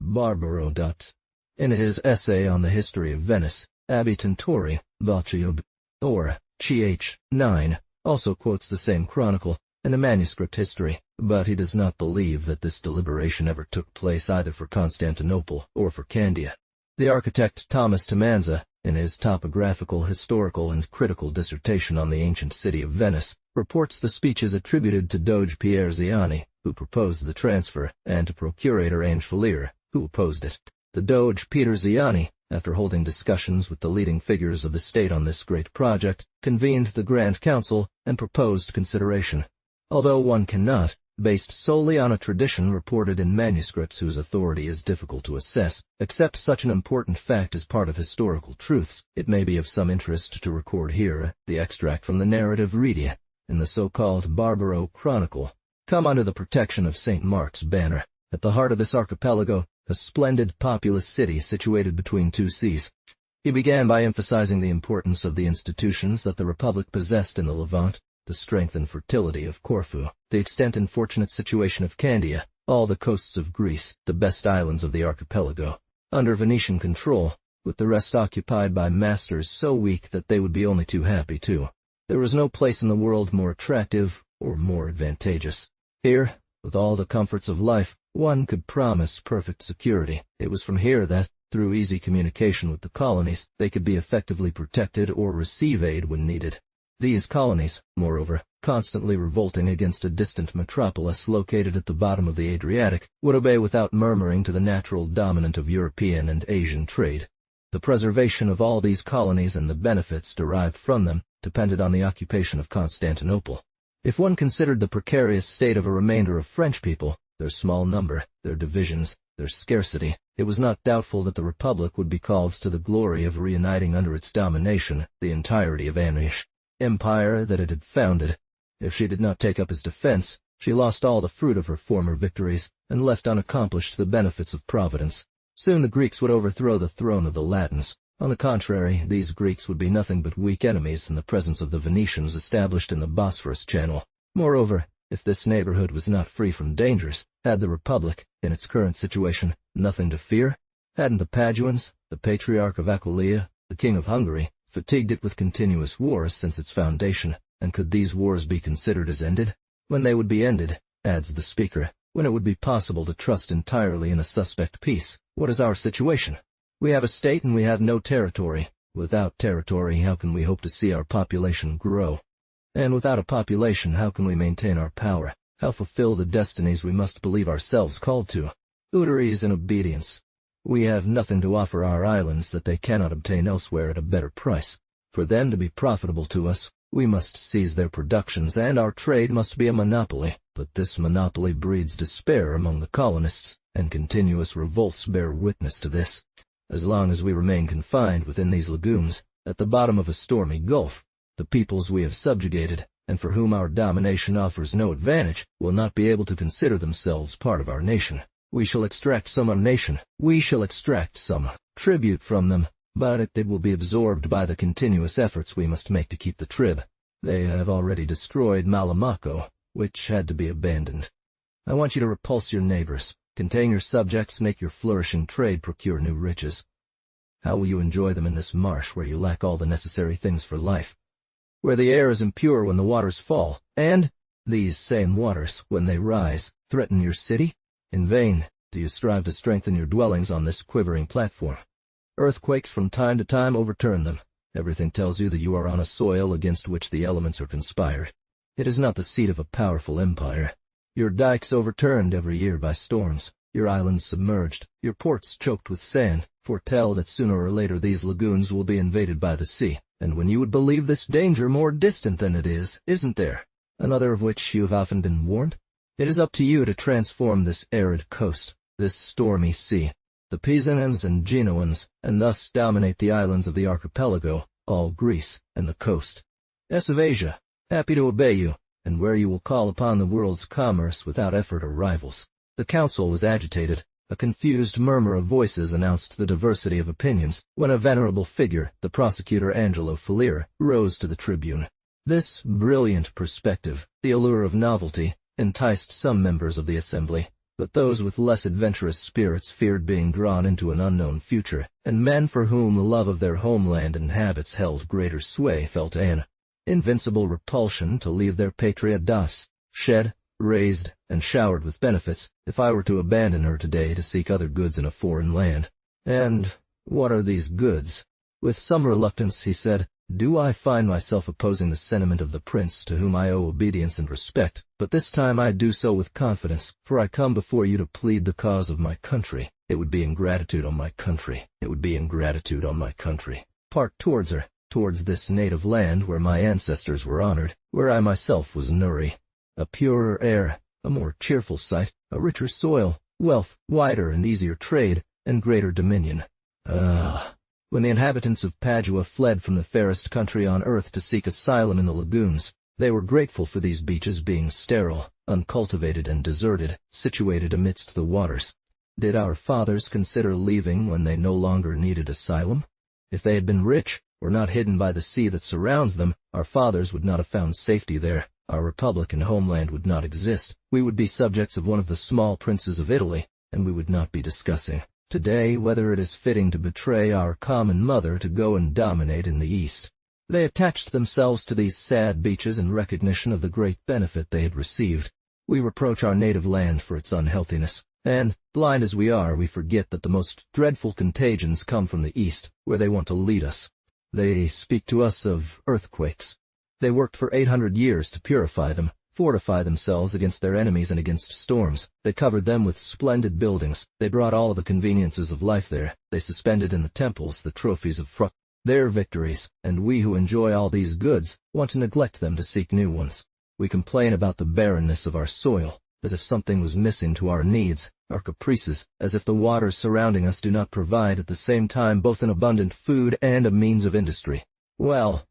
Barbaro. In his essay on the history of Venice, Abitantori, Audiobook, or Ch. 9, also quotes the same chronicle and a manuscript history, but he does not believe that this deliberation ever took place either for Constantinople or for Candia. The architect Thomas Tamanza, in his topographical, historical, and critical dissertation on the ancient city of Venice, reports the speeches attributed to Doge Pierre Ziani, who proposed the transfer, and to Procurator Ange Falier, who opposed it. The Doge Peter Ziani, after holding discussions with the leading figures of the state on this great project, convened the Grand Council and proposed consideration. Although one cannot, based solely on a tradition reported in manuscripts whose authority is difficult to assess, accept such an important fact as part of historical truths, it may be of some interest to record here the extract from the narrative Redia, in the so-called Barbaro Chronicle. Come under the protection of St. Mark's banner. At the heart of this archipelago, a splendid populous city situated between two seas. He began by emphasizing the importance of the institutions that the Republic possessed in the Levant, the strength and fertility of Corfu, the extent and fortunate situation of Candia, all the coasts of Greece, the best islands of the archipelago, under Venetian control, with the rest occupied by masters so weak that they would be only too happy to. There was no place in the world more attractive or more advantageous. Here, with all the comforts of life, one could promise perfect security. It was from here that, through easy communication with the colonies, they could be effectively protected or receive aid when needed. These colonies, moreover, constantly revolting against a distant metropolis located at the bottom of the Adriatic, would obey without murmuring to the natural dominant of European and Asian trade. The preservation of all these colonies and the benefits derived from them depended on the occupation of Constantinople. If one considered the precarious state of a remainder of French people, their small number, their divisions, their scarcity, it was not doubtful that the Republic would be called to the glory of reuniting under its domination the entirety of Anish Empire that it had founded. If she did not take up his defense, she lost all the fruit of her former victories, and left unaccomplished the benefits of Providence. Soon the Greeks would overthrow the throne of the Latins. On the contrary, these Greeks would be nothing but weak enemies in the presence of the Venetians established in the Bosphorus Channel. Moreover, if this neighborhood was not free from dangers, had the Republic, in its current situation, nothing to fear? Hadn't the Paduans, the Patriarch of Aquileia, the King of Hungary, fatigued it with continuous wars since its foundation, and could these wars be considered as ended? When they would be ended, adds the speaker, when it would be possible to trust entirely in a suspect peace. What is our situation? We have a state and we have no territory. Without territory, how can we hope to see our population grow? And without a population, how can we maintain our power? How fulfill the destinies we must believe ourselves called to? Uteries and obedience. We have nothing to offer our islands that they cannot obtain elsewhere at a better price. For them to be profitable to us, we must seize their productions, and our trade must be a monopoly. But this monopoly breeds despair among the colonists, and continuous revolts bear witness to this. As long as we remain confined within these lagoons, at the bottom of a stormy gulf, the peoples we have subjugated, and for whom our domination offers no advantage, will not be able to consider themselves part of our nation. We shall extract some tribute from them, but it will be absorbed by the continuous efforts we must make to keep the trib. They have already destroyed Malamaco, which had to be abandoned. I want you to repulse your neighbors, contain your subjects, make your flourishing trade procure new riches. How will you enjoy them in this marsh where you lack all the necessary things for life? Where the air is impure when the waters fall, and these same waters, when they rise, threaten your city? In vain do you strive to strengthen your dwellings on this quivering platform. Earthquakes from time to time overturn them. Everything tells you that you are on a soil against which the elements are conspired. It is not the seat of a powerful empire. Your dikes overturned every year by storms, your islands submerged, your ports choked with sand, foretell that sooner or later these lagoons will be invaded by the sea. And when you would believe this danger more distant than it is, isn't there another of which you have often been warned? It is up to you to transform this arid coast, this stormy sea, the Pisans and Genoans, and thus dominate the islands of the archipelago, all Greece, and the coast. S of Asia, happy to obey you, and where you will call upon the world's commerce without effort or rivals. The council was agitated. A confused murmur of voices announced the diversity of opinions, when a venerable figure, the prosecutor Angelo Falier, rose to the tribune. This brilliant perspective, the allure of novelty, enticed some members of the assembly, but those with less adventurous spirits feared being drawn into an unknown future, and men for whom the love of their homeland and habits held greater sway felt an invincible repulsion to leave their patria thus shed, raised, and showered with benefits, if I were to abandon her today to seek other goods in a foreign land. And what are these goods? With some reluctance, he said, do I find myself opposing the sentiment of the prince to whom I owe obedience and respect, but this time I do so with confidence, for I come before you to plead the cause of my country. It would be ingratitude on my country. It would be ingratitude on my country. Part towards her, towards this native land where my ancestors were honored, where I myself was Nuri. A purer air, a more cheerful sight, a richer soil, wealth, wider and easier trade, and greater dominion. When the inhabitants of Padua fled from the fairest country on earth to seek asylum in the lagoons, they were grateful for these beaches being sterile, uncultivated and deserted, situated amidst the waters. Did our fathers consider leaving when they no longer needed asylum? If they had been rich, or not hidden by the sea that surrounds them, our fathers would not have found safety there. Our republic and homeland would not exist. We would be subjects of one of the small princes of Italy, and we would not be discussing today whether it is fitting to betray our common mother to go and dominate in the East. They attached themselves to these sad beaches in recognition of the great benefit they had received. We reproach our native land for its unhealthiness, and, blind as we are, we forget that the most dreadful contagions come from the East, where they want to lead us. They speak to us of earthquakes. They worked for 800 years to purify them, fortify themselves against their enemies and against storms. They covered them with splendid buildings. They brought all the conveniences of life there. They suspended in the temples the trophies of their victories, and we who enjoy all these goods want to neglect them to seek new ones. We complain about the barrenness of our soil, as if something was missing to our needs, our caprices, as if the waters surrounding us do not provide at the same time both an abundant food and a means of industry. Well,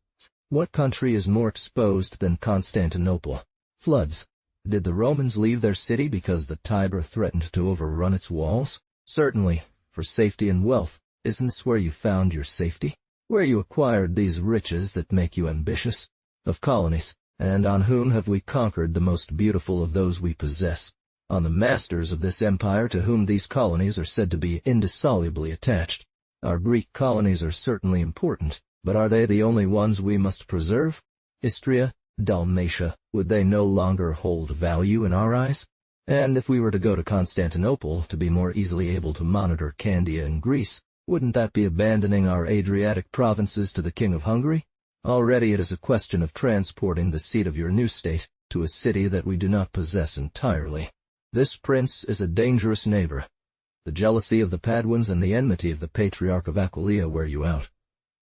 what country is more exposed than Constantinople? Floods. Did the Romans leave their city because the Tiber threatened to overrun its walls? Certainly, for safety and wealth. Isn't this where you found your safety? Where you acquired these riches that make you ambitious? Of colonies, and on whom have we conquered the most beautiful of those we possess? On the masters of this empire to whom these colonies are said to be indissolubly attached. Our Greek colonies are certainly important, but are they the only ones we must preserve? Istria, Dalmatia, would they no longer hold value in our eyes? And if we were to go to Constantinople to be more easily able to monitor Candia in Greece, wouldn't that be abandoning our Adriatic provinces to the King of Hungary? Already it is a question of transporting the seat of your new state to a city that we do not possess entirely. This prince is a dangerous neighbor. The jealousy of the Paduans and the enmity of the Patriarch of Aquileia wear you out.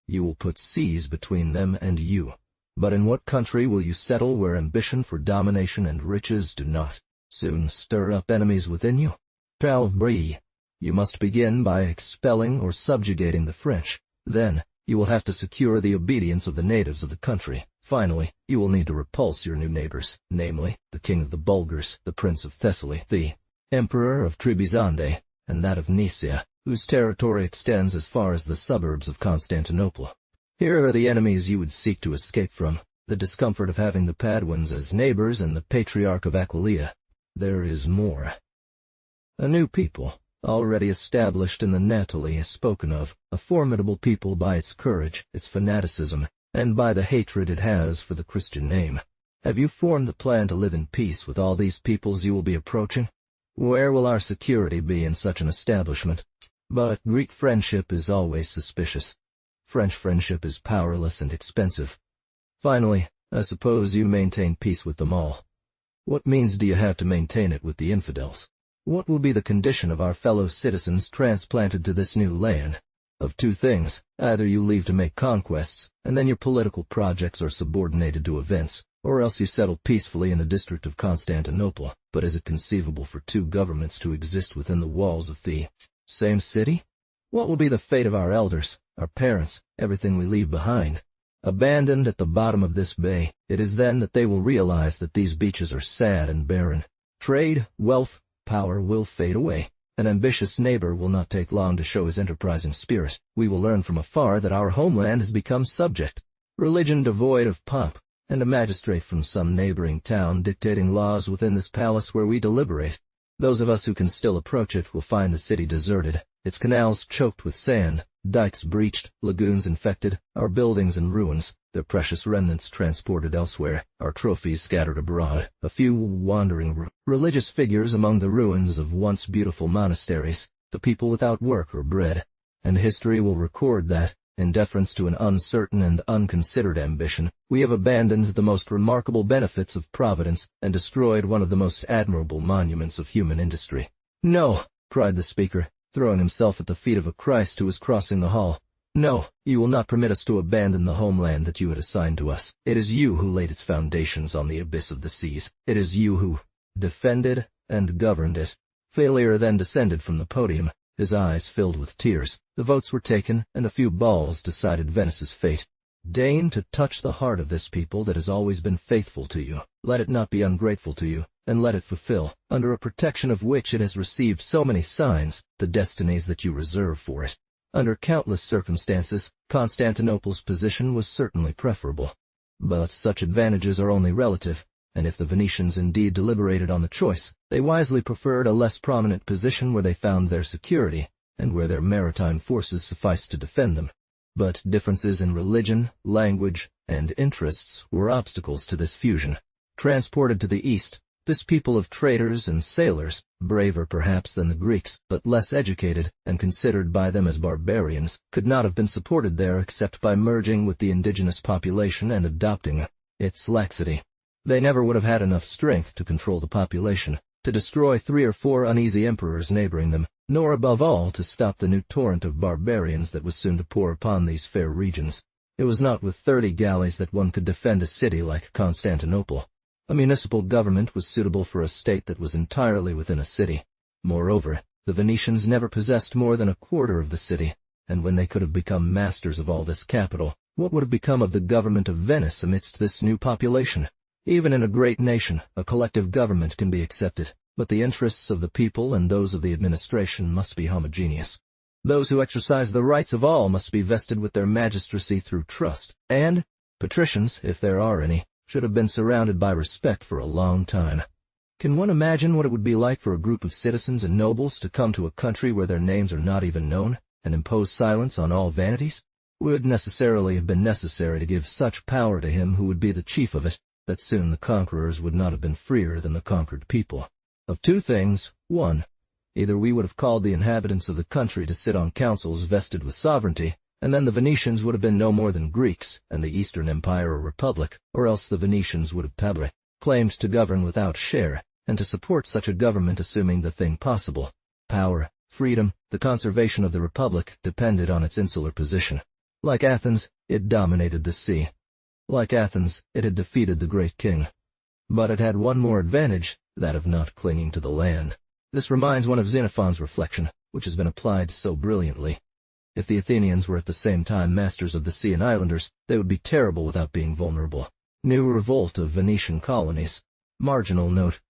You will put seas between them and you. But in what country will you settle where ambition for domination and riches do not soon stir up enemies within you? Talbri. You must begin by expelling or subjugating the French. Then, you will have to secure the obedience of the natives of the country. Finally, you will need to repulse your new neighbors, namely, the king of the Bulgars, the prince of Thessaly, the emperor of Trebizonde, and that of Nicaea, whose territory extends as far as the suburbs of Constantinople. Here are the enemies you would seek to escape from, the discomfort of having the Paduans as neighbors and the Patriarch of Aquileia. There is more. A new people, already established in the Natali, is spoken of, a formidable people by its courage, its fanaticism, and by the hatred it has for the Christian name. Have you formed the plan to live in peace with all these peoples you will be approaching? Where will our security be in such an establishment? But Greek friendship is always suspicious. French friendship is powerless and expensive. Finally, I suppose you maintain peace with them all. What means do you have to maintain it with the infidels? What will be the condition of our fellow citizens transplanted to this new land? Of two things, either you leave to make conquests, and then your political projects are subordinated to events, or else you settle peacefully in the district of Constantinople. But is it conceivable for two governments to exist within the walls of the same city? What will be the fate of our elders, our parents, everything we leave behind? Abandoned at the bottom of this bay, it is then that they will realize that these beaches are sad and barren. Trade, wealth, power will fade away. An ambitious neighbor will not take long to show his enterprising spirit. We will learn from afar that our homeland has become subject, religion devoid of pomp, and a magistrate from some neighboring town dictating laws within this palace where we deliberate. Those of us who can still approach it will find the city deserted, its canals choked with sand, dikes breached, lagoons infected, our buildings in ruins, their precious remnants transported elsewhere, our trophies scattered abroad, a few wandering religious figures among the ruins of once beautiful monasteries, the people without work or bread. And history will record that, in deference to an uncertain and unconsidered ambition, we have abandoned the most remarkable benefits of Providence and destroyed one of the most admirable monuments of human industry. "No," cried the speaker, throwing himself at the feet of a Christ who was crossing the hall. "No, you will not permit us to abandon the homeland that you had assigned to us. It is you who laid its foundations on the abyss of the seas. It is you who defended and governed it." Failure then descended from the podium, his eyes filled with tears. The votes were taken, and a few balls decided Venice's fate. "Deign to touch the heart of this people that has always been faithful to you. Let it not be ungrateful to you, and let it fulfill, under a protection of which it has received so many signs, the destinies that you reserve for it." Under countless circumstances, Constantinople's position was certainly preferable. But such advantages are only relative, and if the Venetians indeed deliberated on the choice, they wisely preferred a less prominent position where they found their security, and where their maritime forces sufficed to defend them. But differences in religion, language, and interests were obstacles to this fusion. Transported to the east, this people of traders and sailors, braver perhaps than the Greeks, but less educated, and considered by them as barbarians, could not have been supported there except by merging with the indigenous population and adopting its laxity. They never would have had enough strength to control the population, to destroy 3 or 4 uneasy emperors neighboring them, nor above all to stop the new torrent of barbarians that was soon to pour upon these fair regions. It was not with 30 galleys that one could defend a city like Constantinople. A municipal government was suitable for a state that was entirely within a city. Moreover, the Venetians never possessed more than a quarter of the city, and when they could have become masters of all this capital, what would have become of the government of Venice amidst this new population? Even in a great nation, a collective government can be accepted, but the interests of the people and those of the administration must be homogeneous. Those who exercise the rights of all must be vested with their magistracy through trust, and patricians, if there are any, should have been surrounded by respect for a long time. Can one imagine what it would be like for a group of citizens and nobles to come to a country where their names are not even known, and impose silence on all vanities? It would necessarily have been necessary to give such power to him who would be the chief of it, that soon the conquerors would not have been freer than the conquered people. Of 2 things, one, either we would have called the inhabitants of the country to sit on councils vested with sovereignty, and then the Venetians would have been no more than Greeks, and the Eastern Empire a republic, or else the Venetians would have claimed to govern without share, and to support such a government assuming the thing possible. Power, freedom, the conservation of the republic depended on its insular position. Like Athens, it dominated the sea. Like Athens, it had defeated the great king. But it had one more advantage, that of not clinging to the land. This reminds one of Xenophon's reflection, which has been applied so brilliantly. If the Athenians were at the same time masters of the sea and islanders, they would be terrible without being vulnerable. New revolt of Venetian colonies. Marginal note.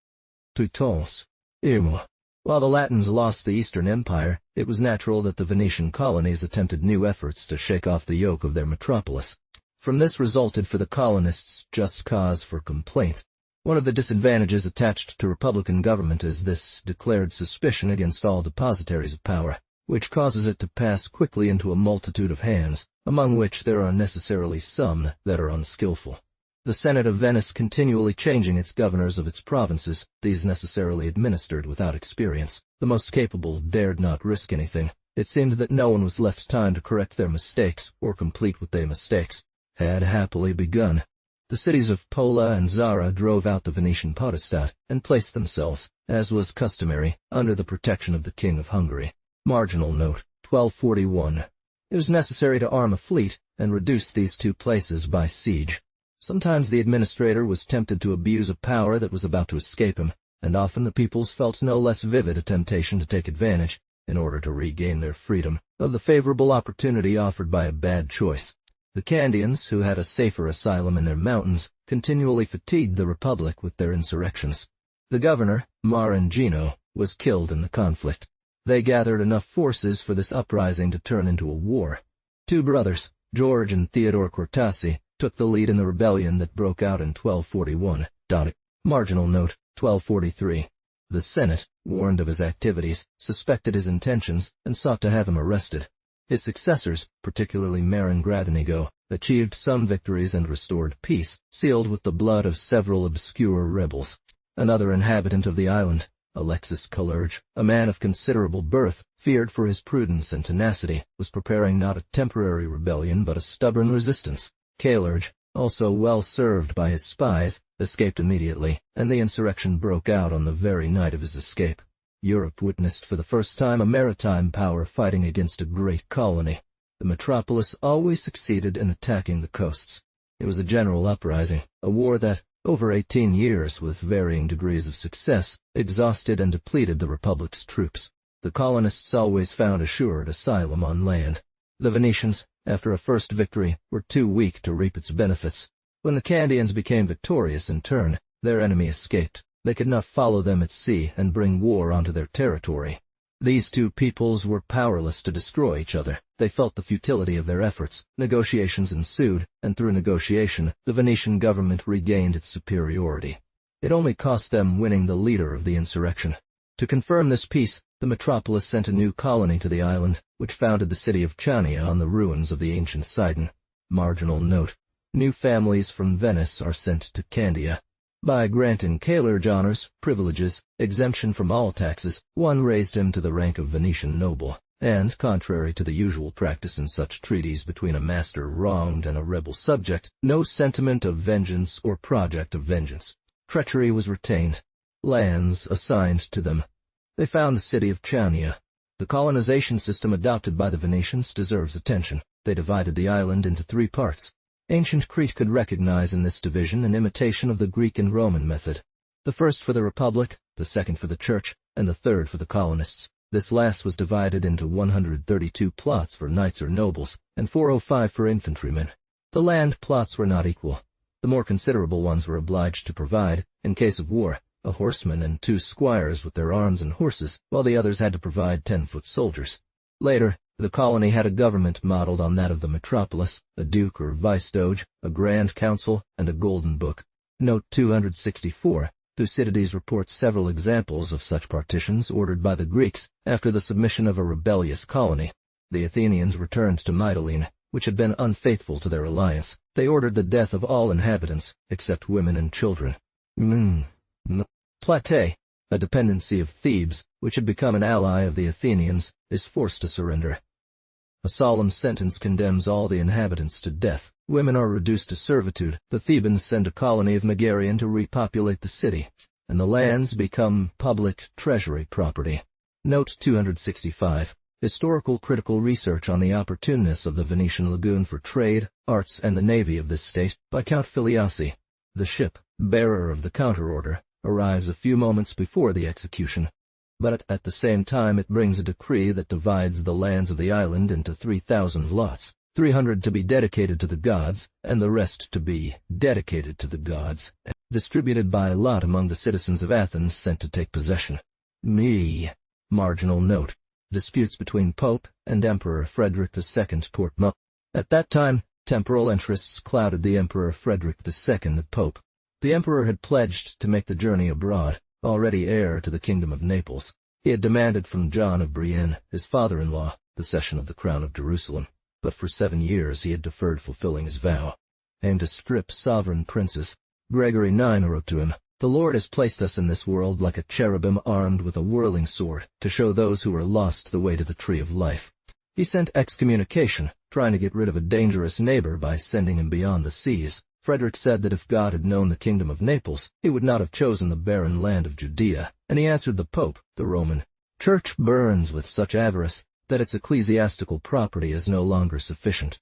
Teutons. Irmo. While the Latins lost the Eastern Empire, it was natural that the Venetian colonies attempted new efforts to shake off the yoke of their metropolis. From this resulted for the colonists just cause for complaint. One of the disadvantages attached to republican government is this declared suspicion against all depositaries of power, which causes it to pass quickly into a multitude of hands, among which there are necessarily some that are unskillful. The Senate of Venice continually changing its governors of its provinces, these necessarily administered without experience. The most capable dared not risk anything. It seemed that no one was left time to correct their mistakes, or complete what their mistakes had happily begun. The cities of Pola and Zara drove out the Venetian podestat, and placed themselves, as was customary, under the protection of the King of Hungary. Marginal note, 1241. It was necessary to arm a fleet, and reduce these 2 places by siege. Sometimes the administrator was tempted to abuse a power that was about to escape him, and often the peoples felt no less vivid a temptation to take advantage, in order to regain their freedom, of the favorable opportunity offered by a bad choice. The Candians, who had a safer asylum in their mountains, continually fatigued the Republic with their insurrections. The governor, Marangino, was killed in the conflict. They gathered enough forces for this uprising to turn into a war. 2 brothers, George and Theodore Cortasi, took the lead in the rebellion that broke out in 1241. Marginal note, 1243. The Senate, warned of his activities, suspected his intentions, and sought to have him arrested. His successors, particularly Marin Gradenigo, achieved some victories and restored peace, sealed with the blood of several obscure rebels. Another inhabitant of the island, Alexis Colerge, a man of considerable birth, feared for his prudence and tenacity, was preparing not a temporary rebellion but a stubborn resistance. Colerge, also well served by his spies, escaped immediately, and the insurrection broke out on the very night of his escape. Europe witnessed for the first time a maritime power fighting against a great colony. The metropolis always succeeded in attacking the coasts. It was a general uprising, a war that, over 18 years, with varying degrees of success, exhausted and depleted the Republic's troops. The colonists always found assured asylum on land. The Venetians, after a first victory, were too weak to reap its benefits. When the Candians became victorious in turn, their enemy escaped. They could not follow them at sea and bring war onto their territory. These two peoples were powerless to destroy each other. They felt the futility of their efforts. Negotiations ensued, and through negotiation, the Venetian government regained its superiority. It only cost them winning the leader of the insurrection. To confirm this peace, the metropolis sent a new colony to the island, which founded the city of Chania on the ruins of the ancient Sidon. Marginal note: new families from Venice are sent to Candia. By granting Colerge honors, privileges, exemption from all taxes, one raised him to the rank of Venetian noble, and, contrary to the usual practice in such treaties between a master wronged and a rebel subject, no sentiment of vengeance or project of vengeance. Treachery was retained. Lands assigned to them. They found the city of Chania. The colonization system adopted by the Venetians deserves attention. They divided the island into 3 parts. Ancient Crete could recognize in this division an imitation of the Greek and Roman method. The first for the Republic, the second for the Church, and the third for the colonists. This last was divided into 132 plots for knights or nobles, and 405 for infantrymen. The land plots were not equal. The more considerable ones were obliged to provide, in case of war, a horseman and 2 squires with their arms and horses, while the others had to provide 10-foot soldiers. Later, the colony had a government modeled on that of the metropolis, a duke or vice-doge, a grand council, and a golden book. Note 264. Thucydides reports several examples of such partitions ordered by the Greeks after the submission of a rebellious colony. The Athenians returned to Mytilene, which had been unfaithful to their alliance. They ordered the death of all inhabitants, except women and children. Platae, a dependency of Thebes, which had become an ally of the Athenians, is forced to surrender. A solemn sentence condemns all the inhabitants to death. Women are reduced to servitude. The Thebans send a colony of Megarian to repopulate the city, and the lands become public treasury property. Note 265. Historical critical research on the opportuneness of the Venetian lagoon for trade, arts, and the navy of this state by Count Filiassi. The ship, bearer of the counter-order, arrives a few moments before the execution, but at the same time it brings a decree that divides the lands of the island into 3,000 lots, 300 to be dedicated to the gods, and the rest to be dedicated to the gods, distributed by lot among the citizens of Athens sent to take possession. Marginal note: disputes between Pope and Emperor Frederick II Portmo. At that time, temporal interests clouded the Emperor Frederick II at Pope. The emperor had pledged to make the journey abroad, already heir to the kingdom of Naples. He had demanded from John of Brienne, his father-in-law, the cession of the crown of Jerusalem, but for 7 years he had deferred fulfilling his vow. Aimed to strip sovereign princes, Gregory IX wrote to him, "The Lord has placed us in this world like a cherubim armed with a whirling sword, to show those who are lost the way to the tree of life." He sent excommunication, trying to get rid of a dangerous neighbor by sending him beyond the seas. Frederick said that if God had known the kingdom of Naples, he would not have chosen the barren land of Judea, and he answered the Pope, the Roman Church burns with such avarice that its ecclesiastical property is no longer sufficient.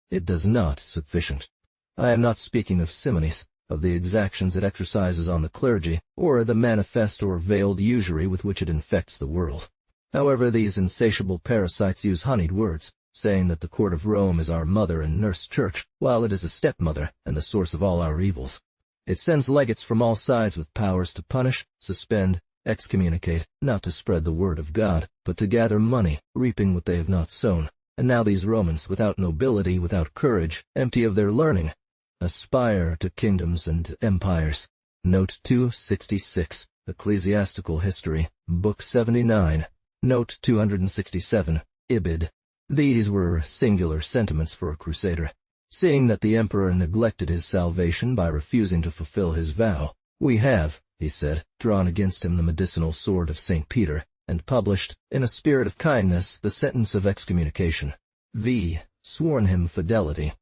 It does not sufficient. I am not speaking of simonies, of the exactions it exercises on the clergy, or the manifest or veiled usury with which it infects the world. However, these insatiable parasites use honeyed words, saying that the court of Rome is our mother and nurse church, while it is a stepmother and the source of all our evils. It sends legates from all sides with powers to punish, suspend, excommunicate, not to spread the word of God, but to gather money, reaping what they have not sown. And now these Romans, without nobility, without courage, empty of their learning, aspire to kingdoms and empires. Note 266. Ecclesiastical History, Book 79, Note 267, Ibid. These were singular sentiments for a crusader. Seeing that the emperor neglected his salvation by refusing to fulfill his vow, we have, he said, drawn against him the medicinal sword of St. Peter, and published, in a spirit of kindness, the sentence of excommunication. V. Sworn him fidelity.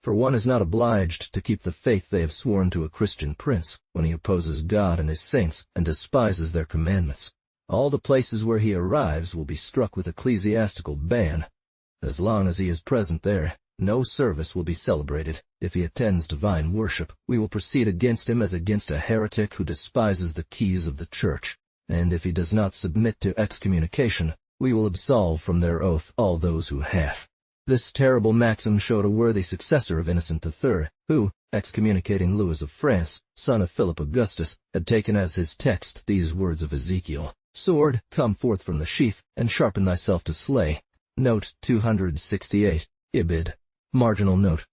For one is not obliged to keep the faith they have sworn to a Christian prince, when he opposes God and his saints, and despises their commandments. All the places where he arrives will be struck with ecclesiastical ban. As long as he is present there, no service will be celebrated. If he attends divine worship, we will proceed against him as against a heretic who despises the keys of the church. And if he does not submit to excommunication, we will absolve from their oath all those who have. This terrible maxim showed a worthy successor of Innocent III, who, excommunicating Louis of France, son of Philip Augustus, had taken as his text these words of Ezekiel, "Sword, come forth from the sheath, and sharpen thyself to slay." Note 268, Ibid. Marginal note.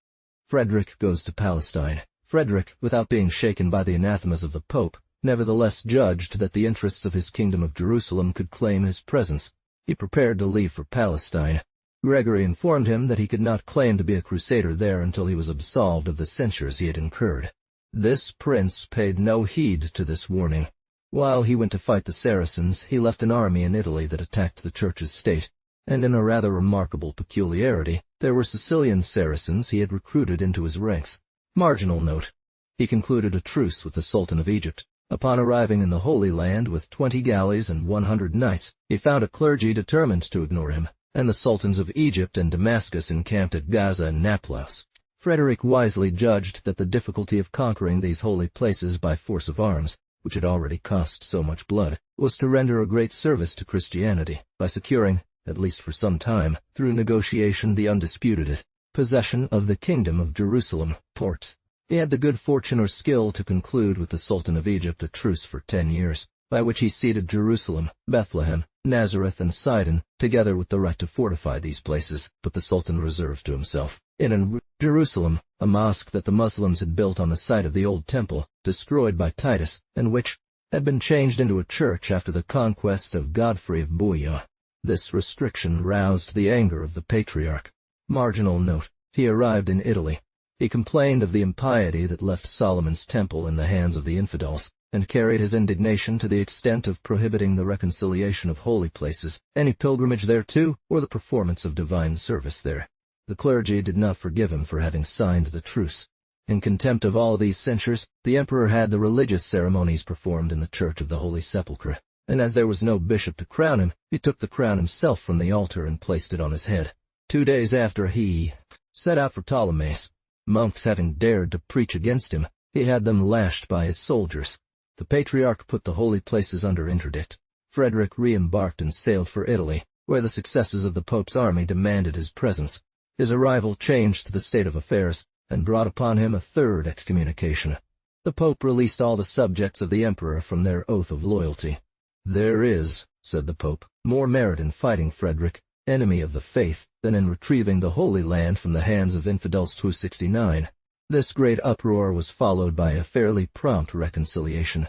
Frederick goes to Palestine. Frederick, without being shaken by the anathemas of the Pope, nevertheless judged that the interests of his kingdom of Jerusalem could claim his presence. He prepared to leave for Palestine. Gregory informed him that he could not claim to be a crusader there until he was absolved of the censures he had incurred. This prince paid no heed to this warning. While he went to fight the Saracens, he left an army in Italy that attacked the Church's state, and in a rather remarkable peculiarity, there were Sicilian Saracens he had recruited into his ranks. Marginal note. He concluded a truce with the Sultan of Egypt. Upon arriving in the Holy Land with 20 galleys and 100 knights, he found a clergy determined to ignore him, and the sultans of Egypt and Damascus encamped at Gaza and Nablus. Frederick wisely judged that the difficulty of conquering these holy places by force of arms, which had already cost so much blood, was to render a great service to Christianity, by securing, at least for some time, through negotiation the undisputed possession of the kingdom of Jerusalem, ports. He had the good fortune or skill to conclude with the Sultan of Egypt a truce for 10 years, by which he ceded Jerusalem, Bethlehem, Nazareth, and Sidon, together with the right to fortify these places, but the Sultan reserved to himself. In Jerusalem, a mosque that the Muslims had built on the site of the old temple, destroyed by Titus, and which had been changed into a church after the conquest of Godfrey of Bouillon. This restriction roused the anger of the patriarch. Marginal note. He arrived in Italy. He complained of the impiety that left Solomon's temple in the hands of the infidels, and carried his indignation to the extent of prohibiting the reconciliation of holy places, any pilgrimage thereto, or the performance of divine service there. The clergy did not forgive him for having signed the truce. In contempt of all these censures, the emperor had the religious ceremonies performed in the Church of the Holy Sepulchre, and as there was no bishop to crown him, he took the crown himself from the altar and placed it on his head. 2 days after he set out for Ptolemais, monks having dared to preach against him, he had them lashed by his soldiers. The patriarch put the holy places under interdict. Frederick re-embarked and sailed for Italy, where the successes of the Pope's army demanded his presence. His arrival changed the state of affairs, and brought upon him a third excommunication. The Pope released all the subjects of the emperor from their oath of loyalty. "There is," said the Pope, "more merit in fighting Frederick, enemy of the faith, than in retrieving the Holy Land from the hands of infidels." 269. This great uproar was followed by a fairly prompt reconciliation.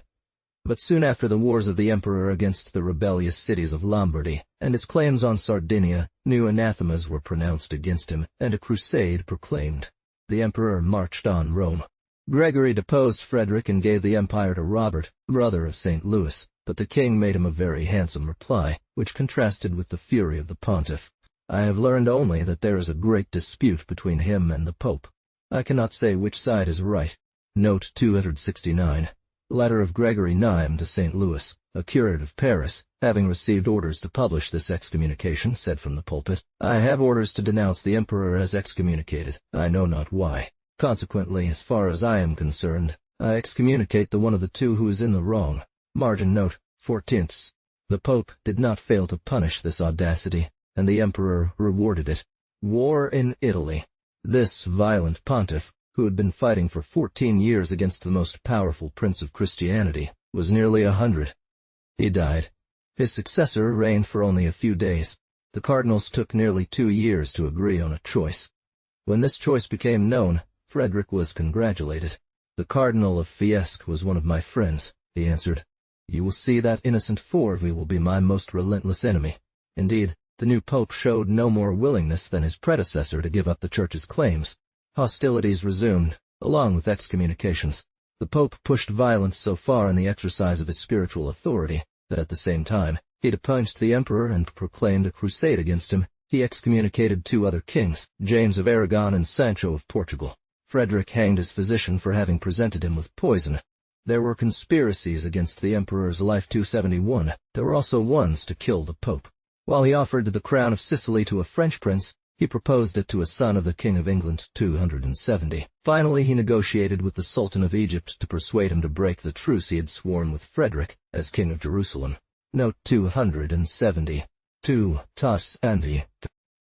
But soon after the wars of the emperor against the rebellious cities of Lombardy, and his claims on Sardinia, new anathemas were pronounced against him, and a crusade proclaimed. The emperor marched on Rome. Gregory deposed Frederick and gave the empire to Robert, brother of St. Louis, but the king made him a very handsome reply, which contrasted with the fury of the pontiff. "I have learned only that there is a great dispute between him and the Pope. I cannot say which side is right." Note 269. Letter of Gregory IX to St. Louis, a curate of Paris, having received orders to publish this excommunication, said from the pulpit, "I have orders to denounce the emperor as excommunicated. I know not why. Consequently, as far as I am concerned, I excommunicate the one of the two who is in the wrong." Margin note, 14ths. The Pope did not fail to punish this audacity, and the emperor rewarded it. War in Italy. This violent pontiff, who had been fighting for 14 years against the most powerful prince of Christianity, was nearly 100. He died. His successor reigned for only a few days. The cardinals took nearly 2 years to agree on a choice. When this choice became known, Frederick was congratulated. "The Cardinal of Fiesque was one of my friends," he answered. you will see that Innocent IV will be my most relentless enemy. Indeed, the new pope showed no more willingness than his predecessor to give up the Church's claims. Hostilities resumed, along with excommunications. The pope pushed violence so far in the exercise of his spiritual authority that at the same time he depunched the emperor and proclaimed a crusade against him. He excommunicated 2 other kings, James of Aragon and Sancho of Portugal. Frederick hanged his physician for having presented him with poison. There were conspiracies against the emperor's life 271. There were also ones to kill the pope. While he offered the crown of Sicily to a French prince, he proposed it to a son of the King of England 270. Finally, he negotiated with the Sultan of Egypt to persuade him to break the truce he had sworn with Frederick as King of Jerusalem. Note 270. 2. Tas Anvi.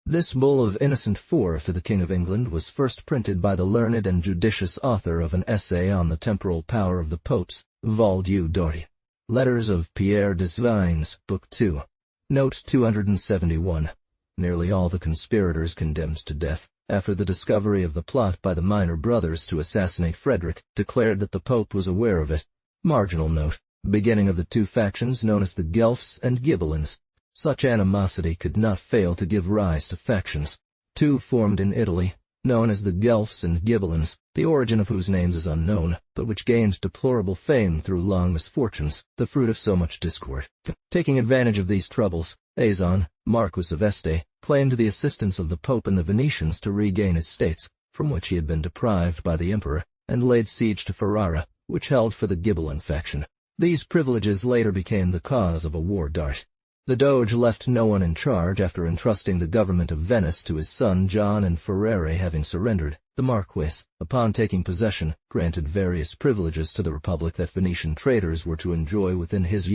This bull of Innocent IV for the King of England was first printed by the learned and judicious author of an essay on the temporal power of the popes, Vol du Dori. Letters of Pierre Desvignes, Book 2. Note 271. Nearly all the conspirators condemned to death, after the discovery of the plot by the minor brothers to assassinate Frederick, declared that the Pope was aware of it. Marginal note. Beginning of the 2 factions known as the Guelphs and Ghibellines. Such animosity could not fail to give rise to factions. 2 formed in Italy, known as the Guelphs and Ghibellines, the origin of whose names is unknown, but which gained deplorable fame through long misfortunes, the fruit of so much discord. Taking advantage of these troubles, Azon, Marquis of Este, claimed the assistance of the Pope and the Venetians to regain his states, from which he had been deprived by the emperor, and laid siege to Ferrara, which held for the Ghibelline faction. These privileges later became the cause of a war dart. The Doge left no one in charge after entrusting the government of Venice to his son John, and Ferrare having surrendered. The Marquis, upon taking possession, granted various privileges to the Republic that Venetian traders were to enjoy within his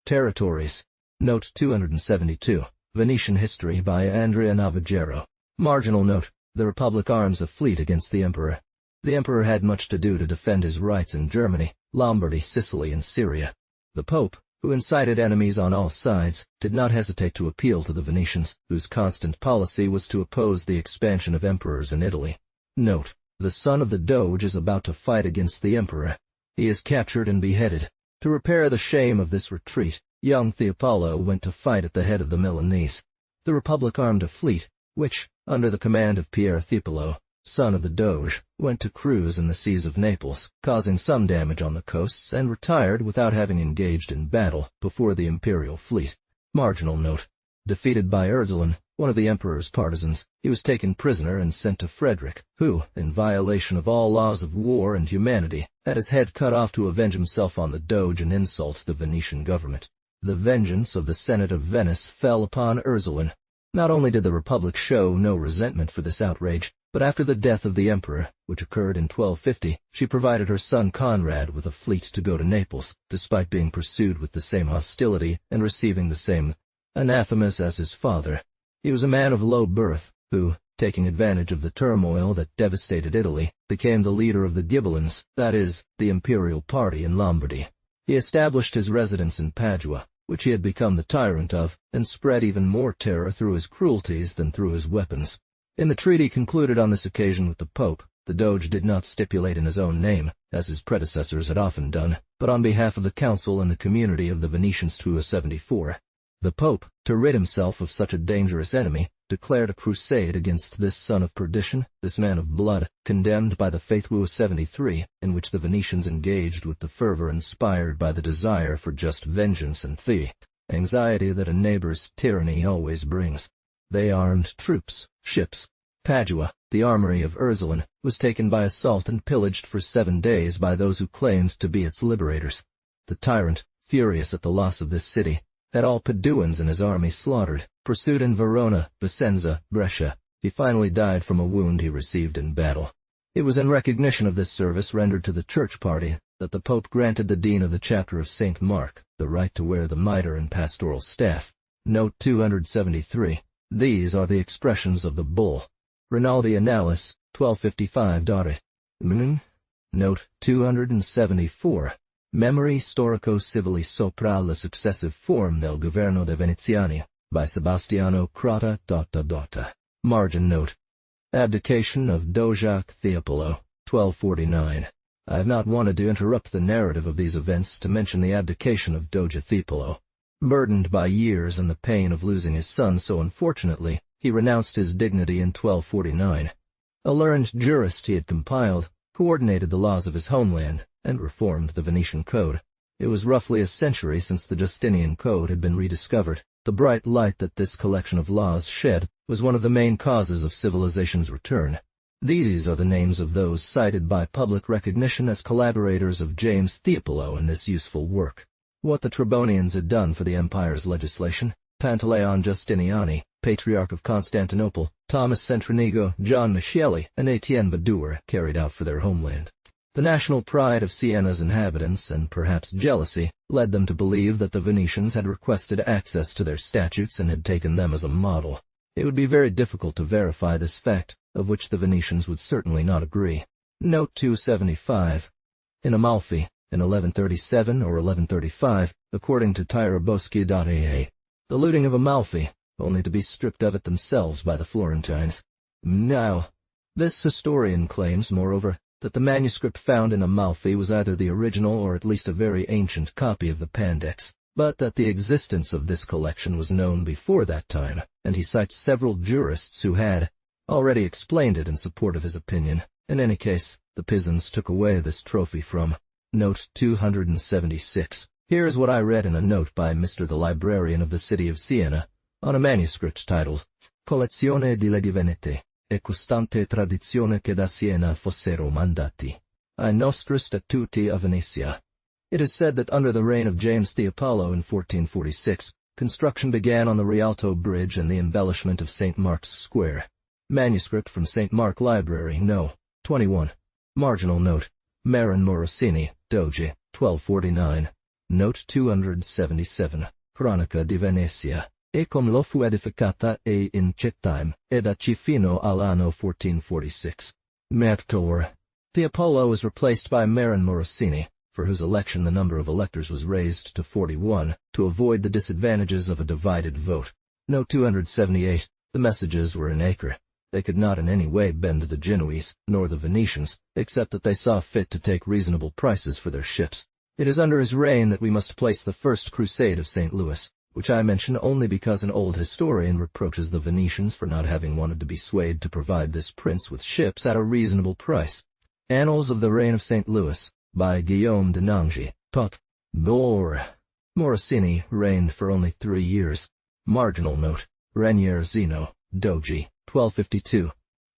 territories. Note 272. Venetian History by Andrea Navagero. Marginal note. The Republic arms a fleet against the emperor. The emperor had much to do to defend his rights in Germany, Lombardy, Sicily, and Syria. The Pope, who incited enemies on all sides, did not hesitate to appeal to the Venetians, whose constant policy was to oppose the expansion of emperors in Italy. Note. The son of the Doge is about to fight against the emperor. He is captured and beheaded. To repair the shame of this retreat, young Theopolo went to fight at the head of the Milanese. The Republic armed a fleet, which, under the command of Pierre Theopolo, son of the Doge, went to cruise in the seas of Naples, causing some damage on the coasts, and retired without having engaged in battle before the imperial fleet. Marginal note. Defeated by Ursuline, one of the emperor's partisans, he was taken prisoner and sent to Frederick, who, in violation of all laws of war and humanity, had his head cut off to avenge himself on the Doge and insult the Venetian government. The vengeance of the Senate of Venice fell upon Ursuline. Not only did the Republic show no resentment for this outrage, but after the death of the emperor, which occurred in 1250, she provided her son Conrad with a fleet to go to Naples, despite being pursued with the same hostility and receiving the same anathemas as his father. He was a man of low birth, who, taking advantage of the turmoil that devastated Italy, became the leader of the Ghibellines, that is, the imperial party in Lombardy. He established his residence in Padua, which he had become the tyrant of, and spread even more terror through his cruelties than through his weapons. In the treaty concluded on this occasion with the Pope, the Doge did not stipulate in his own name, as his predecessors had often done, but on behalf of the council and the community of the Venetians 274. The Pope, to rid himself of such a dangerous enemy, declared a crusade against this son of perdition, this man of blood, condemned by the faithful 73, in which the Venetians engaged with the fervor inspired by the desire for just vengeance and the anxiety that a neighbor's tyranny always brings. They armed troops, ships. Padua, the armory of Ursuline, was taken by assault and pillaged for 7 days by those who claimed to be its liberators. The tyrant, furious at the loss of this city, had all Paduans in his army slaughtered, pursued in Verona, Vicenza, Brescia. He finally died from a wound he received in battle. It was in recognition of this service rendered to the church party that the Pope granted the dean of the chapter of St. Mark the right to wear the mitre and pastoral staff. Note 273. These are the expressions of the bull. Rinaldi Annalis, 1255. Note 274. Memory storico-civili sopra la successive form del governo de Veneziani, by Sebastiano Crotta. Margin note. Abdication of Dojac Theopolo, 1249. I have not wanted to interrupt the narrative of these events to mention the abdication of Doge Theopolo. Burdened by years and the pain of losing his son so unfortunately, he renounced his dignity in 1249. A learned jurist he had compiled, coordinated the laws of his homeland, and reformed the Venetian Code. It was roughly a century since the Justinian Code had been rediscovered. The bright light that this collection of laws shed was one of the main causes of civilization's return. These are the names of those cited by public recognition as collaborators of James Theopolo in this useful work. What the Tribonians had done for the empire's legislation, Pantaleon Justiniani, Patriarch of Constantinople, Thomas Centronigo, John Micheli, and Etienne Badour carried out for their homeland. The national pride of Siena's inhabitants, and perhaps jealousy, led them to believe that the Venetians had requested access to their statutes and had taken them as a model. It would be very difficult to verify this fact, of which the Venetians would certainly not agree. Note 275. In Amalfi, in 1137 or 1135, according to Tiraboschi.aa, the looting of Amalfi, only to be stripped of it themselves by the Florentines. Now, this historian claims, moreover, that the manuscript found in Amalfi was either the original or at least a very ancient copy of the Pandects, but that the existence of this collection was known before that time, and he cites several jurists who had already explained it in support of his opinion. In any case, the Pisans took away this trophy from. Note 276. Here is what I read in a note by Mr. the librarian of the city of Siena, on a manuscript titled Collezione di leggi venete e costante tradizione che da Siena fossero mandati ai nostri statuti a Venezia. It is said that under the reign of James Theopolo in 1446, construction began on the Rialto Bridge and the embellishment of St. Mark's Square. Manuscript from St. Mark Library, No. 21. Marginal note. Marin Morosini, Doge, 1249. Note 277. Cronaca di Venezia. E com lo fu edificata e in cetime, ed aci fino all'anno 1446. Mertor. Theopolo was replaced by Marin Morosini, for whose election the number of electors was raised to 41, to avoid the disadvantages of a divided vote. Note 278. The messages were in Acre. They could not in any way bend the Genoese, nor the Venetians, except that they saw fit to take reasonable prices for their ships. It is under his reign that we must place the First Crusade of St. Louis, which I mention only because an old historian reproaches the Venetians for not having wanted to be swayed to provide this prince with ships at a reasonable price. Annals of the Reign of St. Louis, by Guillaume de Nangy, Tot. Bor. Morosini reigned for only 3 years. Marginal note. Renier Zeno, Doge, 1252.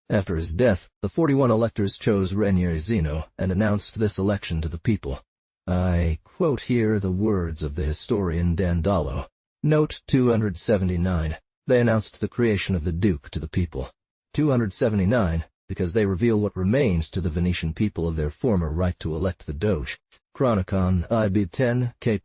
After his death, the 41 electors chose Renier Zeno and announced this election to the people. I quote here the words of the historian Dandolo. Note 279. They announced the creation of the Duke to the people. 279, because they reveal what remains to the Venetian people of their former right to elect the Doge. Chronicon IB 10, K.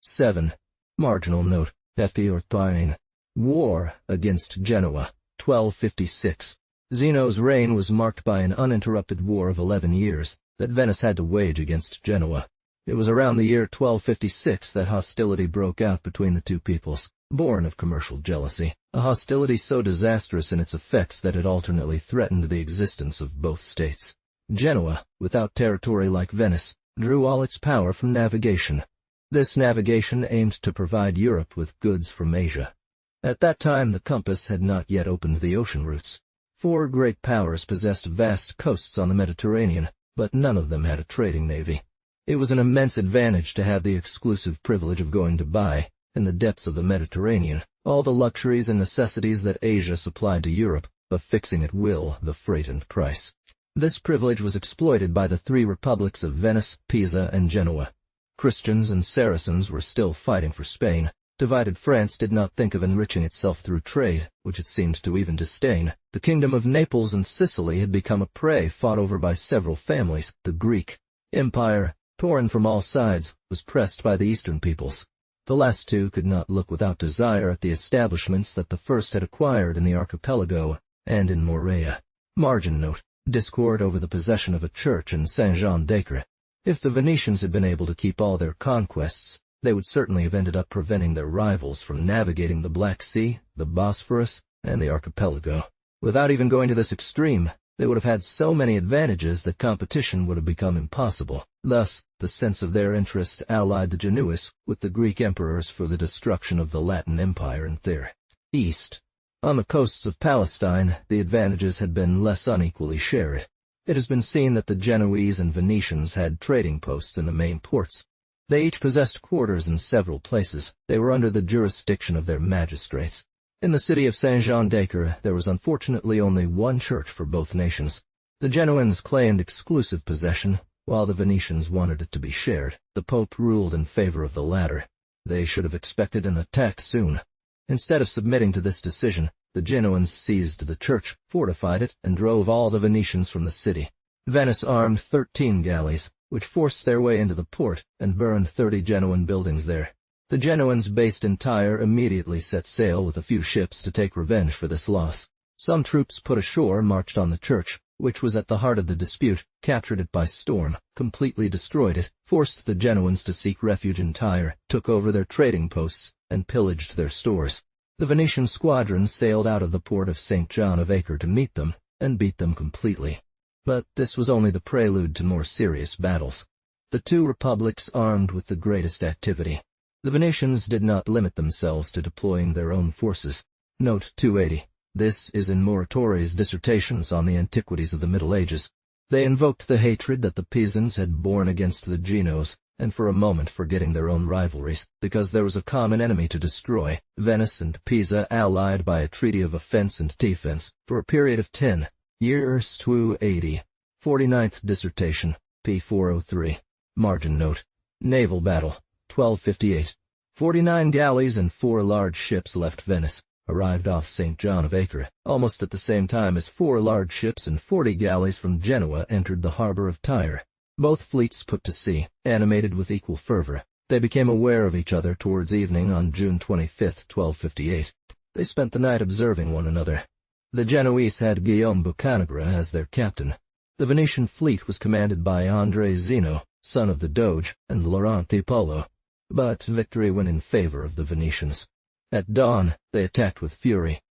7. Marginal note. Ethi or Thyne. War against Genoa, 1256. Zeno's reign was marked by an uninterrupted war of 11 years that Venice had to wage against Genoa. It was around the year 1256 that hostility broke out between the two peoples, born of commercial jealousy, a hostility so disastrous in its effects that it alternately threatened the existence of both states. Genoa, without territory like Venice, drew all its power from navigation. This navigation aimed to provide Europe with goods from Asia. At that time the compass had not yet opened the ocean routes. 4 great powers possessed vast coasts on the Mediterranean, but none of them had a trading navy. It was an immense advantage to have the exclusive privilege of going to buy, in the depths of the Mediterranean, all the luxuries and necessities that Asia supplied to Europe, of fixing at will the freight and price. This privilege was exploited by the 3 republics of Venice, Pisa, and Genoa. Christians and Saracens were still fighting for Spain. Divided France did not think of enriching itself through trade, which it seemed to even disdain. The kingdom of Naples and Sicily had become a prey fought over by several families. The Greek Empire, torn from all sides, was pressed by the Eastern peoples. The last 2 could not look without desire at the establishments that the first had acquired in the archipelago and in Morea. Margin note. Discord over the possession of a church in Saint-Jean-d'Acre. If the Venetians had been able to keep all their conquests, they would certainly have ended up preventing their rivals from navigating the Black Sea, the Bosphorus, and the archipelago. Without even going to this extreme, they would have had so many advantages that competition would have become impossible. Thus, the sense of their interest allied the Genoese with the Greek emperors for the destruction of the Latin Empire in their east. On the coasts of Palestine, the advantages had been less unequally shared. It has been seen that the Genoese and Venetians had trading posts in the main ports. They each possessed quarters in several places. They were under the jurisdiction of their magistrates. In the city of Saint-Jean-d'Acre, there was unfortunately only one church for both nations. The Genoans claimed exclusive possession, while the Venetians wanted it to be shared. The Pope ruled in favor of the latter. They should have expected an attack soon. Instead of submitting to this decision, the Genoans seized the church, fortified it, and drove all the Venetians from the city. Venice armed 13 galleys, which forced their way into the port and burned 30 Genoan buildings there. The Genoans based in Tyre immediately set sail with a few ships to take revenge for this loss. Some troops put ashore, marched on the church, which was at the heart of the dispute, captured it by storm, completely destroyed it, forced the Genoans to seek refuge in Tyre, took over their trading posts, and pillaged their stores. The Venetian squadron sailed out of the port of St. John of Acre to meet them, and beat them completely. But this was only the prelude to more serious battles. The two republics armed with the greatest activity. The Venetians did not limit themselves to deploying their own forces. Note 280. This is in Muratori's dissertations on the antiquities of the Middle Ages. They invoked the hatred that the Pisans had borne against the Genoes, and for a moment forgetting their own rivalries, because there was a common enemy to destroy, Venice and Pisa allied by a treaty of offense and defense, for a period of 10 years. 280. 49th dissertation, p. 403. Margin note. Naval battle, 1258. 49 galleys and 4 large ships left Venice, arrived off St. John of Acre, almost at the same time as 4 large ships and 40 galleys from Genoa entered the harbor of Tyre. Both fleets put to sea, animated with equal fervor. They became aware of each other towards evening on June 25, 1258. They spent the night observing one another. The Genoese had Guillaume Boccanegra as their captain. The Venetian fleet was commanded by Andrea Zeno, son of the Doge, and Laurent Tiepolo. But victory went in favor of the Venetians. At dawn, they attacked with fury.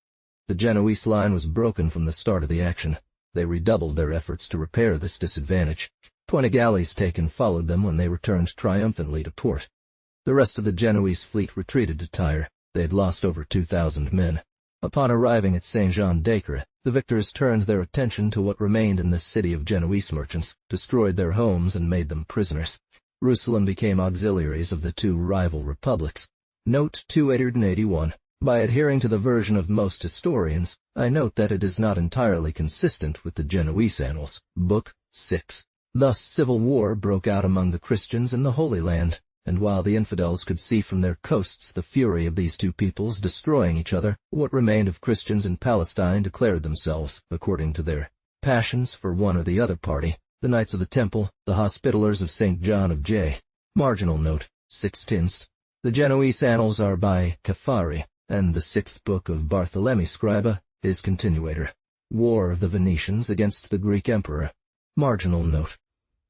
The Genoese line was broken from the start of the action. They redoubled their efforts to repair this disadvantage. 20 galleys taken followed them when they returned triumphantly to port. The rest of the Genoese fleet retreated to Tyre. They had lost over 2,000 men. Upon arriving at Saint-Jean-d'Acre, the victors turned their attention to what remained in this city of Genoese merchants, destroyed their homes, and made them prisoners. Jerusalem became auxiliaries of the two rival republics. Note 281. By adhering to the version of most historians, I note that it is not entirely consistent with the Genoese Annals, Book 6. Thus civil war broke out among the Christians in the Holy Land, and while the infidels could see from their coasts the fury of these two peoples destroying each other, what remained of Christians in Palestine declared themselves, according to their passions for one or the other party, the Knights of the Temple, the Hospitallers of St. John of J. Marginal note, 16th. The Genoese Annals are by Cafari, and the 6th book of Barthélemy Scriba, his continuator. War of the Venetians against the Greek Emperor. Marginal note.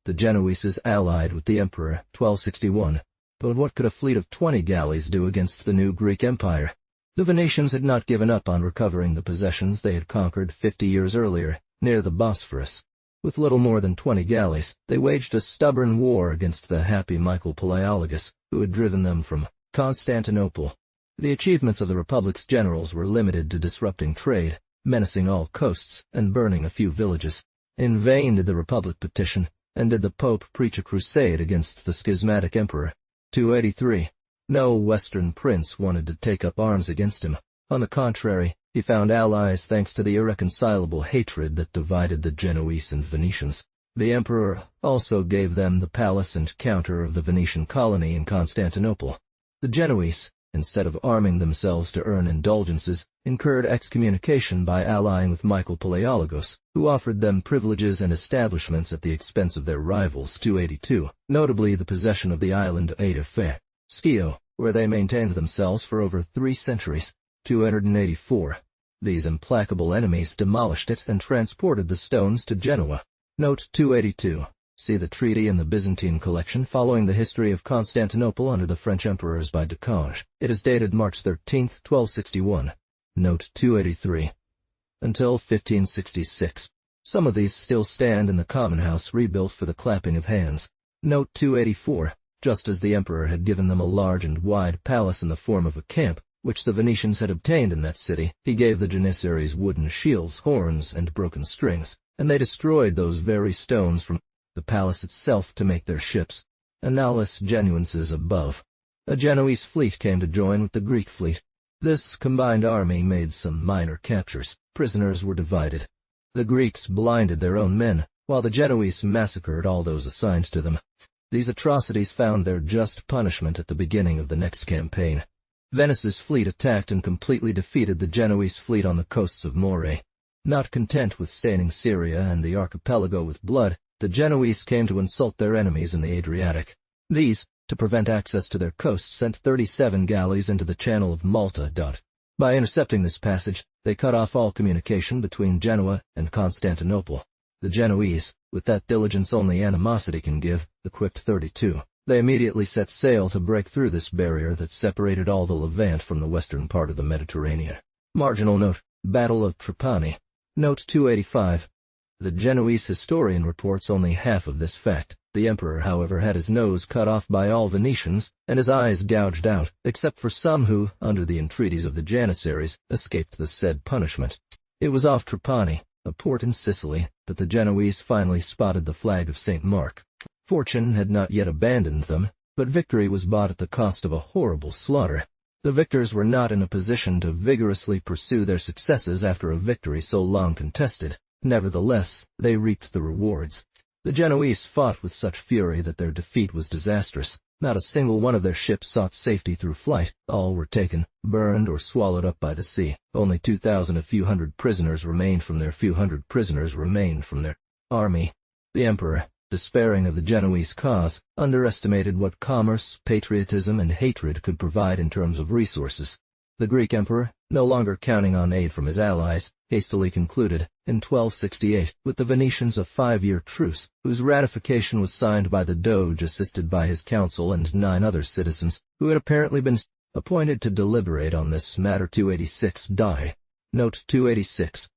The Genoese allied with the Emperor, 1261. But what could a fleet of 20 galleys do against the new Greek Empire? The Venetians had not given up on recovering the possessions they had conquered 50 years earlier, near the Bosphorus. With little more than 20 galleys, they waged a stubborn war against the happy Michael Palaiologos, who had driven them from Constantinople. The achievements of the Republic's generals were limited to disrupting trade, menacing all coasts, and burning a few villages. In vain did the Republic petition, and did the Pope preach a crusade against the schismatic emperor. 283. No Western prince wanted to take up arms against him. On the contrary, he found allies thanks to the irreconcilable hatred that divided the Genoese and Venetians. The emperor also gave them the palace and counter of the Venetian colony in Constantinople. The Genoese, instead of arming themselves to earn indulgences, incurred excommunication by allying with Michael Palaiologos, who offered them privileges and establishments at the expense of their rivals. 282, notably the possession of the island Aide-Fe, Schio, where they maintained themselves for over 3 centuries. 284. These implacable enemies demolished it and transported the stones to Genoa. Note 282. See the treaty in the Byzantine collection following the history of Constantinople under the French emperors by Decange. It is dated March 13, 1261. Note 283. Until 1566. Some of these still stand in the common house rebuilt for the clapping of hands. Note 284. Just as the emperor had given them a large and wide palace in the form of a camp, which the Venetians had obtained in that city, he gave the janissaries wooden shields, horns, and broken strings, and they destroyed those very stones from the palace itself to make their ships. Annales genuences above. A Genoese fleet came to join with the Greek fleet. This combined army made some minor captures. Prisoners were divided. The Greeks blinded their own men, while the Genoese massacred all those assigned to them. These atrocities found their just punishment at the beginning of the next campaign. Venice's fleet attacked and completely defeated the Genoese fleet on the coasts of Morea. Not content with staining Syria and the archipelago with blood, the Genoese came to insult their enemies in the Adriatic. These, to prevent access to their coasts, sent 37 galleys into the Channel of Malta. By intercepting this passage, they cut off all communication between Genoa and Constantinople. The Genoese, with that diligence only animosity can give, equipped 32. They immediately set sail to break through this barrier that separated all the Levant from the western part of the Mediterranean. Marginal note: Battle of Trapani. Note 285. The Genoese historian reports only half of this fact. The emperor, however, had his nose cut off by all Venetians, and his eyes gouged out, except for some who, under the entreaties of the Janissaries, escaped the said punishment. It was off Trapani, a port in Sicily, that the Genoese finally spotted the flag of St. Mark. Fortune had not yet abandoned them, but victory was bought at the cost of a horrible slaughter. The victors were not in a position to vigorously pursue their successes after a victory so long contested. Nevertheless, they reaped the rewards. The Genoese fought with such fury that their defeat was disastrous. Not a single one of their ships sought safety through flight. All were taken, burned, or swallowed up by the sea. Only 2,000 few hundred prisoners remained from their army. The emperor, despairing of the Genoese cause, underestimated what commerce, patriotism, and hatred could provide in terms of resources. The Greek emperor, no longer counting on aid from his allies, hastily concluded, in 1268, with the Venetians a 5-year truce, whose ratification was signed by the Doge assisted by his council and 9 other citizens, who had apparently been appointed to deliberate on this matter. 286. Note 286.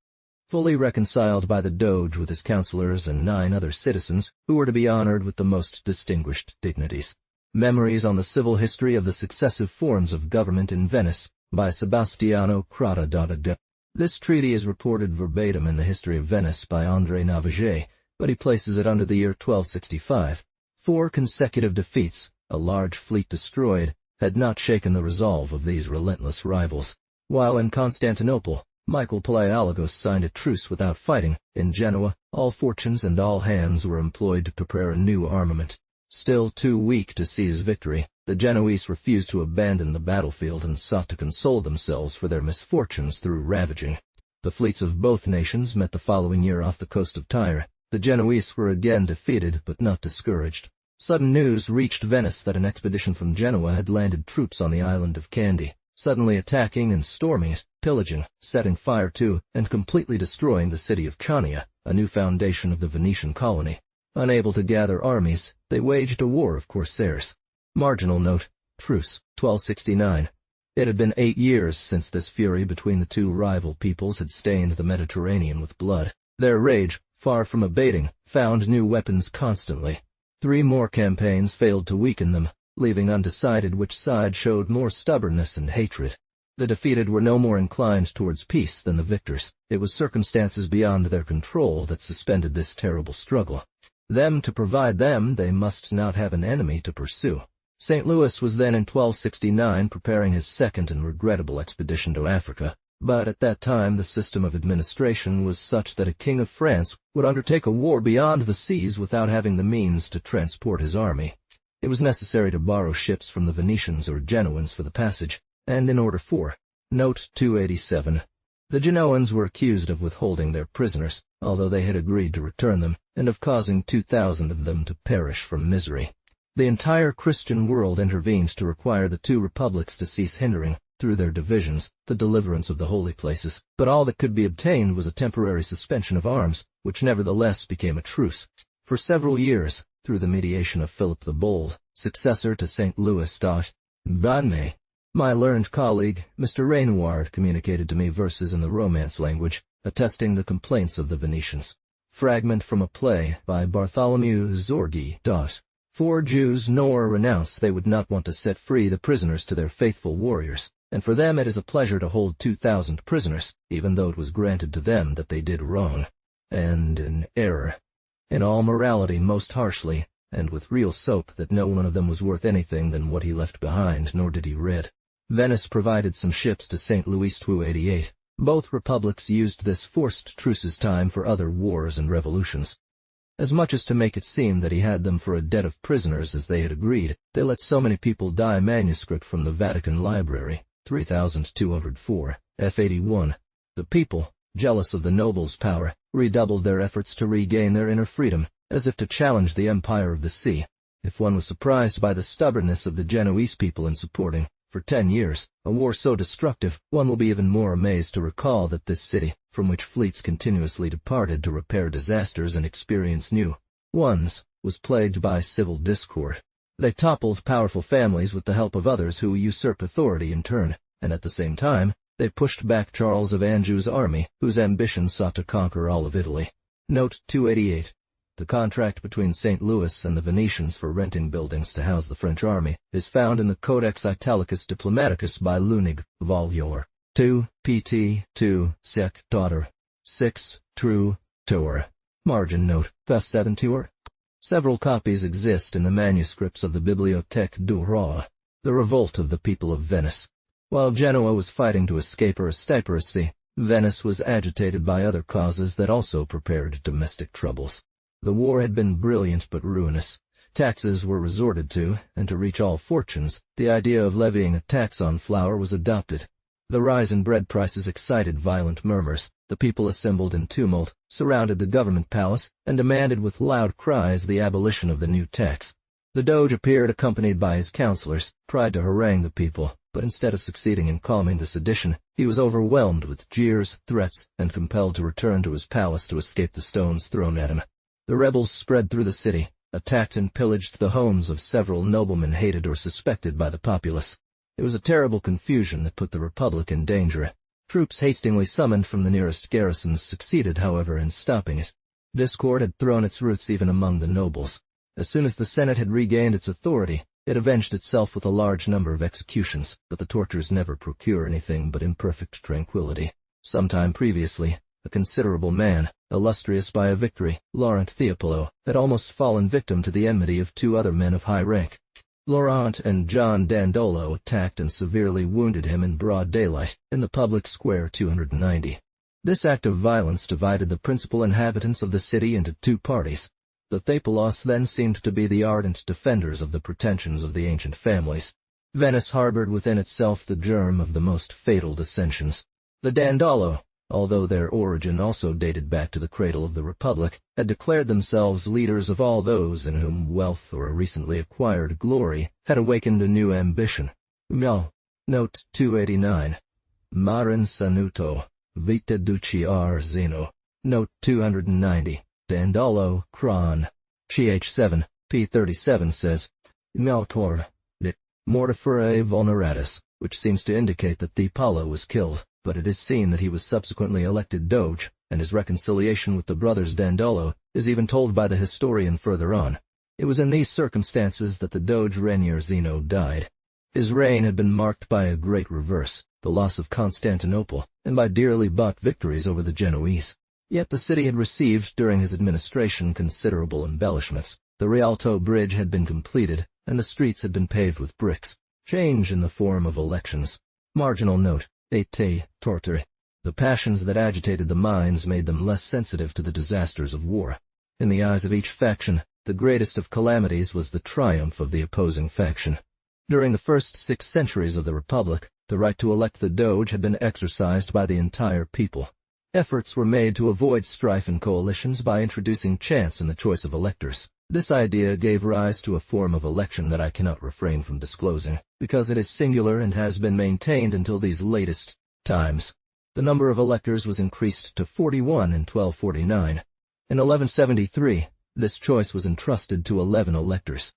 Fully reconciled by the Doge with his councillors and 9 other citizens, who were to be honored with the most distinguished dignities. Memories on the Civil History of the Successive Forms of Government in Venice, by Sebastiano Crota. This treaty is reported verbatim in the History of Venice by André Navaget, but he places it under the year 1265. 4 consecutive defeats, a large fleet destroyed, had not shaken the resolve of these relentless rivals. While in Constantinople, Michael Palaiologos signed a truce without fighting. In Genoa, all fortunes and all hands were employed to prepare a new armament. Still too weak to seize victory, the Genoese refused to abandon the battlefield and sought to console themselves for their misfortunes through ravaging. The fleets of both nations met the following year off the coast of Tyre. The Genoese were again defeated, but not discouraged. Sudden news reached Venice that an expedition from Genoa had landed troops on the island of Candy, suddenly attacking and storming it, pillaging, setting fire to, and completely destroying the city of Chania, a new foundation of the Venetian colony. Unable to gather armies, they waged a war of corsairs. Marginal note: Truce, 1269. It had been 8 years since this fury between the two rival peoples had stained the Mediterranean with blood. Their rage, far from abating, found new weapons constantly. 3 more campaigns failed to weaken them, leaving undecided which side showed more stubbornness and hatred. The defeated were no more inclined towards peace than the victors. It was circumstances beyond their control that suspended this terrible struggle. Them to provide them, they must not have an enemy to pursue. St. Louis was then in 1269 preparing his second and regrettable expedition to Africa, but at that time the system of administration was such that a king of France would undertake a war beyond the seas without having the means to transport his army. It was necessary to borrow ships from the Venetians or Genoans for the passage, and in order for. Note 287. The Genoans were accused of withholding their prisoners, although they had agreed to return them, and of causing 2,000 of them to perish from misery. The entire Christian world intervened to require the 2 republics to cease hindering, through their divisions, the deliverance of the holy places, but all that could be obtained was a temporary suspension of arms, which nevertheless became a truce. For several years, through the mediation of Philip the Bold, successor to St. Louis d'Auvergne, my learned colleague, Mr. Renoir, communicated to me verses in the Romance language, attesting the complaints of the Venetians. Fragment from a play by Bartholomew Zorgi. 4 Jews nor renounce they would not want to set free the prisoners to their faithful warriors, and for them it is a pleasure to hold 2,000 prisoners, even though it was granted to them that they did wrong, and in error, in all morality most harshly, and with real soap that no one of them was worth anything than what he left behind, nor did he read. Venice provided some ships to St. Louis 288. Both republics used this forced truces time for other wars and revolutions. As much as to make it seem that he had them for a debt of prisoners as they had agreed, they let so many people die. Manuscript from the Vatican Library, 3204, f81. The people, jealous of the nobles' power, redoubled their efforts to regain their inner freedom, as if to challenge the empire of the sea. If one was surprised by the stubbornness of the Genoese people in supporting, for 10 years, a war so destructive, one will be even more amazed to recall that this city, from which fleets continuously departed to repair disasters and experience new ones, was plagued by civil discord. They toppled powerful families with the help of others who usurped authority in turn, and at the same time, they pushed back Charles of Anjou's army, whose ambition sought to conquer all of Italy. Note 288. The contract between St. Louis and the Venetians for renting buildings to house the French army is found in the Codex Italicus Diplomaticus by Lunig, Vol. 2, pt. 2, sec. daughter. 6, true, tour. Margin note, thus 7 tour. Several copies exist in the manuscripts of the Bibliothèque du Roi, the revolt of the people of Venice. While Genoa was fighting to escape aristocracy, Venice was agitated by other causes that also prepared domestic troubles. The war had been brilliant but ruinous. Taxes were resorted to, and to reach all fortunes, the idea of levying a tax on flour was adopted. The rise in bread prices excited violent murmurs. The people assembled in tumult, surrounded the government palace, and demanded with loud cries the abolition of the new tax. The Doge appeared accompanied by his counselors, tried to harangue the people, but instead of succeeding in calming the sedition, he was overwhelmed with jeers, threats, and compelled to return to his palace to escape the stones thrown at him. The rebels spread through the city, attacked and pillaged the homes of several noblemen hated or suspected by the populace. It was a terrible confusion that put the Republic in danger. Troops hastily summoned from the nearest garrisons succeeded, however, in stopping it. Discord had thrown its roots even among the nobles. As soon as the Senate had regained its authority, it avenged itself with a large number of executions, but the tortures never procure anything but imperfect tranquility. Some time previously, a considerable man, illustrious by a victory, Laurent Theopolo, had almost fallen victim to the enmity of 2 other men of high rank. Laurent and John Dandolo attacked and severely wounded him in broad daylight, in the public square 290. This act of violence divided the principal inhabitants of the city into 2 parties. The Theopolos then seemed to be the ardent defenders of the pretensions of the ancient families. Venice harbored within itself the germ of the most fatal dissensions. The Dandolo, although their origin also dated back to the cradle of the Republic, had declared themselves leaders of all those in whom wealth or a recently acquired glory had awakened a new ambition. Note 289. Marin Sanuto, Vita Duciar Zeno. Note 290. Dandolo, Kron. Ch7, p37 says, Maltor, lit. Mortiferae vulneratus, which seems to indicate that Theopolo was killed, but it is seen that he was subsequently elected Doge, and his reconciliation with the brothers Dandolo is even told by the historian further on. It was in these circumstances that the Doge Renier Zeno died. His reign had been marked by a great reverse, the loss of Constantinople, and by dearly bought victories over the Genoese. Yet the city had received during his administration considerable embellishments. The Rialto Bridge had been completed, and the streets had been paved with bricks. Change in the form of elections. Marginal note, et torture. The passions that agitated the minds made them less sensitive to the disasters of war. In the eyes of each faction, the greatest of calamities was the triumph of the opposing faction. During the first 6 centuries of the Republic, the right to elect the Doge had been exercised by the entire people. Efforts were made to avoid strife and coalitions by introducing chance in the choice of electors. This idea gave rise to a form of election that I cannot refrain from disclosing, because it is singular and has been maintained until these latest times. The number of electors was increased to 41 in 1249. In 1173, this choice was entrusted to 11 electors.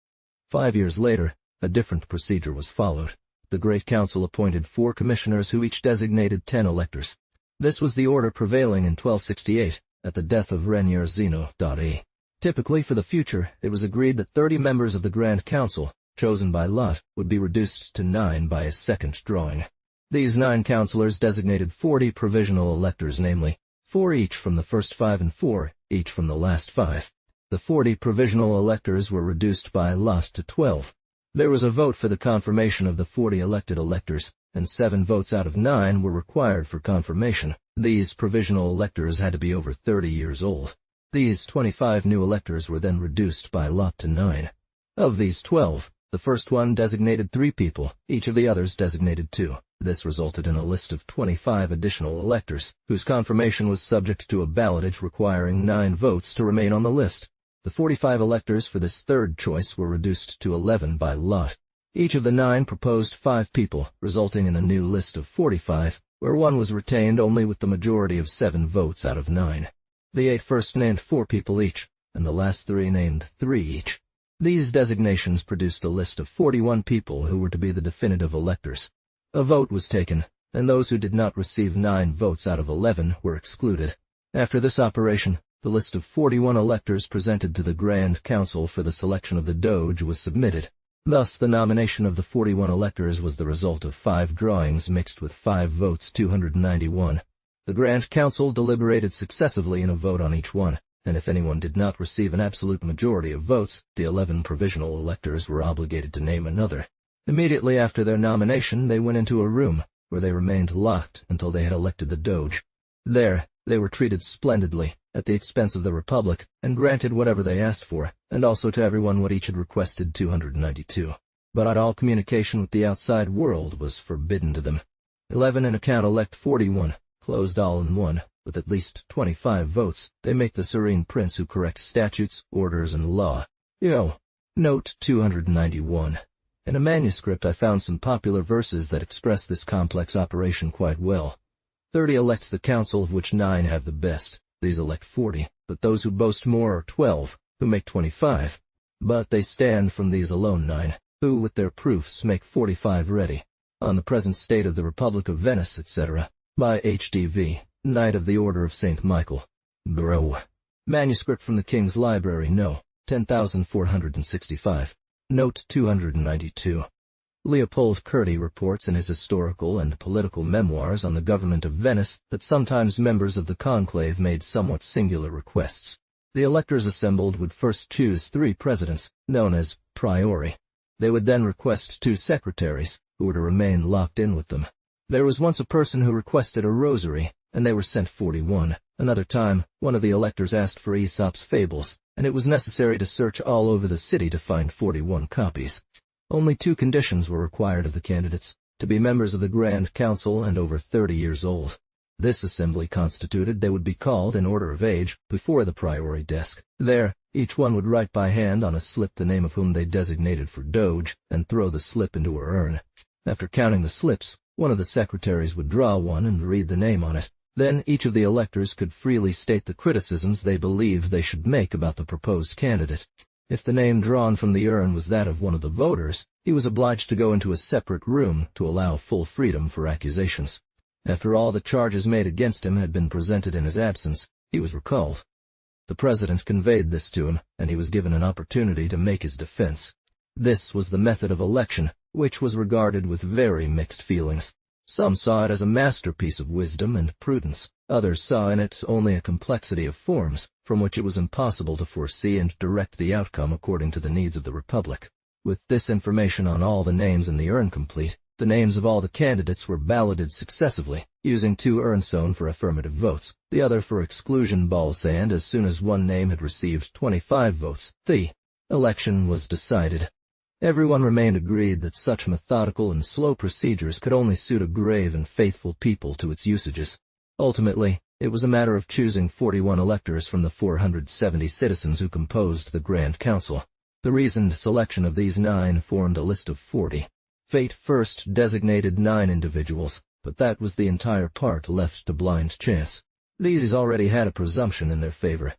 5 years later, a different procedure was followed. The Great Council appointed 4 commissioners who each designated 10 electors. This was the order prevailing in 1268, at the death of Renier Zeno.A. Typically for the future, it was agreed that 30 members of the Grand Council, chosen by lot, would be reduced to 9 by a second drawing. These 9 councillors designated 40 provisional electors, namely, 4 each from the first 5 and 4 each from the last 5. The 40 provisional electors were reduced by lot to 12. There was a vote for the confirmation of the 40 elected electors, and 7 votes out of 9 were required for confirmation. These provisional electors had to be over 30 years old. These 25 new electors were then reduced by lot to 9. Of these 12, the first one designated 3 people, each of the others designated 2. This resulted in a list of 25 additional electors, whose confirmation was subject to a ballotage requiring 9 votes to remain on the list. The 45 electors for this third choice were reduced to 11 by lot. Each of the 9 proposed 5 people, resulting in a new list of 45, where one was retained only with the majority of 7 votes out of 9. The 8 first named 4 people each, and the last 3 named 3 each. These designations produced a list of 41 people who were to be the definitive electors. A vote was taken, and those who did not receive 9 votes out of 11 were excluded. After this operation, the list of 41 electors presented to the Grand Council for the selection of the Doge was submitted. Thus, the nomination of the 41 electors was the result of 5 drawings mixed with 5 votes 291. The Grand Council deliberated successively in a vote on each one, and if anyone did not receive an absolute majority of votes, the 11 provisional electors were obligated to name another. Immediately after their nomination, they went into a room, where they remained locked until they had elected the Doge. There, they were treated splendidly, at the expense of the Republic, and granted whatever they asked for, and also to everyone what each had requested 292. But all communication with the outside world was forbidden to them. 11 in account elect 41, closed all in one, with at least 25 votes. They make the Serene Prince who corrects statutes, orders, and law. Note 291. In a manuscript I found some popular verses that express this complex operation quite well. 30 elects the council, of which 9 have the best. These elect 40, but those who boast more are 12, who make 25. But they stand from these alone 9, who with their proofs make 45 ready. On the present state of the Republic of Venice, etc. By H.D.V., Knight of the Order of St. Michael. Bro. Manuscript from the King's Library, No. 10,465. Note 292. Leopold Curti reports in his historical and political memoirs on the government of Venice that sometimes members of the conclave made somewhat singular requests. The electors assembled would first choose 3 presidents, known as priori. They would then request 2 secretaries, who were to remain locked in with them. There was once a person who requested a rosary, and they were sent 41. Another time, one of the electors asked for Aesop's fables, and it was necessary to search all over the city to find 41 copies. Only 2 conditions were required of the candidates: to be members of the Grand Council and over 30 years old. This assembly constituted, they would be called, in order of age, before the priori desk. There, each one would write by hand on a slip the name of whom they designated for Doge, and throw the slip into her urn. After counting the slips, one of the secretaries would draw one and read the name on it. Then each of the electors could freely state the criticisms they believed they should make about the proposed candidate. If the name drawn from the urn was that of one of the voters, he was obliged to go into a separate room to allow full freedom for accusations. After all the charges made against him had been presented in his absence, he was recalled. The president conveyed this to him, and he was given an opportunity to make his defense. This was the method of election, which was regarded with very mixed feelings. Some saw it as a masterpiece of wisdom and prudence. Others saw in it only a complexity of forms, from which it was impossible to foresee and direct the outcome according to the needs of the Republic. With this information on all the names in the urn complete, the names of all the candidates were balloted successively, using 2 urns sewn for affirmative votes, the other for exclusion balls, and as soon as one name had received 25 votes, the election was decided. Everyone remained agreed that such methodical and slow procedures could only suit a grave and faithful people to its usages. Ultimately, it was a matter of choosing 41 electors from the 470 citizens who composed the Grand Council. The reasoned selection of these 9 formed a list of 40. Fate first designated 9 individuals, but that was the entire part left to blind chance. These already had a presumption in their favor.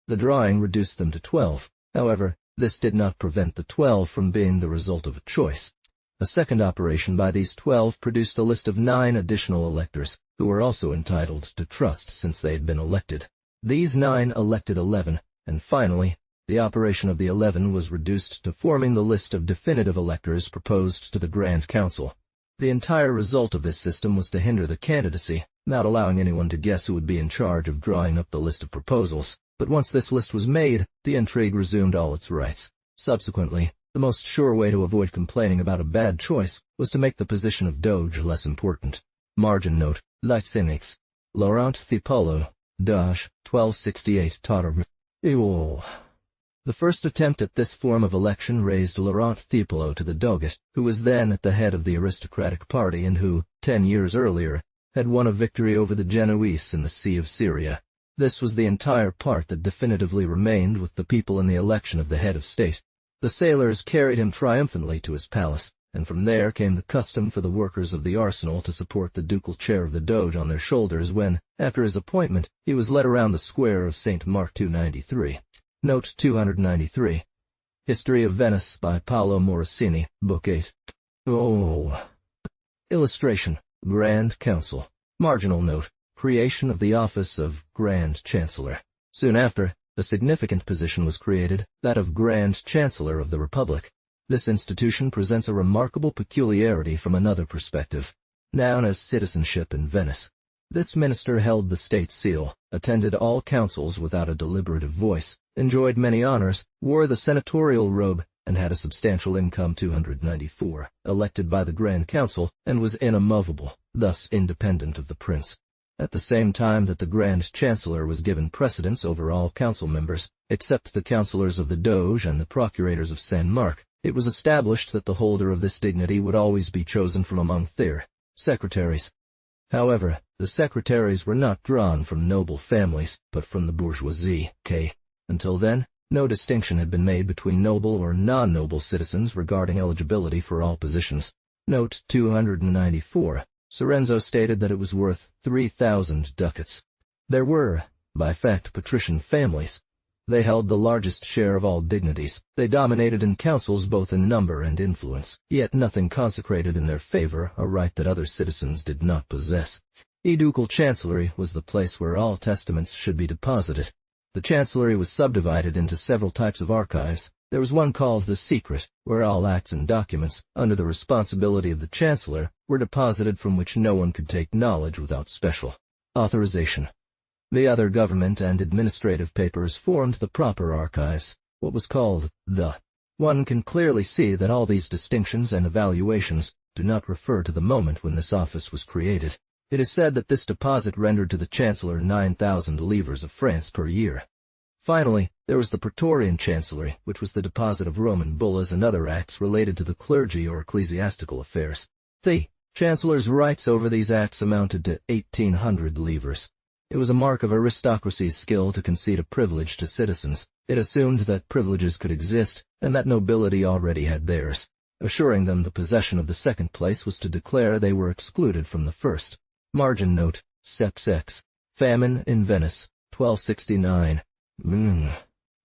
The drawing reduced them to 12. However, this did not prevent the 12 from being the result of a choice. A second operation by these 12 produced a list of 9 additional electors, who were also entitled to trust since they had been elected. These 9 elected 11, and finally, the operation of the 11 was reduced to forming the list of definitive electors proposed to the Grand Council. The entire result of this system was to hinder the candidacy, not allowing anyone to guess who would be in charge of drawing up the list of proposals. But once this list was made, the intrigue resumed all its rights. Subsequently, the most sure way to avoid complaining about a bad choice was to make the position of Doge less important. Margin note: Lytsinix. Laurent Thiepolo, Doge, 1268 Tartar. The first attempt at this form of election raised Laurent Thiepolo to the Dogat, who was then at the head of the aristocratic party and who, 10 years earlier, had won a victory over the Genoese in the Sea of Syria. This was the entire part that definitively remained with the people in the election of the head of state. The sailors carried him triumphantly to his palace, and from there came the custom for the workers of the arsenal to support the ducal chair of the Doge on their shoulders when, after his appointment, he was led around the square of St. Mark 293. Note 293. History of Venice by Paolo Morosini, Book 8. Illustration: Grand Council. Marginal note: creation of the office of Grand Chancellor. Soon after, a significant position was created, that of Grand Chancellor of the Republic. This institution presents a remarkable peculiarity from another perspective, known as citizenship in Venice. This minister held the state seal, attended all councils without a deliberative voice, enjoyed many honors, wore the senatorial robe, and had a substantial income 294, elected by the Grand Council, and was immovable, thus independent of the prince. At the same time that the Grand Chancellor was given precedence over all council members, except the councillors of the Doge and the procurators of Saint Mark, it was established that the holder of this dignity would always be chosen from among their secretaries. However, the secretaries were not drawn from noble families, but from the bourgeoisie. Until then, no distinction had been made between noble or non-noble citizens regarding eligibility for all positions. Note 294. Sorenzo stated that it was worth 3,000 ducats. There were, by fact, patrician families. They held the largest share of all dignities. They dominated in councils both in number and influence, yet nothing consecrated in their favor a right that other citizens did not possess. The ducal chancellery was the place where all testaments should be deposited. The chancellery was subdivided into several types of archives. There was one called the secret, where all acts and documents, under the responsibility of the chancellor, were deposited from which no one could take knowledge without special authorization. The other government and administrative papers formed the proper archives, what was called the. One can clearly see that all these distinctions and evaluations do not refer to the moment when this office was created. It is said that this deposit rendered to the chancellor 9,000 livres of France per year. Finally, there was the Praetorian Chancellery, which was the deposit of Roman bullas and other acts related to the clergy or ecclesiastical affairs. The chancellor's rights over these acts amounted to 1,800 livres. It was a mark of aristocracy's skill to concede a privilege to citizens. It assumed that privileges could exist, and that nobility already had theirs. Assuring them the possession of the second place was to declare they were excluded from the first. Margin note: Sex. Famine in Venice, 1269.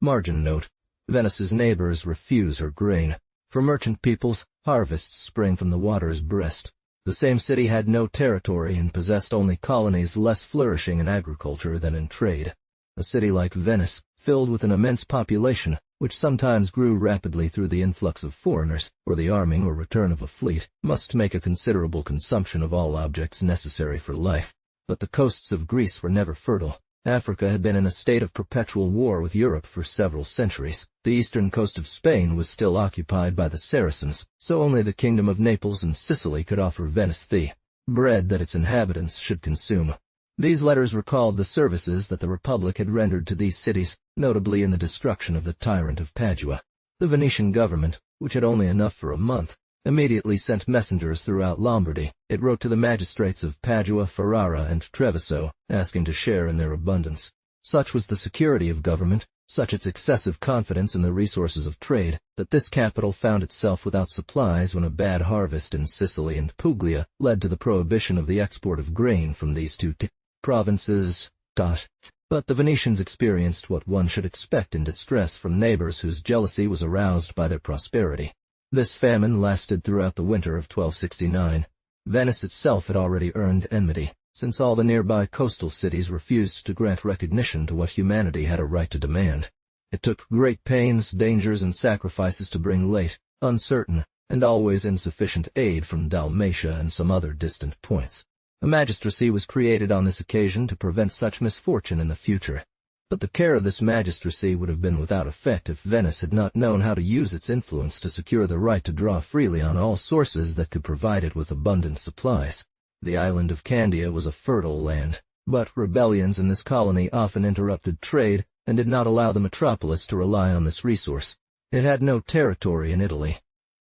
Margin note: Venice's neighbors refuse her grain. For merchant peoples, harvests spring from the water's breast. The same city had no territory and possessed only colonies less flourishing in agriculture than in trade. A city like Venice, filled with an immense population, which sometimes grew rapidly through the influx of foreigners, or the arming or return of a fleet, must make a considerable consumption of all objects necessary for life. But the coasts of Greece were never fertile. Africa had been in a state of perpetual war with Europe for several centuries. The eastern coast of Spain was still occupied by the Saracens, so only the kingdom of Naples and Sicily could offer Venice the bread that its inhabitants should consume. These letters recalled the services that the Republic had rendered to these cities, notably in the destruction of the tyrant of Padua. The Venetian government, which had only enough for a month, immediately sent messengers throughout Lombardy. It wrote to the magistrates of Padua, Ferrara, and Treviso, asking to share in their abundance. Such was the security of government, such its excessive confidence in the resources of trade, that this capital found itself without supplies when a bad harvest in Sicily and Puglia led to the prohibition of the export of grain from these two provinces. But the Venetians experienced what one should expect in distress from neighbors whose jealousy was aroused by their prosperity. This famine lasted throughout the winter of 1269. Venice itself had already earned enmity. since all the nearby coastal cities refused to grant recognition to what humanity had a right to demand. It took great pains, dangers, and sacrifices to bring late, uncertain, and always insufficient aid from Dalmatia and some other distant points. A magistracy was created on this occasion to prevent such misfortune in the future. But the care of this magistracy would have been without effect if Venice had not known how to use its influence to secure the right to draw freely on all sources that could provide it with abundant supplies. The island of Candia was a fertile land, but rebellions in this colony often interrupted trade and did not allow the metropolis to rely on this resource. It had no territory in Italy.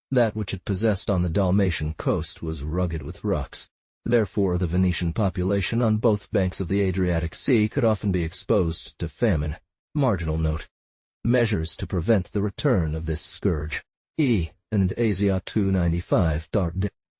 That which it possessed on the Dalmatian coast was rugged with rocks. Therefore, the Venetian population on both banks of the Adriatic Sea could often be exposed to famine. Marginal note. Measures to prevent the return of this scourge. E. and Asia 295.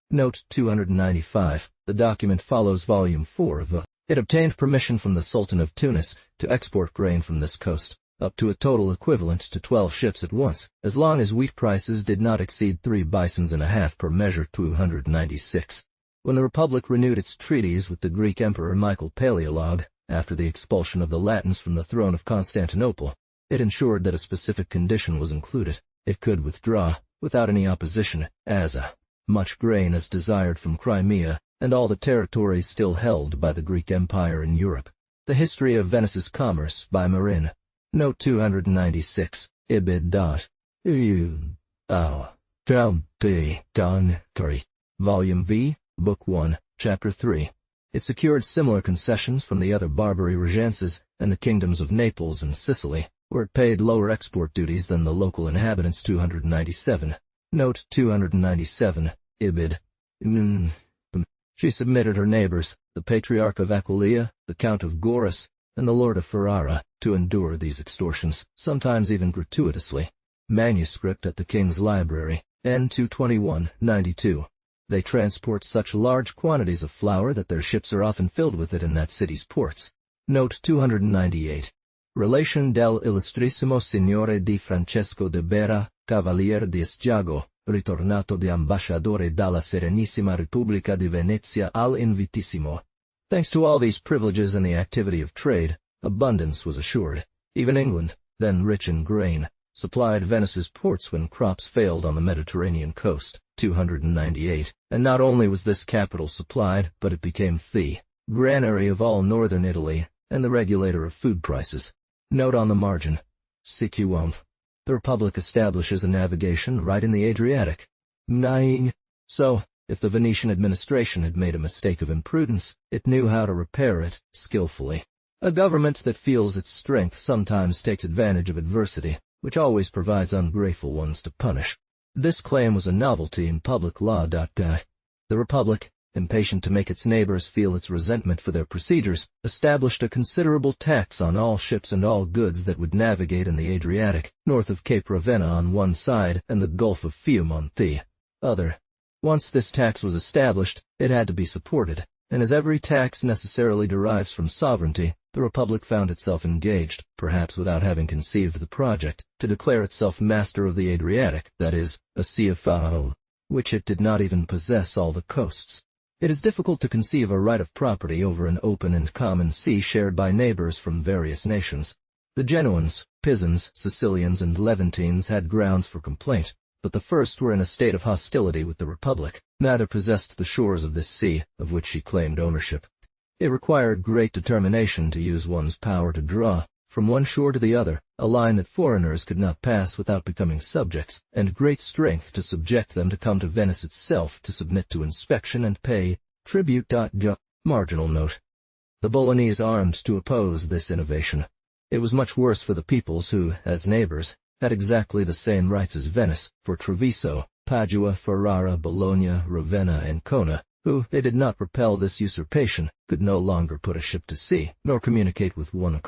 Note 295. The document follows Volume 4 of It obtained permission from the Sultan of Tunis to export grain from this coast, up to a total equivalent to 12 ships at once, as long as wheat prices did not exceed 3 bisons and a half per measure. 296. When the Republic renewed its treaties with the Greek Emperor Michael Palaeologue, after the expulsion of the Latins from the throne of Constantinople, it ensured that a specific condition was included. It could withdraw, without any opposition, as much grain as desired from Crimea, and all the territories still held by the Greek Empire in Europe. The History of Venice's Commerce, by Marin. Note 296. Ibid. Volume V, Book 1, Chapter 3. It secured similar concessions from the other Barbary regencies and the kingdoms of Naples and Sicily, where it paid lower export duties than the local inhabitants. 297. Note 297. Ibid. She submitted her neighbors, the Patriarch of Aquileia, the Count of Goris, and the Lord of Ferrara, to endure these extortions, sometimes even gratuitously. Manuscript at the King's Library, N. 221-92. They transport such large quantities of flour that their ships are often filled with it in that city's ports. Note 298. Relation del Illustrissimo Signore di Francesco de Bera, Cavaliere di Estiago, ritornato di ambasciatore dalla Serenissima Repubblica di Venezia al Invitissimo. Thanks to all these privileges and the activity of trade, abundance was assured. Even England, then rich in grain, supplied Venice's ports when crops failed on the Mediterranean coast. 298. And not only was this capital supplied, but it became the granary of all northern Italy and the regulator of food prices. Note on the margin. CQ1. The Republic establishes a navigation right in the Adriatic. 9. So, if the Venetian administration had made a mistake of imprudence, it knew how to repair it skillfully. A government that feels its strength sometimes takes advantage of adversity, which always provides ungrateful ones to punish. This claim was a novelty in public law. The Republic, impatient to make its neighbors feel its resentment for their procedures, established a considerable tax on all ships and all goods that would navigate in the Adriatic, north of Cape Ravenna on one side and the Gulf of Fiume on the other. Once this tax was established, it had to be supported, and as every tax necessarily derives from sovereignty, the Republic found itself engaged, perhaps without having conceived the project, to declare itself master of the Adriatic, that is, a sea of fowl, which it did not even possess all the coasts. It is difficult to conceive a right of property over an open and common sea shared by neighbors from various nations. The Genoans, Pisans, Sicilians, and Levantines had grounds for complaint, but the first were in a state of hostility with the Republic. Neither possessed the shores of this sea, of which she claimed ownership. It required great determination to use one's power to draw, from one shore to the other, a line that foreigners could not pass without becoming subjects, and great strength to subject them to come to Venice itself to submit to inspection and pay tribute. Marginal note. The Bolognese armed to oppose this innovation. It was much worse for the peoples who, as neighbors, had exactly the same rights as Venice, for Treviso, Padua, Ferrara, Bologna, Ravenna, and Ancona, who, they did not repel this usurpation, could no longer put a ship to sea, nor communicate with one,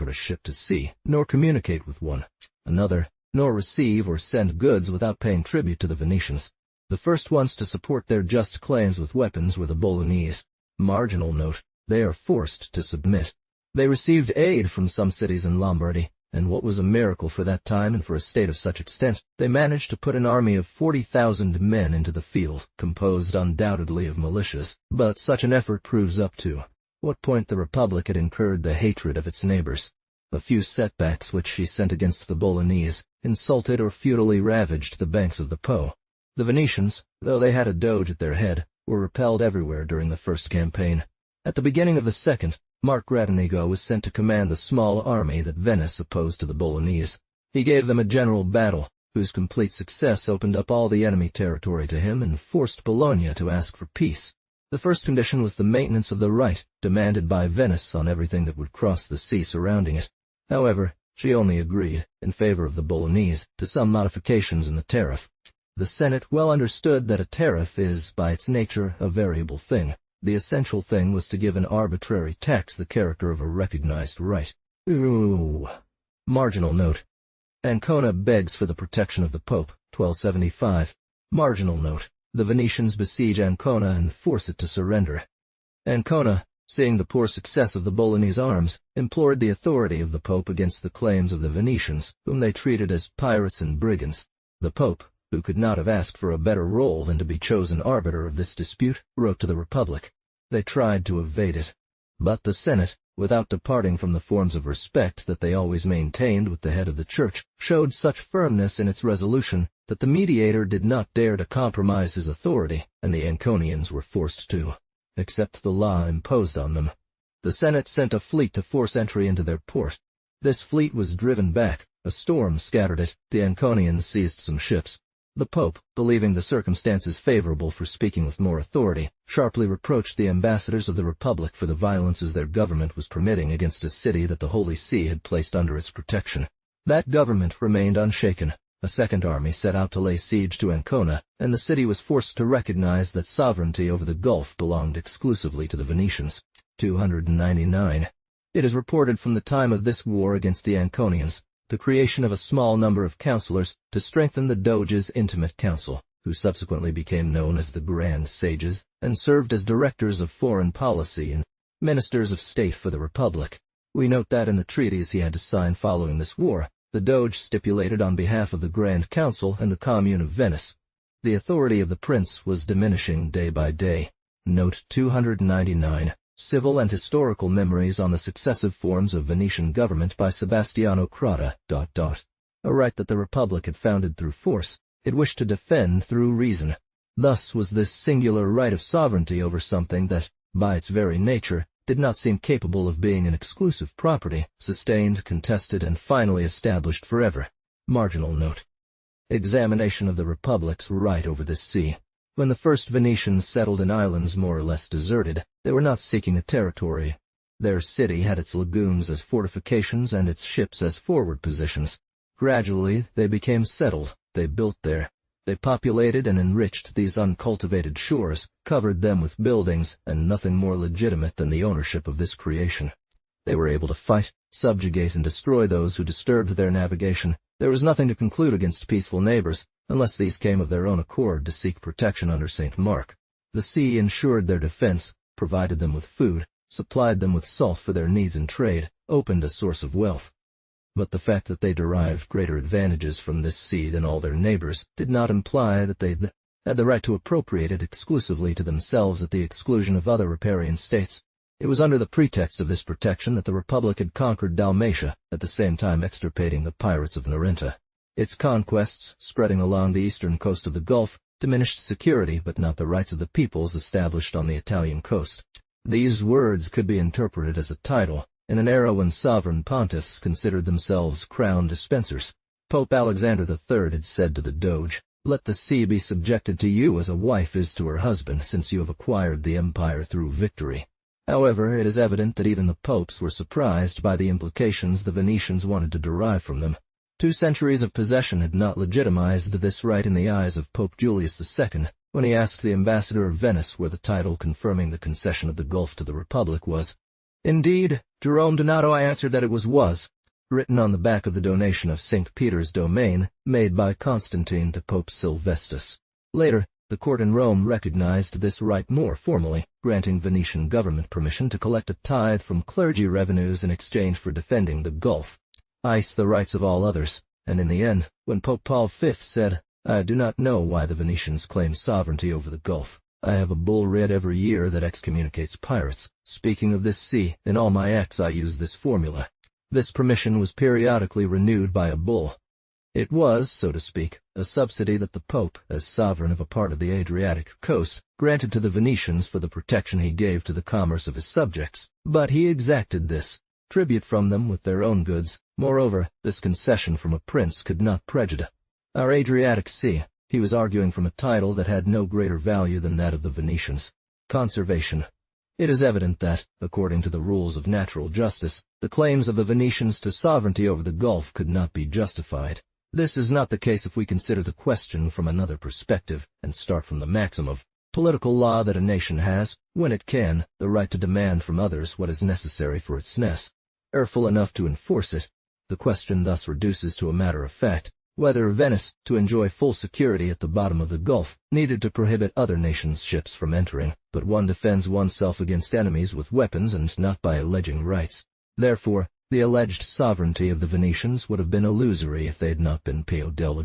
another, nor receive or send goods without paying tribute to the Venetians. The first ones to support their just claims with weapons were the Bolognese. Marginal note. They are forced to submit. They received aid from some cities in Lombardy, and what was a miracle for that time and for a state of such extent, they managed to put an army of 40,000 men into the field, composed undoubtedly of militias, but such an effort proves up to what point the Republic had incurred the hatred of its neighbors. A few setbacks which she sent against the Bolognese insulted or futilely ravaged the banks of the Po. The Venetians, though they had a doge at their head, were repelled everywhere during the first campaign. At the beginning of the second, Marc Gradenigo was sent to command the small army that Venice opposed to the Bolognese. He gave them a general battle, whose complete success opened up all the enemy territory to him and forced Bologna to ask for peace. The first condition was the maintenance of the right demanded by Venice on everything that would cross the sea surrounding it. However, she only agreed, in favor of the Bolognese, to some modifications in the tariff. The Senate well understood that a tariff is, by its nature, a variable thing. The essential thing was to give an arbitrary tax the character of a recognized right. Marginal note. Ancona begs for the protection of the Pope, 1275. Marginal note. The Venetians besiege Ancona and force it to surrender. Ancona, seeing the poor success of the Bolognese arms, implored the authority of the Pope against the claims of the Venetians, whom they treated as pirates and brigands. The Pope, who could not have asked for a better role than to be chosen arbiter of this dispute, wrote to the Republic. They tried to evade it. But the Senate, without departing from the forms of respect that they always maintained with the head of the Church, showed such firmness in its resolution that the mediator did not dare to compromise his authority, and the Anconians were forced to accept the law imposed on them. The Senate sent a fleet to force entry into their port. This fleet was driven back. A storm scattered it. The Anconians seized some ships. The Pope, believing the circumstances favorable for speaking with more authority, sharply reproached the ambassadors of the Republic for the violences their government was permitting against a city that the Holy See had placed under its protection. That government remained unshaken. A second army set out to lay siege to Ancona, and the city was forced to recognize that sovereignty over the Gulf belonged exclusively to the Venetians. 299. It is reported from the time of this war against the Anconians, the creation of a small number of councillors to strengthen the Doge's intimate council, who subsequently became known as the Grand Sages, and served as directors of foreign policy and ministers of state for the Republic. We note that in the treaties he had to sign following this war, the Doge stipulated on behalf of the Grand Council and the Commune of Venice. The authority of the prince was diminishing day by day. Note 299. Civil and Historical Memories on the Successive Forms of Venetian Government by Sebastiano Crota. A right that the Republic had founded through force, it wished to defend through reason. Thus was this singular right of sovereignty over something that, by its very nature, did not seem capable of being an exclusive property, sustained, contested, and finally established forever. Marginal note. Examination of the Republic's right over this sea. When the first Venetians settled in islands more or less deserted, they were not seeking a territory. Their city had its lagoons as fortifications and its ships as forward positions. Gradually, they became settled. They built there. They populated and enriched these uncultivated shores, covered them with buildings, and nothing more legitimate than the ownership of this creation. They were able to fight, subjugate, and destroy those who disturbed their navigation. There was nothing to conclude against peaceful neighbors, unless these came of their own accord to seek protection under St. Mark. The sea ensured their defense, provided them with food, supplied them with salt for their needs in trade, opened a source of wealth. But the fact that they derived greater advantages from this sea than all their neighbors did not imply that they had the right to appropriate it exclusively to themselves at the exclusion of other riparian states. It was under the pretext of this protection that the Republic had conquered Dalmatia, at the same time extirpating the pirates of Narenta. Its conquests, spreading along the eastern coast of the Gulf, diminished security but not the rights of the peoples established on the Italian coast. These words could be interpreted as a title, in an era when sovereign pontiffs considered themselves crown dispensers. Pope Alexander III had said to the Doge, "Let the sea be subjected to you as a wife is to her husband, since you have acquired the empire through victory." However, it is evident that even the popes were surprised by the implications the Venetians wanted to derive from them. 2 centuries of possession had not legitimized this right in the eyes of Pope Julius II, when he asked the ambassador of Venice where the title confirming the concession of the Gulf to the Republic was. Indeed, Jerome Donato answered that it was, written on the back of the donation of St. Peter's domain made by Constantine to Pope Sylvestus. Later, the court in Rome recognized this right more formally, granting Venetian government permission to collect a tithe from clergy revenues in exchange for defending the Gulf, the rights of all others, and in the end, when Pope Paul V said, "I do not know why the Venetians claim sovereignty over the Gulf," I have a bull read every year that excommunicates pirates. Speaking of this sea, in all my acts I use this formula. This permission was periodically renewed by a bull. It was, so to speak, a subsidy that the Pope, as sovereign of a part of the Adriatic coast, granted to the Venetians for the protection he gave to the commerce of his subjects. But he exacted this tribute from them with their own goods. Moreover, this concession from a prince could not prejudice our Adriatic Sea. He was arguing from a title that had no greater value than that of the Venetians. Conservation. It is evident that, according to the rules of natural justice, the claims of the Venetians to sovereignty over the Gulf could not be justified. This is not the case if we consider the question from another perspective and start from the maxim of political law that a nation has, when it can, the right to demand from others what is necessary for its nest, full enough to enforce it. The question thus reduces to a matter of fact, whether Venice, to enjoy full security at the bottom of the Gulf, needed to prohibit other nations' ships from entering, but one defends oneself against enemies with weapons and not by alleging rights. Therefore, the alleged sovereignty of the Venetians would have been illusory if they had not been POW.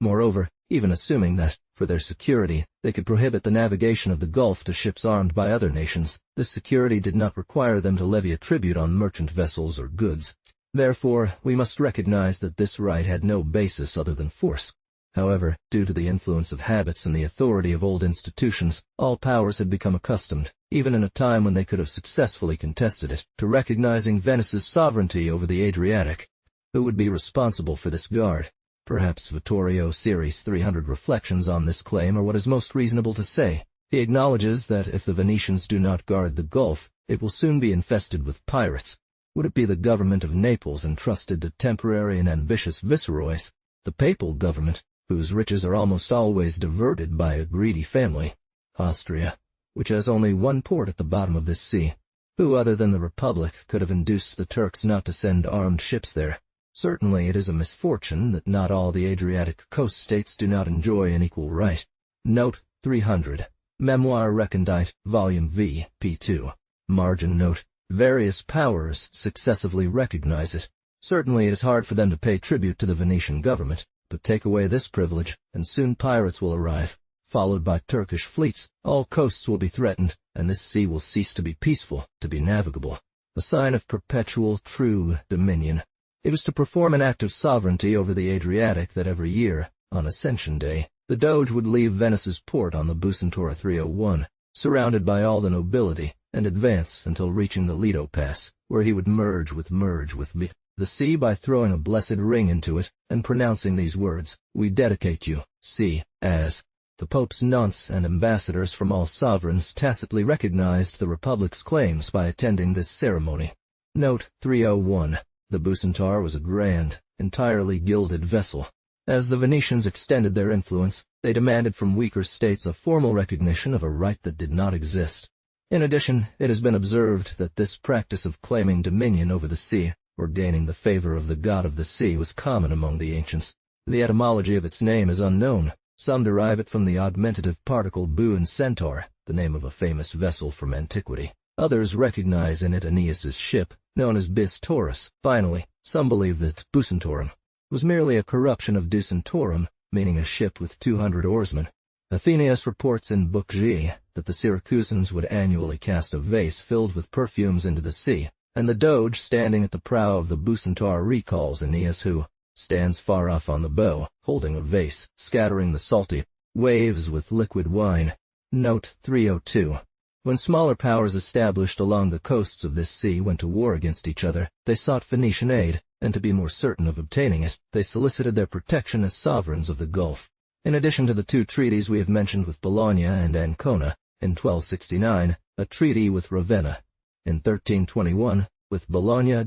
Moreover, even assuming that, for their security, they could prohibit the navigation of the Gulf to ships armed by other nations, this security did not require them to levy a tribute on merchant vessels or goods. Therefore, we must recognize that this right had no basis other than force. However, due to the influence of habits and the authority of old institutions, all powers had become accustomed, even in a time when they could have successfully contested it, to recognizing Venice's sovereignty over the Adriatic. Who would be responsible for this guard? Perhaps Vittorio Siri's 300 reflections on this claim are what is most reasonable to say. He acknowledges that if the Venetians do not guard the Gulf, it will soon be infested with pirates. Would it be the government of Naples entrusted to temporary and ambitious viceroys? The papal government, whose riches are almost always diverted by a greedy family? Austria, which has only one port at the bottom of this sea? Who other than the Republic could have induced the Turks not to send armed ships there? Certainly it is a misfortune that not all the Adriatic coast states do not enjoy an equal right. Note 300. Memoire Recondite, Volume V, p. 2. Margin note. Various powers successively recognize it. Certainly it is hard for them to pay tribute to the Venetian government, but take away this privilege, and soon pirates will arrive, followed by Turkish fleets. All coasts will be threatened, and this sea will cease to be peaceful, to be navigable. A sign of perpetual, true dominion. It was to perform an act of sovereignty over the Adriatic that every year, on Ascension Day, the Doge would leave Venice's port on the Bucentaur 301, surrounded by all the nobility, and advance until reaching the Lido Pass, where he would merge with the sea by throwing a blessed ring into it, and pronouncing these words, "We dedicate you, sea," as the Pope's nonce and ambassadors from all sovereigns tacitly recognized the Republic's claims by attending this ceremony. Note 301. The Bucentaur was a grand, entirely gilded vessel. As the Venetians extended their influence, they demanded from weaker states a formal recognition of a right that did not exist. In addition, it has been observed that this practice of claiming dominion over the sea, or gaining the favor of the god of the sea, was common among the ancients. The etymology of its name is unknown. Some derive it from the augmentative particle bu and centaur, the name of a famous vessel from antiquity. Others recognize in it Aeneas's ship, known as Bis Taurus. Finally, some believe that Bucentaurum was merely a corruption of Ducentorum, meaning a ship with 200 oarsmen. Athenaeus reports in Book G that the Syracusans would annually cast a vase filled with perfumes into the sea, and the Doge standing at the prow of the Bucentaur recalls Aeneas, who stands far off on the bow, holding a vase, scattering the salty waves with liquid wine. Note 302. When smaller powers established along the coasts of this sea went to war against each other, they sought Venetian aid, and to be more certain of obtaining it, they solicited their protection as sovereigns of the Gulf. In addition to the two treaties we have mentioned with Bologna and Ancona, in 1269, a treaty with Ravenna, in 1321, with Bologna. In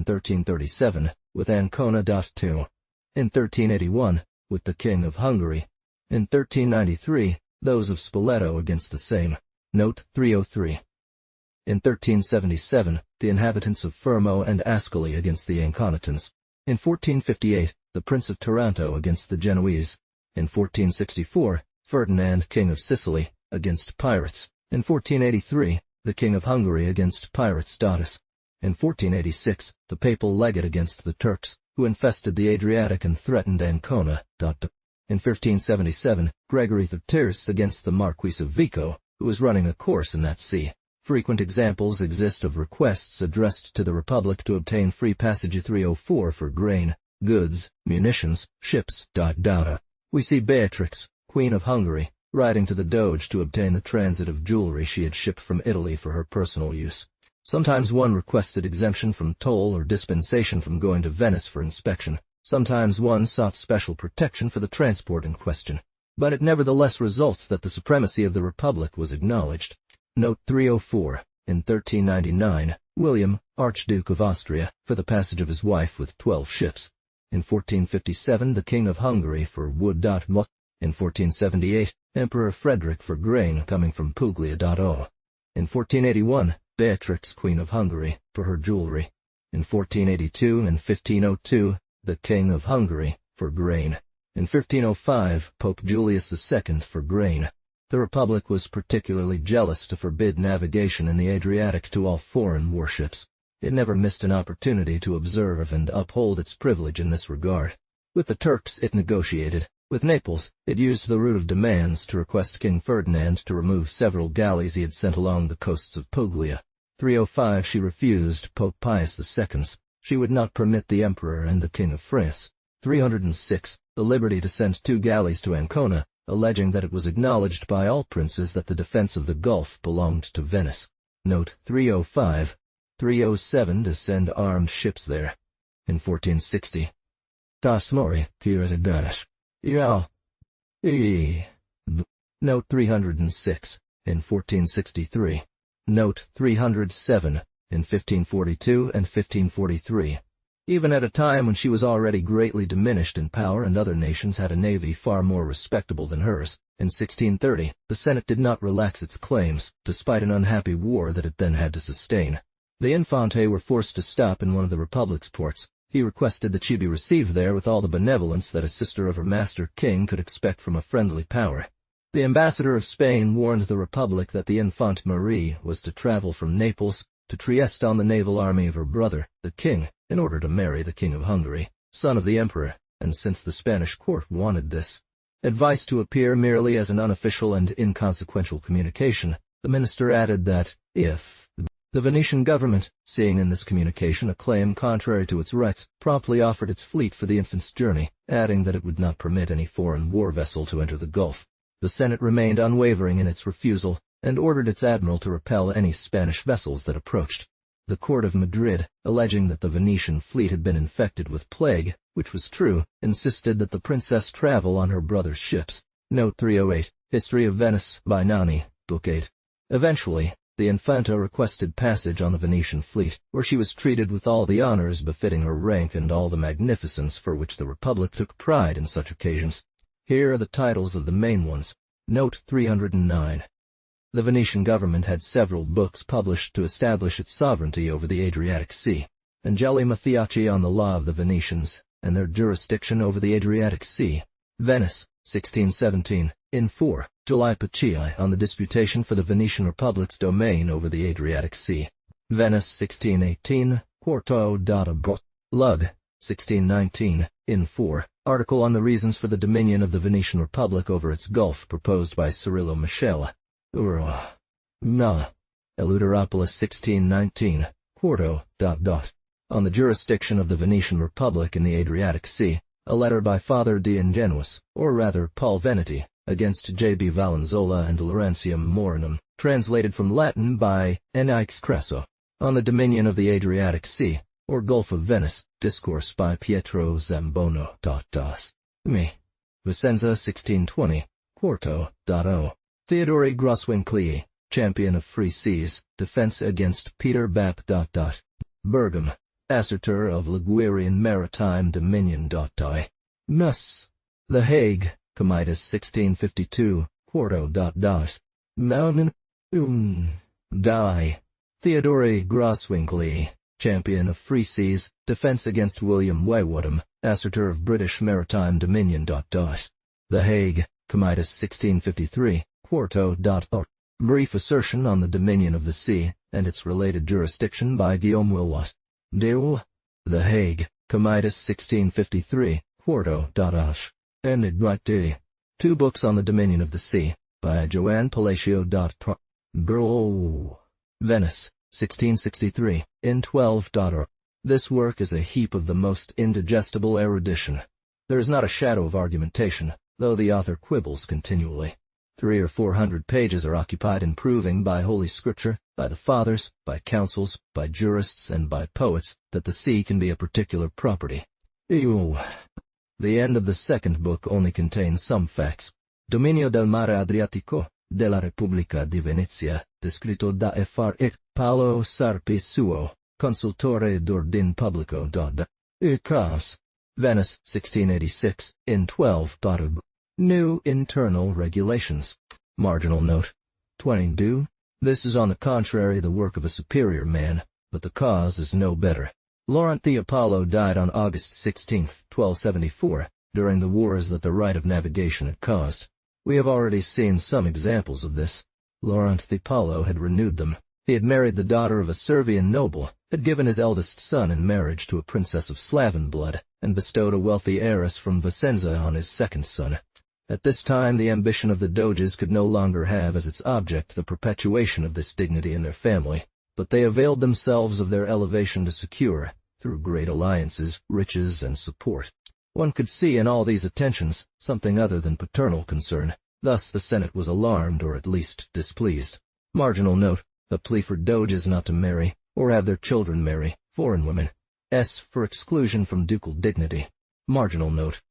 1337, with Ancona. In 1381, with the King of Hungary. In 1393, those of Spoleto against the same. Note 303. In 1377, the inhabitants of Fermo and Ascoli against the Anconitans. In 1458, the Prince of Taranto against the Genoese. In 1464, Ferdinand, King of Sicily, against pirates. In 1483, the King of Hungary against pirates. In 1486, the papal legate against the Turks, who infested the Adriatic and threatened Ancona. In 1577, Gregory of Tours against the Marquis of Vico, who was running a course in that sea. Frequent examples exist of requests addressed to the Republic to obtain free passage 304 for grain, goods, munitions, ships. We see Beatrix, Queen of Hungary, writing to the Doge to obtain the transit of jewelry she had shipped from Italy for her personal use. Sometimes one requested exemption from toll or dispensation from going to Venice for inspection. Sometimes one sought special protection for the transport in question. But it nevertheless results that the supremacy of the Republic was acknowledged. Note 304. In 1399, William, Archduke of Austria, for the passage of his wife with 12 ships. In 1457, the King of Hungary for wood. In 1478, Emperor Frederick for grain coming from Puglia. In 1481, Beatrix, Queen of Hungary, for her jewelry. In 1482 and 1502, the King of Hungary, for grain. In 1505, Pope Julius II for grain. The Republic was particularly jealous to forbid navigation in the Adriatic to all foreign warships. It never missed an opportunity to observe and uphold its privilege in this regard. With the Turks it negotiated. With Naples, it used the route of demands to request King Ferdinand to remove several galleys he had sent along the coasts of Puglia. 305 she refused Pope Pius II's. She would not permit the Emperor and the King of France. 306, the liberty to send 2 galleys to Ancona, alleging that it was acknowledged by all princes that the defense of the Gulf belonged to Venice. Note 305. 307 to send armed ships there. In 1460. Das Mori, Kirazadas. Note 306. In 1463. Note 307. In 1542 and 1543. Even at a time when she was already greatly diminished in power and other nations had a navy far more respectable than hers, in 1630, the Senate did not relax its claims, despite an unhappy war that it then had to sustain. The Infante were forced to stop in one of the Republic's ports. He requested that she be received there with all the benevolence that a sister of her master king could expect from a friendly power. The ambassador of Spain warned the Republic that the Infante Marie was to travel from Naples to Trieste on the naval army of her brother, the king, in order to marry the King of Hungary, son of the Emperor, and since the Spanish court wanted this advice to appear merely as an unofficial and inconsequential communication, the minister added that, if the Venetian government, seeing in this communication a claim contrary to its rights, promptly offered its fleet for the infant's journey, adding that it would not permit any foreign war vessel to enter the Gulf. The Senate remained unwavering in its refusal, and ordered its admiral to repel any Spanish vessels that approached. The court of Madrid, alleging that the Venetian fleet had been infected with plague, which was true, insisted that the princess travel on her brother's ships. Note 308, History of Venice, by Nani, Book 8. Eventually, the Infanta requested passage on the Venetian fleet, where she was treated with all the honors befitting her rank and all the magnificence for which the Republic took pride in such occasions. Here are the titles of the main ones. Note 309. The Venetian government had several books published to establish its sovereignty over the Adriatic Sea. Angeli Mathiacci on the law of the Venetians, and their jurisdiction over the Adriatic Sea. Venice, 1617, in 4. July Pacii on the disputation for the Venetian Republic's domain over the Adriatic Sea. Venice, 1618, Quarto data Brot. Lug, 1619, in 4. Article on the reasons for the dominion of the Venetian Republic over its Gulf proposed by Cirillo Michel. Eleuteropolis, 1619, Quarto, on the jurisdiction of the Venetian Republic in the Adriatic Sea, a letter by Father de Ingenuus, or rather Paul Veneti, against J. B. Valenzola and Laurentium Morinum, translated from Latin by N.Ix Cresso, on the dominion of the Adriatic Sea, or Gulf of Venice, discourse by Pietro Zambono. Me. Vicenza, 1620, Quarto.o. Theodori Groswinclii, champion of free seas, defense against Peter Bap. Bergam, assertor of Ligurian maritime dominion. Mus. The Hague, Comitus, 1652, Quarto. Mountain. Die. Theodori Groswinclii, champion of free seas, defense against William Waywoodham, assertor of British maritime dominion. The Hague, Comitus, 1653, Quarto. Brief assertion on the dominion of the sea, and its related jurisdiction by Guillaume Wilwat. The Hague, Comitus, 1653, Quarto. Enigmati. 2 books on the dominion of the sea, by Joanne Palacio. Bro. Venice, 1663, in 12. This work is a heap of the most indigestible erudition. There is not a shadow of argumentation, though the author quibbles continually. 300 or 400 pages are occupied in proving by Holy Scripture, by the Fathers, by councils, by jurists, and by poets, that the sea can be a particular property. Ew. The end of the second book only contains some facts. Dominio del mare Adriatico, della Repubblica di Venezia, descritto da Fr. Paolo Sarpi suo, consultore d'ordine pubblico d. Cas. Venice, 1686, in 12. New internal regulations. Marginal note. 22. This is on the contrary the work of a superior man, but the cause is no better. Laurent the Apollo died on August 16, 1274, during the wars that the right of navigation had caused. We have already seen some examples of this. Laurent the Apollo had renewed them. He had married the daughter of a Servian noble, had given his eldest son in marriage to a princess of Slavan blood, and bestowed a wealthy heiress from Vicenza on his second son. At this time the ambition of the Doges could no longer have as its object the perpetuation of this dignity in their family, but they availed themselves of their elevation to secure, through great alliances, riches and support. One could see in all these attentions something other than paternal concern. Thus the Senate was alarmed, or at least displeased. Marginal note. A plea for Doges not to marry, or have their children marry, foreign women. S for exclusion from ducal dignity. Marginal note.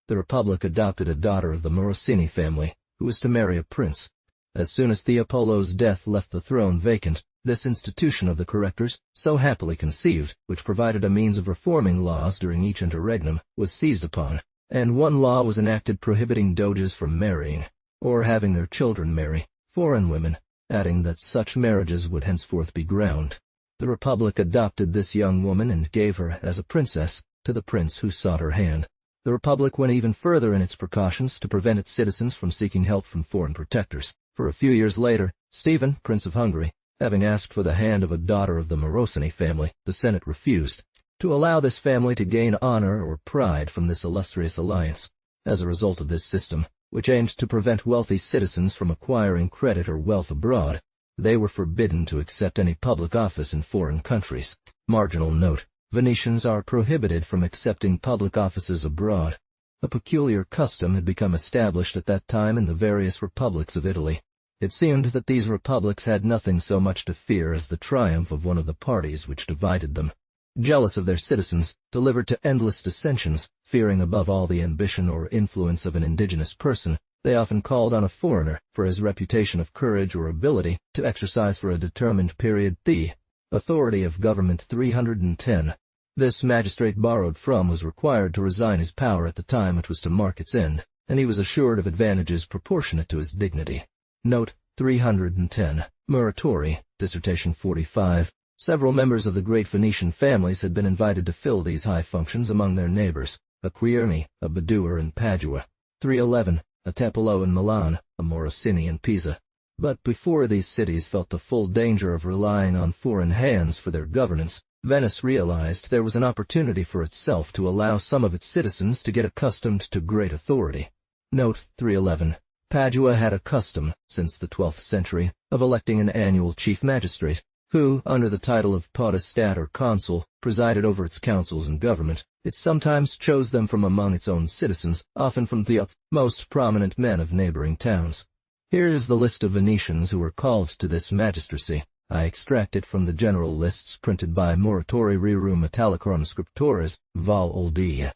The Republic adopted a daughter of the Morosini family, who was to marry a prince. As soon as Theopolo's death left the throne vacant, this institution of the correctors, so happily conceived, which provided a means of reforming laws during each interregnum, was seized upon, and one law was enacted prohibiting Doges from marrying, or having their children marry, foreign women, adding that such marriages would henceforth be ground. The Republic adopted this young woman and gave her, as a princess, to the prince who sought her hand. The Republic went even further in its precautions to prevent its citizens from seeking help from foreign protectors. For a few years later, Stephen, Prince of Hungary, having asked for the hand of a daughter of the Morosini family, the Senate refused to allow this family to gain honor or pride from this illustrious alliance. As a result of this system, which aimed to prevent wealthy citizens from acquiring credit or wealth abroad, they were forbidden to accept any public office in foreign countries. Marginal note. Venetians are prohibited from accepting public offices abroad. A peculiar custom had become established at that time in the various republics of Italy. It seemed that these republics had nothing so much to fear as the triumph of one of the parties which divided them. Jealous of their citizens, delivered to endless dissensions, fearing above all the ambition or influence of an indigenous person, they often called on a foreigner, for his reputation of courage or ability, to exercise for a determined period the authority of government. 310. This magistrate borrowed from was required to resign his power at the time which was to mark its end, and he was assured of advantages proportionate to his dignity. Note 310. Muratori, Dissertation 45. Several members of the great Venetian families had been invited to fill these high functions among their neighbors, a Quirini, a Badur in Padua, 311, a Tepolo in Milan, a Morosini in Pisa. But before these cities felt the full danger of relying on foreign hands for their governance, Venice realized there was an opportunity for itself to allow some of its citizens to get accustomed to great authority. Note 311. Padua had a custom, since the 12th century, of electing an annual chief magistrate, who, under the title of podestat or consul, presided over its councils and government. It sometimes chose them from among its own citizens, often from the most prominent men of neighboring towns. Here is the list of Venetians who were called to this magistracy. I extract it from the general lists printed by Muratori Rerum Metallicorum Scriptores, Vol. Old V.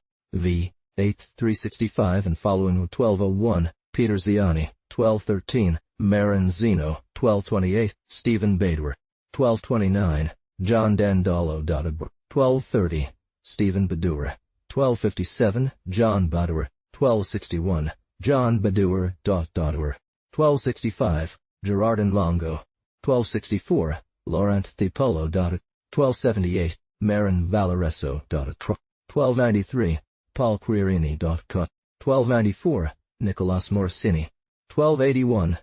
8th 365 and following 1201, Peter Ziani, 1213, Marin Zeno, 1228, Stephen Bader, 1229, John Dandolo. 1230, Stephen Badur, 1257, John Badur, 1261, John Badur. 1265, Gerardin Longo, 1264, Laurent Thipolo. 1278, Marin Valeresso. 1293, Paul Quirini. 1294, Nicolas Morosini, 1281,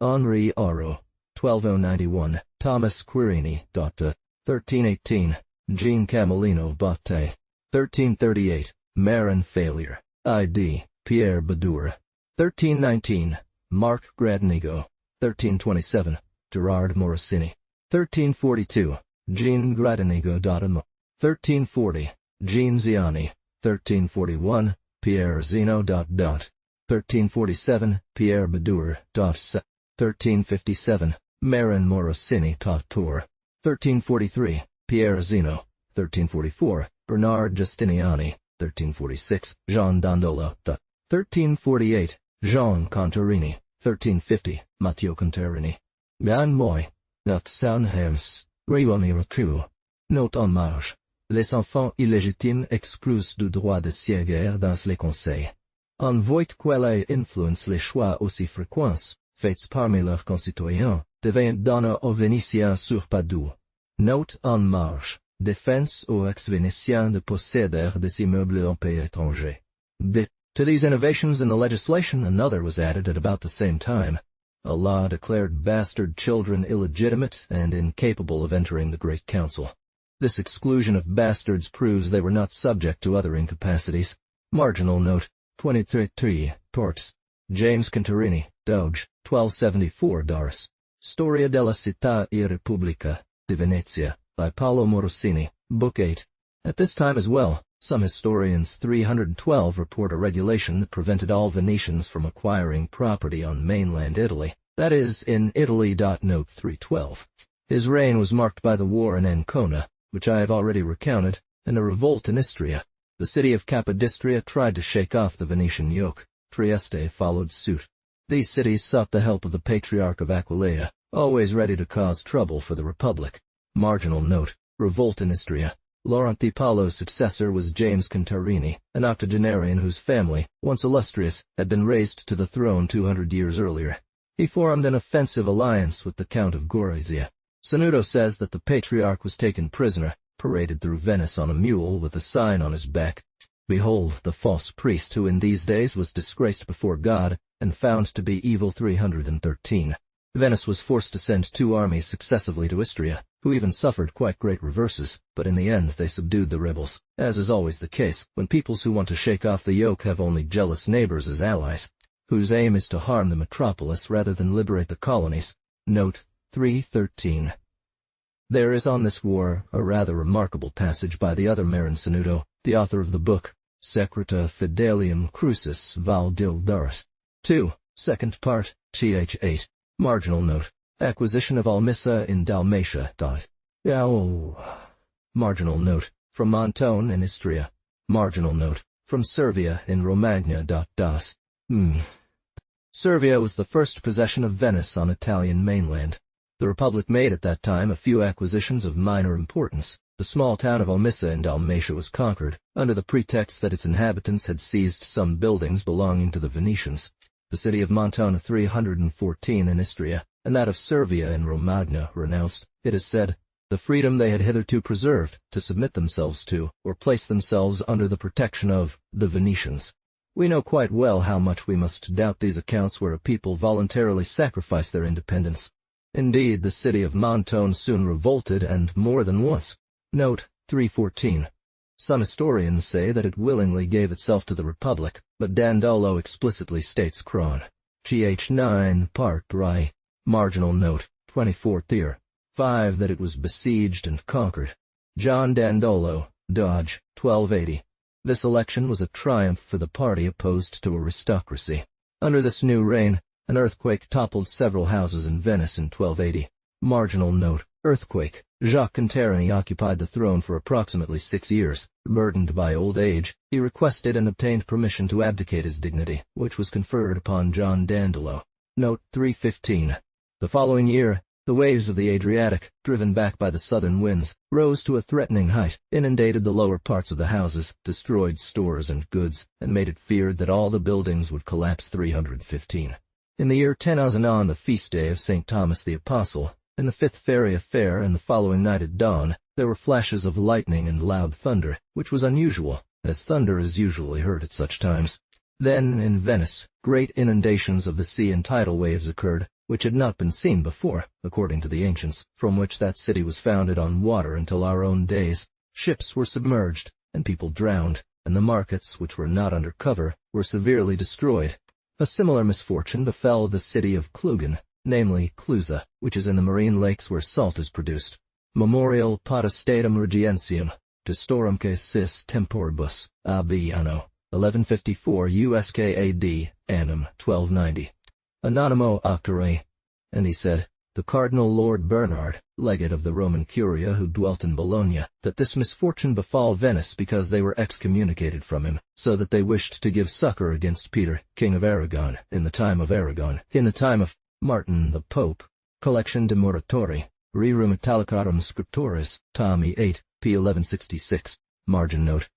Henri Auro, 12091, Thomas Quirini. 1318, Jean Camolino Botte, 1338, Marin Failure, I.D., Pierre Daru. 1319, Marc Gradenigo. 1327, Gerard Morosini. 1342, Jean Gradenigo d'Adamo. 1340, Jean Ziani. 1341, Pierre Zeno. 1347, Pierre Daru. 1357, Marin Morosini Tour. 1343, Pierre Zeno. 1344, Bernard Giustiniani. 1346, Jean Dandolo. 1348, Jean Contarini. 1350, Matteo Contarini. Gan moi, not San Hems, Rewami Raku. Note en marge. Les enfants illégitimes exclus du droit de siéger dans les conseils. En voit qu'elle influence les choix aussi fréquents, faits parmi leurs concitoyens, devient donner aux Vénitiens sur Padoue. Note en marge. Défense aux ex-Vénitiens de posséder des immeubles en pays étranger. Bit. To these innovations in the legislation another was added at about the same time. A law declared bastard children illegitimate and incapable of entering the Great Council. This exclusion of bastards proves they were not subject to other incapacities. Marginal note, 23 Torts. James Contarini, Doge, 1274 Doris. Storia della città e Repubblica, di Venezia, by Paolo Morosini, Book 8. At this time as well, some historians 312 report a regulation that prevented all Venetians from acquiring property on mainland Italy, that is, in Italy. Note 312. His reign was marked by the war in Ancona, which I have already recounted, and a revolt in Istria. The city of Capodistria tried to shake off the Venetian yoke. Trieste followed suit. These cities sought the help of the Patriarch of Aquileia, always ready to cause trouble for the Republic. Marginal note, revolt in Istria. Laurent di Palo's successor was James Contarini, an octogenarian whose family, once illustrious, had been raised to the throne 200 years earlier. He formed an offensive alliance with the Count of Gorizia. Sanudo says that the Patriarch was taken prisoner, paraded through Venice on a mule with a sign on his back. Behold the false priest who in these days was disgraced before God, and found to be evil 313. Venice was forced to send 2 armies successively to Istria, who even suffered quite great reverses, but in the end they subdued the rebels, as is always the case when peoples who want to shake off the yoke have only jealous neighbors as allies, whose aim is to harm the metropolis rather than liberate the colonies. Note 313. There is on this war a rather remarkable passage by the other Marin Sanudo, the author of the book, Secreta Fidelium Crucis Val Dildars. 2. Second part, ch. 8. Marginal note. Acquisition of Almissa in Dalmatia. Marginal note. From Montone in Istria. Marginal note. From Servia in Romagna. Servia was the first possession of Venice on Italian mainland. The Republic made at that time a few acquisitions of minor importance. The small town of Almissa in Dalmatia was conquered, under the pretext that its inhabitants had seized some buildings belonging to the Venetians. The city of Montone 314 in Istria, and that of Servia in Romagna renounced, it is said, the freedom they had hitherto preserved, to submit themselves to, or place themselves under the protection of, the Venetians. We know quite well how much we must doubt these accounts where a people voluntarily sacrifice their independence. Indeed, the city of Montone soon revolted, and more than once. Note 314. Some historians say that it willingly gave itself to the Republic, but Dandolo explicitly states Cron. Ch. 9, Part 3. Marginal note, 24 Thier. 5. That it was besieged and conquered. John Dandolo, Dodge, 1280. This election was a triumph for the party opposed to aristocracy. Under this new reign, an earthquake toppled several houses in Venice in 1280. Marginal note, earthquake. Jacques Contarini occupied the throne for approximately 6 years. Burdened by old age, he requested and obtained permission to abdicate his dignity, which was conferred upon John Dandolo. Note 315. The following year, the waves of the Adriatic, driven back by the southern winds, rose to a threatening height, inundated the lower parts of the houses, destroyed stores and goods, and made it feared that all the buildings would collapse. 315. In the year 10,000 on the feast day of St. Thomas the Apostle, in the 5th Feria Fair and the following night at dawn, there were flashes of lightning and loud thunder, which was unusual, as thunder is usually heard at such times. Then, in Venice, great inundations of the sea and tidal waves occurred, which had not been seen before, according to the ancients, from which that city was founded on water until our own days. Ships were submerged, and people drowned, and the markets, which were not under cover, were severely destroyed. A similar misfortune befell the city of Clugen, namely Clusa, which is in the marine lakes where salt is produced. Memorial Potestatum Regientium, Testorumque sis temporibus, ab anno 1154 USK AD, annum 1290. Anonimo octore. And he said, the Cardinal Lord Bernard, legate of the Roman Curia who dwelt in Bologna, that this misfortune befall Venice because they were excommunicated from him, so that they wished to give succor against Peter, King of Aragon, in the time of Martin the Pope. Collection de Moratori, Rerum Italicarum Scriptoris, Tommy 8, p. 1166, margin note.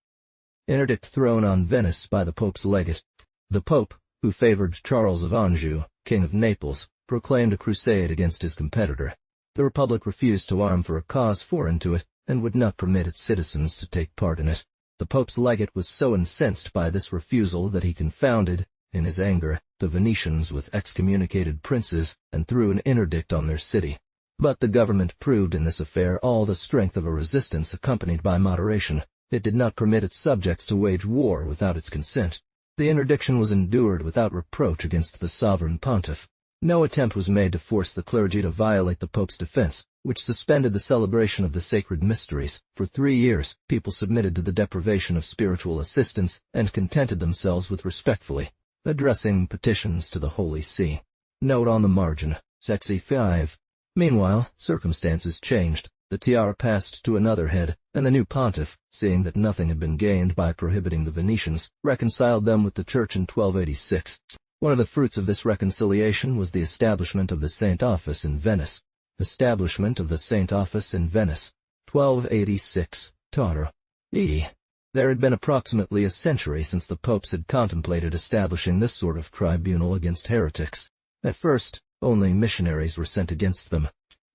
Interdict thrown on Venice by the Pope's legate. The Pope, who favored Charles of Anjou, King of Naples, proclaimed a crusade against his competitor. The Republic refused to arm for a cause foreign to it, and would not permit its citizens to take part in it. The Pope's legate was so incensed by this refusal that he confounded, in his anger, the Venetians with excommunicated princes, and threw an interdict on their city. But the government proved in this affair all the strength of a resistance accompanied by moderation. It did not permit its subjects to wage war without its consent. The interdiction was endured without reproach against the sovereign pontiff. No attempt was made to force the clergy to violate the Pope's defense, which suspended the celebration of the sacred mysteries. For 3 years, people submitted to the deprivation of spiritual assistance and contented themselves with respectfully addressing petitions to the Holy See. Note on the margin, Sexy 5. Meanwhile, circumstances changed. The tiara passed to another head, and the new pontiff, seeing that nothing had been gained by prohibiting the Venetians, reconciled them with the Church in 1286. One of the fruits of this reconciliation was the establishment of the Saint Office in Venice. Establishment of the Saint Office in Venice, 1286, Tartar. E. There had been approximately a century since the popes had contemplated establishing this sort of tribunal against heretics. At first, only missionaries were sent against them.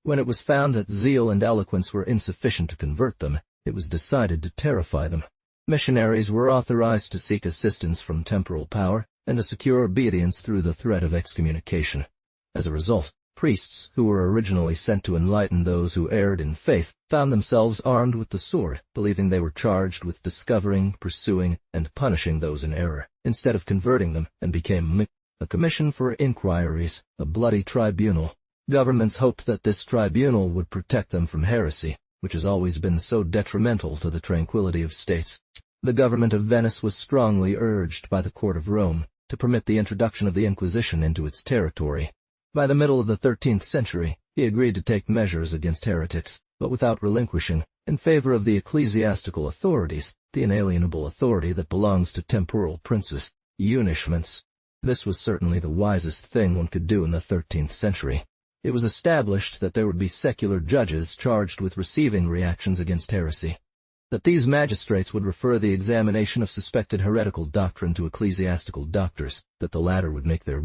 When it was found that zeal and eloquence were insufficient to convert them, it was decided to terrify them. Missionaries were authorized to seek assistance from temporal power and to secure obedience through the threat of excommunication. As a result, priests who were originally sent to enlighten those who erred in faith found themselves armed with the sword, believing they were charged with discovering, pursuing, and punishing those in error, instead of converting them, and became a commission for inquiries, a bloody tribunal. Governments hoped that this tribunal would protect them from heresy, which has always been so detrimental to the tranquility of states. The government of Venice was strongly urged by the court of Rome to permit the introduction of the Inquisition into its territory. By the middle of the 13th century, he agreed to take measures against heretics, but without relinquishing, in favor of the ecclesiastical authorities, the inalienable authority that belongs to temporal princes, punishments. This was certainly the wisest thing one could do in the 13th century. It was established that there would be secular judges charged with receiving reactions against heresy, that these magistrates would refer the examination of suspected heretical doctrine to ecclesiastical doctors, that the latter would make their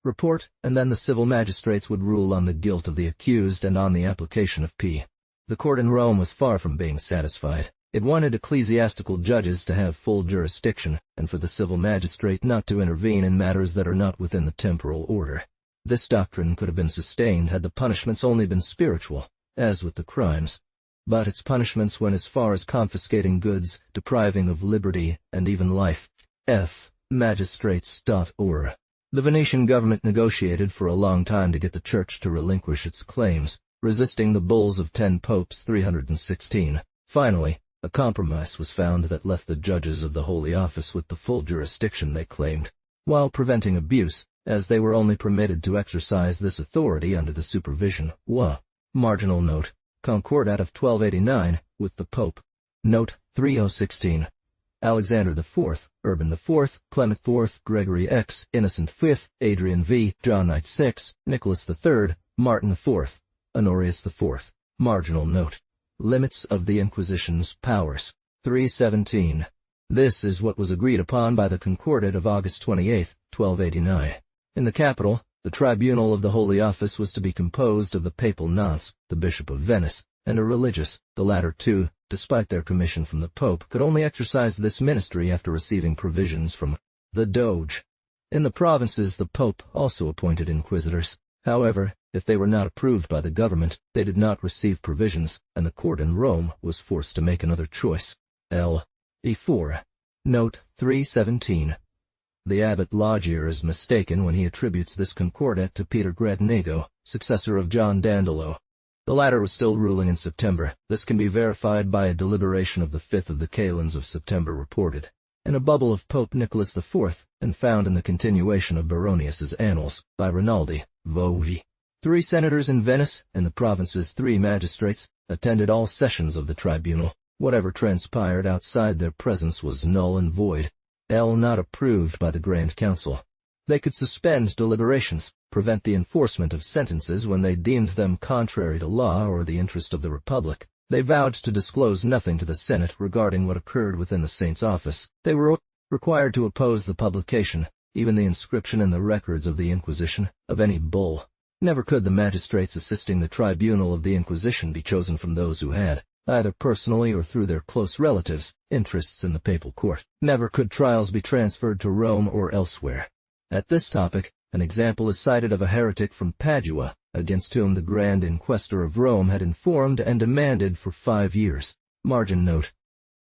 report, and then the civil magistrates would rule on the guilt of the accused and on the application of p. The court in Rome was far from being satisfied. It wanted ecclesiastical judges to have full jurisdiction, and for the civil magistrate not to intervene in matters that are not within the temporal order. This doctrine could have been sustained had the punishments only been spiritual, as with the crimes. But its punishments went as far as confiscating goods, depriving of liberty, and even life. F. Magistrates.org. The Venetian government negotiated for a long time to get the Church to relinquish its claims, resisting the bulls of 10 popes 316. Finally, a compromise was found that left the judges of the Holy Office with the full jurisdiction they claimed, while preventing abuse, as they were only permitted to exercise this authority under the supervision. Marginal note. Concordat of 1289, with the Pope. Note 3016. Alexander IV, Urban IV, Clement IV, Gregory X, Innocent V, Adrian V, John Knight VI, Nicholas III, Martin IV, Honorius IV. Marginal note. Limits of the Inquisition's powers. 317. This is what was agreed upon by the Concordat of August 28, 1289. In the capital, the tribunal of the Holy Office was to be composed of the papal nonce, the Bishop of Venice, and a religious. The latter two, despite their commission from the Pope, could only exercise this ministry after receiving provisions from the Doge. In the provinces the Pope also appointed inquisitors. However, if they were not approved by the government, they did not receive provisions, and the court in Rome was forced to make another choice. L. E4. Note 317. The abbot Lodgier is mistaken when he attributes this concordat to Peter Gradinago, successor of John Dandolo. The latter was still ruling in September. This can be verified by a deliberation of the 5th of the Kalends of September reported, and a bubble of Pope Nicholas IV, and found in the continuation of Baronius's Annals, by Rinaldi, Vovi. 3 senators in Venice, and the province's 3 magistrates, attended all sessions of the tribunal. Whatever transpired outside their presence was null and void, not approved by the Grand Council. They could suspend deliberations, prevent the enforcement of sentences when they deemed them contrary to law or the interest of the Republic. They vowed to disclose nothing to the Senate regarding what occurred within the saint's office. They were required to oppose the publication, even the inscription in the records of the Inquisition, of any bull. Never could the magistrates assisting the tribunal of the Inquisition be chosen from those who had, either personally or through their close relatives, interests in the papal court. Never could trials be transferred to Rome or elsewhere. At this topic, an example is cited of a heretic from Padua, against whom the Grand Inquisitor of Rome had informed and demanded for 5 years. Margin note.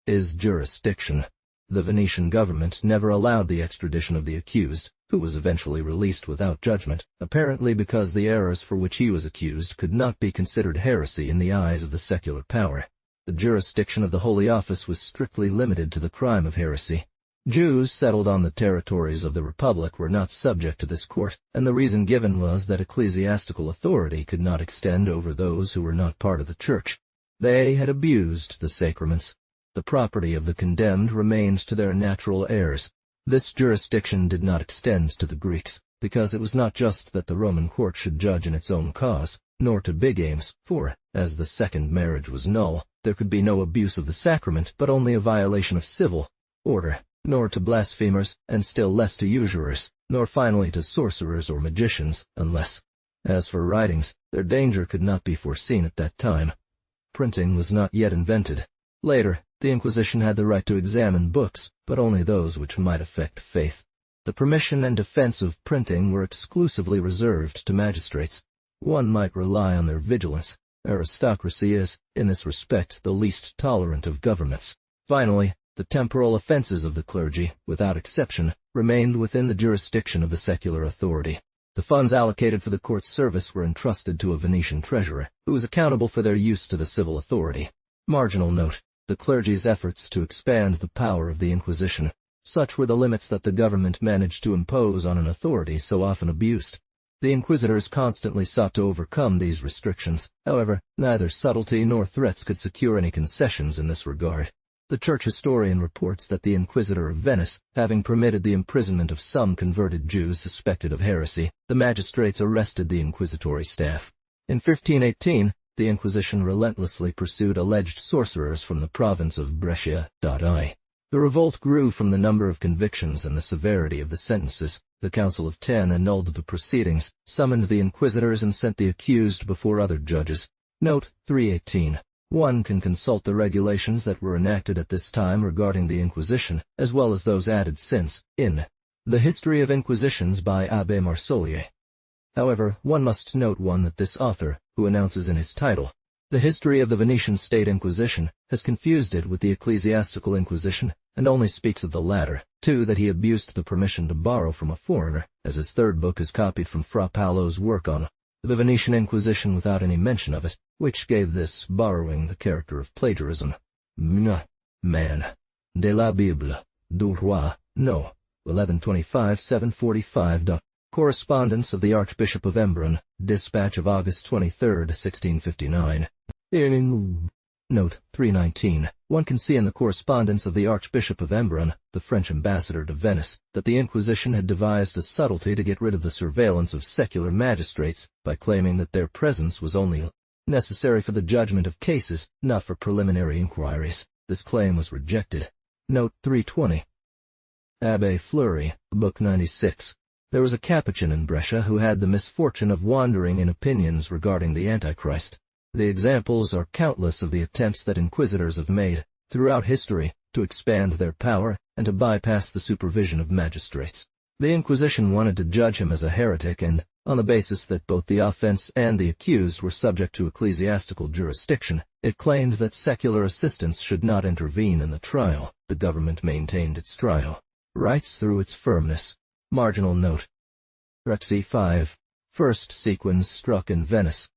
His jurisdiction. The Venetian government never allowed the extradition of the accused, who was eventually released without judgment, apparently because the errors for which he was accused could not be considered heresy in the eyes of the secular power. The jurisdiction of the Holy Office was strictly limited to the crime of heresy. Jews settled on the territories of the Republic were not subject to this court, and the reason given was that ecclesiastical authority could not extend over those who were not part of the Church. They had abused the sacraments. The property of the condemned remained to their natural heirs. This jurisdiction did not extend to the Greeks, because it was not just that the Roman court should judge in its own cause, nor to bigames, for, as the second marriage was null, there could be no abuse of the sacrament but only a violation of civil order, nor to blasphemers, and still less to usurers, nor finally to sorcerers or magicians, unless, as for writings, their danger could not be foreseen at that time. Printing was not yet invented. Later, the Inquisition had the right to examine books, but only those which might affect faith. The permission and defense of printing were exclusively reserved to magistrates. One might rely on their vigilance. Aristocracy is, in this respect, the least tolerant of governments. Finally, the temporal offenses of the clergy, without exception, remained within the jurisdiction of the secular authority. The funds allocated for the court's service were entrusted to a Venetian treasurer, who was accountable for their use to the civil authority. Marginal note. The clergy's efforts to expand the power of the Inquisition. Such were the limits that the government managed to impose on an authority so often abused. The inquisitors constantly sought to overcome these restrictions. However, neither subtlety nor threats could secure any concessions in this regard. The church historian reports that the Inquisitor of Venice, having permitted the imprisonment of some converted Jews suspected of heresy, the magistrates arrested the inquisitory staff. In 1518, the Inquisition relentlessly pursued alleged sorcerers from the province of Brescia. The revolt grew from the number of convictions and the severity of the sentences. The Council of Ten annulled the proceedings, summoned the inquisitors and sent the accused before other judges. Note 318. One can consult the regulations that were enacted at this time regarding the Inquisition, as well as those added since, in The History of Inquisitions by Abbé Marsolier. However, one must note that this author, who announces in his title, The History of the Venetian State Inquisition, has confused it with the Ecclesiastical Inquisition, and only speaks of the latter. 2. That he abused the permission to borrow from a foreigner, as his third book is copied from Fra Paolo's work on the Venetian Inquisition without any mention of it, which gave this borrowing the character of plagiarism. Man. De la Bible. Du Roi. No. 1125-745. Correspondence of the Archbishop of Embrun. Dispatch of August 23, 1659. Note 319. One can see in the correspondence of the Archbishop of Embrun, the French ambassador to Venice, that the Inquisition had devised a subtlety to get rid of the surveillance of secular magistrates by claiming that their presence was only necessary for the judgment of cases, not for preliminary inquiries. This claim was rejected. Note 320. Abbé Fleury, Book 96. There was a Capuchin in Brescia who had the misfortune of wandering in opinions regarding the Antichrist. The examples are countless of the attempts that inquisitors have made, throughout history, to expand their power and to bypass the supervision of magistrates. The Inquisition wanted to judge him as a heretic and, on the basis that both the offense and the accused were subject to ecclesiastical jurisdiction, It claimed that secular assistants should not intervene in the trial. The government maintained its trial rights through its firmness. Marginal note. Rexy 5. First sequins struck in Venice.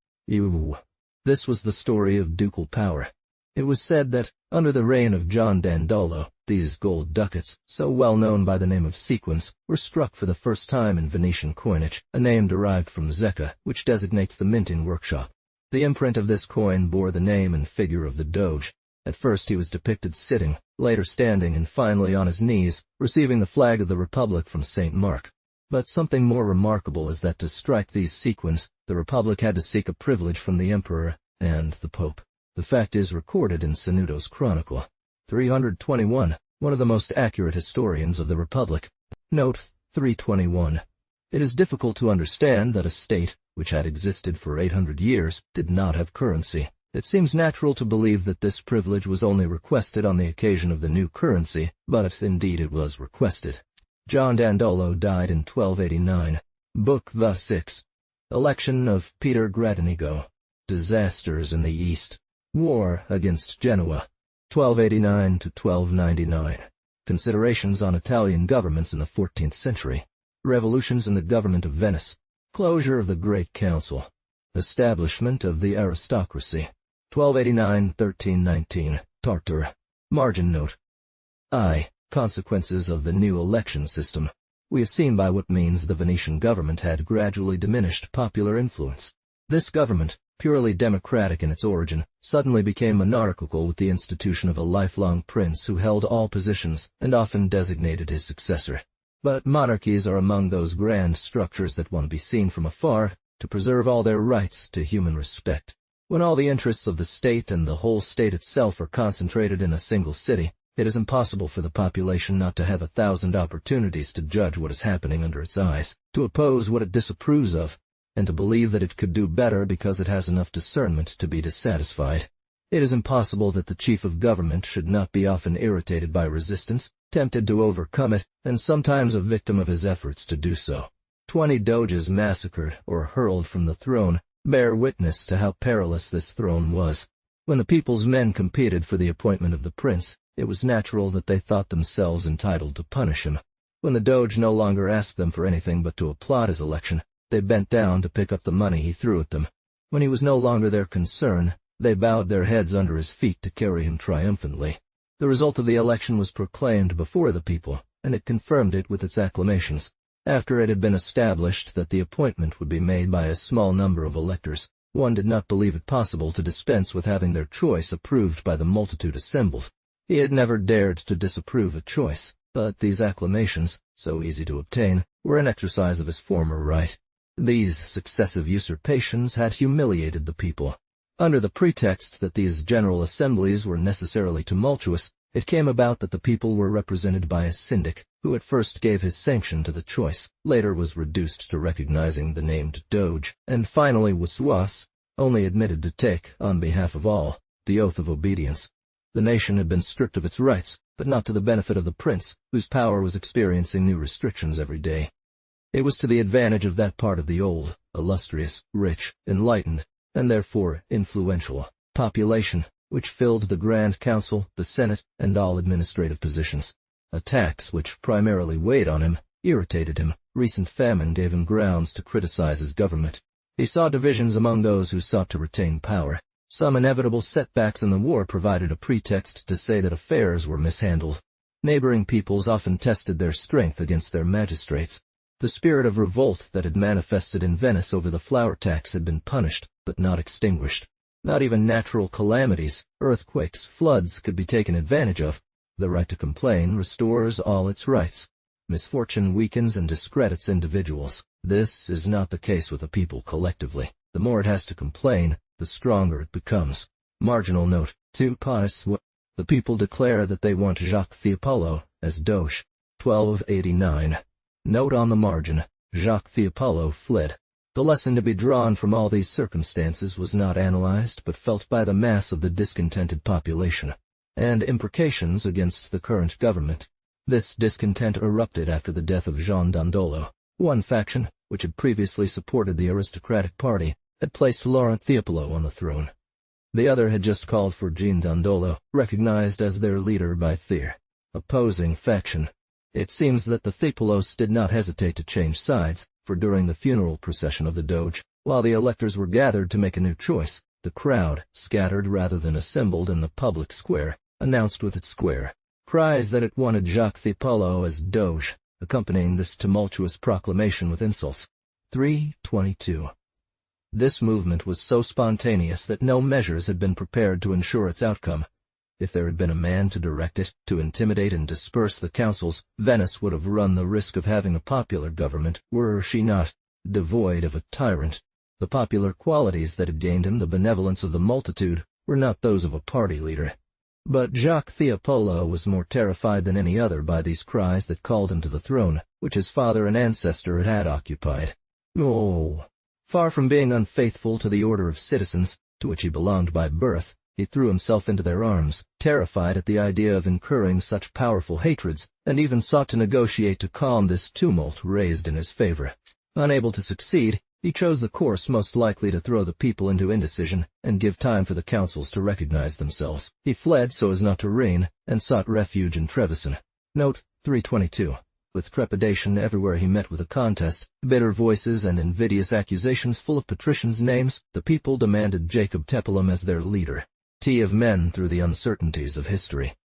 This was the story of ducal power. It was said that, under the reign of John Dandolo, these gold ducats, so well known by the name of sequins, were struck for the first time in Venetian coinage, a name derived from zecca, which designates the minting workshop. The imprint of this coin bore the name and figure of the Doge. At first he was depicted sitting, later standing, and finally on his knees, receiving the flag of the Republic from St. Mark. But something more remarkable is that to strike these sequins, the Republic had to seek a privilege from the Emperor and the Pope. The fact is recorded in Sanudo's Chronicle. 321, one of the most accurate historians of the Republic. Note 321. It is difficult to understand that a state, which had existed for 800 years, did not have currency. It seems natural to believe that this privilege was only requested on the occasion of the new currency, but indeed it was requested. John Dandolo died in 1289. Book Va 6. Election of Peter Gradenigo. Disasters in the East. War against Genoa. 1289 to 1299. Considerations on Italian governments in the 14th century. Revolutions in the government of Venice. Closure of the Great Council. Establishment of the aristocracy. 1289-1319. Tartar. Margin note. I. Consequences of the new election system. We have seen by what means the Venetian government had gradually diminished popular influence. This government, purely democratic in its origin, suddenly became monarchical with the institution of a lifelong prince who held all positions and often designated his successor. But monarchies are among those grand structures that want to be seen from afar, to preserve all their rights to human respect. When all the interests of the state and the whole state itself are concentrated in a single city, it is impossible for the population not to have 1,000 opportunities to judge what is happening under its eyes, to oppose what it disapproves of, and to believe that it could do better because it has enough discernment to be dissatisfied. It is impossible that the chief of government should not be often irritated by resistance, tempted to overcome it, and sometimes a victim of his efforts to do so. 20 doges massacred or hurled from the throne bear witness to how perilous this throne was. When the people's men competed for the appointment of the prince, it was natural that they thought themselves entitled to punish him. When the Doge no longer asked them for anything but to applaud his election, they bent down to pick up the money he threw at them. When he was no longer their concern, they bowed their heads under his feet to carry him triumphantly. The result of the election was proclaimed before the people, and it confirmed it with its acclamations. After it had been established that the appointment would be made by a small number of electors, one did not believe it possible to dispense with having their choice approved by the multitude assembled. He had never dared to disapprove a choice, but these acclamations, so easy to obtain, were an exercise of his former right. These successive usurpations had humiliated the people. Under the pretext that these general assemblies were necessarily tumultuous, it came about that the people were represented by a syndic, who at first gave his sanction to the choice, later was reduced to recognizing the named Doge, and finally was only admitted to take, on behalf of all, the oath of obedience. The nation had been stripped of its rights, but not to the benefit of the prince, whose power was experiencing new restrictions every day. It was to the advantage of that part of the old, illustrious, rich, enlightened, and therefore influential population, which filled the Grand Council, the Senate, and all administrative positions. A tax which primarily weighed on him, irritated him. Recent famine gave him grounds to criticize his government. He saw divisions among those who sought to retain power. Some inevitable setbacks in the war provided a pretext to say that affairs were mishandled. Neighboring peoples often tested their strength against their magistrates. The spirit of revolt that had manifested in Venice over the flour tax had been punished, but not extinguished. Not even natural calamities, earthquakes, floods could be taken advantage of. The right to complain restores all its rights. Misfortune weakens and discredits individuals. This is not the case with a people collectively. The more it has to complain, the stronger it becomes. Marginal note. 2 Paris. The people declare that they want Jacques Theopolo as Doge. 1289. Note on the margin. Jacques Theopolo fled. The lesson to be drawn from all these circumstances was not analyzed but felt by the mass of the discontented population, and imprecations against the current government. This discontent erupted after the death of Jean Dandolo. One faction, which had previously supported the aristocratic party, had placed Laurent Theopolo on the throne. The other had just called for Jean Dandolo, recognized as their leader by their opposing faction. It seems that the Theopolos did not hesitate to change sides, for during the funeral procession of the Doge, while the electors were gathered to make a new choice, the crowd, scattered rather than assembled in the public square, announced with its square cries that it wanted Jacques Theopolo as Doge, accompanying this tumultuous proclamation with insults. 322. This movement was so spontaneous that no measures had been prepared to ensure its outcome. If there had been a man to direct it, to intimidate and disperse the councils, Venice would have run the risk of having a popular government, were she not devoid of a tyrant. The popular qualities that had gained him the benevolence of the multitude were not those of a party leader. But Jacques Theopolo was more terrified than any other by these cries that called him to the throne, which his father and ancestor had occupied. Oh! Far from being unfaithful to the order of citizens, to which he belonged by birth, he threw himself into their arms, terrified at the idea of incurring such powerful hatreds, and even sought to negotiate to calm this tumult raised in his favor. Unable to succeed, he chose the course most likely to throw the people into indecision and give time for the councils to recognize themselves. He fled so as not to reign, and sought refuge in Trevisan. Note 322. With trepidation everywhere he met with a contest, bitter voices and invidious accusations full of patricians' names, the people demanded Jacob Tepelum as their leader. Tea of men through the uncertainties of history.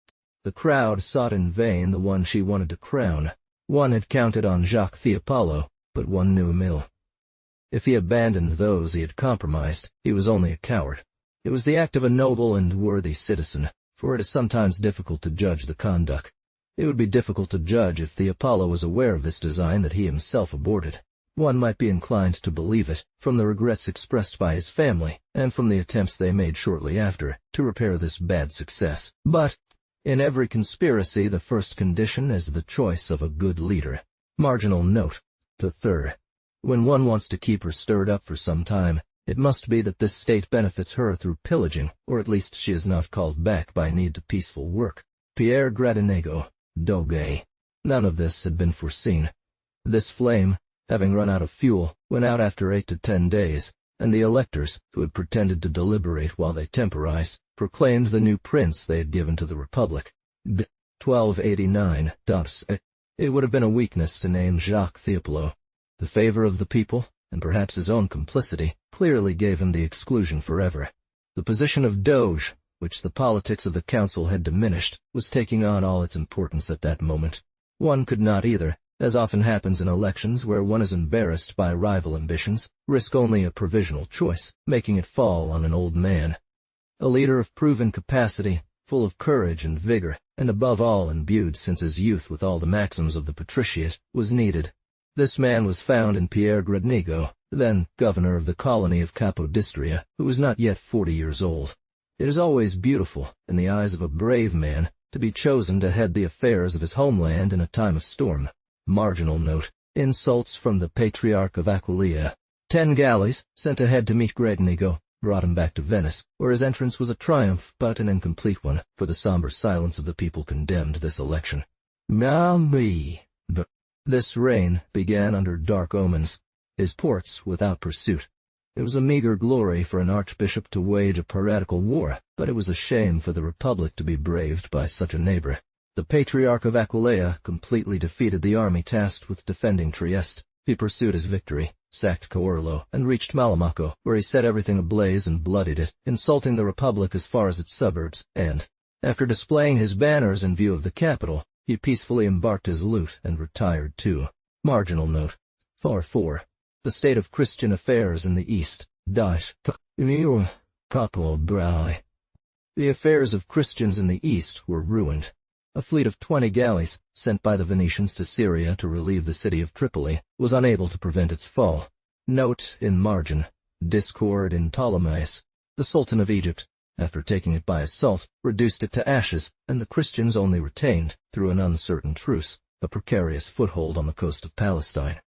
The crowd sought in vain the one she wanted to crown. One had counted on Jacques Theopolo, but one knew him ill. If he abandoned those he had compromised, he was only a coward. It was the act of a noble and worthy citizen, for it is sometimes difficult to judge the conduct. It would be difficult to judge if Theopolo was aware of this design that he himself aborted. One might be inclined to believe it, from the regrets expressed by his family, and from the attempts they made shortly after, to repair this bad success. But, in every conspiracy the first condition is the choice of a good leader. Marginal note. The third. When one wants to keep her stirred up for some time, it must be that this state benefits her through pillaging, or at least she is not called back by need to peaceful work. Pierre Gradinago, Doge. None of this had been foreseen. This flame, having run out of fuel, went out after 8 to 10 days, and the electors, who had pretended to deliberate while they temporized, proclaimed the new prince they had given to the Republic. 1289. It would have been a weakness to name Jacques Theopolo. The favor of the people, and perhaps his own complicity, clearly gave him the exclusion forever. The position of Doge, which the politics of the council had diminished, was taking on all its importance at that moment. One could not either, as often happens in elections where one is embarrassed by rival ambitions, risk only a provisional choice, making it fall on an old man. A leader of proven capacity, full of courage and vigor, and above all imbued since his youth with all the maxims of the patriciate, was needed. This man was found in Pierre Gradinago, then governor of the colony of Capodistria, who was not yet 40 years old. It is always beautiful, in the eyes of a brave man, to be chosen to head the affairs of his homeland in a time of storm. Marginal note. Insults from the Patriarch of Aquileia. 10 galleys, sent ahead to meet Gradinago, brought him back to Venice, where his entrance was a triumph, but an incomplete one, for the somber silence of the people condemned this election. This reign began under dark omens, his ports without pursuit. It was a meager glory for an archbishop to wage a piratical war, but it was a shame for the Republic to be braved by such a neighbor. The Patriarch of Aquileia completely defeated the army tasked with defending Trieste. He pursued his victory, sacked Caorlo, and reached Malamaco, where he set everything ablaze and bloodied it, insulting the Republic as far as its suburbs, and, after displaying his banners in view of the capital, he peacefully embarked his loot and retired too. Marginal note. 4. The state of Christian affairs in the East. The affairs of Christians in the East were ruined. A fleet of 20 galleys, sent by the Venetians to Syria to relieve the city of Tripoli, was unable to prevent its fall. Note in margin. Discord in Ptolemais. The Sultan of Egypt, after taking it by assault, reduced it to ashes, and the Christians only retained, through an uncertain truce, a precarious foothold on the coast of Palestine.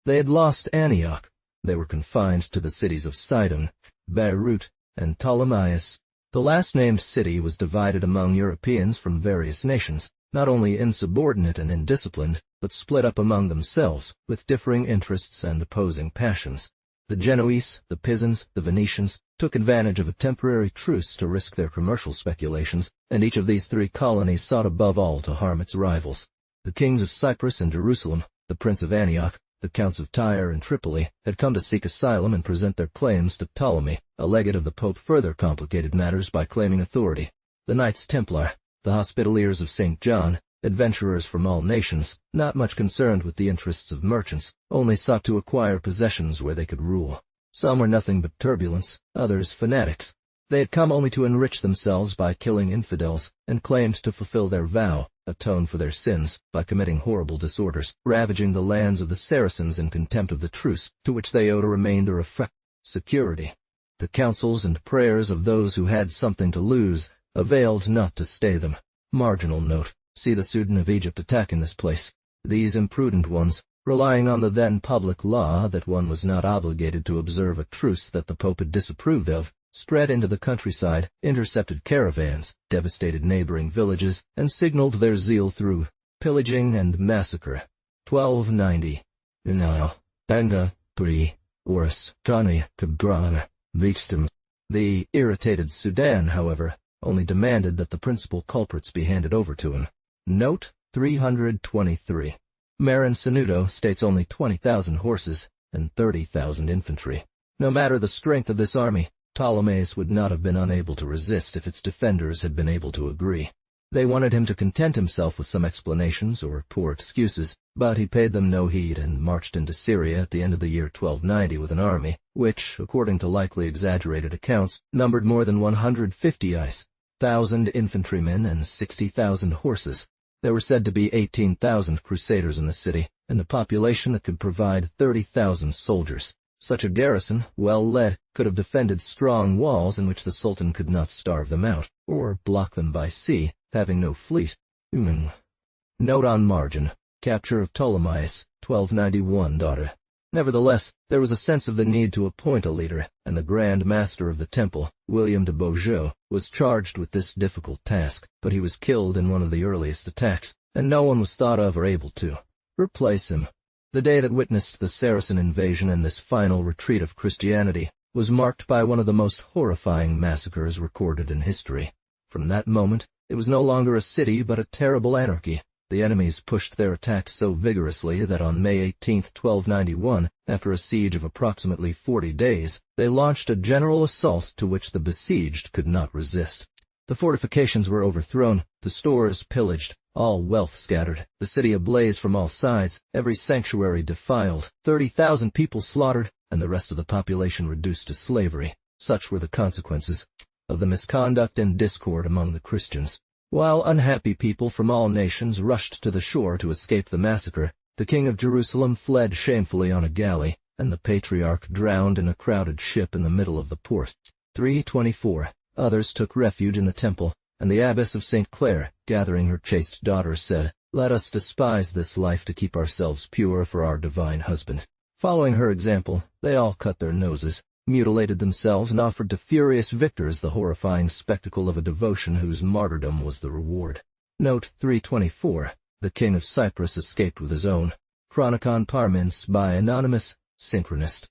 They had lost Antioch. They were confined to the cities of Sidon, Beirut, and Ptolemais. The last-named city was divided among Europeans from various nations, not only insubordinate and indisciplined, but split up among themselves, with differing interests and opposing passions. The Genoese, the Pisans, the Venetians, took advantage of a temporary truce to risk their commercial speculations, and each of these three colonies sought above all to harm its rivals. The kings of Cyprus and Jerusalem, the Prince of Antioch, the counts of Tyre and Tripoli, had come to seek asylum and present their claims to Ptolemy, a legate of the Pope, further complicated matters by claiming authority. The Knights Templar, the Hospitallers of St. John, adventurers from all nations, not much concerned with the interests of merchants, only sought to acquire possessions where they could rule. Some were nothing but turbulence, others fanatics. They had come only to enrich themselves by killing infidels, and claimed to fulfill their vow, atone for their sins, by committing horrible disorders, ravaging the lands of the Saracens in contempt of the truce, to which they owed a remainder of security. The counsels and prayers of those who had something to lose availed not to stay them. Marginal note. See the Sudan of Egypt attack in this place. These imprudent ones, relying on the then public law that one was not obligated to observe a truce that the Pope had disapproved of, spread into the countryside, intercepted caravans, devastated neighboring villages, and signaled their zeal through pillaging and massacre. 1290. Now, Anga, Pri, Oris, Tani, Kagrana, Victim. The irritated Sudan, however, only demanded that the principal culprits be handed over to him. Note 323. Marin Sanudo states only 20,000 horses and 30,000 infantry. No matter the strength of this army, Ptolemais would not have been unable to resist if its defenders had been able to agree. They wanted him to content himself with some explanations or poor excuses, but he paid them no heed and marched into Syria at the end of the year 1290 with an army, which, according to likely exaggerated accounts, numbered more than 150 1,000 infantrymen and 60,000 horses. There were said to be 18,000 crusaders in the city, and a population that could provide 30,000 soldiers. Such a garrison, well led, could have defended strong walls in which the Sultan could not starve them out, or block them by sea, having no fleet. Note on margin. Capture of Ptolemais, 1291. Nevertheless, there was a sense of the need to appoint a leader, and the Grand Master of the Temple, William de Beaujeu, was charged with this difficult task, but he was killed in one of the earliest attacks, and no one was thought of or able to replace him. The day that witnessed the Saracen invasion and this final retreat of Christianity was marked by one of the most horrifying massacres recorded in history. From that moment, it was no longer a city but a terrible anarchy. The enemies pushed their attacks so vigorously that on May 18, 1291, after a siege of approximately 40 days, they launched a general assault to which the besieged could not resist. The fortifications were overthrown, the stores pillaged, all wealth scattered, the city ablaze from all sides, every sanctuary defiled, 30,000 people slaughtered, and the rest of the population reduced to slavery. Such were the consequences of the misconduct and discord among the Christians. While unhappy people from all nations rushed to the shore to escape the massacre, the king of Jerusalem fled shamefully on a galley, and the patriarch drowned in a crowded ship in the middle of the port. 324. Others took refuge in the temple, and the abbess of St. Clare, gathering her chaste daughter, said, "Let us despise this life to keep ourselves pure for our divine husband." Following her example, they all cut their noses, mutilated themselves, and offered to furious victors the horrifying spectacle of a devotion whose martyrdom was the reward. Note 324. The king of Cyprus escaped with his own. Chronicon Parmens by anonymous synchronist.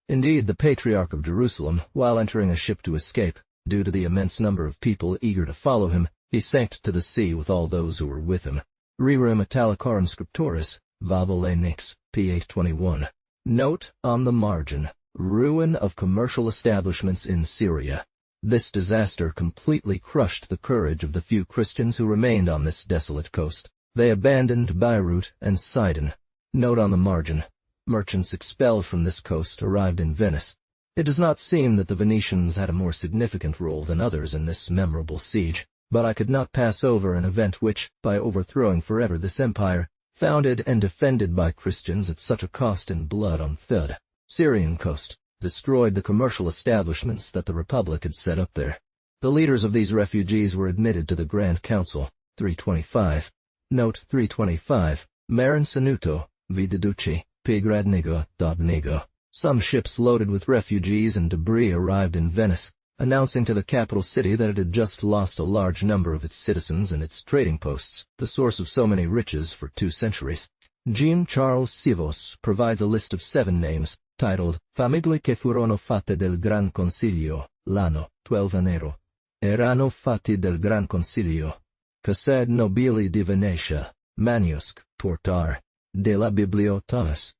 Indeed, the Patriarch of Jerusalem, while entering a ship to escape, due to the immense number of people eager to follow him, he sank to the sea with all those who were with him. Rerum Italicarum Scriptoris, Vabile Nix, p. 821. Note on the margin. Ruin of commercial establishments in Syria. This disaster completely crushed the courage of the few Christians who remained on this desolate coast. They abandoned Beirut and Sidon. Note on the margin. Merchants expelled from this coast arrived in Venice. It does not seem that the Venetians had a more significant role than others in this memorable siege, but I could not pass over an event which, by overthrowing forever this empire, founded and defended by Christians at such a cost in blood on the Syrian coast, destroyed the commercial establishments that the Republic had set up there. The leaders of these refugees were admitted to the Grand Council. 325. Note 325. Marin Sanuto, Videduci, Pigradnigo, Dodnigo. Some ships loaded with refugees and debris arrived in Venice, announcing to the capital city that it had just lost a large number of its citizens and its trading posts, the source of so many riches for 2 centuries. Jean-Charles Sivos provides a list of 7 names, titled Famiglie che furono fatte del Gran Consiglio, l'anno 12 Enero. Erano fatti del Gran Consiglio. Cassed Nobili di Venetia, Manusc, Portar, de la Bibliothèque,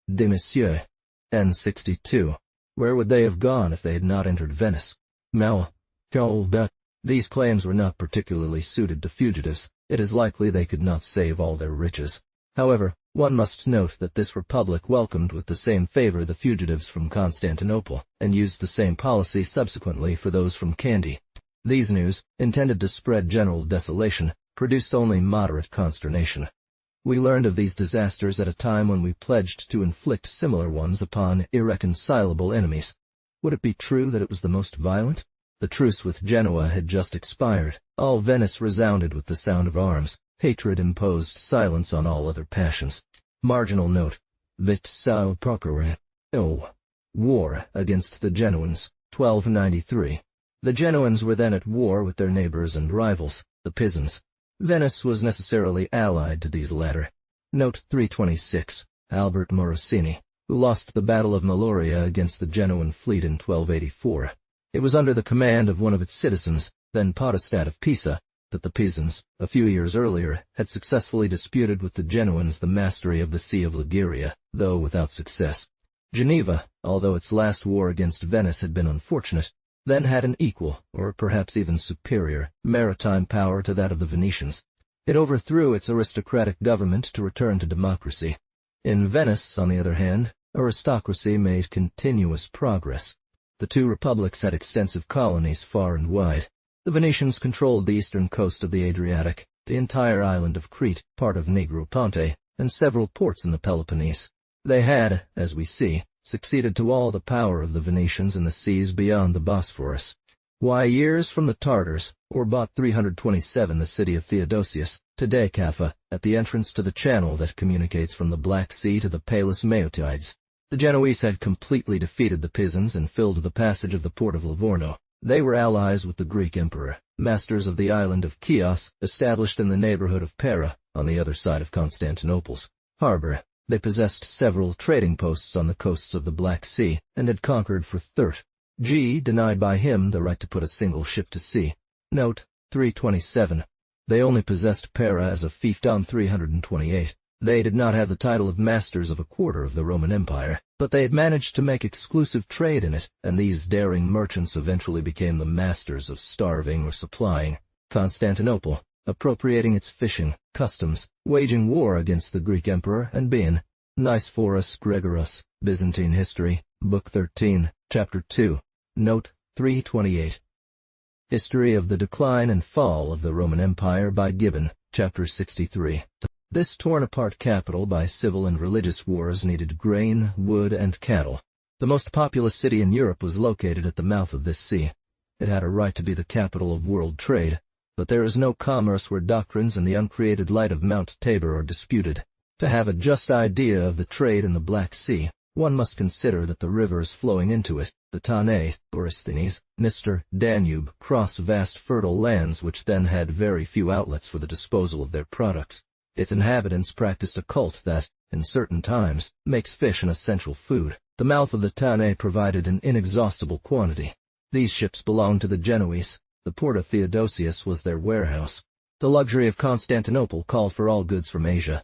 de Monsieur, N62. Where would they have gone if they had not entered Venice? These claims were not particularly suited to fugitives. It is likely they could not save all their riches. However, one must note that this republic welcomed with the same favor the fugitives from Constantinople, and used the same policy subsequently for those from Kandy. These news, intended to spread general desolation, produced only moderate consternation. We learned of these disasters at a time when we pledged to inflict similar ones upon irreconcilable enemies. Would it be true that it was the most violent? The truce with Genoa had just expired. All Venice resounded with the sound of arms. Hatred imposed silence on all other passions. Marginal note. Vit sao procure. War against the Genoans, 1293. The Genoans were then at war with their neighbors and rivals, the Pisans. Venice was necessarily allied to these latter. Note 326. Albert Morosini, who lost the Battle of Meloria against the Genoan fleet in 1284. It was under the command of one of its citizens, then Podestat of Pisa, that the Pisans, a few years earlier, had successfully disputed with the Genoans the mastery of the Sea of Liguria, though without success. Geneva, although its last war against Venice had been unfortunate, then had an equal, or perhaps even superior, maritime power to that of the Venetians. It overthrew its aristocratic government to return to democracy. In Venice, on the other hand, aristocracy made continuous progress. The 2 republics had extensive colonies far and wide. The Venetians controlled the eastern coast of the Adriatic, the entire island of Crete, part of Negroponte, and several ports in the Peloponnese. They had, as we see, succeeded to all the power of the Venetians in the seas beyond the Bosphorus. Years from the Tartars, or bought 327 the city of Theodosius, today Caffa, at the entrance to the channel that communicates from the Black Sea to the Palus Meotides. The Genoese had completely defeated the Pisans and filled the passage of the port of Livorno. They were allies with the Greek emperor, masters of the island of Chios, established in the neighborhood of Pera, on the other side of Constantinople's harbor. They possessed several trading posts on the coasts of the Black Sea, and had conquered for Thurt. Denied by him the right to put a single ship to sea. Note 327. They only possessed Pera as a fiefdom 328. They did not have the title of masters of a quarter of the Roman Empire, but they had managed to make exclusive trade in it, and these daring merchants eventually became the masters of starving or supplying Constantinople, appropriating its fishing, customs, waging war against the Greek emperor, and being Nicephorus Gregoras, Byzantine History, Book 13, Chapter 2, Note 328. History of the Decline and Fall of the Roman Empire by Gibbon, Chapter 63. This torn-apart capital by civil and religious wars needed grain, wood, and cattle. The most populous city in Europe was located at the mouth of this sea. It had a right to be the capital of world trade, but there is no commerce where doctrines and the uncreated light of Mount Tabor are disputed. To have a just idea of the trade in the Black Sea, one must consider that the rivers flowing into it, the Tanais, Borysthenes, Dniester, Danube, cross vast fertile lands which then had very few outlets for the disposal of their products. Its inhabitants practiced a cult that, in certain times, makes fish an essential food. The mouth of the Tanais provided an inexhaustible quantity. These ships belonged to the Genoese. The port of Theodosius was their warehouse. The luxury of Constantinople called for all goods from Asia.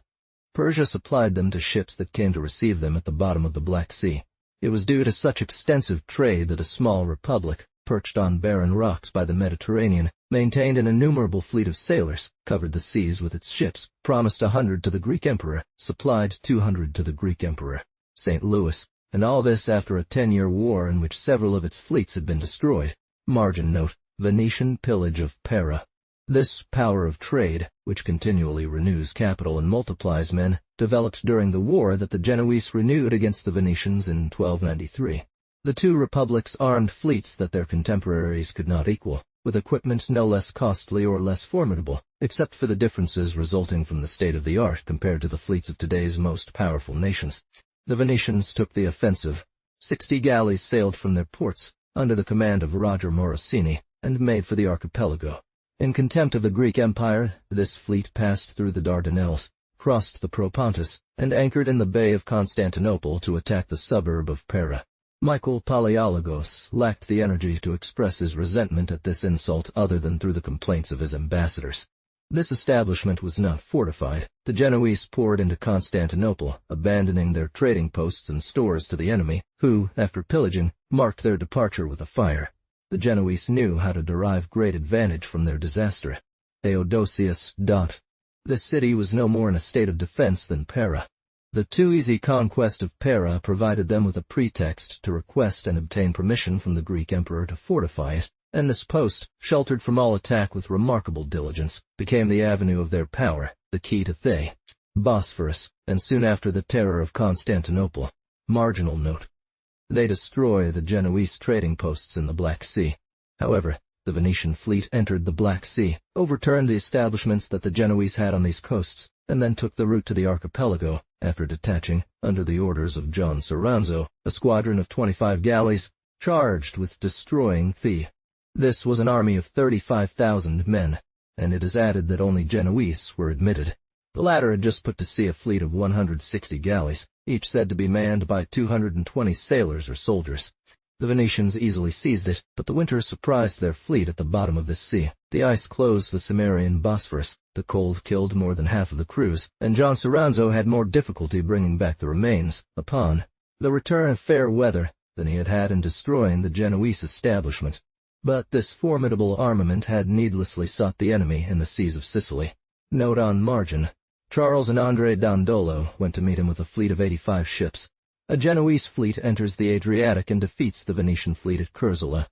Persia supplied them to ships that came to receive them at the bottom of the Black Sea. It was due to such extensive trade that a small republic, perched on barren rocks by the Mediterranean, maintained an innumerable fleet of sailors, covered the seas with its ships, promised 100 to the Greek emperor, supplied 200 to the Greek emperor, St. Louis, and all this after a 10-year war in which several of its fleets had been destroyed. Margin note, Venetian pillage of Pera. This power of trade, which continually renews capital and multiplies men, developed during the war that the Genoese renewed against the Venetians in 1293. The 2 republics armed fleets that their contemporaries could not equal, with equipment no less costly or less formidable, except for the differences resulting from the state of the art compared to the fleets of today's most powerful nations. The Venetians took the offensive. 60 galleys sailed from their ports, under the command of Roger Morosini, and made for the archipelago. In contempt of the Greek Empire, this fleet passed through the Dardanelles, crossed the Propontis, and anchored in the Bay of Constantinople to attack the suburb of Pera. Michael Palaiologos lacked the energy to express his resentment at this insult other than through the complaints of his ambassadors. This establishment was not fortified. The Genoese poured into Constantinople, abandoning their trading posts and stores to the enemy, who, after pillaging, marked their departure with a fire. The Genoese knew how to derive great advantage from their disaster. Theodosius. This city was no more in a state of defense than Pera. The too easy conquest of Pera provided them with a pretext to request and obtain permission from the Greek emperor to fortify it, and this post, sheltered from all attack with remarkable diligence, became the avenue of their power, the key to the Bosphorus, and soon after the terror of Constantinople. Marginal note. They destroy the Genoese trading posts in the Black Sea. However, the Venetian fleet entered the Black Sea, overturned the establishments that the Genoese had on these coasts, and then took the route to the archipelago, after detaching, under the orders of John Soranzo, a squadron of 25 galleys, charged with destroying the. This was an army of 35,000 men, and it is added that only Genoese were admitted. The latter had just put to sea a fleet of 160 galleys, each said to be manned by 220 sailors or soldiers. The Venetians easily seized it, but the winter surprised their fleet at the bottom of this sea. The ice closed the Cimmerian Bosphorus, the cold killed more than half of the crews, and John Soranzo had more difficulty bringing back the remains, upon the return of fair weather, than he had had in destroying the Genoese establishment. But this formidable armament had needlessly sought the enemy in the seas of Sicily. Note on margin. Charles and Andrea Dandolo went to meet him with a fleet of 85 ships. A Genoese fleet enters the Adriatic and defeats the Venetian fleet at Curzola.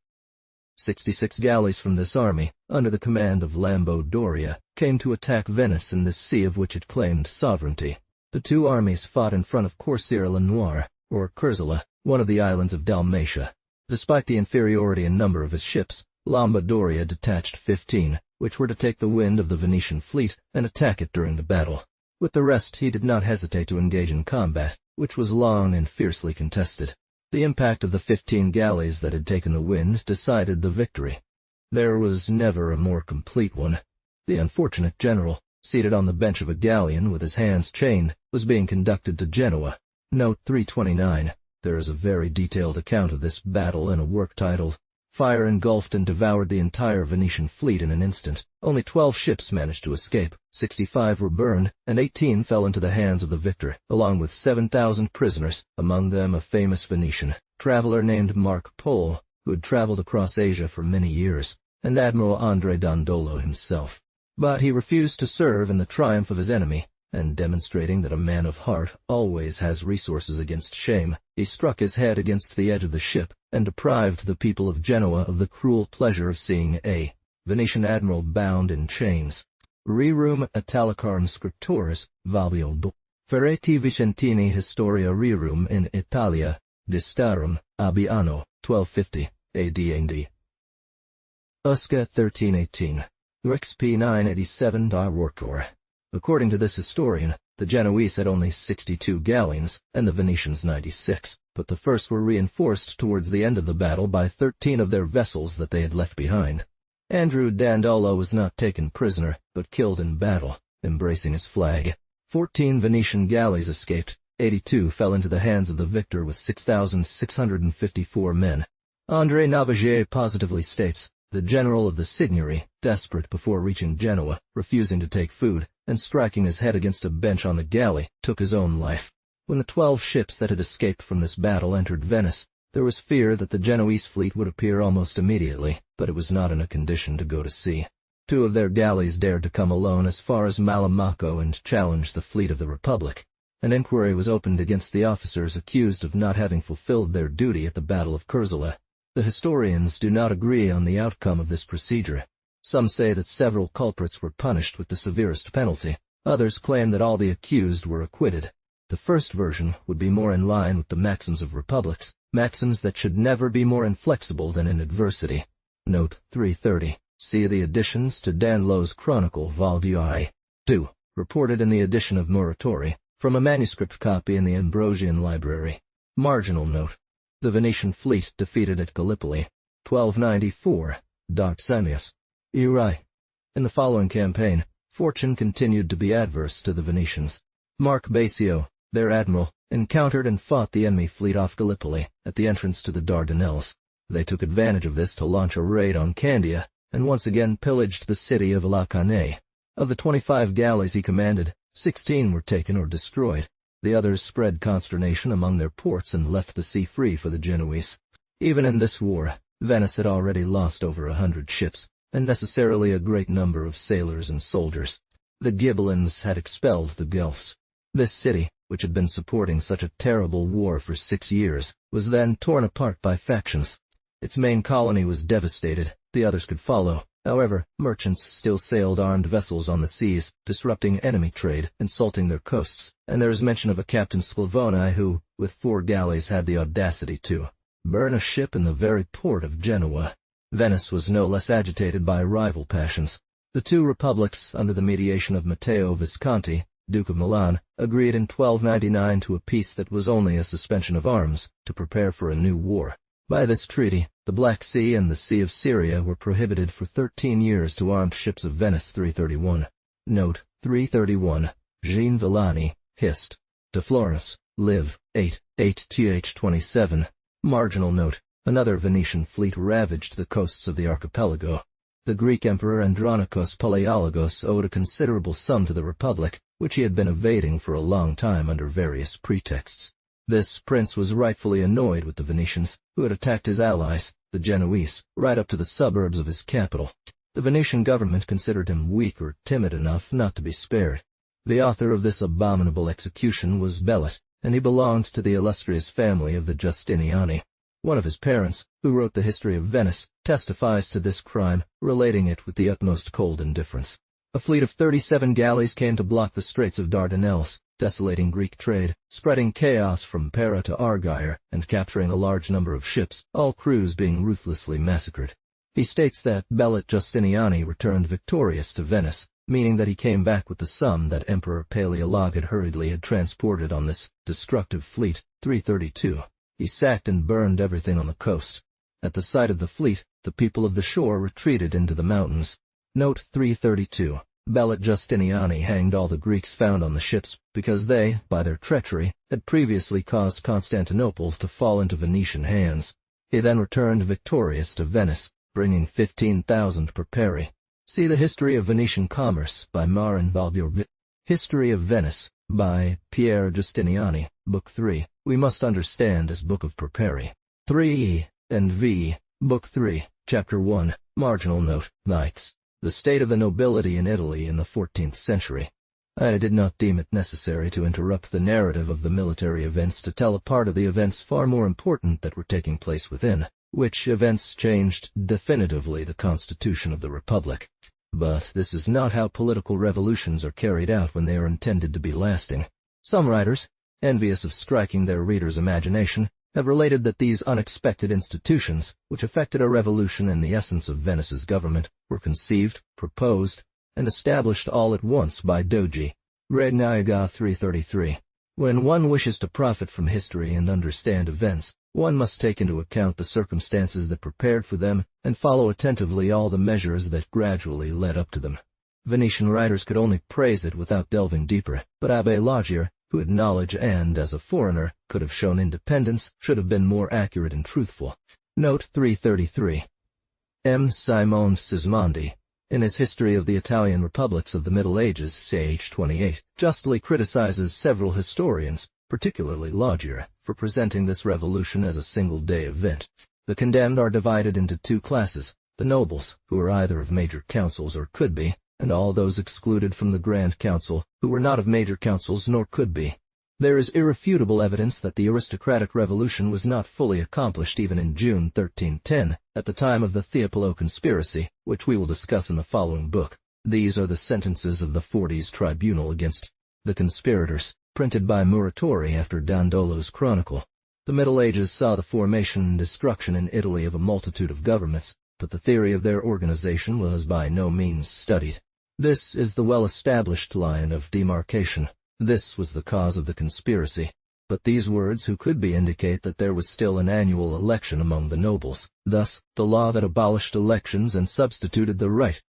66 galleys from this army, under the command of Lambo Doria, came to attack Venice in this sea of which it claimed sovereignty. The two armies fought in front of Corcira-la-Noire, or Curzola, one of the islands of Dalmatia. Despite the inferiority in number of his ships, Lambo Doria detached 15, which were to take the wind of the Venetian fleet and attack it during the battle. With the rest he did not hesitate to engage in combat, which was long and fiercely contested. The impact of the 15 galleys that had taken the wind decided the victory. There was never a more complete one. The unfortunate general, seated on the bench of a galleon with his hands chained, was being conducted to Genoa. Note 329. There is a very detailed account of this battle in a work titled, "Fire engulfed and devoured the entire Venetian fleet in an instant. Only 12 ships managed to escape, 65 were burned, and 18 fell into the hands of the victor, along with 7,000 prisoners, among them a famous Venetian traveler named Marc Polo, who had traveled across Asia for many years, and Admiral Andrea Dandolo himself. But he refused to serve in the triumph of his enemy, and demonstrating that a man of heart always has resources against shame, he struck his head against the edge of the ship, and deprived the people of Genoa of the cruel pleasure of seeing a Venetian admiral bound in chains. Rerum Italicarum Scriptores, Volume Ferretti Vicentini Historia Rerum in Italia, Distarum, Abbiano, 1250, AD. Usca 1318. Rexp 987 Workor. According to this historian, the Genoese had only 62 galleons, and the Venetians 96, but the first were reinforced towards the end of the battle by 13 of their vessels that they had left behind. Andrew Dandolo was not taken prisoner, but killed in battle, embracing his flag. 14 Venetian galleys escaped, 82 fell into the hands of the victor with 6,654 men. André Navagier positively states, the general of the Signory, desperate before reaching Genoa, refusing to take food, and striking his head against a bench on the galley, took his own life. When the 12 ships that had escaped from this battle entered Venice, there was fear that the Genoese fleet would appear almost immediately, but it was not in a condition to go to sea. 2 of their galleys dared to come alone as far as Malamocco and challenge the fleet of the Republic. An inquiry was opened against the officers accused of not having fulfilled their duty at the Battle of Curzola. The historians do not agree on the outcome of this procedure. Some say that several culprits were punished with the severest penalty. Others claim that all the accused were acquitted. The first version would be more in line with the maxims of republics, maxims that should never be more inflexible than in adversity. Note 330. See the additions to Danlo's Chronicle, Vol. I. 2, reported in the edition of Muratori, from a manuscript copy in the Ambrosian Library. Marginal note. The Venetian fleet defeated at Gallipoli, 1294, Dartzamius. Uri. In the following campaign, fortune continued to be adverse to the Venetians. Mark Basio, their admiral, encountered and fought the enemy fleet off Gallipoli, at the entrance to the Dardanelles. They took advantage of this to launch a raid on Candia, and once again pillaged the city of La Cannae. Of the 25 galleys he commanded, 16 were taken or destroyed. The others spread consternation among their ports and left the sea free for the Genoese. Even in this war, Venice had already lost over 100 ships, and necessarily a great number of sailors and soldiers. The Ghibellines had expelled the Guelphs. This city, which had been supporting such a terrible war for 6 years, was then torn apart by factions. Its main colony was devastated, the others could follow. However, merchants still sailed armed vessels on the seas, disrupting enemy trade, insulting their coasts, and there is mention of a Captain Sclavoni who, with 4 galleys, had the audacity to burn a ship in the very port of Genoa. Venice was no less agitated by rival passions. The two republics, under the mediation of Matteo Visconti, Duke of Milan, agreed in 1299 to a peace that was only a suspension of arms, to prepare for a new war. By this treaty, the Black Sea and the Sea of Syria were prohibited for 13 years to armed ships of Venice. 331. Note, 331, Jean Villani, Hist. De Florence, Liv. 8, 8th 27. Marginal note, another Venetian fleet ravaged the coasts of the archipelago. The Greek Emperor Andronicos Palaiologos owed a considerable sum to the Republic, which he had been evading for a long time under various pretexts. This prince was rightfully annoyed with the Venetians, who had attacked his allies, the Genoese, right up to the suburbs of his capital. The Venetian government considered him weak or timid enough not to be spared. The author of this abominable execution was Belat, and he belonged to the illustrious family of the Justiniani. One of his parents, who wrote the history of Venice, testifies to this crime, relating it with the utmost cold indifference. A fleet of 37 galleys came to block the Straits of Dardanelles, desolating Greek trade, spreading chaos from Pera to Argyre, and capturing a large number of ships, all crews being ruthlessly massacred. He states that Belat Justiniani returned victorious to Venice, meaning that he came back with the sum that Emperor Palaeolog hurriedly had transported on this destructive fleet. 332. He sacked and burned everything on the coast. At the sight of the fleet, the people of the shore retreated into the mountains. Note 332. Belat Justiniani hanged all the Greeks found on the ships, because they, by their treachery, had previously caused Constantinople to fall into Venetian hands. He then returned victorious to Venice, bringing 15,000 perperi. See The History of Venetian Commerce by Marin Valverde. History of Venice by Pierre Justiniani, Book 3, we must understand as Book of Perperi. 3e and v. Book 3, Chapter 1, marginal note, likes. The state of the nobility in Italy in the 14th century. I did not deem it necessary to interrupt the narrative of the military events to tell a part of the events far more important that were taking place within, which events changed definitively the constitution of the Republic. But this is not how political revolutions are carried out when they are intended to be lasting. Some writers, envious of striking their readers' imagination, have related that these unexpected institutions, which effected a revolution in the essence of Venice's government, were conceived, proposed, and established all at once by Doge. Regnaga 333. When one wishes to profit from history and understand events, one must take into account the circumstances that prepared for them and follow attentively all the measures that gradually led up to them. Venetian writers could only praise it without delving deeper, but Abbé Lagier, who had knowledge and, as a foreigner, could have shown independence, should have been more accurate and truthful. Note 333. M. Simone Sismondi, in his History of the Italian Republics of the Middle Ages, ch. 28, justly criticizes several historians, particularly Lagier, for presenting this revolution as a single-day event. The condemned are divided into two classes, the nobles, who are either of major councils or could be, and all those excluded from the Grand Council, who were not of major councils nor could be. There is irrefutable evidence that the aristocratic revolution was not fully accomplished even in June 1310, at the time of the Theopolo conspiracy, which we will discuss in the following book. These are the sentences of the Forties Tribunal against the conspirators, printed by Muratori after Dandolo's Chronicle. The Middle Ages saw the formation and destruction in Italy of a multitude of governments, but the theory of their organization was by no means studied. This is the well-established line of demarcation. This was the cause of the conspiracy. But these words who could be indicate that there was still an annual election among the nobles. Thus, the law that abolished elections and substituted the right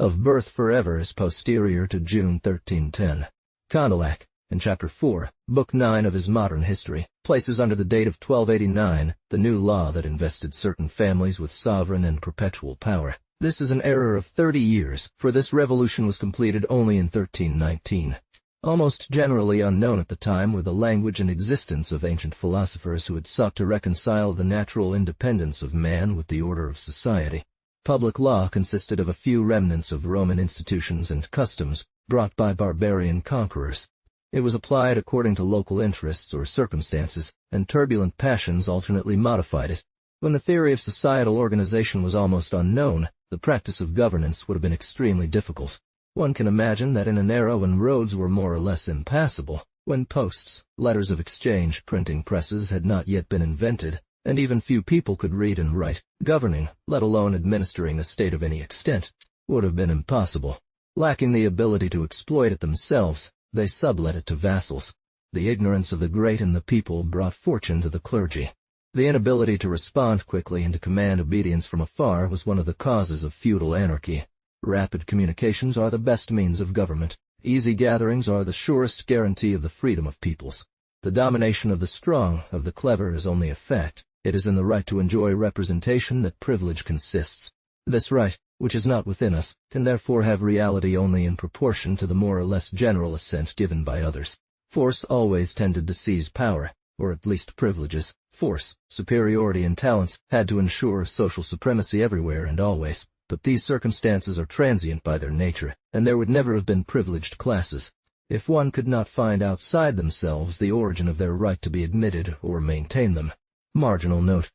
of birth forever is posterior to June 1310. Condillac, in Chapter 4, Book 9 of his Modern History, places under the date of 1289 the new law that invested certain families with sovereign and perpetual power. This is an error of 30 years, for this revolution was completed only in 1319. Almost generally unknown at the time were the language and existence of ancient philosophers who had sought to reconcile the natural independence of man with the order of society. Public law consisted of a few remnants of Roman institutions and customs brought by barbarian conquerors. It was applied according to local interests or circumstances, and turbulent passions alternately modified it. When the theory of societal organization was almost unknown, the practice of governance would have been extremely difficult. One can imagine that in an era when roads were more or less impassable, when posts, letters of exchange, printing presses had not yet been invented, and even few people could read and write, governing, let alone administering a state of any extent, would have been impossible. Lacking the ability to exploit it themselves, they sublet it to vassals. The ignorance of the great and the people brought fortune to the clergy. The inability to respond quickly and to command obedience from afar was one of the causes of feudal anarchy. Rapid communications are the best means of government. Easy gatherings are the surest guarantee of the freedom of peoples. The domination of the strong, of the clever, is only a fact. It is in the right to enjoy representation that privilege consists. This right, which is not within us, can therefore have reality only in proportion to the more or less general assent given by others. Force always tended to seize power, or at least privileges. Force, superiority, and talents had to ensure social supremacy everywhere and always. But these circumstances are transient by their nature, and there would never have been privileged classes, if one could not find outside themselves the origin of their right to be admitted or maintain them. Marginal note.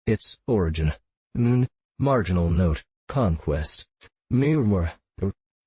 Its origin. Marginal note. Conquest.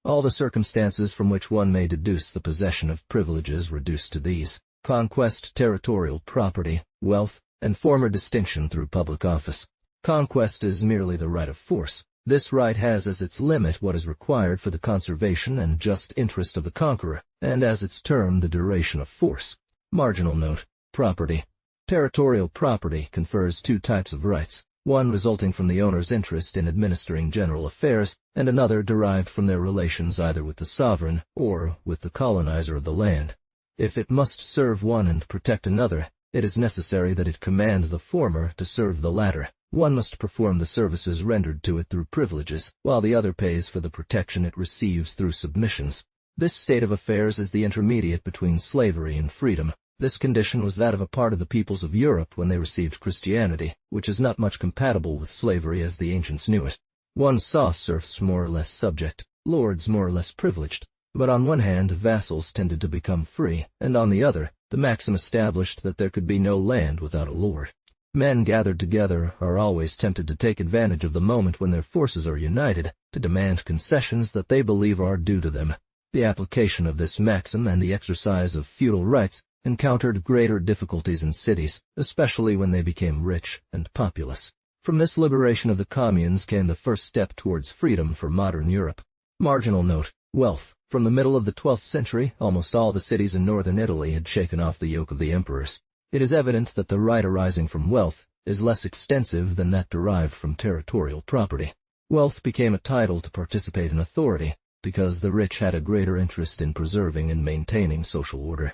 All the circumstances from which one may deduce the possession of privileges reduced to these: conquest, territorial property, wealth, and former distinction through public office. Conquest is merely the right of force. This right has as its limit what is required for the conservation and just interest of the conqueror, and as its term the duration of force. Marginal note. Property. Territorial property confers two types of rights, one resulting from the owner's interest in administering general affairs, and another derived from their relations either with the sovereign or with the colonizer of the land. If it must serve one and protect another, it is necessary that it command the former to serve the latter. One must perform the services rendered to it through privileges, while the other pays for the protection it receives through submissions. This state of affairs is the intermediate between slavery and freedom. This condition was that of a part of the peoples of Europe when they received Christianity, which is not much compatible with slavery as the ancients knew it. One saw serfs more or less subject, lords more or less privileged, but on one hand vassals tended to become free, and on the other, the maxim established that there could be no land without a lord. Men gathered together are always tempted to take advantage of the moment when their forces are united, to demand concessions that they believe are due to them. The application of this maxim and the exercise of feudal rights encountered greater difficulties in cities, especially when they became rich and populous. From this liberation of the communes came the first step towards freedom for modern Europe. Marginal note. Wealth. From the middle of the 12th century, almost all the cities in northern Italy had shaken off the yoke of the emperors. It is evident that the right arising from wealth is less extensive than that derived from territorial property. Wealth became a title to participate in authority, because the rich had a greater interest in preserving and maintaining social order.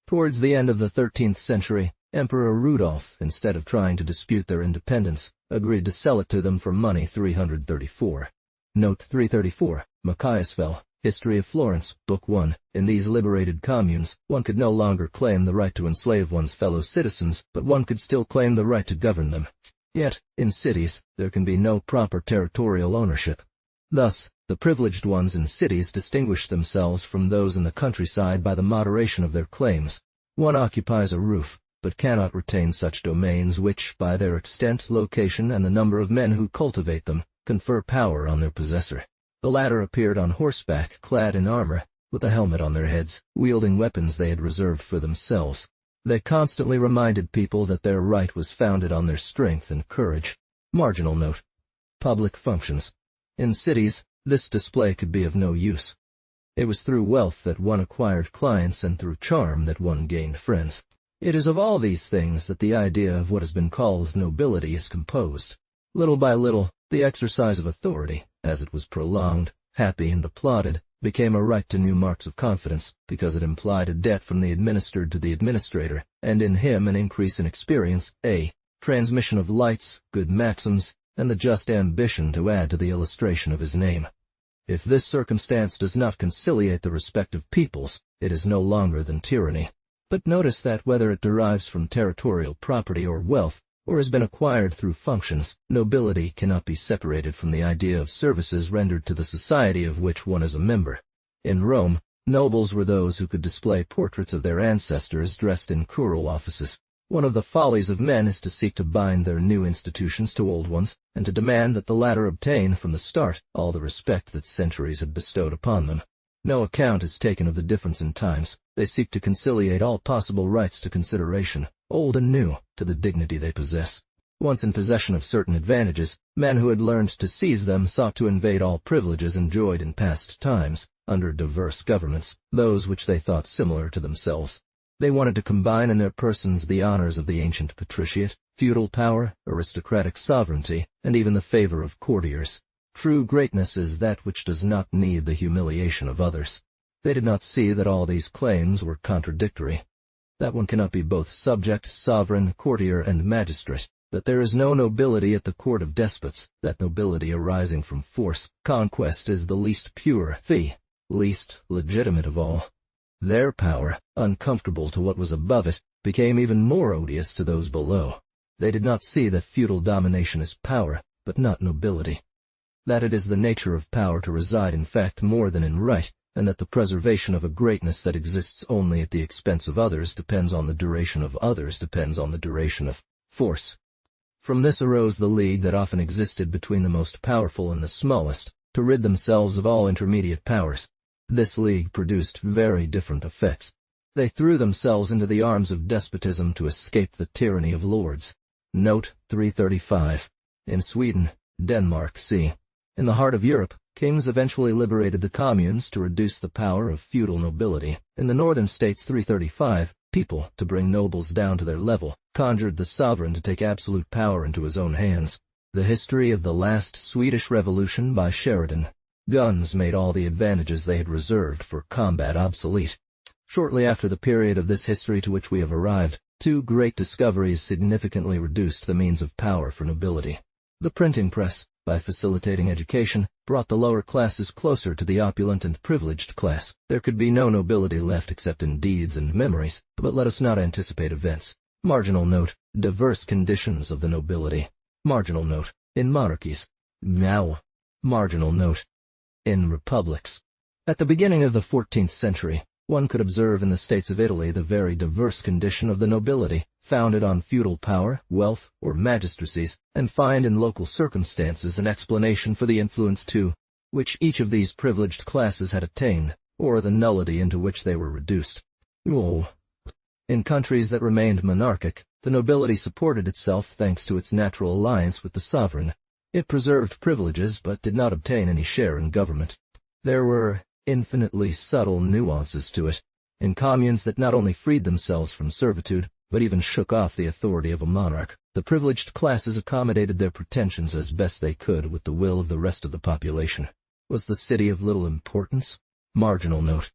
Towards the end of the 13th century, Emperor Rudolf, instead of trying to dispute their independence, agreed to sell it to them for money 334. Note 334, Machiavel, History of Florence, Book 1. In these liberated communes, one could no longer claim the right to enslave one's fellow citizens, but one could still claim the right to govern them. Yet, in cities, there can be no proper territorial ownership. Thus, the privileged ones in cities distinguish themselves from those in the countryside by the moderation of their claims. One occupies a roof, but cannot retain such domains which, by their extent, location, and the number of men who cultivate them, confer power on their possessor. The latter appeared on horseback, clad in armor, with a helmet on their heads, wielding weapons they had reserved for themselves. They constantly reminded people that their right was founded on their strength and courage. Marginal note. Public functions. In cities, this display could be of no use. It was through wealth that one acquired clients and through charm that one gained friends. It is of all these things that the idea of what has been called nobility is composed. Little by little, the exercise of authority, as it was prolonged, happy and applauded, became a right to new marks of confidence, because it implied a debt from the administered to the administrator, and in him an increase in experience, a transmission of lights, good maxims, and the just ambition to add to the illustration of his name. If this circumstance does not conciliate the respective peoples, it is no longer than tyranny. But notice that whether it derives from territorial property or wealth, or has been acquired through functions, nobility cannot be separated from the idea of services rendered to the society of which one is a member. In Rome, nobles were those who could display portraits of their ancestors dressed in curule offices. One of the follies of men is to seek to bind their new institutions to old ones, and to demand that the latter obtain, from the start, all the respect that centuries had bestowed upon them. No account is taken of the difference in times. They seek to conciliate all possible rights to consideration, old and new, to the dignity they possess. Once in possession of certain advantages, men who had learned to seize them sought to invade all privileges enjoyed in past times, under diverse governments, those which they thought similar to themselves. They wanted to combine in their persons the honors of the ancient patriciate, feudal power, aristocratic sovereignty, and even the favor of courtiers. True greatness is that which does not need the humiliation of others. They did not see that all these claims were contradictory, that one cannot be both subject, sovereign, courtier, and magistrate, that there is no nobility at the court of despots, that nobility arising from force, conquest is the least pure, the least legitimate of all. Their power, uncomfortable to what was above it, became even more odious to those below. They did not see that feudal domination is power, but not nobility, that it is the nature of power to reside in fact more than in right, and that the preservation of a greatness that exists only at the expense of others depends on the duration of force. From this arose the league that often existed between the most powerful and the smallest, to rid themselves of all intermediate powers. This league produced very different effects. They threw themselves into the arms of despotism to escape the tyranny of lords. Note 335. In Sweden, Denmark, c. In the heart of Europe, kings eventually liberated the communes to reduce the power of feudal nobility. In the northern states 335, people, to bring nobles down to their level, conjured the sovereign to take absolute power into his own hands. The History of the Last Swedish Revolution by Sheridan. Guns made all the advantages they had reserved for combat obsolete. Shortly after the period of this history to which we have arrived, two great discoveries significantly reduced the means of power for nobility. The printing press, by facilitating education, brought the lower classes closer to the opulent and privileged class. There could be no nobility left except in deeds and memories, but let us not anticipate events. Marginal note: diverse conditions of the nobility. Marginal note: in monarchies. Now. Marginal note: in republics. At the beginning of the 14th century, one could observe in the states of Italy the very diverse condition of the nobility, founded on feudal power, wealth, or magistracies, and find in local circumstances an explanation for the influence to which each of these privileged classes had attained, or the nullity into which they were reduced. In countries that remained monarchic, the nobility supported itself thanks to its natural alliance with the sovereign. It preserved privileges but did not obtain any share in government. There were infinitely subtle nuances to it. In communes that not only freed themselves from servitude, but even shook off the authority of a monarch, the privileged classes accommodated their pretensions as best they could with the will of the rest of the population. Was the city of little importance? Marginal note: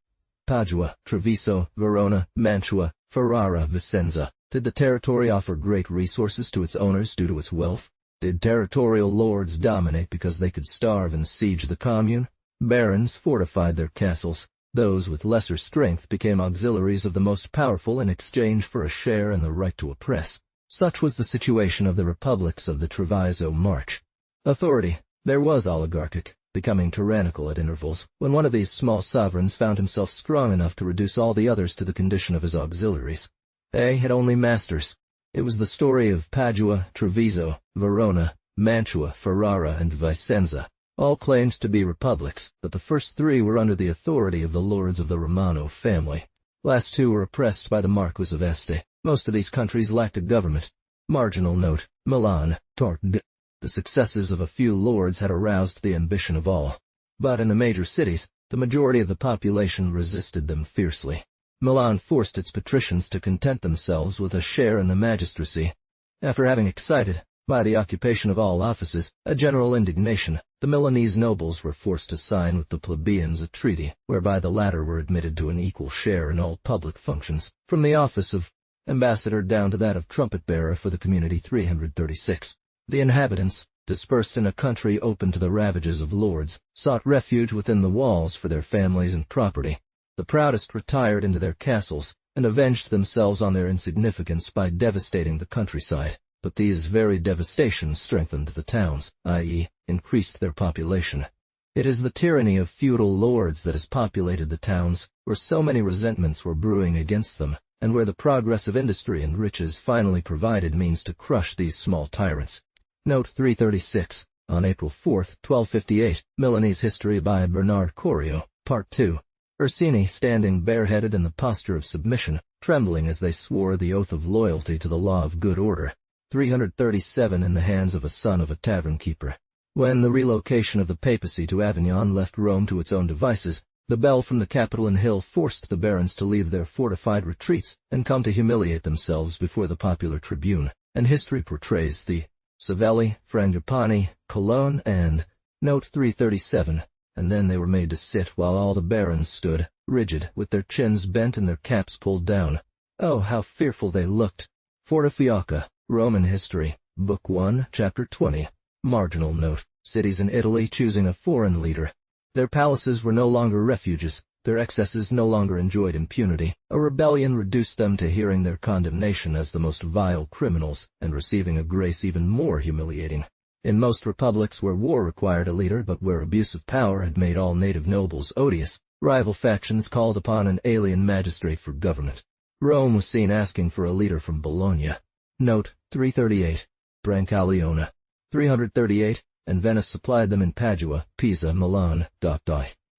Padua, Treviso, Verona, Mantua, Ferrara, Vicenza. Did the territory offer great resources to its owners due to its wealth? Did territorial lords dominate because they could starve and siege the commune? Barons fortified their castles. Those with lesser strength became auxiliaries of the most powerful in exchange for a share in the right to oppress. Such was the situation of the republics of the Treviso March. Authority. There was oligarchic, becoming tyrannical at intervals, when one of these small sovereigns found himself strong enough to reduce all the others to the condition of his auxiliaries. They had only masters. It was the story of Padua, Treviso, Verona, Mantua, Ferrara, and Vicenza. All claimed to be republics, but the first three were under the authority of the lords of the Romano family. Last two were oppressed by the Marquis of Este. Most of these countries lacked a government. Marginal note: Milan, Tarbes. The successes of a few lords had aroused the ambition of all. But in the major cities, the majority of the population resisted them fiercely. Milan forced its patricians to content themselves with a share in the magistracy. After having excited, By the occupation of all offices, a general indignation, the Milanese nobles were forced to sign with the plebeians a treaty, whereby the latter were admitted to an equal share in all public functions, from the office of ambassador down to that of trumpet-bearer for the community 336. The inhabitants, dispersed in a country open to the ravages of lords, sought refuge within the walls for their families and property. The proudest retired into their castles, and avenged themselves on their insignificance by devastating the countryside. But these very devastations strengthened the towns, i.e., increased their population. It is the tyranny of feudal lords that has populated the towns, where so many resentments were brewing against them, and where the progress of industry and riches finally provided means to crush these small tyrants. Note 336. On April 4, 1258, Milanese History by Bernard Corio, Part 2. Ursini standing bareheaded in the posture of submission, trembling as they swore the oath of loyalty to the law of good order. 337 in the hands of a son of a tavern-keeper. When the relocation of the papacy to Avignon left Rome to its own devices, the bell from the Capitoline Hill forced the barons to leave their fortified retreats and come to humiliate themselves before the popular tribune, and history portrays the Savelli, Frangipani, Cologne, and Note 337, and then they were made to sit while all the barons stood, rigid, with their chins bent and their caps pulled down. Oh, how fearful they looked! Fortifiaca, Roman History, Book 1, Chapter 20. Marginal note: cities in Italy choosing a foreign leader. Their palaces were no longer refuges, their excesses no longer enjoyed impunity. A rebellion reduced them to hearing their condemnation as the most vile criminals, and receiving a grace even more humiliating. In most republics where war required a leader but where abuse of power had made all native nobles odious, rival factions called upon an alien magistrate for government. Rome was seen asking for a leader from Bologna. Note 338. Brancaleone. 338, and Venice supplied them in Padua, Pisa, Milan.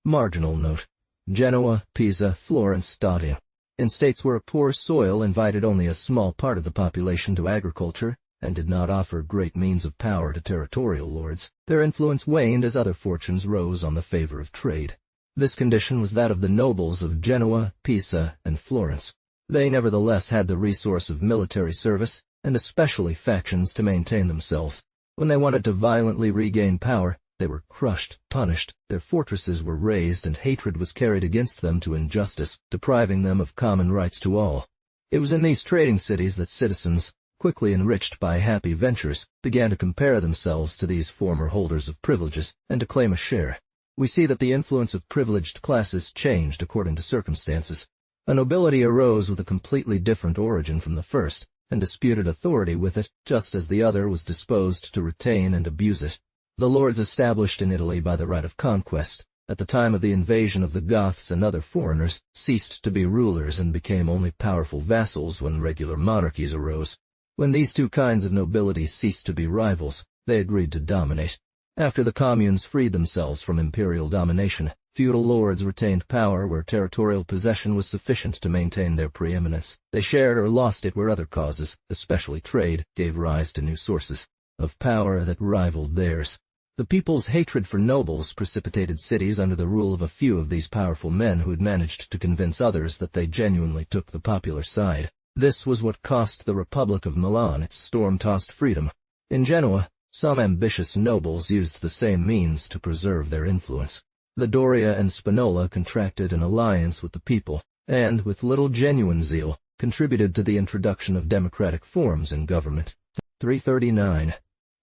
Marginal note: Genoa, Pisa, Florence, Stadia. In states where a poor soil invited only a small part of the population to agriculture, and did not offer great means of power to territorial lords, their influence waned as other fortunes rose on the favor of trade. This condition was that of the nobles of Genoa, Pisa, and Florence. They nevertheless had the resource of military service, and especially factions to maintain themselves. When they wanted to violently regain power, they were crushed, punished, their fortresses were razed, and hatred was carried against them to injustice, depriving them of common rights to all. It was in these trading cities that citizens, quickly enriched by happy ventures, began to compare themselves to these former holders of privileges, and to claim a share. We see that the influence of privileged classes changed according to circumstances. A nobility arose with a completely different origin from the first, and disputed authority with it, just as the other was disposed to retain and abuse it. The lords established in Italy by the right of conquest, at the time of the invasion of the Goths and other foreigners, ceased to be rulers and became only powerful vassals when regular monarchies arose. When these two kinds of nobility ceased to be rivals, they agreed to dominate. After the communes freed themselves from imperial domination, feudal lords retained power where territorial possession was sufficient to maintain their preeminence. They shared or lost it where other causes, especially trade, gave rise to new sources of power that rivaled theirs. The people's hatred for nobles precipitated cities under the rule of a few of these powerful men who had managed to convince others that they genuinely took the popular side. This was what cost the Republic of Milan its storm-tossed freedom. In Genoa, some ambitious nobles used the same means to preserve their influence. The Doria and Spinola contracted an alliance with the people, and, with little genuine zeal, contributed to the introduction of democratic forms in government. 339.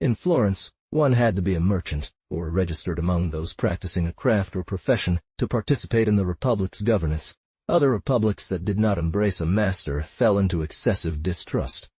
In Florence, one had to be a merchant, or registered among those practicing a craft or profession, to participate in the republic's governance. Other republics that did not embrace a master fell into excessive distrust.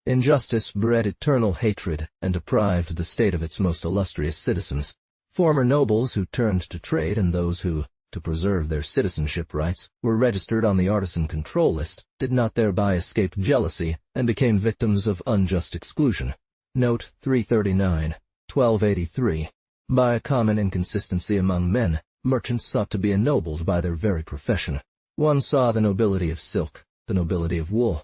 Injustice bred eternal hatred and deprived the state of its most illustrious citizens. Former nobles who turned to trade and those who, to preserve their citizenship rights, were registered on the artisan control list, did not thereby escape jealousy and became victims of unjust exclusion. Note 339, 1283. By a common inconsistency among men, merchants sought to be ennobled by their very profession. One saw the nobility of silk, the nobility of wool,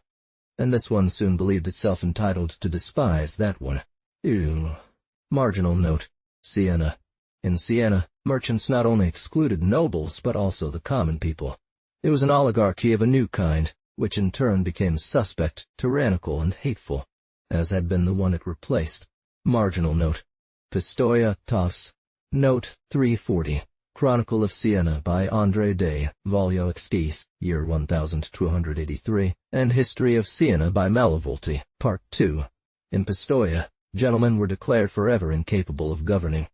and this one soon believed itself entitled to despise that one. Marginal note: Siena. In Siena, merchants not only excluded nobles but also the common people. It was an oligarchy of a new kind, which in turn became suspect, tyrannical, and hateful, as had been the one it replaced. Marginal note. Pistoia, Tofs. Note 340. Chronicle of Siena by André de Volio Exquis, year 1283, and History of Siena by Malavolti, Part 2. In Pistoia, gentlemen were declared forever incapable of governing,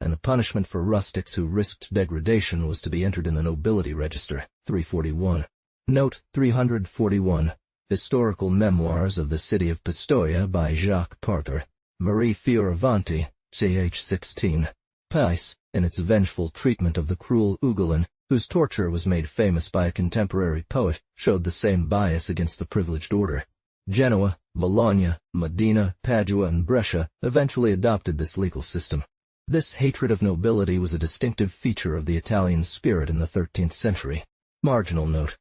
and the punishment for rustics who risked degradation was to be entered in the nobility register. 341. Note 341. Historical Memoirs of the City of Pistoia by Jacques Parter, Marie Fioravanti, ch. 16. Pais, in its vengeful treatment of the cruel Ugolin, whose torture was made famous by a contemporary poet, showed the same bias against the privileged order. Genoa, Bologna, Modena, Padua, and Brescia eventually adopted this legal system. This hatred of nobility was a distinctive feature of the Italian spirit in the 13th century. Marginal note.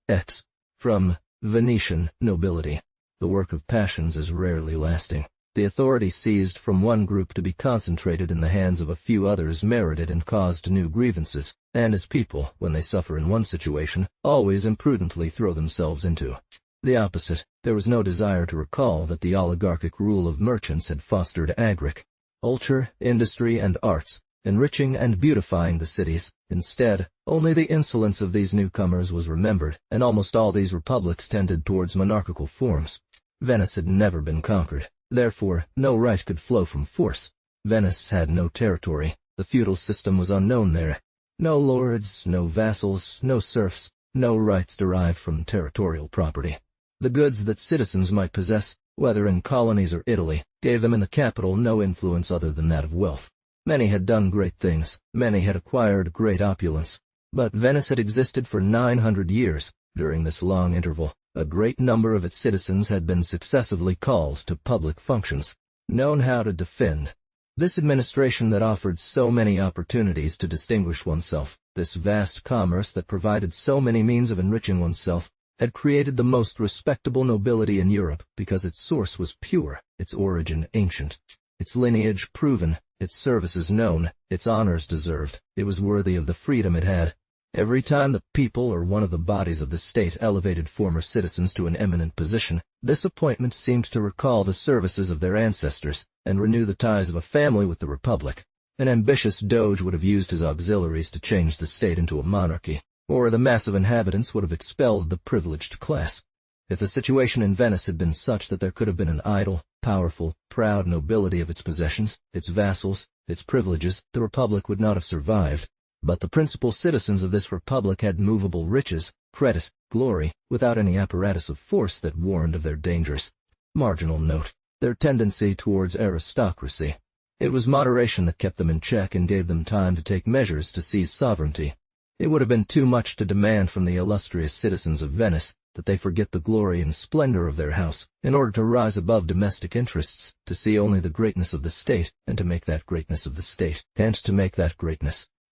X. From Venetian Nobility. The work of passions is rarely lasting. The authority seized from one group to be concentrated in the hands of a few others merited and caused new grievances, and as people, when they suffer in one situation, always imprudently throw themselves into the opposite. There was no desire to recall that the oligarchic rule of merchants had fostered agriculture, industry, and arts, enriching and beautifying the cities. Instead, only the insolence of these newcomers was remembered, and almost all these republics tended towards monarchical forms. Venice had never been conquered. Therefore, no right could flow from force. Venice had no territory. The feudal system was unknown there. No lords, no vassals, no serfs, no rights derived from territorial property. The goods that citizens might possess, whether in colonies or Italy, gave them in the capital no influence other than that of wealth. Many had done great things. Many had acquired great opulence. But Venice had existed for 900 years. During this long interval, a great number of its citizens had been successively called to public functions, known how to defend. This administration that offered so many opportunities to distinguish oneself, this vast commerce that provided so many means of enriching oneself, had created the most respectable nobility in Europe because its source was pure, its origin ancient, its lineage proven, its services known, its honors deserved. It was worthy of the freedom it had. Every time the people or one of the bodies of the state elevated former citizens to an eminent position, this appointment seemed to recall the services of their ancestors and renew the ties of a family with the republic. An ambitious doge would have used his auxiliaries to change the state into a monarchy, or the mass of inhabitants would have expelled the privileged class. If the situation in Venice had been such that there could have been an idle, powerful, proud nobility of its possessions, its vassals, its privileges, the republic would not have survived. But the principal citizens of this republic had movable riches, credit, glory, without any apparatus of force that warned of their dangers. Marginal note. Their tendency towards aristocracy. It was moderation that kept them in check and gave them time to take measures to seize sovereignty. It would have been too much to demand from the illustrious citizens of Venice that they forget the glory and splendor of their house, in order to rise above domestic interests, to see only the greatness of the state, and to make that greatness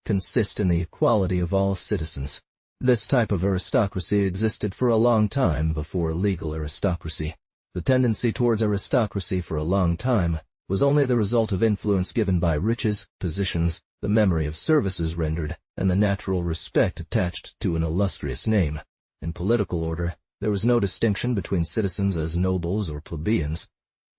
consist in the equality of all citizens. This type of aristocracy existed for a long time before legal aristocracy. The tendency towards aristocracy for a long time was only the result of influence given by riches, positions, the memory of services rendered, and the natural respect attached to an illustrious name. In political order, there was no distinction between citizens as nobles or plebeians,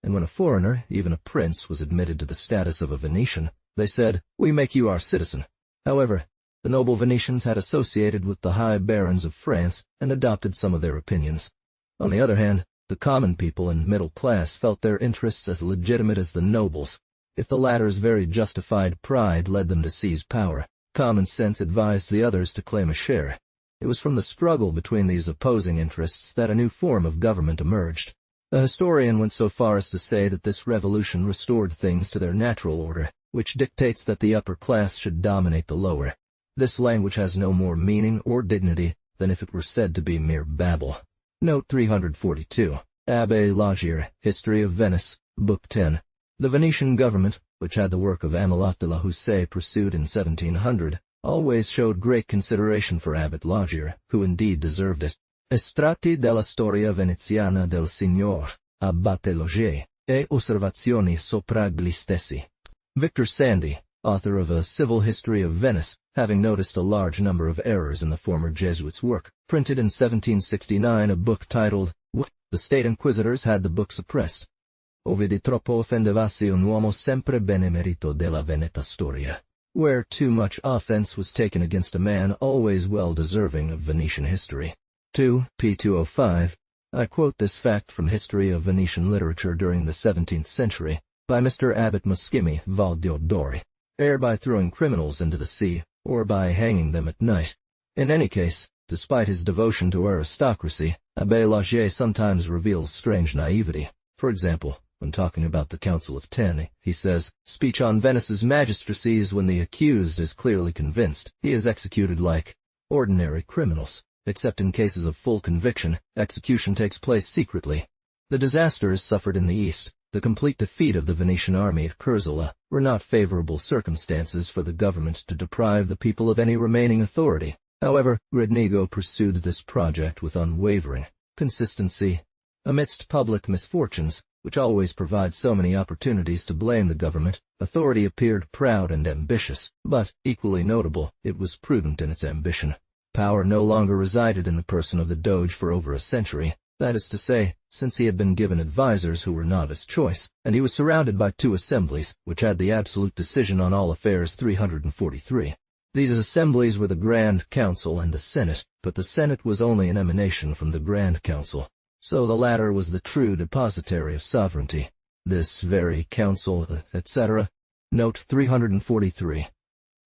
and when a foreigner, even a prince, was admitted to the status of a Venetian, they said, "We make you our citizen." However, the noble Venetians had associated with the high barons of France and adopted some of their opinions. On the other hand, the common people and middle class felt their interests as legitimate as the nobles. If the latter's very justified pride led them to seize power, common sense advised the others to claim a share. It was from the struggle between these opposing interests that a new form of government emerged. A historian went so far as to say that this revolution restored things to their natural order, which dictates that the upper class should dominate the lower. This language has no more meaning or dignity than if it were said to be mere babble. Note 342. Abbé Lagier, History of Venice, Book 10. The Venetian government, which had the work of Amelot de la Houssaye pursued in 1700, always showed great consideration for Abbot Lagier, who indeed deserved it. Estratti della storia veneziana del signor Abate Lagier, e osservazioni sopra gli stessi. Victor Sandy, author of A Civil History of Venice, having noticed a large number of errors in the former Jesuits' work, printed in 1769 a book titled, "The State Inquisitors Had the Book Suppressed." ove di troppo offendevasi un uomo sempre benemerito della Veneta storia, where too much offense was taken against a man always well deserving of Venetian history. 2 p. 205. I quote this fact from History of Venetian Literature during the 17th century, by Mr. Abbot Moschimi Valdiodori, either by throwing criminals into the sea, or by hanging them at night. In any case, despite his devotion to aristocracy, Abbé Lagier sometimes reveals strange naivety. For example, when talking about the Council of Ten, he says, "Speech on Venice's magistracies when the accused is clearly convinced he is executed like ordinary criminals. Except in cases of full conviction, execution takes place secretly." The disasters suffered in the East, the complete defeat of the Venetian army at Curzola, were not favorable circumstances for the government to deprive the people of any remaining authority. However, Gradnigo pursued this project with unwavering consistency. Amidst public misfortunes, which always provide so many opportunities to blame the government, authority appeared proud and ambitious, but, equally notable, it was prudent in its ambition. Power no longer resided in the person of the Doge for over a century, that is to say, since he had been given advisers who were not his choice, and he was surrounded by two assemblies, which had the absolute decision on all affairs 343. These assemblies were the Grand Council and the Senate, but the Senate was only an emanation from the Grand Council, so the latter was the true depositary of sovereignty. This very council, etc. Note 343.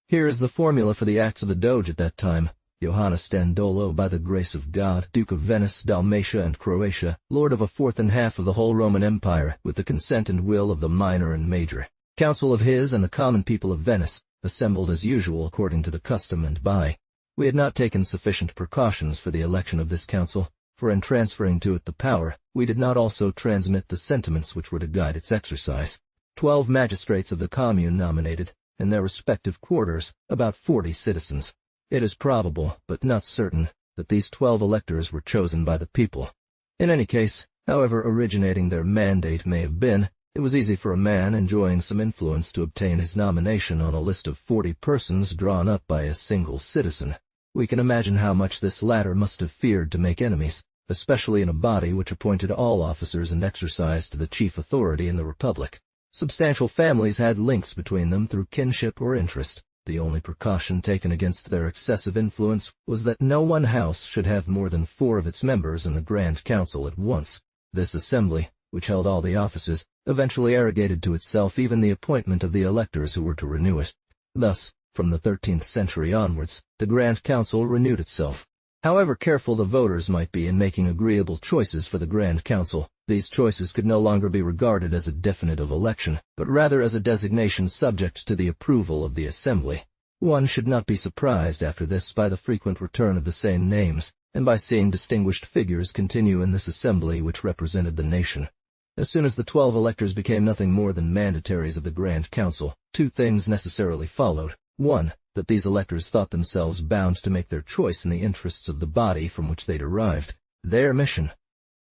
Here is the formula for the acts of the Doge at that time. Johannes Dandolo, by the grace of God, Duke of Venice, Dalmatia, and Croatia, lord of a fourth and half of the whole Roman Empire, with the consent and will of the minor and major council of his and the common people of Venice, assembled as usual according to the custom and by. We had not taken sufficient precautions for the election of this council, for in transferring to it the power, we did not also transmit the sentiments which were to guide its exercise. 12 magistrates of the commune nominated, in their respective quarters, about 40 citizens. It is probable, but not certain, that these 12 electors were chosen by the people. In any case, however originating their mandate may have been, it was easy for a man enjoying some influence to obtain his nomination on a list of 40 persons drawn up by a single citizen. We can imagine how much this latter must have feared to make enemies, especially in a body which appointed all officers and exercised the chief authority in the Republic. Substantial families had links between them through kinship or interest. The only precaution taken against their excessive influence was that no one house should have more than 4 of its members in the Grand Council at once. This assembly, which held all the offices, eventually arrogated to itself even the appointment of the electors who were to renew it. Thus, from the 13th century onwards, the Grand Council renewed itself. However careful the voters might be in making agreeable choices for the Grand Council, these choices could no longer be regarded as a definitive election, but rather as a designation subject to the approval of the Assembly. One should not be surprised after this by the frequent return of the same names, and by seeing distinguished figures continue in this assembly which represented the nation. As soon as the 12 electors became nothing more than mandataries of the Grand Council, 2 things necessarily followed. 1. That these electors thought themselves bound to make their choice in the interests of the body from which they derived their mission,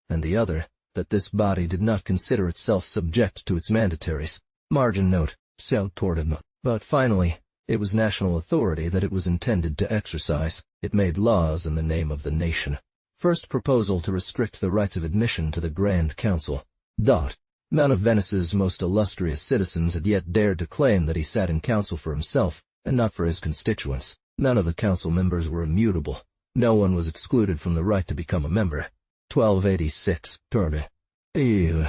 and the other, that this body did not consider itself subject to its mandataries. Margin note, but finally, it was national authority that it was intended to exercise. It made laws in the name of the nation. First proposal to restrict the rights of admission to the Grand Council. None of Venice's most illustrious citizens had yet dared to claim that he sat in council for himself, and not for his constituents. None of the council members were immutable. No one was excluded from the right to become a member. 1286, Turbe. In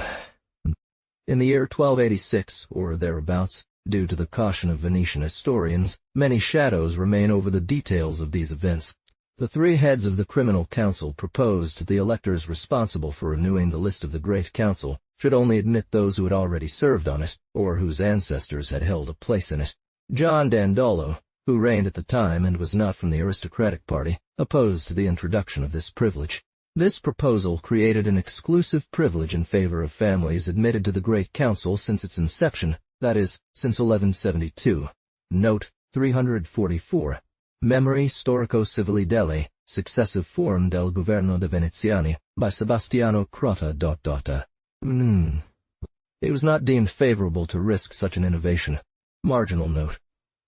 the year 1286, or thereabouts, due to the caution of Venetian historians, many shadows remain over the details of these events. The 3 heads of the Criminal Council proposed the electors responsible for renewing the list of the Great Council should only admit those who had already served on it, or whose ancestors had held a place in it. John Dandolo, who reigned at the time and was not from the aristocratic party, opposed the introduction of this privilege. This proposal created an exclusive privilege in favor of families admitted to the Great Council since its inception, that is, since 1172. Note 344. Memory storico-civili delle, successive form del governo de Veneziani, by Sebastiano Crotta. It was not deemed favorable to risk such an innovation. Marginal note.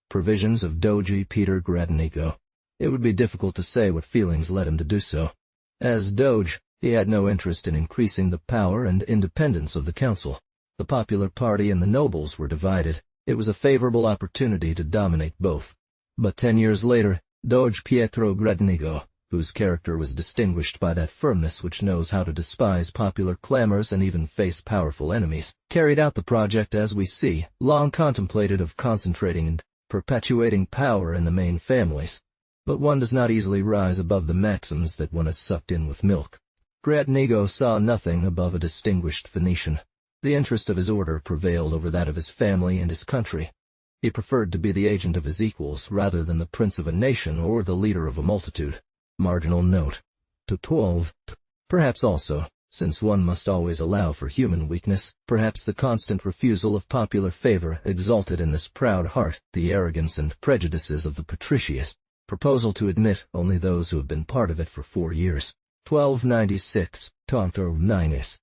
Provisions of Doge Peter Gradnigo. It would be difficult to say what feelings led him to do so. As Doge, he had no interest in increasing the power and independence of the council. The popular party and the nobles were divided. It was a favorable opportunity to dominate both. But 10 years later, Doge Pietro Gradenigo, whose character was distinguished by that firmness which knows how to despise popular clamors and even face powerful enemies, carried out the project, as we see, long contemplated, of concentrating and perpetuating power in the main families. But one does not easily rise above the maxims that one has sucked in with milk. Gradenigo saw nothing above a distinguished Venetian. The interest of his order prevailed over that of his family and his country. He preferred to be the agent of his equals rather than the prince of a nation or the leader of a multitude. Marginal note. To 12. Perhaps also, since one must always allow for human weakness, perhaps the constant refusal of popular favor exalted in this proud heart the arrogance and prejudices of the patriciate. Proposal to admit only those who have been part of it for 4 years. 1296. Tonto Ninus.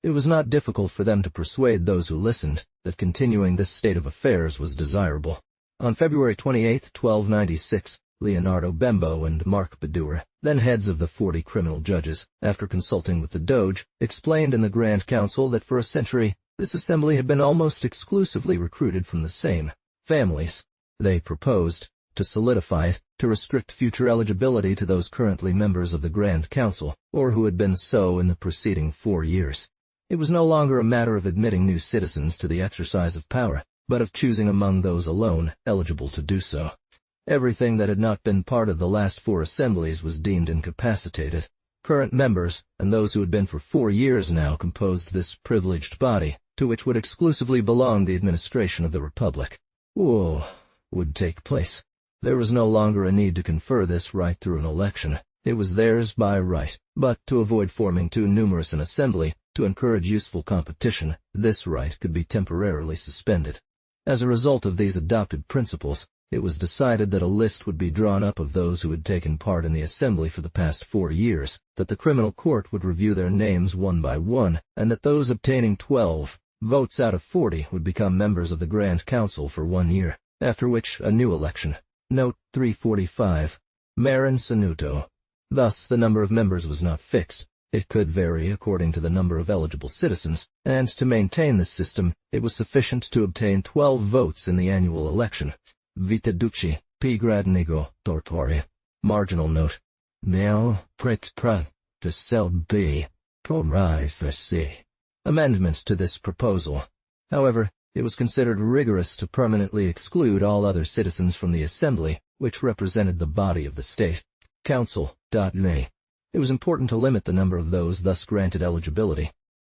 It was not difficult for them to persuade those who listened that continuing this state of affairs was desirable. On February 28, 1296, Leonardo Bembo and Marc Badour, then heads of the 40 criminal judges, after consulting with the Doge, explained in the Grand Council that for a century this assembly had been almost exclusively recruited from the same families. They proposed, to solidify it, to restrict future eligibility to those currently members of the Grand Council, or who had been so in the preceding 4 years. It was no longer a matter of admitting new citizens to the exercise of power, but of choosing among those alone eligible to do so. Everything that had not been part of the last 4 assemblies was deemed incapacitated. Current members, and those who had been for 4 years now, composed this privileged body, to which would exclusively belong the administration of the Republic. War would take place. There was no longer a need to confer this right through an election. It was theirs by right, but to avoid forming too numerous an assembly, to encourage useful competition, this right could be temporarily suspended. As a result of these adopted principles, it was decided that a list would be drawn up of those who had taken part in the assembly for the past 4 years, that the criminal court would review their names one by one, and that those obtaining 12 votes out of 40 would become members of the Grand Council for 1 year, after which a new election. Note 345. Marin Sanuto. Thus, the number of members was not fixed. It could vary according to the number of eligible citizens, and to maintain this system, it was sufficient to obtain 12 votes in the annual election. Vitaducci, P. Gradenigo, Tortori. Marginal note. Mel Pretra, to sell B. Prowess. Amendment to this proposal. However, it was considered rigorous to permanently exclude all other citizens from the assembly, which represented the body of the state. Council.May. It was important to limit the number of those thus granted eligibility.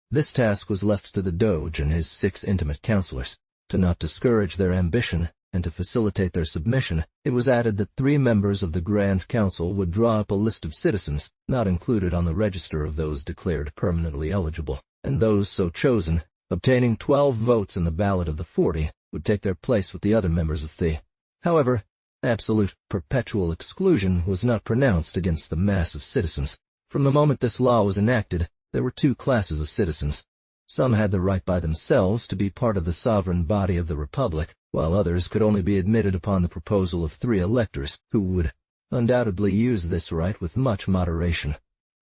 This task was left to the Doge and his 6 intimate counselors. To not discourage their ambition, and to facilitate their submission, it was added that 3 members of the Grand Council would draw up a list of citizens, not included on the register of those declared permanently eligible, and those so chosen, obtaining 12 votes in the ballot of the 40, would take their place with the other members of the. However, absolute, perpetual exclusion was not pronounced against the mass of citizens. From the moment this law was enacted, there were 2 classes of citizens. Some had the right by themselves to be part of the sovereign body of the Republic, while others could only be admitted upon the proposal of 3 electors, who would undoubtedly use this right with much moderation.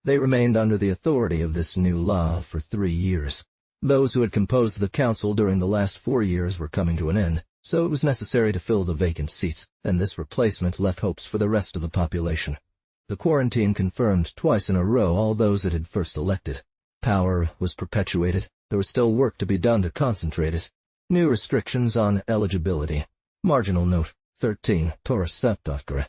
They remained under the authority of this new law for 3 years. Those who had composed the council during the last 4 years were coming to an end, so it was necessary to fill the vacant seats, and this replacement left hopes for the rest of the population. The quarantine confirmed twice in a row all those it had first elected. Power was perpetuated. There was still work to be done to concentrate it. New restrictions on eligibility. Marginal note. 13. Torresat.gra.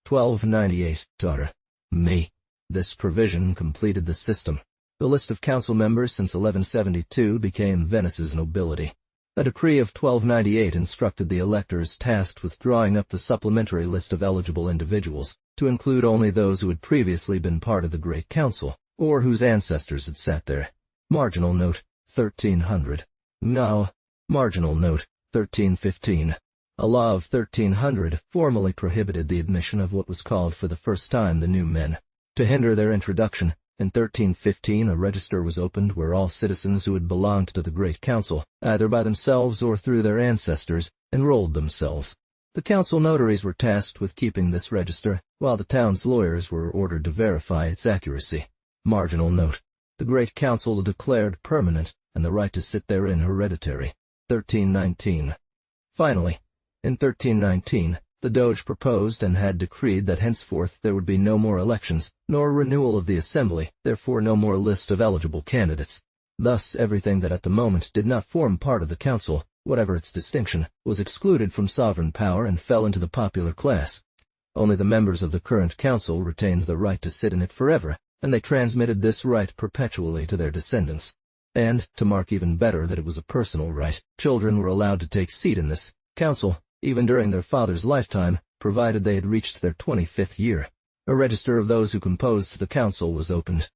1298. Tara. Me. This provision completed the system. The list of council members since 1172 became Venice's nobility. A decree of 1298 instructed the electors tasked with drawing up the supplementary list of eligible individuals to include only those who had previously been part of the Great Council, or whose ancestors had sat there. Marginal note. 1300. Now, marginal note. 1315. A law of 1300 formally prohibited the admission of what was called for the first time the new men. To hinder their introduction, in 1315 a register was opened where all citizens who had belonged to the Great Council, either by themselves or through their ancestors, enrolled themselves. The council notaries were tasked with keeping this register, while the town's lawyers were ordered to verify its accuracy. Marginal note. The Great Council declared permanent, and the right to sit therein hereditary. 1319. Finally, in 1319, the Doge proposed and had decreed that henceforth there would be no more elections, nor renewal of the assembly, therefore no more list of eligible candidates. Thus everything that at the moment did not form part of the council, whatever its distinction, was excluded from sovereign power and fell into the popular class. Only the members of the current council retained the right to sit in it forever, and they transmitted this right perpetually to their descendants. And, to mark even better that it was a personal right, children were allowed to take seat in this council, even during their father's lifetime, provided they had reached their 25th year. A register of those who composed the council was opened.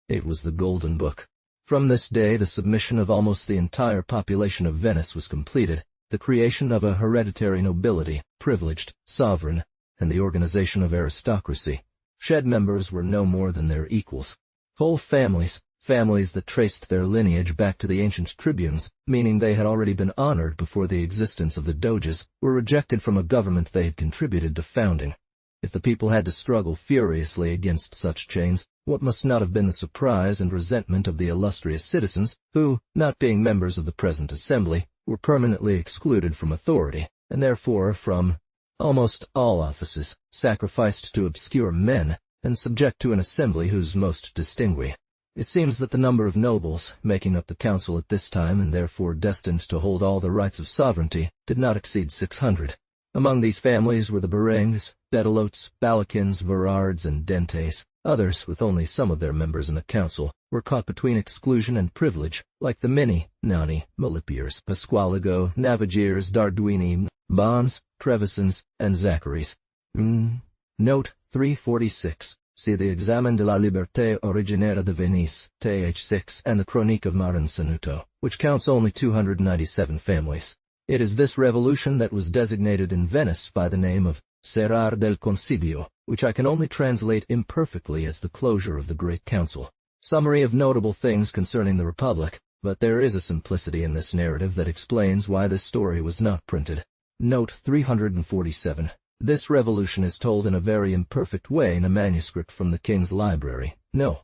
It was the Golden Book. From this day the submission of almost the entire population of Venice was completed, the creation of a hereditary nobility, privileged, sovereign, and the organization of aristocracy. Shed members were no more than their equals. Whole families that traced their lineage back to the ancient tribunes, meaning they had already been honored before the existence of the doges, were rejected from a government they had contributed to founding. If the people had to struggle furiously against such chains, what must not have been the surprise and resentment of the illustrious citizens, who, not being members of the present assembly, were permanently excluded from authority, and therefore from almost all offices, sacrificed to obscure men, and subject to an assembly whose most distinguished. It seems that the number of nobles, making up the council at this time and therefore destined to hold all the rights of sovereignty, did not exceed 600. Among these families were the Berengues, Betelotes, Balakins, Verards, and Dentes. Others, with only some of their members in the council, were caught between exclusion and privilege, like the Mini, Nani, Malipiers, Pasqualigo, Navagiers, Darduini, Bons, Trevisons, and Zaccharies. Note 346. See the Examen de la Liberté Originaire de Venice, th. 6, and the Chronique of Marin Sanuto, which counts only 297 families. It is this revolution that was designated in Venice by the name of Cerrar del Concilio, which I can only translate imperfectly as the closure of the Great Council. Summary of notable things concerning the Republic, but there is a simplicity in this narrative that explains why this story was not printed. Note 347. This revolution is told in a very imperfect way in a manuscript from the King's Library, No.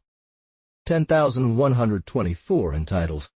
10,124, entitled,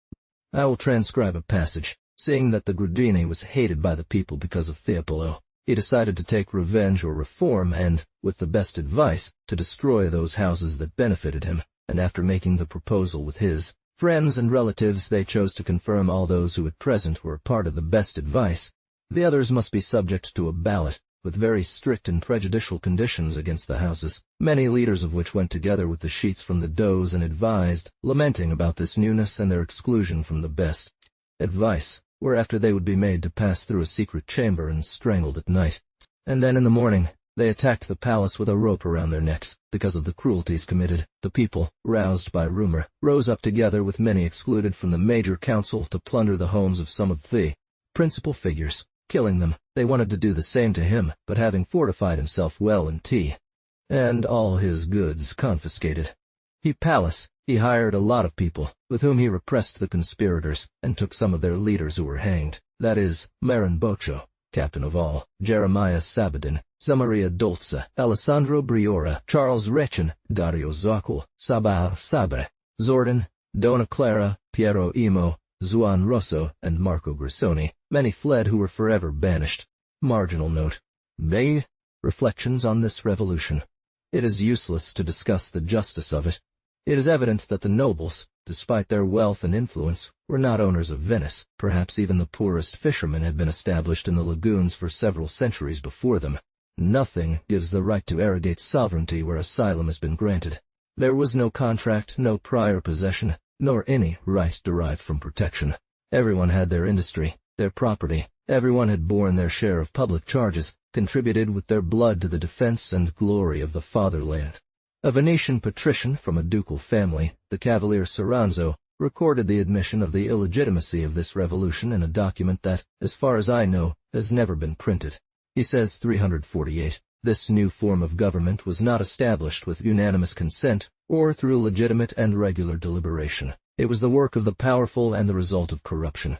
I will transcribe a passage. Seeing that the Gradini was hated by the people because of Theopolo, he decided to take revenge or reform and, with the best advice, to destroy those houses that benefited him, and after making the proposal with his friends and relatives, they chose to confirm all those who at present were a part of the best advice. The others must be subject to a ballot, with very strict and prejudicial conditions against the houses, many leaders of which went together with the sheets from the does and advised, lamenting about this newness and their exclusion from the best advice, whereafter they would be made to pass through a secret chamber and strangled at night. And then in the morning, they attacked the palace with a rope around their necks, because of the cruelties committed. The people, roused by rumor, rose up together with many excluded from the major council to plunder the homes of some of the principal figures, killing them. They wanted to do the same to him, but having fortified himself well in tea, and all his goods confiscated. He hired a lot of people, with whom he repressed the conspirators, and took some of their leaders who were hanged, that is, Marin Boccio, captain of all, Jeremiah Sabadin, Zamaria Dolce, Alessandro Briora, Charles Rechin, Dario Zoccol, Sabah Sabre, Zordan, Donna Clara, Piero Imo, Zuan Rosso, and Marco Grissoni. Many fled who were forever banished. Marginal note. B. Reflections on this revolution. It is useless to discuss the justice of it. It is evident that the nobles, despite their wealth and influence, were not owners of Venice. Perhaps even the poorest fishermen had been established in the lagoons for several centuries before them. Nothing gives the right to arrogate sovereignty where asylum has been granted. There was no contract, no prior possession, nor any right derived from protection. Everyone had their industry, their property. Everyone had borne their share of public charges, contributed with their blood to the defense and glory of the fatherland. A Venetian patrician from a ducal family, the Cavalier Soranzo, recorded the admission of the illegitimacy of this revolution in a document that, as far as I know, has never been printed. He says 348. This new form of government was not established with unanimous consent or through legitimate and regular deliberation. It was the work of the powerful and the result of corruption.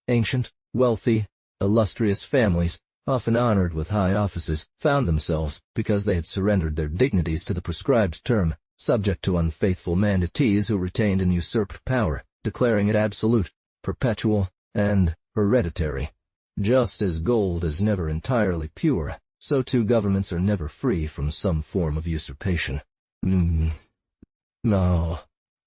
Ancient, wealthy, illustrious families, often honored with high offices, found themselves, because they had surrendered their dignities to the prescribed term, subject to unfaithful mandatees who retained and usurped power, declaring it absolute, perpetual, and hereditary. Just as gold is never entirely pure, so too governments are never free from some form of usurpation. No.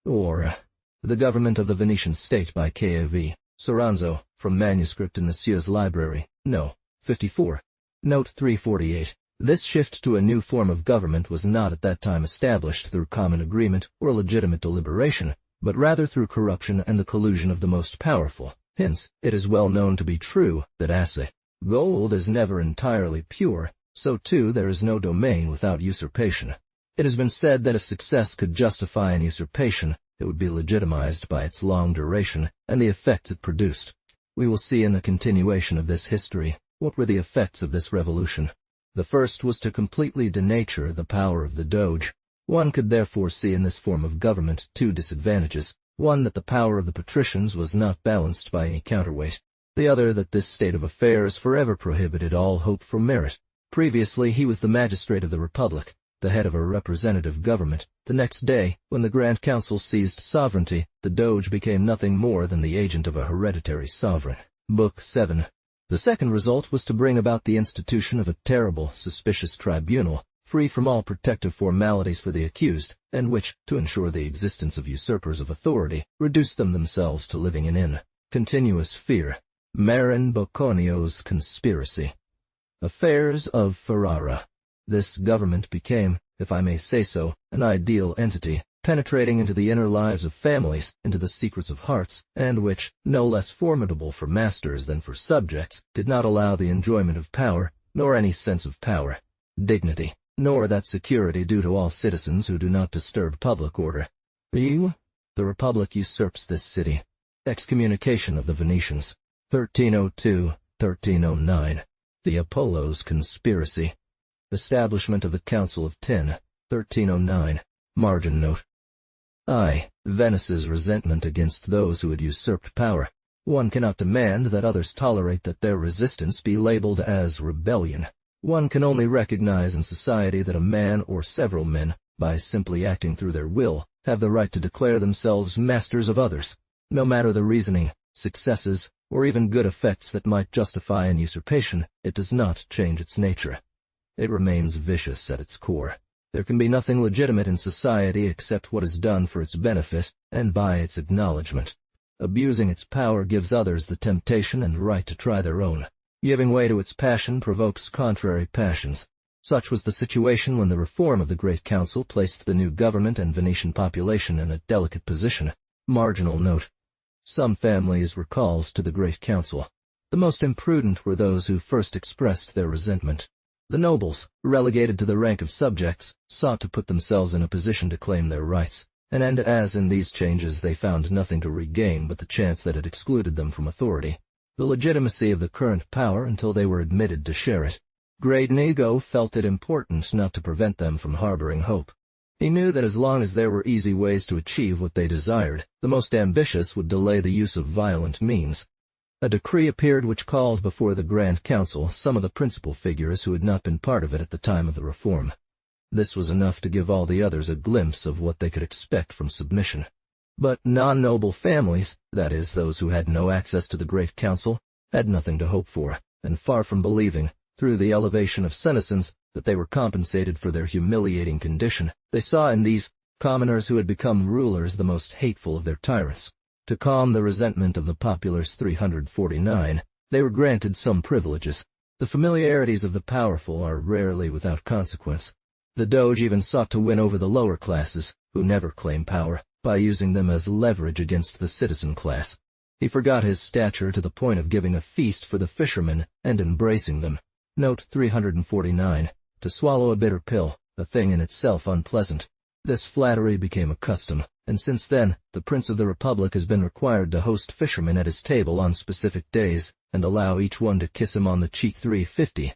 Or, The Government of the Venetian State by K.A.V. Soranzo, from manuscript in Monsieur's library, No. 54. Note 348. This shift to a new form of government was not at that time established through common agreement or legitimate deliberation, but rather through corruption and the collusion of the most powerful. Hence, it is well known to be true that as gold is never entirely pure, so too there is no domain without usurpation. It has been said that if success could justify an usurpation, it would be legitimized by its long duration and the effects it produced. We will see in the continuation of this history what were the effects of this revolution. The first was to completely denature the power of the Doge. One could therefore see in this form of government two disadvantages: one, that the power of the patricians was not balanced by any counterweight; the other, that this state of affairs forever prohibited all hope for merit. Previously he was the magistrate of the Republic, the head of a representative government. The next day, when the Grand Council seized sovereignty, the Doge became nothing more than the agent of a hereditary sovereign. Book 7. The second result was to bring about the institution of a terrible, suspicious tribunal, free from all protective formalities for the accused, and which, to ensure the existence of usurpers of authority, reduced them themselves to living in continuous fear. Marin Bocconio's conspiracy. Affairs of Ferrara. This government became, if I may say so, an ideal entity, penetrating into the inner lives of families, into the secrets of hearts, and which, no less formidable for masters than for subjects, did not allow the enjoyment of power, nor any sense of power, dignity, nor that security due to all citizens who do not disturb public order. The Republic usurps this city. Excommunication of the Venetians. 1302-1309. The Apollo's conspiracy. Establishment of the Council of Ten. 1309. Margin note. Venice's resentment against those who had usurped power. One cannot demand that others tolerate that their resistance be labeled as rebellion. One can only recognize in society that a man or several men, by simply acting through their will, have the right to declare themselves masters of others. No matter the reasoning, successes, or even good effects that might justify an usurpation, it does not change its nature. It remains vicious at its core. There can be nothing legitimate in society except what is done for its benefit and by its acknowledgement. Abusing its power gives others the temptation and right to try their own. Giving way to its passion provokes contrary passions. Such was the situation when the reform of the Great Council placed the new government and Venetian population in a delicate position. Marginal note. Some families were called to the Great Council. The most imprudent were those who first expressed their resentment. The nobles, relegated to the rank of subjects, sought to put themselves in a position to claim their rights, and as in these changes they found nothing to regain but the chance that had excluded them from authority, the legitimacy of the current power until they were admitted to share it. Great Nego felt it important not to prevent them from harboring hope. He knew that as long as there were easy ways to achieve what they desired, the most ambitious would delay the use of violent means. A decree appeared which called before the Grand Council some of the principal figures who had not been part of it at the time of the reform. This was enough to give all the others a glimpse of what they could expect from submission. But non-noble families, that is, those who had no access to the Great Council, had nothing to hope for, and far from believing, through the elevation of senescence, that they were compensated for their humiliating condition, they saw in these commoners who had become rulers the most hateful of their tyrants. To calm the resentment of the populace 349, they were granted some privileges. The familiarities of the powerful are rarely without consequence. The Doge even sought to win over the lower classes, who never claim power, by using them as leverage against the citizen class. He forgot his stature to the point of giving a feast for the fishermen and embracing them. Note 349. To swallow a bitter pill, a thing in itself unpleasant. This flattery became a custom, and since then, the Prince of the Republic has been required to host fishermen at his table on specific days, and allow each one to kiss him on the cheek 350.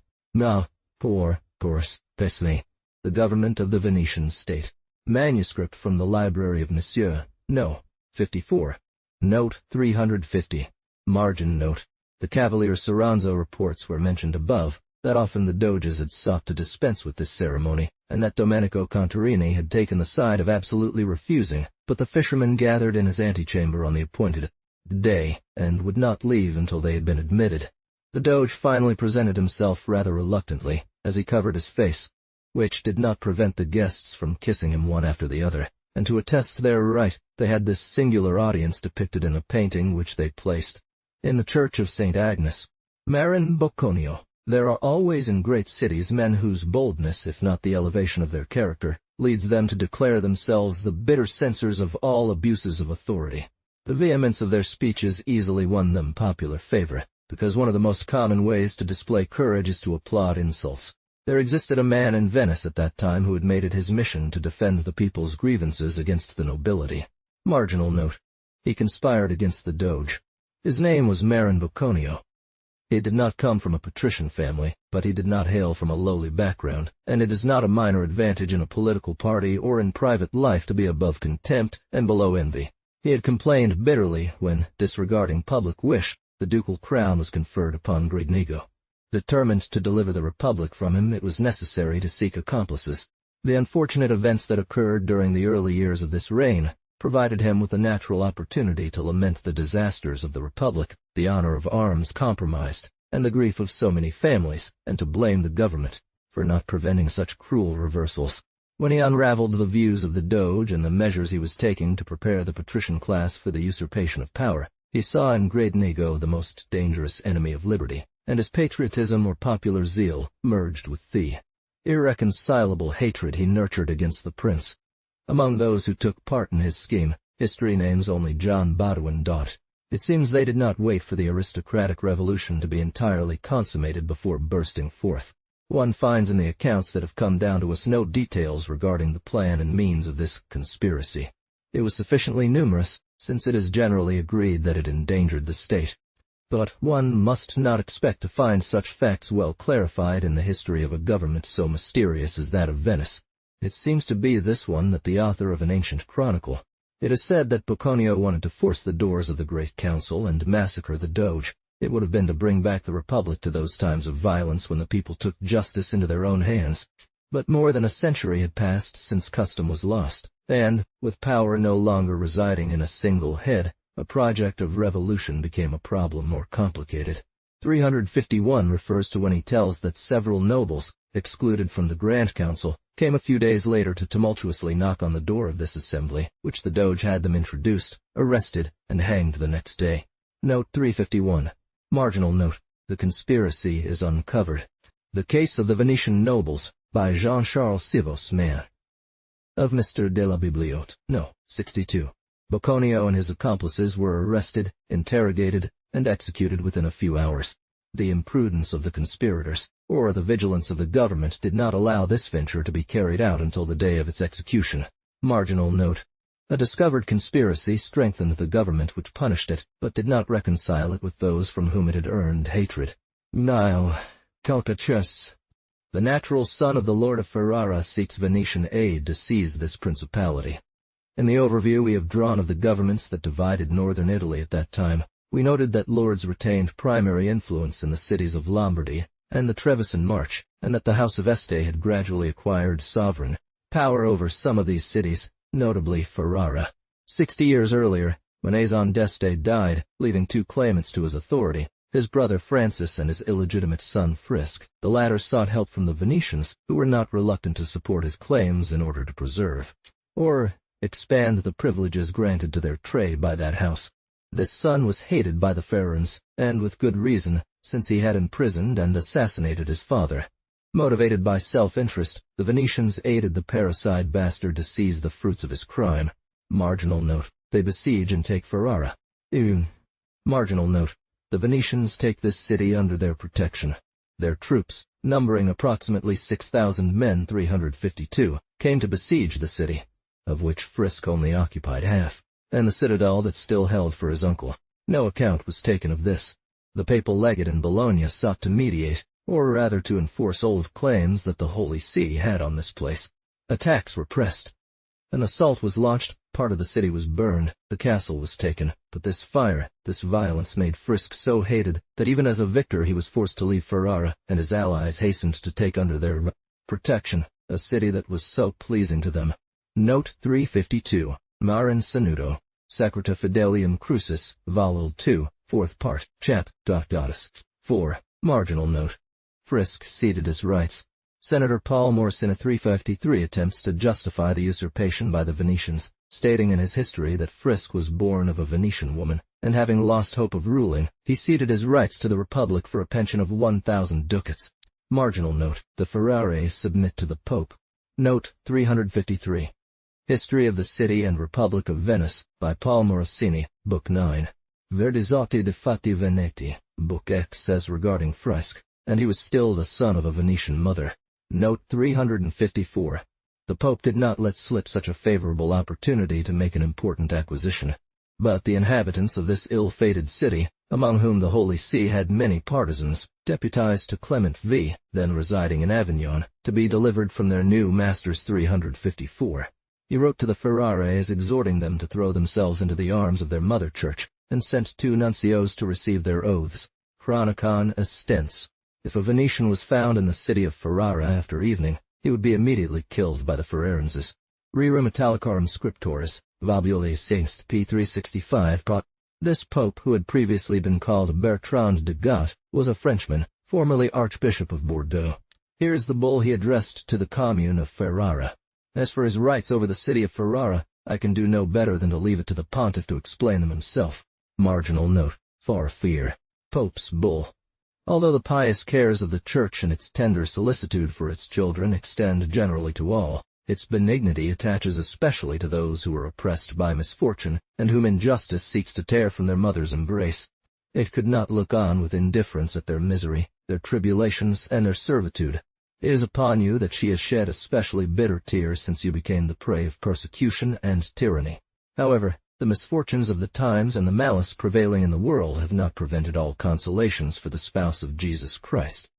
Pesme. The Government of the Venetian State. Manuscript from the Library of Monsieur, No. 54. Note 350. Margin note. The Cavalier Soranzo reports were mentioned above, that often the Doges had sought to dispense with this ceremony, and that Domenico Contarini had taken the side of absolutely refusing, but the fishermen gathered in his antechamber on the appointed day, and would not leave until they had been admitted. The Doge finally presented himself rather reluctantly, as he covered his face, which did not prevent the guests from kissing him one after the other, and to attest their right, they had this singular audience depicted in a painting which they placed in the church of St. Agnes. Marin Bocconio. There are always in great cities men whose boldness, if not the elevation of their character, leads them to declare themselves the bitter censors of all abuses of authority. The vehemence of their speeches easily won them popular favor, because one of the most common ways to display courage is to applaud insults. There existed a man in Venice at that time who had made it his mission to defend the people's grievances against the nobility. Marginal note. He conspired against the Doge. His name was Marin Bocconio. He did not come from a patrician family, but he did not hail from a lowly background, and it is not a minor advantage in a political party or in private life to be above contempt and below envy. He had complained bitterly when, disregarding public wish, the ducal crown was conferred upon Gradenigo. Determined to deliver the Republic from him, it was necessary to seek accomplices. The unfortunate events that occurred during the early years of this reign provided him with a natural opportunity to lament the disasters of the Republic, the honor of arms compromised, and the grief of so many families, and to blame the government for not preventing such cruel reversals. When he unraveled the views of the Doge and the measures he was taking to prepare the patrician class for the usurpation of power, he saw in Gradenigo the most dangerous enemy of liberty, and his patriotism or popular zeal merged with the irreconcilable hatred he nurtured against the prince. Among those who took part in his scheme, history names only John Baudouin. It seems they did not wait for the aristocratic revolution to be entirely consummated before bursting forth. One finds in the accounts that have come down to us no details regarding the plan and means of this conspiracy. It was sufficiently numerous, since it is generally agreed that it endangered the state. But one must not expect to find such facts well clarified in the history of a government so mysterious as that of Venice. It seems to be this one that the author of an ancient chronicle. It is said that Bocconio wanted to force the doors of the Great Council and massacre the Doge. It would have been to bring back the Republic to those times of violence when the people took justice into their own hands. But more than a century had passed since custom was lost, and, with power no longer residing in a single head, a project of revolution became a problem more complicated. 351 refers to when he tells that several nobles, excluded from the Grand Council, came a few days later to tumultuously knock on the door of this assembly, which the Doge had them introduced, arrested, and hanged the next day. Note 351. Marginal note. The conspiracy is uncovered. The Case of the Venetian Nobles, by Jean-Charles Sivos, Mayor of Mr. de la Bibliote. No, 62. Bocconio and his accomplices were arrested, interrogated, and executed within a few hours. The imprudence of the conspirators, or the vigilance of the government, did not allow this venture to be carried out until the day of its execution. Marginal note. A discovered conspiracy strengthened the government which punished it, but did not reconcile it with those from whom it had earned hatred. Now, Calcachus, the natural son of the Lord of Ferrara, seeks Venetian aid to seize this principality. In the overview we have drawn of the governments that divided northern Italy at that time, we noted that lords retained primary influence in the cities of Lombardy and the Trevisan March, and that the House of Este had gradually acquired sovereign power over some of these cities, notably Ferrara. 60 years earlier, when Azon d'Este died, leaving two claimants to his authority, his brother Francis and his illegitimate son Frisk, the latter sought help from the Venetians, who were not reluctant to support his claims in order to preserve or expand the privileges granted to their trade by that house. This son was hated by the Ferrans, and with good reason, since he had imprisoned and assassinated his father. Motivated by self-interest, the Venetians aided the parricide bastard to seize the fruits of his crime. Marginal note. They besiege and take Ferrara. Marginal note. The Venetians take this city under their protection. Their troops, numbering approximately 6,000 men, 352, came to besiege the city, of which Frisk only occupied half, and the citadel that still held for his uncle. No account was taken of this. The papal legate in Bologna sought to mediate, or rather to enforce old claims that the Holy See had on this place. Attacks were pressed. An assault was launched, part of the city was burned, the castle was taken, but this fire, this violence made Frisk so hated that even as a victor he was forced to leave Ferrara, and his allies hastened to take under their protection a city that was so pleasing to them. Note 352. Marin Sanudo, Secreta Fidelium Crucis, Vol. 2, 4th Part, Chap. Goddess. 4. Marginal note. Frisk ceded his rights. Senator Paul Morse in 353 attempts to justify the usurpation by the Venetians, stating in his history that Frisk was born of a Venetian woman, and having lost hope of ruling, he ceded his rights to the Republic for a pension of 1,000 ducats. Marginal note. The Ferrares submit to the Pope. Note 353. History of the City and Republic of Venice, by Paul Morosini, Book 9. Verdizotti de Fatti Veneti, Book X says regarding Frisk, and he was still the son of a Venetian mother. Note 354. The Pope did not let slip such a favorable opportunity to make an important acquisition. But the inhabitants of this ill-fated city, among whom the Holy See had many partisans, deputized to Clement V., then residing in Avignon, to be delivered from their new masters. 354. He wrote to the Ferrares exhorting them to throw themselves into the arms of their mother church, and sent 2 nuncios to receive their oaths. Chronicon Estens. If a Venetian was found in the city of Ferrara after evening, he would be immediately killed by the Ferrarenses. Rerum Italicarum Scriptores, Vobule Saints p. 365. This pope, who had previously been called Bertrand de Got, was a Frenchman, formerly Archbishop of Bordeaux. Here is the bull he addressed to the commune of Ferrara. As for his rights over the city of Ferrara, I can do no better than to leave it to the pontiff to explain them himself. Marginal note. Far fear. Pope's bull. Although the pious cares of the Church and its tender solicitude for its children extend generally to all, its benignity attaches especially to those who are oppressed by misfortune, and whom injustice seeks to tear from their mother's embrace. It could not look on with indifference at their misery, their tribulations, and their servitude. It is upon you that she has shed especially bitter tears since you became the prey of persecution and tyranny. However, the misfortunes of the times and the malice prevailing in the world have not prevented all consolations for the spouse of Jesus Christ.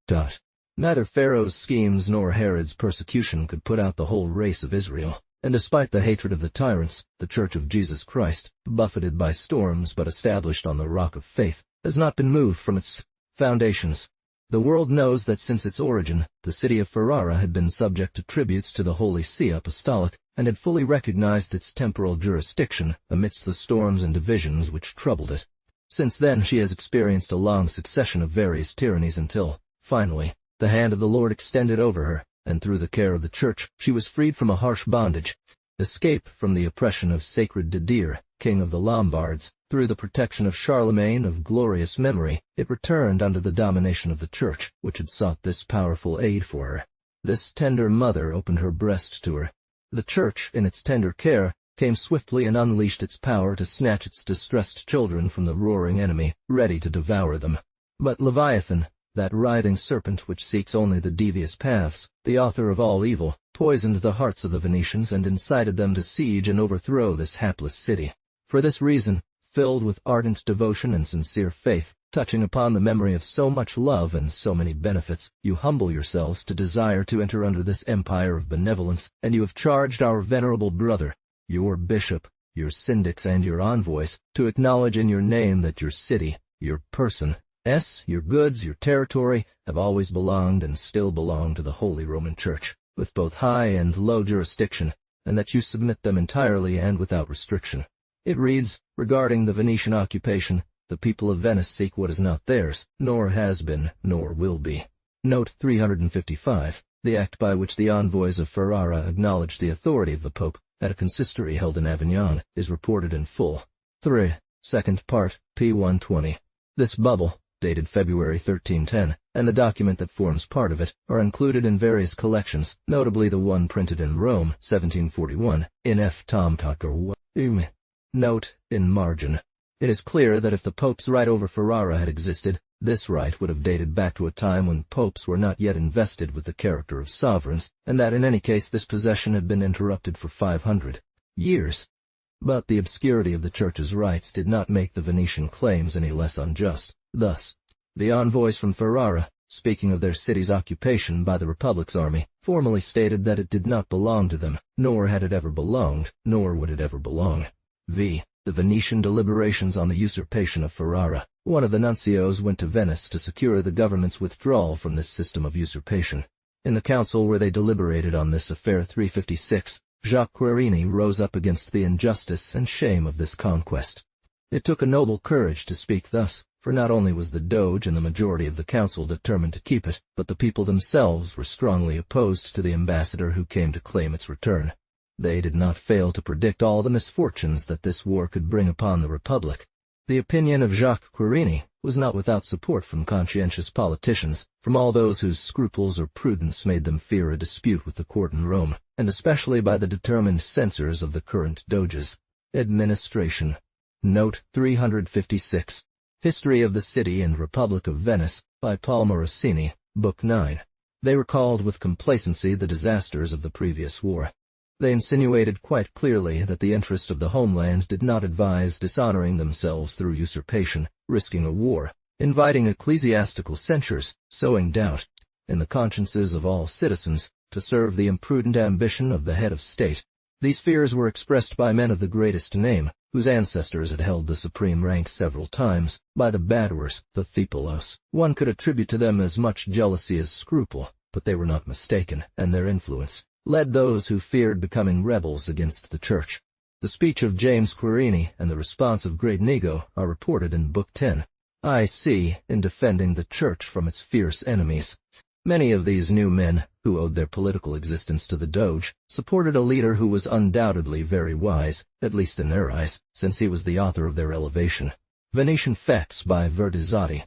Neither Pharaoh's schemes nor Herod's persecution could put out the whole race of Israel, and despite the hatred of the tyrants, the Church of Jesus Christ, buffeted by storms but established on the rock of faith, has not been moved from its foundations. The world knows that since its origin, the city of Ferrara had been subject to tributes to the Holy See Apostolic, and had fully recognized its temporal jurisdiction amidst the storms and divisions which troubled it. Since then she has experienced a long succession of various tyrannies until, finally, the hand of the Lord extended over her, and through the care of the Church she was freed from a harsh bondage. Escape from the oppression of sacred Didier, king of the Lombards, through the protection of Charlemagne of glorious memory, it returned under the domination of the Church, which had sought this powerful aid for her. This tender mother opened her breast to her. The Church, in its tender care, came swiftly and unleashed its power to snatch its distressed children from the roaring enemy, ready to devour them. But Leviathan, that writhing serpent which seeks only the devious paths, the author of all evil, poisoned the hearts of the Venetians and incited them to siege and overthrow this hapless city. For this reason, filled with ardent devotion and sincere faith, touching upon the memory of so much love and so many benefits, you humble yourselves to desire to enter under this empire of benevolence, and you have charged our venerable brother, your bishop, your syndics, and your envoys, to acknowledge in your name that your city, your person, your goods, your territory, have always belonged and still belong to the Holy Roman Church, with both high and low jurisdiction, and that you submit them entirely and without restriction. It reads, regarding the Venetian occupation, the people of Venice seek what is not theirs, nor has been, nor will be. Note 355. The act by which the envoys of Ferrara acknowledged the authority of the Pope, at a consistory held in Avignon, is reported in full. 3. Second Part, p. 120. This bubble, dated February 1310, and the document that forms part of it, are included in various collections, notably the one printed in Rome, 1741, in F. Tom Tucker. Note, in margin. It is clear that if the Pope's right over Ferrara had existed, this right would have dated back to a time when popes were not yet invested with the character of sovereigns, and that in any case this possession had been interrupted for 500 years. But the obscurity of the Church's rights did not make the Venetian claims any less unjust. Thus, the envoys from Ferrara, speaking of their city's occupation by the Republic's army, formally stated that it did not belong to them, nor had it ever belonged, nor would it ever belong. V. The Venetian deliberations on the usurpation of Ferrara. One of the nuncios went to Venice to secure the government's withdrawal from this system of usurpation. In the council where they deliberated on this affair 356, Jacques Querini rose up against the injustice and shame of this conquest. It took a noble courage to speak thus, for not only was the Doge and the majority of the council determined to keep it, but the people themselves were strongly opposed to the ambassador who came to claim its return. They did not fail to predict all the misfortunes that this war could bring upon the Republic. The opinion of Jacques Querini was not without support from conscientious politicians, from all those whose scruples or prudence made them fear a dispute with the court in Rome, and especially by the determined censors of the current Doge's administration. Note 356. History of the City and Republic of Venice, by Paul Morosini, Book 9. They recalled with complacency the disasters of the previous war. They insinuated quite clearly that the interest of the homeland did not advise dishonoring themselves through usurpation, risking a war, inviting ecclesiastical censures, sowing doubt in the consciences of all citizens, to serve the imprudent ambition of the head of state. These fears were expressed by men of the greatest name, whose ancestors had held the supreme rank several times, by the Badwers, the Thepelos. One could attribute to them as much jealousy as scruple, but they were not mistaken, and their influence led those who feared becoming rebels against the Church. The speech of James Querini and the response of Great Nego are reported in Book 10. I.C. in defending the Church from its fierce enemies. Many of these new men, who owed their political existence to the Doge, supported a leader who was undoubtedly very wise, at least in their eyes, since he was the author of their elevation. Venetian Facts by Verdizzati.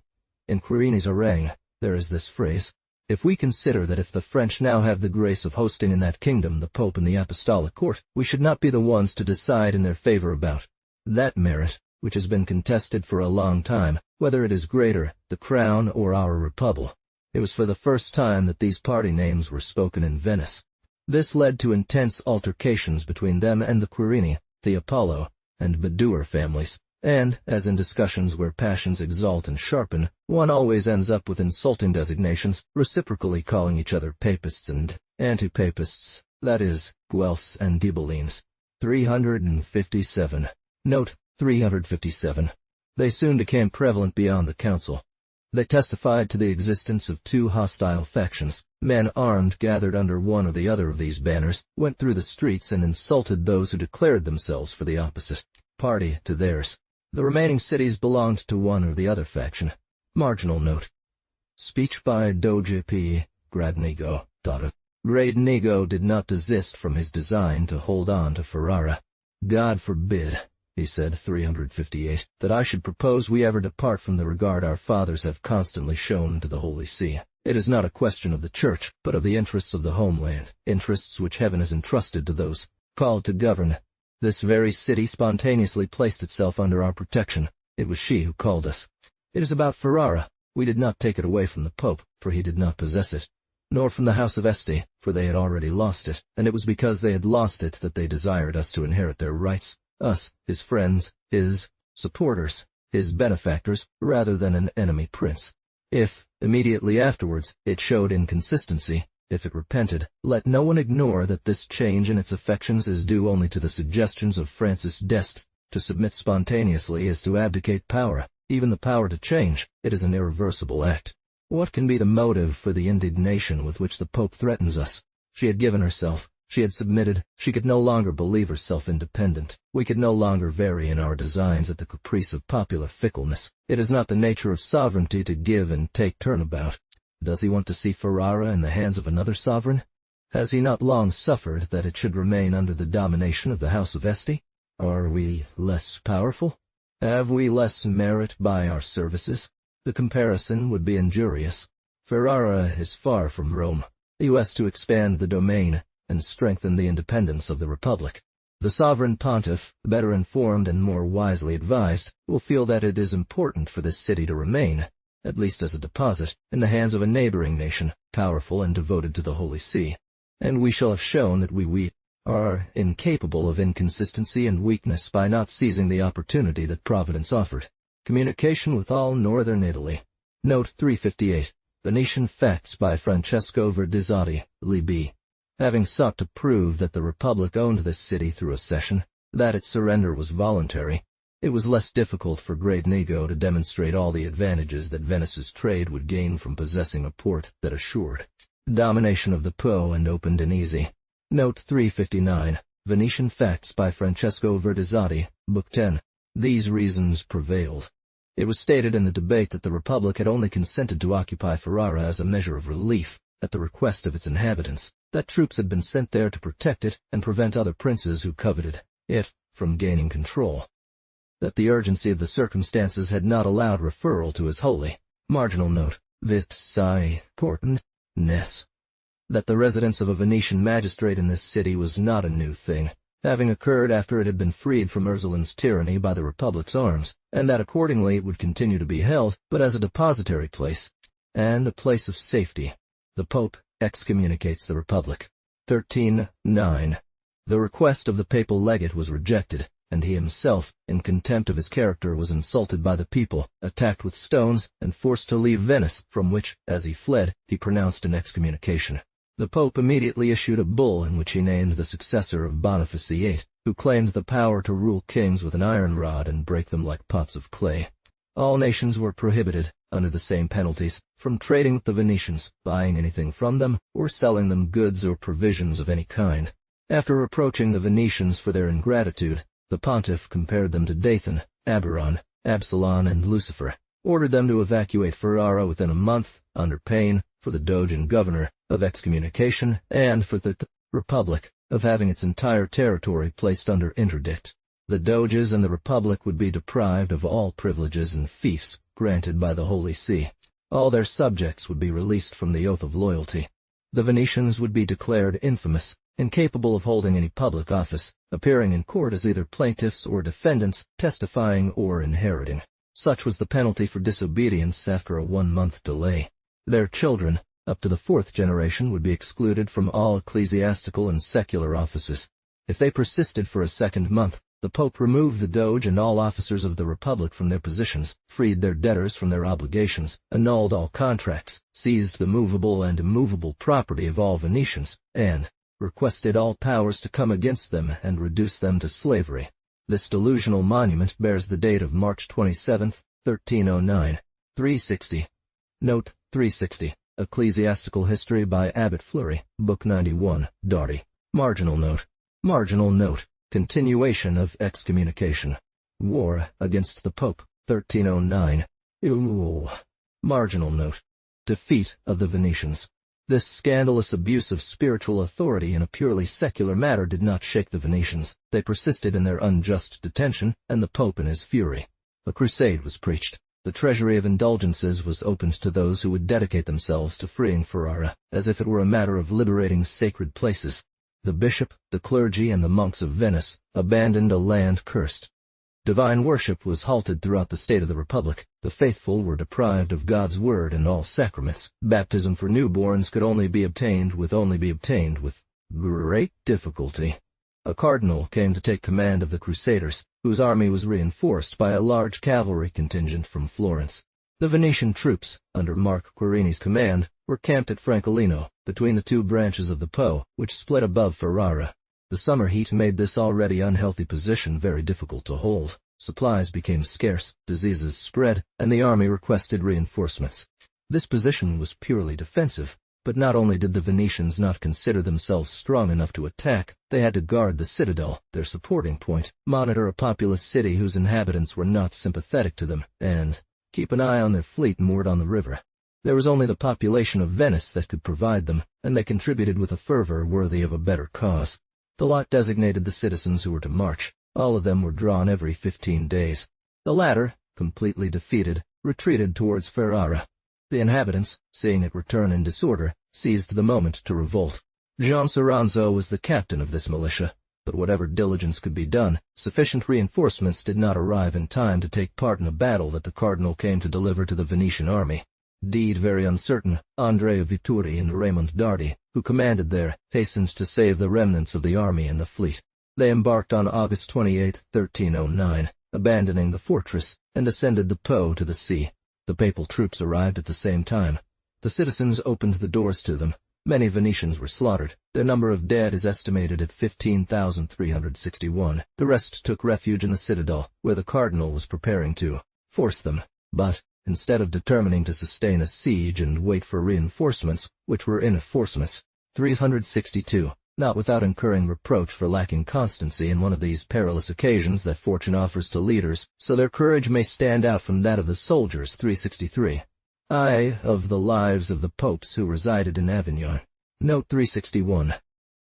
In Querini's harangue, there is this phrase: "If we consider that if the French now have the grace of hosting in that kingdom the Pope and the Apostolic Court, we should not be the ones to decide in their favor about that merit, which has been contested for a long time, whether it is greater, the crown or our Republic." It was for the first time that these party names were spoken in Venice. This led to intense altercations between them and the Querini, the Apollo, and Badour families, and, as in discussions where passions exalt and sharpen, one always ends up with insulting designations, reciprocally calling each other papists and anti-papists, that is, Guelphs and Ghibellines. 357. Note 357. They soon became prevalent beyond the council. They testified to the existence of two hostile factions. Men armed gathered under one or the other of these banners, went through the streets and insulted those who declared themselves for the opposite party to theirs. The remaining cities belonged to one or the other faction. Marginal note. Speech by Doge P. Gradnego. Great Nego did not desist from his design to hold on to Ferrara. "God forbid," he said, 358, "that I should propose we ever depart from the regard our fathers have constantly shown to the Holy See. It is not a question of the Church, but of the interests of the homeland, interests which heaven has entrusted to those called to govern. This very city spontaneously placed itself under our protection. It was she who called us. It is about Ferrara. We did not take it away from the Pope, for he did not possess it, nor from the House of Este, for they had already lost it, and it was because they had lost it that they desired us to inherit their rights. Us, his friends, his supporters, his benefactors, rather than an enemy prince. If, immediately afterwards, it showed inconsistency, if it repented, let no one ignore that this change in its affections is due only to the suggestions of Francis d'Este. To submit spontaneously is to abdicate power, even the power to change. It is an irreversible act. What can be the motive for the indignation with which the Pope threatens us? She had given herself. She had submitted. She could no longer believe herself independent. We could no longer vary in our designs at the caprice of popular fickleness. It is not the nature of sovereignty to give and take turnabout. Does he want to see Ferrara in the hands of another sovereign? Has he not long suffered that it should remain under the domination of the House of Este? Are we less powerful? Have we less merit by our services? The comparison would be injurious. Ferrara is far from Rome. He has to expand the domain and strengthen the independence of the Republic. The sovereign pontiff, better informed and more wisely advised, will feel that it is important for this city to remain, at least as a deposit, in the hands of a neighboring nation, powerful and devoted to the Holy See. And we shall have shown that we are incapable of inconsistency and weakness by not seizing the opportunity that Providence offered. Communication with all northern Italy. Note 358. Venetian Facts by Francesco Verdizzati, Libby. Having sought to prove that the Republic owned this city through a cession, that its surrender was voluntary, it was less difficult for Great Nego to demonstrate all the advantages that Venice's trade would gain from possessing a port that assured domination of the Po and opened and easy Note 359. Venetian Facts by Francesco Verdizzati, Book 10. These reasons prevailed. It was stated in the debate that the Republic had only consented to occupy Ferrara as a measure of relief, at the request of its inhabitants, that troops had been sent there to protect it and prevent other princes who coveted it from gaining control. That the urgency of the circumstances had not allowed referral to His Holy. Marginal note. Vit importantness. That the residence of a Venetian magistrate in this city was not a new thing, having occurred after it had been freed from Ursulin's tyranny by the Republic's arms, and that accordingly it would continue to be held, but as a depository place, and a place of safety. The Pope excommunicates the Republic. 13:9. The request of the papal legate was rejected, and he himself, in contempt of his character, was insulted by the people, attacked with stones, and forced to leave Venice, from which, as he fled, he pronounced an excommunication. The Pope immediately issued a bull in which he named the successor of Boniface VIII, who claimed the power to rule kings with an iron rod and break them like pots of clay. All nations were prohibited, under the same penalties, from trading with the Venetians, buying anything from them, or selling them goods or provisions of any kind. After reproaching the Venetians for their ingratitude, the pontiff compared them to Dathan, Abiron, Absalon, and Lucifer, ordered them to evacuate Ferrara within a month, under pain, for the Doge and governor, of excommunication, and for the Republic, of having its entire territory placed under interdict. The Doges and the Republic would be deprived of all privileges and fiefs granted by the Holy See. All their subjects would be released from the oath of loyalty. The Venetians would be declared infamous, incapable of holding any public office, appearing in court as either plaintiffs or defendants, testifying or inheriting. Such was the penalty for disobedience after a 1-month delay. Their children, up to the 4th generation, would be excluded from all ecclesiastical and secular offices. If they persisted for a 2nd month, the Pope removed the Doge and all officers of the Republic from their positions, freed their debtors from their obligations, annulled all contracts, seized the movable and immovable property of all Venetians, and requested all powers to come against them and reduce them to slavery. This delusional monument bears the date of March 27, 1309. 360. Note 360. Ecclesiastical History by Abbot Fleury, Book 91, Darty. Marginal note. Marginal note. Continuation of excommunication. War against the Pope, 1309. Marginal note. Defeat of the Venetians. This scandalous abuse of spiritual authority in a purely secular matter did not shake the Venetians. They persisted in their unjust detention, and the Pope in his fury. A crusade was preached. The treasury of indulgences was opened to those who would dedicate themselves to freeing Ferrara, as if it were a matter of liberating sacred places. The bishop, the clergy, and the monks of Venice abandoned a land cursed. Divine worship was halted throughout the state of the Republic. The faithful were deprived of God's word and all sacraments. Baptism for newborns could only be obtained with great difficulty. A cardinal came to take command of the Crusaders, whose army was reinforced by a large cavalry contingent from Florence. The Venetian troops, under Mark Quirini's command, were camped at Francolino, between the 2 branches of the Po, which split above Ferrara. The summer heat made this already unhealthy position very difficult to hold. Supplies became scarce, diseases spread, and the army requested reinforcements. This position was purely defensive, but not only did the Venetians not consider themselves strong enough to attack, they had to guard the citadel, their supporting point, monitor a populous city whose inhabitants were not sympathetic to them, and keep an eye on their fleet moored on the river. There was only the population of Venice that could provide them, and they contributed with a fervor worthy of a better cause. The lot designated the citizens who were to march. All of them were drawn every 15 days. The latter, completely defeated, retreated towards Ferrara. The inhabitants, seeing it return in disorder, seized the moment to revolt. Jean Soranzo was the captain of this militia, but whatever diligence could be done, sufficient reinforcements did not arrive in time to take part in a battle that the cardinal came to deliver to the Venetian army. Deed very uncertain, Andrea Vituri and Raymond Darty, who commanded there, hastened to save the remnants of the army and the fleet. They embarked on August 28, 1309, abandoning the fortress, and ascended the Po to the sea. The papal troops arrived at the same time. The citizens opened the doors to them. Many Venetians were slaughtered. Their number of dead is estimated at 15,361. The rest took refuge in the citadel, where the cardinal was preparing to force them. But, instead of determining to sustain a siege and wait for reinforcements, which were enforcements, 362, not without incurring reproach for lacking constancy in one of these perilous occasions that fortune offers to leaders, so their courage may stand out from that of the soldiers. 363. Of the lives of the popes who resided in Avignon. Note 361.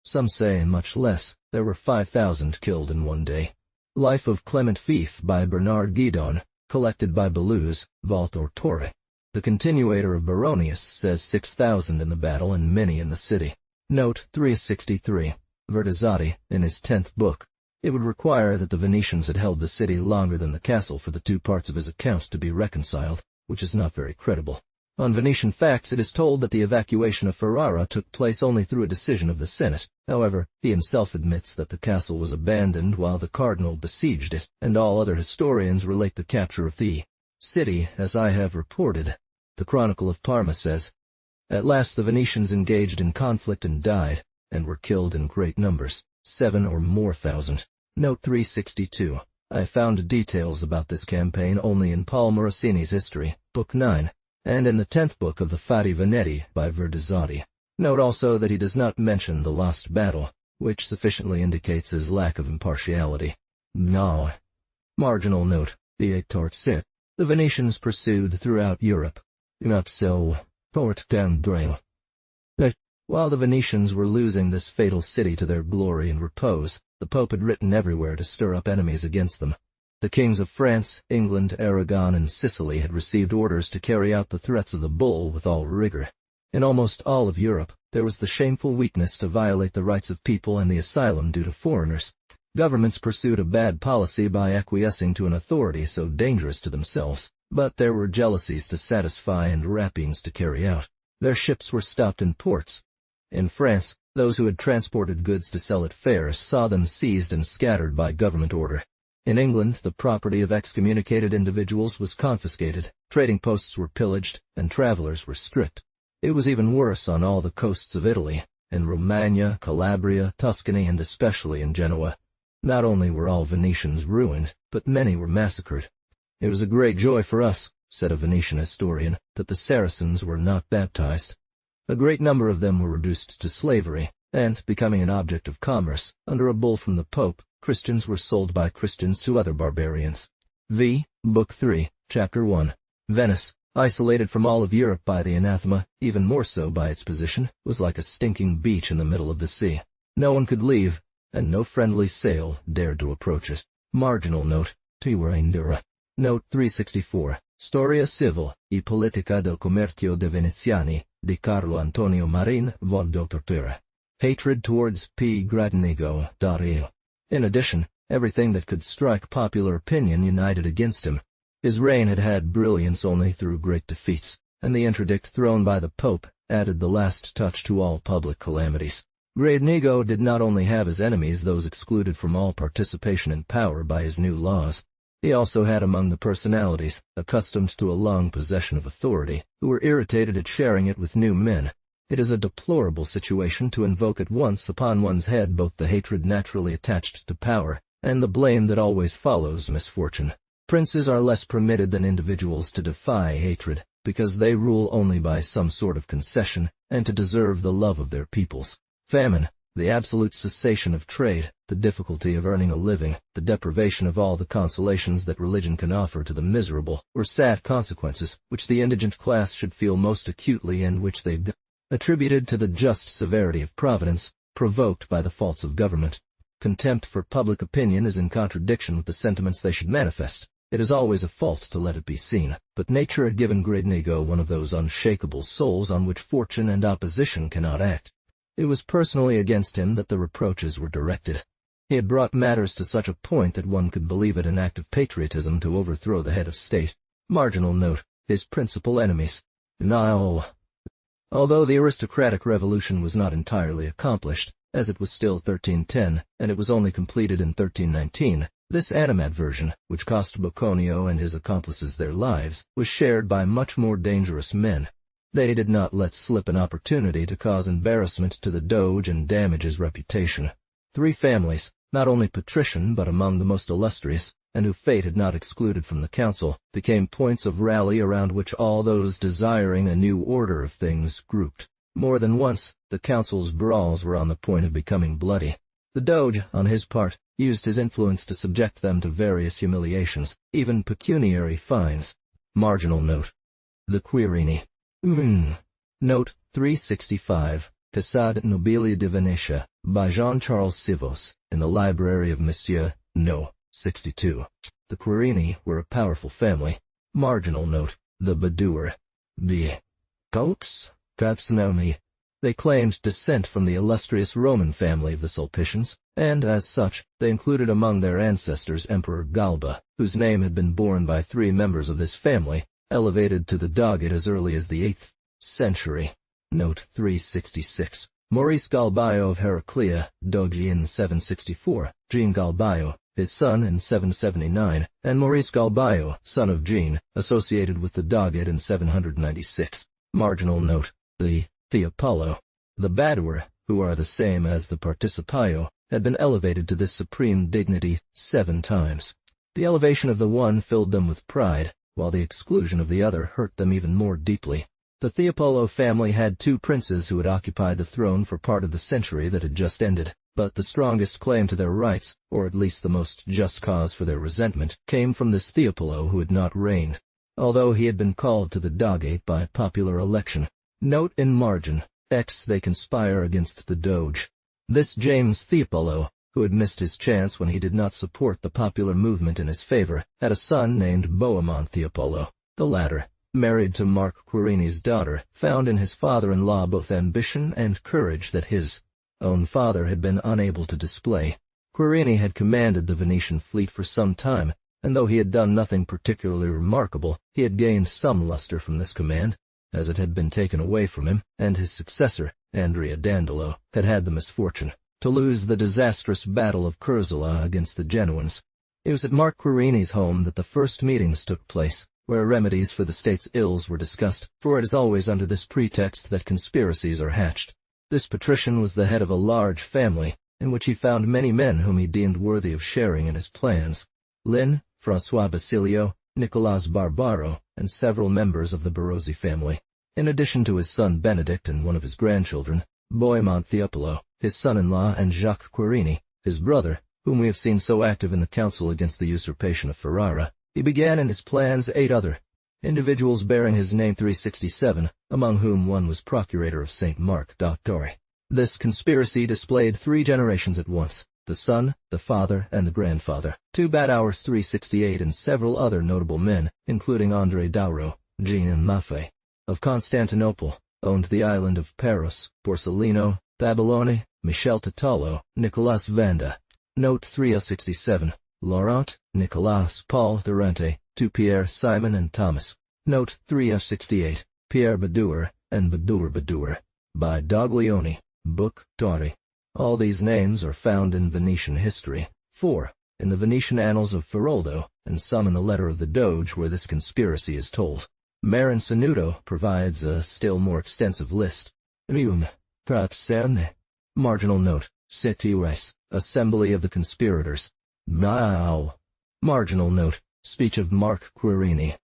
Some say much less. There were 5,000 killed in one day. Life of Clement Fief by Bernard Guidon, collected by Belus, Vault Torre. The continuator of Baronius says 6,000 in the battle and many in the city. Note 363. Vertizzati, in his 10th book. It would require that the Venetians had held the city longer than the castle for the two parts of his account to be reconciled, which is not very credible. On Venetian facts it is told that the evacuation of Ferrara took place only through a decision of the Senate. However, he himself admits that the castle was abandoned while the cardinal besieged it, and all other historians relate the capture of the city as I have reported. The Chronicle of Parma says, "At last the Venetians engaged in conflict and died, and were killed in great numbers, 7 or more thousand." Note 362. I found details about this campaign only in Paul Morosini's History, Book 9, and in the 10th book of the Fatti Veneti by Vertizzati. Note also that he does not mention the lost battle, which sufficiently indicates his lack of impartiality. No. Marginal note, the Venetians pursued throughout Europe. Not so. Port d'Andrea. While the Venetians were losing this fatal city to their glory and repose, the Pope had written everywhere to stir up enemies against them. The kings of France, England, Aragon, and Sicily had received orders to carry out the threats of the bull with all rigor. In almost all of Europe, there was the shameful weakness to violate the rights of people and the asylum due to foreigners. Governments pursued a bad policy by acquiescing to an authority so dangerous to themselves, but there were jealousies to satisfy and rapines to carry out. Their ships were stopped in ports. In France, those who had transported goods to sell at fairs saw them seized and scattered by government order. In England, the property of excommunicated individuals was confiscated, trading posts were pillaged, and travelers were stripped. It was even worse on all the coasts of Italy, in Romagna, Calabria, Tuscany, and especially in Genoa. Not only were all Venetians ruined, but many were massacred. "It was a great joy for us," said a Venetian historian, "that the Saracens were not baptized." A great number of them were reduced to slavery, and, becoming an object of commerce, under a bull from the Pope, Christians were sold by Christians to other barbarians. Book 3, Chapter 1. Venice, isolated from all of Europe by the anathema, even more so by its position, was like a stinking beach in the middle of the sea. No one could leave, and no friendly sail dared to approach it. Marginal note, Tiwara. Note 364. Storia civil e politica del commercio de Veneziani, di Carlo Antonio Marin, vol. Dr. Hatred towards P. Gradenigo, Daru. In addition, everything that could strike popular opinion united against him. His reign had had brilliance only through great defeats, and the interdict thrown by the Pope added the last touch to all public calamities. Gradenigo did not only have his enemies, those excluded from all participation in power by his new laws. He also had among the personalities, accustomed to a long possession of authority, who were irritated at sharing it with new men. It is a deplorable situation to invoke at once upon one's head both the hatred naturally attached to power, and the blame that always follows misfortune. Princes are less permitted than individuals to defy hatred, because they rule only by some sort of concession, and to deserve the love of their peoples. Famine, the absolute cessation of trade, the difficulty of earning a living, the deprivation of all the consolations that religion can offer to the miserable, were sad consequences, which the indigent class should feel most acutely and which they attributed to the just severity of Providence, provoked by the faults of government. Contempt for public opinion is in contradiction with the sentiments they should manifest. It is always a fault to let it be seen, but nature had given Gradenigo one of those unshakable souls on which fortune and opposition cannot act. It was personally against him that the reproaches were directed. He had brought matters to such a point that one could believe it an act of patriotism to overthrow the head of state. Marginal note, his principal enemies. Although the aristocratic revolution was not entirely accomplished, as it was still 1310, and it was only completed in 1319, this animadversion, which cost Bocconio and his accomplices their lives, was shared by much more dangerous men. They did not let slip an opportunity to cause embarrassment to the Doge and damage his reputation. 3 families, not only patrician but among the most illustrious, and who fate had not excluded from the council, became points of rally around which all those desiring a new order of things grouped. More than once, the council's brawls were on the point of becoming bloody. The Doge, on his part, used his influence to subject them to various humiliations, even pecuniary fines. Marginal note. The Quirini. Note 365. Passade Nobili de Venetia, by Jean-Charles Sivos, in the library of Monsieur, No. 62. The Quirini were a powerful family. Marginal note. The Badur. B. Cox. Capsinomi. They claimed descent from the illustrious Roman family of the Sulpicians, and, as such, they included among their ancestors Emperor Galba, whose name had been borne by 3 members of this family, elevated to the Doggate as early as the 8th century. Note 366. Maurice Galbayo of Heraclea, Doge in 764, Jean Galbayo, his son in 779, and Maurice Galbayo, son of Jean, associated with the Doggate in 796. Marginal note. The Theopolo. The Badur, who are the same as the Participaio, had been elevated to this supreme dignity 7 times. The elevation of the one filled them with pride, while the exclusion of the other hurt them even more deeply. The Theopolo family had 2 princes who had occupied the throne for part of the century that had just ended, but the strongest claim to their rights, or at least the most just cause for their resentment, came from this Theopolo who had not reigned, although he had been called to the Doggate by popular election. Note in margin, they conspire against the Doge. This James Theopolo, who had missed his chance when he did not support the popular movement in his favor, had a son named Bohemond Theopolo. The latter, married to Mark Quirini's daughter, found in his father-in-law both ambition and courage that his own father had been unable to display. Quirini had commanded the Venetian fleet for some time, and though he had done nothing particularly remarkable, he had gained some luster from this command, as it had been taken away from him, and his successor, Andrea Dandolo, had had the misfortune to lose the disastrous battle of Curzula against the Genoans. It was at Mark Quirini's home that the first meetings took place, where remedies for the state's ills were discussed, for it is always under this pretext that conspiracies are hatched. This patrician was the head of a large family, in which he found many men whom he deemed worthy of sharing in his plans. Lin, François Basilio, Nicolas Barbaro, and several members of the Barozzi family. In addition to his son Benedict and one of his grandchildren, Bohemond Theopolo, his son-in-law, and Jacques Quirini, his brother, whom we have seen so active in the council against the usurpation of Ferrara, he began in his plans 8 other individuals bearing his name 367, among whom one was procurator of St. Mark Doctore. This conspiracy displayed 3 generations at once, the son, the father, and the grandfather, 2 bad hours 368 and several other notable men, including André Daru, Jean Maffei, of Constantinople, owned the island of Paros, Borsellino, Babilone, Michel Titolo, Nicolas Vanda. Note 3067. Laurent, Nicolas, Paul Durante, 2 Pierre, Simon, and Thomas. Note 3068. Pierre Badur, and Badur, by Doglioni, Book, Dori. All these names are found in Venetian history. 4. In the Venetian annals of Feroldo, and some in the letter of the Doge where this conspiracy is told. Marin Sanudo provides a still more extensive list. Marginal note. Cetires, Assembly of the Conspirators. Marginal note. Speech of Mark Quirini.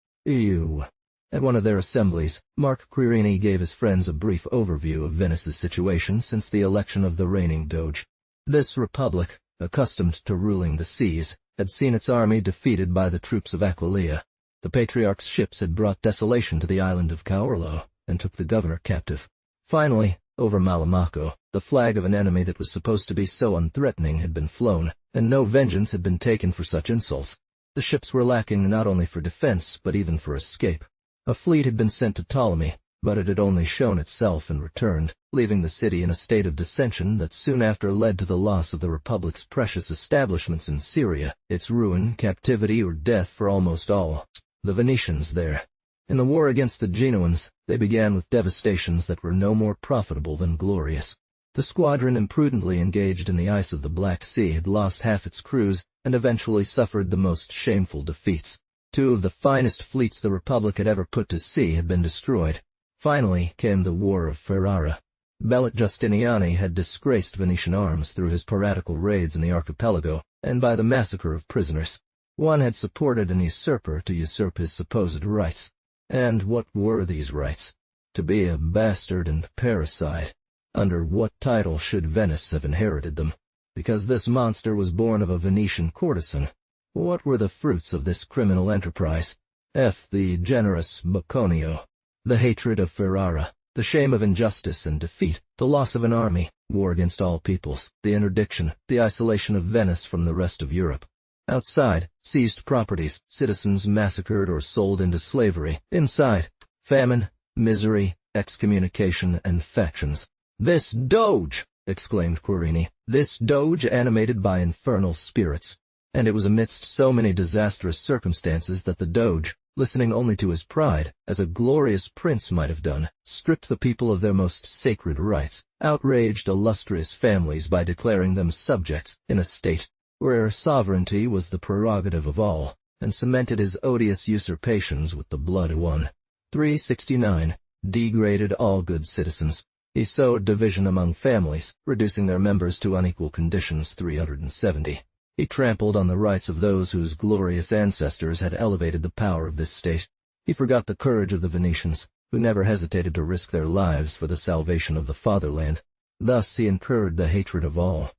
At one of their assemblies, Mark Quirini gave his friends a brief overview of Venice's situation since the election of the reigning Doge. This republic, accustomed to ruling the seas, had seen its army defeated by the troops of Aquileia. The patriarch's ships had brought desolation to the island of Caorlo, and took the governor captive. Finally, over Malamaco, the flag of an enemy that was supposed to be so unthreatening had been flown, and no vengeance had been taken for such insults. The ships were lacking not only for defense, but even for escape. A fleet had been sent to Ptolemy, but it had only shown itself and returned, leaving the city in a state of dissension that soon after led to the loss of the Republic's precious establishments in Syria, its ruin, captivity, or death for almost all the Venetians there. In the war against the Genoans, they began with devastations that were no more profitable than glorious. The squadron imprudently engaged in the ice of the Black Sea had lost half its crews and eventually suffered the most shameful defeats. 2 of the finest fleets the Republic had ever put to sea had been destroyed. Finally came the War of Ferrara. Bellet Justiniani had disgraced Venetian arms through his piratical raids in the archipelago and by the massacre of prisoners. One had supported an usurper to usurp his supposed rights. And what were these rights? to be a bastard and parasite. Under what title should Venice have inherited them? Because this monster was born of a Venetian courtesan. What were the fruits of this criminal enterprise? The generous Bocconio. The hatred of Ferrara, the shame of injustice and defeat, the loss of an army, war against all peoples, the interdiction, the isolation of Venice from the rest of Europe. Outside, seized properties, citizens massacred or sold into slavery. Inside, famine, misery, excommunication, and factions. "This Doge!" exclaimed Querini, "this Doge animated by infernal spirits." And it was amidst so many disastrous circumstances that the Doge, listening only to his pride, as a glorious prince might have done, stripped the people of their most sacred rights, outraged illustrious families by declaring them subjects in a state where sovereignty was the prerogative of all, and cemented his odious usurpations with the blood of one. 369. Degraded all good citizens. He sowed division among families, reducing their members to unequal conditions. 370. He trampled on the rights of those whose glorious ancestors had elevated the power of this state. He forgot the courage of the Venetians, who never hesitated to risk their lives for the salvation of the fatherland. Thus he incurred the hatred of all.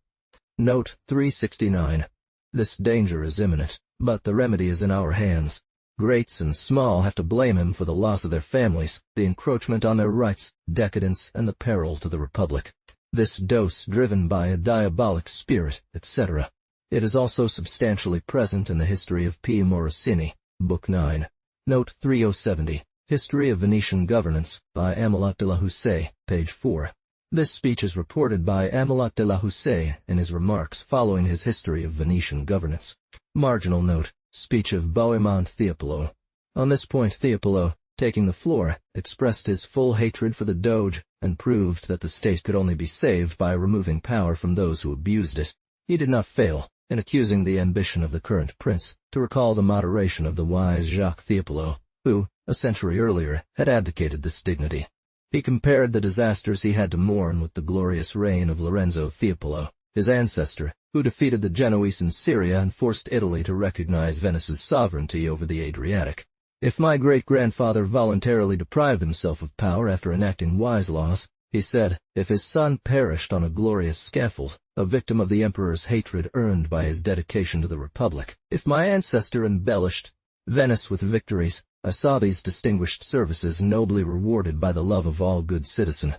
Note 369. This danger is imminent, but the remedy is in our hands. Greats and small have to blame him for the loss of their families, the encroachment on their rights, decadence, and the peril to the Republic. This dose driven by a diabolic spirit, etc. It is also substantially present in the history of P. Morosini, Book 9. Note 3070, History of Venetian Governance, by Amelot de la Houssaye, page 4. This speech is reported by Amelot de la Houssaye in his remarks following his History of Venetian Governance. Marginal note, speech of Bohemond Theopolo. On this point Theopolo, taking the floor, expressed his full hatred for the Doge, and proved that the state could only be saved by removing power from those who abused it. He did not fail, in accusing the ambition of the current prince, to recall the moderation of the wise Jacques Theopolo, who, a century earlier, had abdicated this dignity. He compared the disasters he had to mourn with the glorious reign of Lorenzo Theopolo, his ancestor, who defeated the Genoese in Syria and forced Italy to recognize Venice's sovereignty over the Adriatic. If my great-grandfather voluntarily deprived himself of power after enacting wise laws, he said, if his son perished on a glorious scaffold, a victim of the emperor's hatred earned by his dedication to the Republic, if my ancestor embellished Venice with victories, I saw these distinguished services nobly rewarded by the love of all good citizens,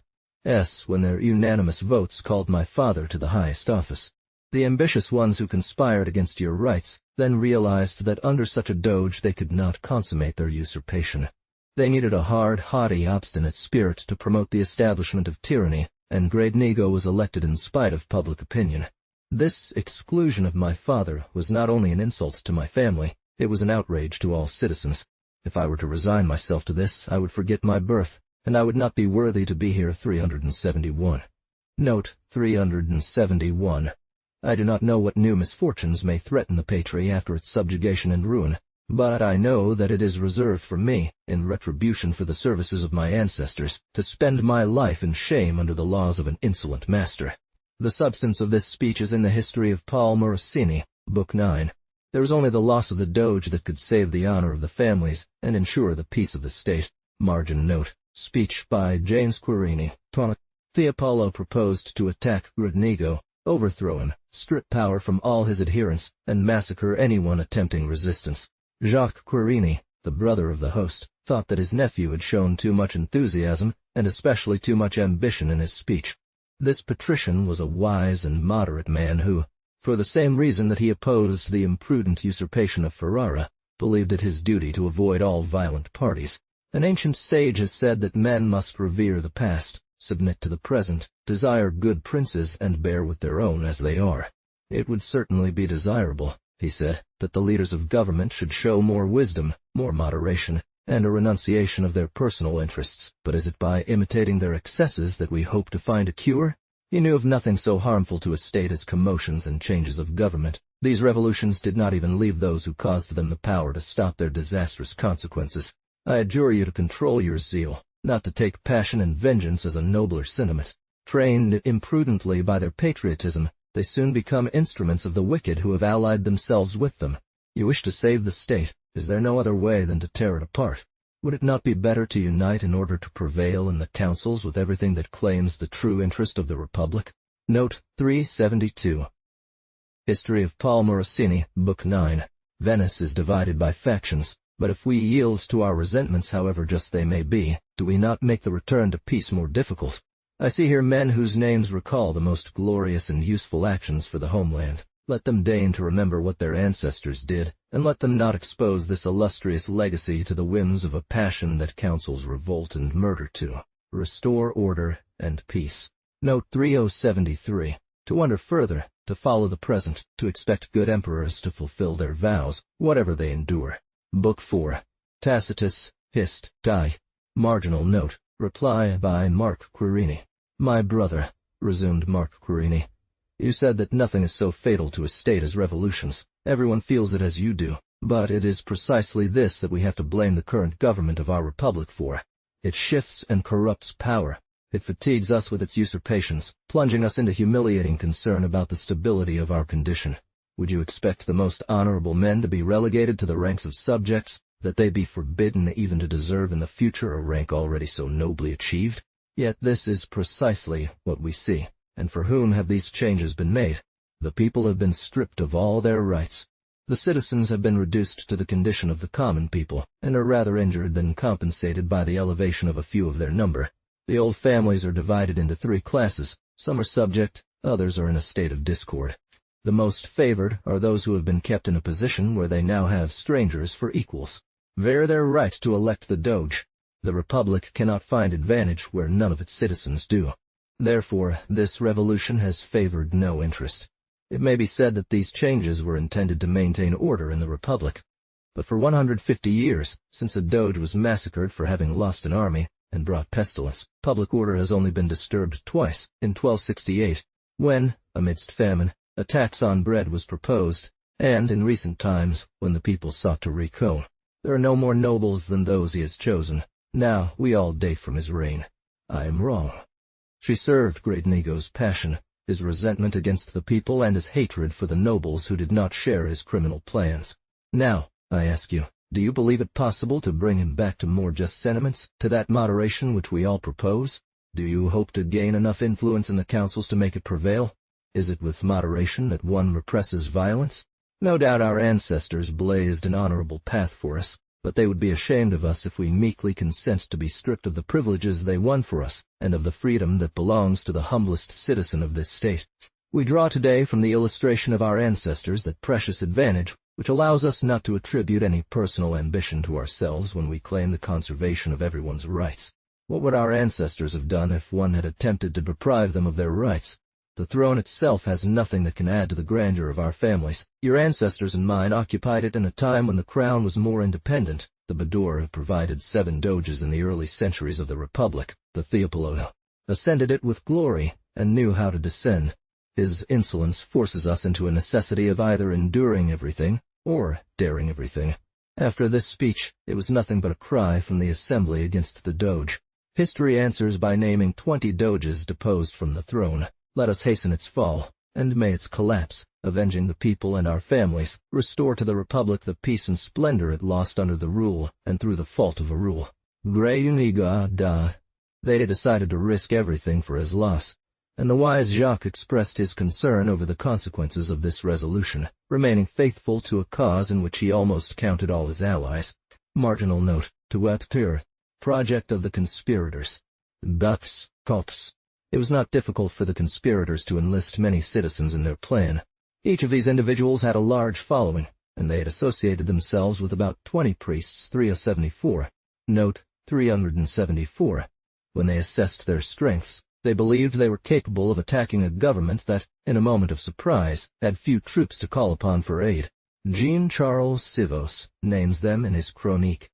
when their unanimous votes called my father to the highest office. The ambitious ones who conspired against your rights then realized that under such a Doge they could not consummate their usurpation. They needed a hard, haughty, obstinate spirit to promote the establishment of tyranny, and Great Nigo was elected in spite of public opinion. This exclusion of my father was not only an insult to my family, it was an outrage to all citizens. If I were to resign myself to this, I would forget my birth, and I would not be worthy to be here. 371. Note 371. I do not know what new misfortunes may threaten the patrie after its subjugation and ruin, but I know that it is reserved for me, in retribution for the services of my ancestors, to spend my life in shame under the laws of an insolent master. The substance of this speech is in the History of Paul Morosini, Book 9. There is only the loss of the Doge that could save the honor of the families and ensure the peace of the state. Margin note, speech by James Querini. Theopolo proposed to attack Great Nigo, overthrow him, strip power from all his adherents, and massacre anyone attempting resistance. Jacques Querini, the brother of the host, thought that his nephew had shown too much enthusiasm, and especially too much ambition in his speech. This patrician was a wise and moderate man who, for the same reason that he opposed the imprudent usurpation of Ferrara, believed it his duty to avoid all violent parties. An ancient sage has said that men must revere the past, submit to the present, desire good princes, and bear with their own as they are. It would certainly be desirable, he said, that the leaders of government should show more wisdom, more moderation, and a renunciation of their personal interests. But is it by imitating their excesses that we hope to find a cure? He knew of nothing so harmful to a state as commotions and changes of government. These revolutions did not even leave those who caused them the power to stop their disastrous consequences. I adjure you to control your zeal, not to take passion and vengeance as a nobler sentiment. Trained imprudently by their patriotism, they soon become instruments of the wicked who have allied themselves with them. You wish to save the state. Is there no other way than to tear it apart? Would it not be better to unite in order to prevail in the councils with everything that claims the true interest of the Republic? Note 372. History of Paul Morosini, Book 9. Venice is divided by factions, but if we yield to our resentments, however just they may be, do we not make the return to peace more difficult? I see here men whose names recall the most glorious and useful actions for the homeland. Let them deign to remember what their ancestors did, and let them not expose this illustrious legacy to the whims of a passion that counsels revolt and murder to. Restore order and peace. Note 3073. To wonder further, to follow the present, to expect good emperors to fulfill their vows, whatever they endure. Book 4. Tacitus, Hist. Die. Marginal note. Reply by Mark Quirini. My brother, resumed Mark Quirini, you said that nothing is so fatal to a state as revolutions. Everyone feels it as you do, but it is precisely this that we have to blame the current government of our republic for. It shifts and corrupts power. It fatigues us with its usurpations, plunging us into humiliating concern about the stability of our condition. Would you expect the most honorable men to be relegated to the ranks of subjects, that they be forbidden even to deserve in the future a rank already so nobly achieved? Yet this is precisely what we see. And for whom have these changes been made? The people have been stripped of all their rights. The citizens have been reduced to the condition of the common people, and are rather injured than compensated by the elevation of a few of their number. The old families are divided into three classes. Some are subject, others are in a state of discord. The most favored are those who have been kept in a position where they now have strangers for equals. They're their right to elect the Doge. The Republic cannot find advantage where none of its citizens do. Therefore, this revolution has favored no interest. It may be said that these changes were intended to maintain order in the Republic. But for 150 years, since a Doge was massacred for having lost an army and brought pestilence, public order has only been disturbed twice, in 1268, when, amidst famine, a tax on bread was proposed, and in recent times, when the people sought to recone. There are no more nobles than those he has chosen. Now we all date from his reign. I am wrong. She served great Inigo's passion, his resentment against the people, and his hatred for the nobles who did not share his criminal plans. Now, I ask you, do you believe it possible to bring him back to more just sentiments, to that moderation which we all propose? Do you hope to gain enough influence in the councils to make it prevail? Is it with moderation that one represses violence? No doubt our ancestors blazed an honorable path for us, but they would be ashamed of us if we meekly consent to be stripped of the privileges they won for us, and of the freedom that belongs to the humblest citizen of this state. We draw today from the illustration of our ancestors that precious advantage which allows us not to attribute any personal ambition to ourselves when we claim the conservation of everyone's rights. What would our ancestors have done if one had attempted to deprive them of their rights? The throne itself has nothing that can add to the grandeur of our families. Your ancestors and mine occupied it in a time when the crown was more independent. The Badur have provided 7 doges in the early centuries of the Republic. The Theopolo ascended it with glory, and knew how to descend. His insolence forces us into a necessity of either enduring everything, or daring everything. After this speech, it was nothing but a cry from the assembly against the Doge. History answers by naming 20 doges deposed from the throne. Let us hasten its fall, and may its collapse, avenging the people and our families, restore to the Republic the peace and splendor it lost under the rule and through the fault of a rule. Grey Uniga da. They decided to risk everything for his loss, and the wise Jacques expressed his concern over the consequences of this resolution, remaining faithful to a cause in which he almost counted all his allies. Marginal note, to Tuer, project of the conspirators. Dux, Cox. It was not difficult for the conspirators to enlist many citizens in their plan. Each of these individuals had a large following, and they had associated themselves with about 20 priests. 374. Note 374. When they assessed their strengths, they believed they were capable of attacking a government that, in a moment of surprise, had few troops to call upon for aid. Jean-Charles Sivos names them in his Chronique.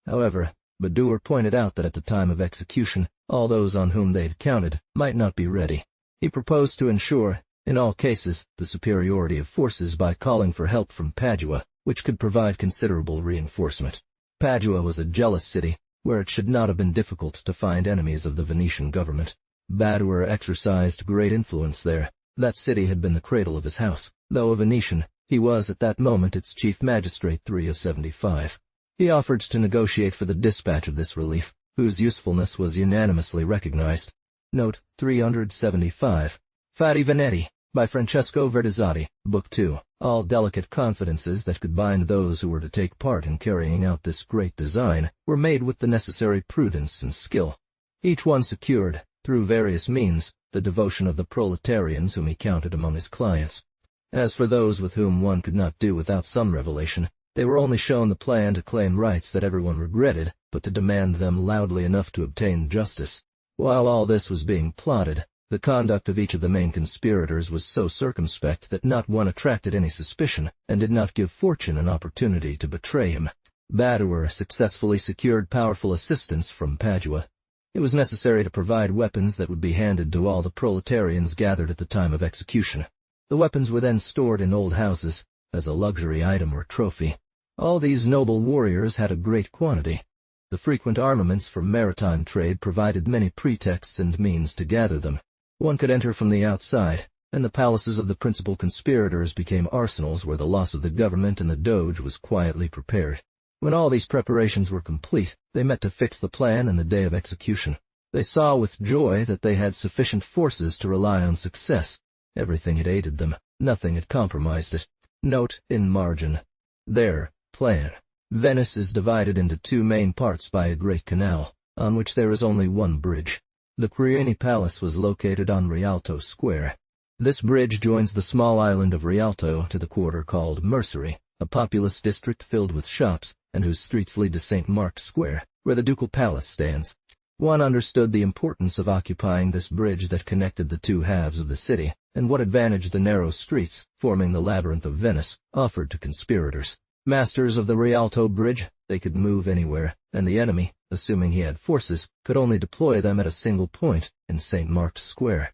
However, Badur pointed out that at the time of execution, all those on whom they had counted might not be ready. He proposed to ensure, in all cases, the superiority of forces by calling for help from Padua, which could provide considerable reinforcement. Padua was a jealous city, where it should not have been difficult to find enemies of the Venetian government. Badur exercised great influence there. That city had been the cradle of his house. Though a Venetian, he was at that moment its chief magistrate. 375. He offered to negotiate for the dispatch of this relief, whose usefulness was unanimously recognized. Note 375. Fatti Veneti, by Francesco Verdizzati, Book 2. All delicate confidences that could bind those who were to take part in carrying out this great design were made with the necessary prudence and skill. Each one secured, through various means, the devotion of the proletarians whom he counted among his clients. As for those with whom one could not do without some revelation, they were only shown the plan to claim rights that everyone regretted, but to demand them loudly enough to obtain justice. While all this was being plotted, the conduct of each of the main conspirators was so circumspect that not one attracted any suspicion, and did not give fortune an opportunity to betray him. Badoer successfully secured powerful assistance from Padua. It was necessary to provide weapons that would be handed to all the proletarians gathered at the time of execution. The weapons were then stored in old houses, as a luxury item or trophy. All these noble warriors had a great quantity. The frequent armaments from maritime trade provided many pretexts and means to gather them. One could enter from the outside, and the palaces of the principal conspirators became arsenals where the loss of the government and the Doge was quietly prepared. When all these preparations were complete, they met to fix the plan and the day of execution. They saw with joy that they had sufficient forces to rely on success. Everything had aided them, nothing had compromised it. Note in margin. Their plan. Venice is divided into two main parts by a great canal, on which there is only one bridge. The Quirini Palace was located on Rialto Square. This bridge joins the small island of Rialto to the quarter called Mercery, a populous district filled with shops, and whose streets lead to St. Mark's Square, where the ducal palace stands. One understood the importance of occupying this bridge that connected the two halves of the city, and what advantage the narrow streets, forming the labyrinth of Venice, offered to conspirators. Masters of the Rialto Bridge, they could move anywhere, and the enemy, assuming he had forces, could only deploy them at a single point, in St. Mark's Square.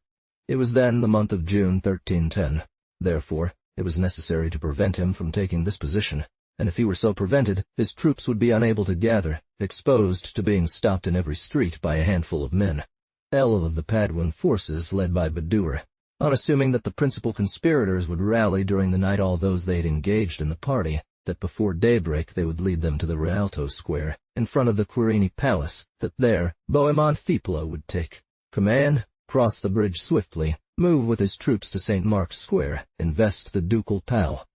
It was then the month of June 1310. Therefore, it was necessary to prevent him from taking this position, and if he were so prevented, his troops would be unable to gather, exposed to being stopped in every street by a handful of men. Of the Paduan forces led by Badoer. On assuming that the principal conspirators would rally during the night all those they had engaged in the party, that before daybreak they would lead them to the Rialto Square, in front of the Quirini Palace, that there Boemonfipolo would take command, cross the bridge swiftly, move with his troops to St. Mark's Square, invest the ducal pal,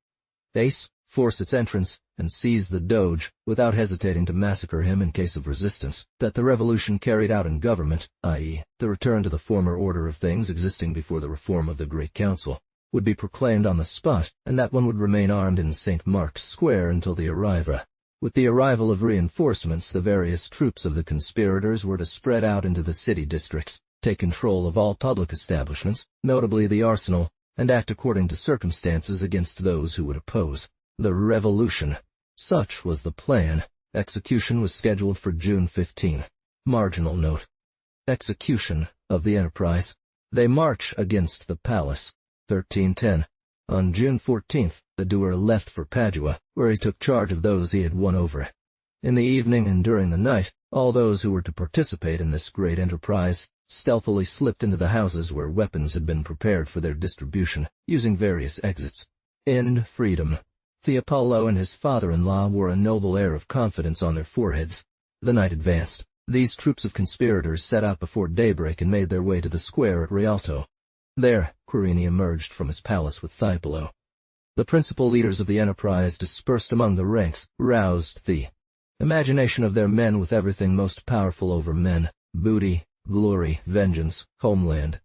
force its entrance, and seize the Doge, without hesitating to massacre him in case of resistance, that the revolution carried out in government, i.e., the return to the former order of things existing before the reform of the Great Council, would be proclaimed on the spot, and that one would remain armed in St. Mark's Square until the arrival. With the arrival of reinforcements, the various troops of the conspirators were to spread out into the city districts, take control of all public establishments, notably the arsenal, and act according to circumstances against those who would oppose the revolution. Such was the plan. Execution was scheduled for June 15th. Marginal note. Execution of the enterprise. They march against the palace. 1310. On June 14th, Badoer left for Padua, where he took charge of those he had won over. In the evening and during the night, all those who were to participate in this great enterprise stealthily slipped into the houses where weapons had been prepared for their distribution, using various exits. In freedom. Theopolo and his father-in-law wore a noble air of confidence on their foreheads. The night advanced. These troops of conspirators set out before daybreak and made their way to the square at Rialto. There, Quirini emerged from his palace with Thiopolo. The principal leaders of the enterprise dispersed among the ranks, roused the imagination of their men with everything most powerful over men, booty, glory, vengeance, homeland,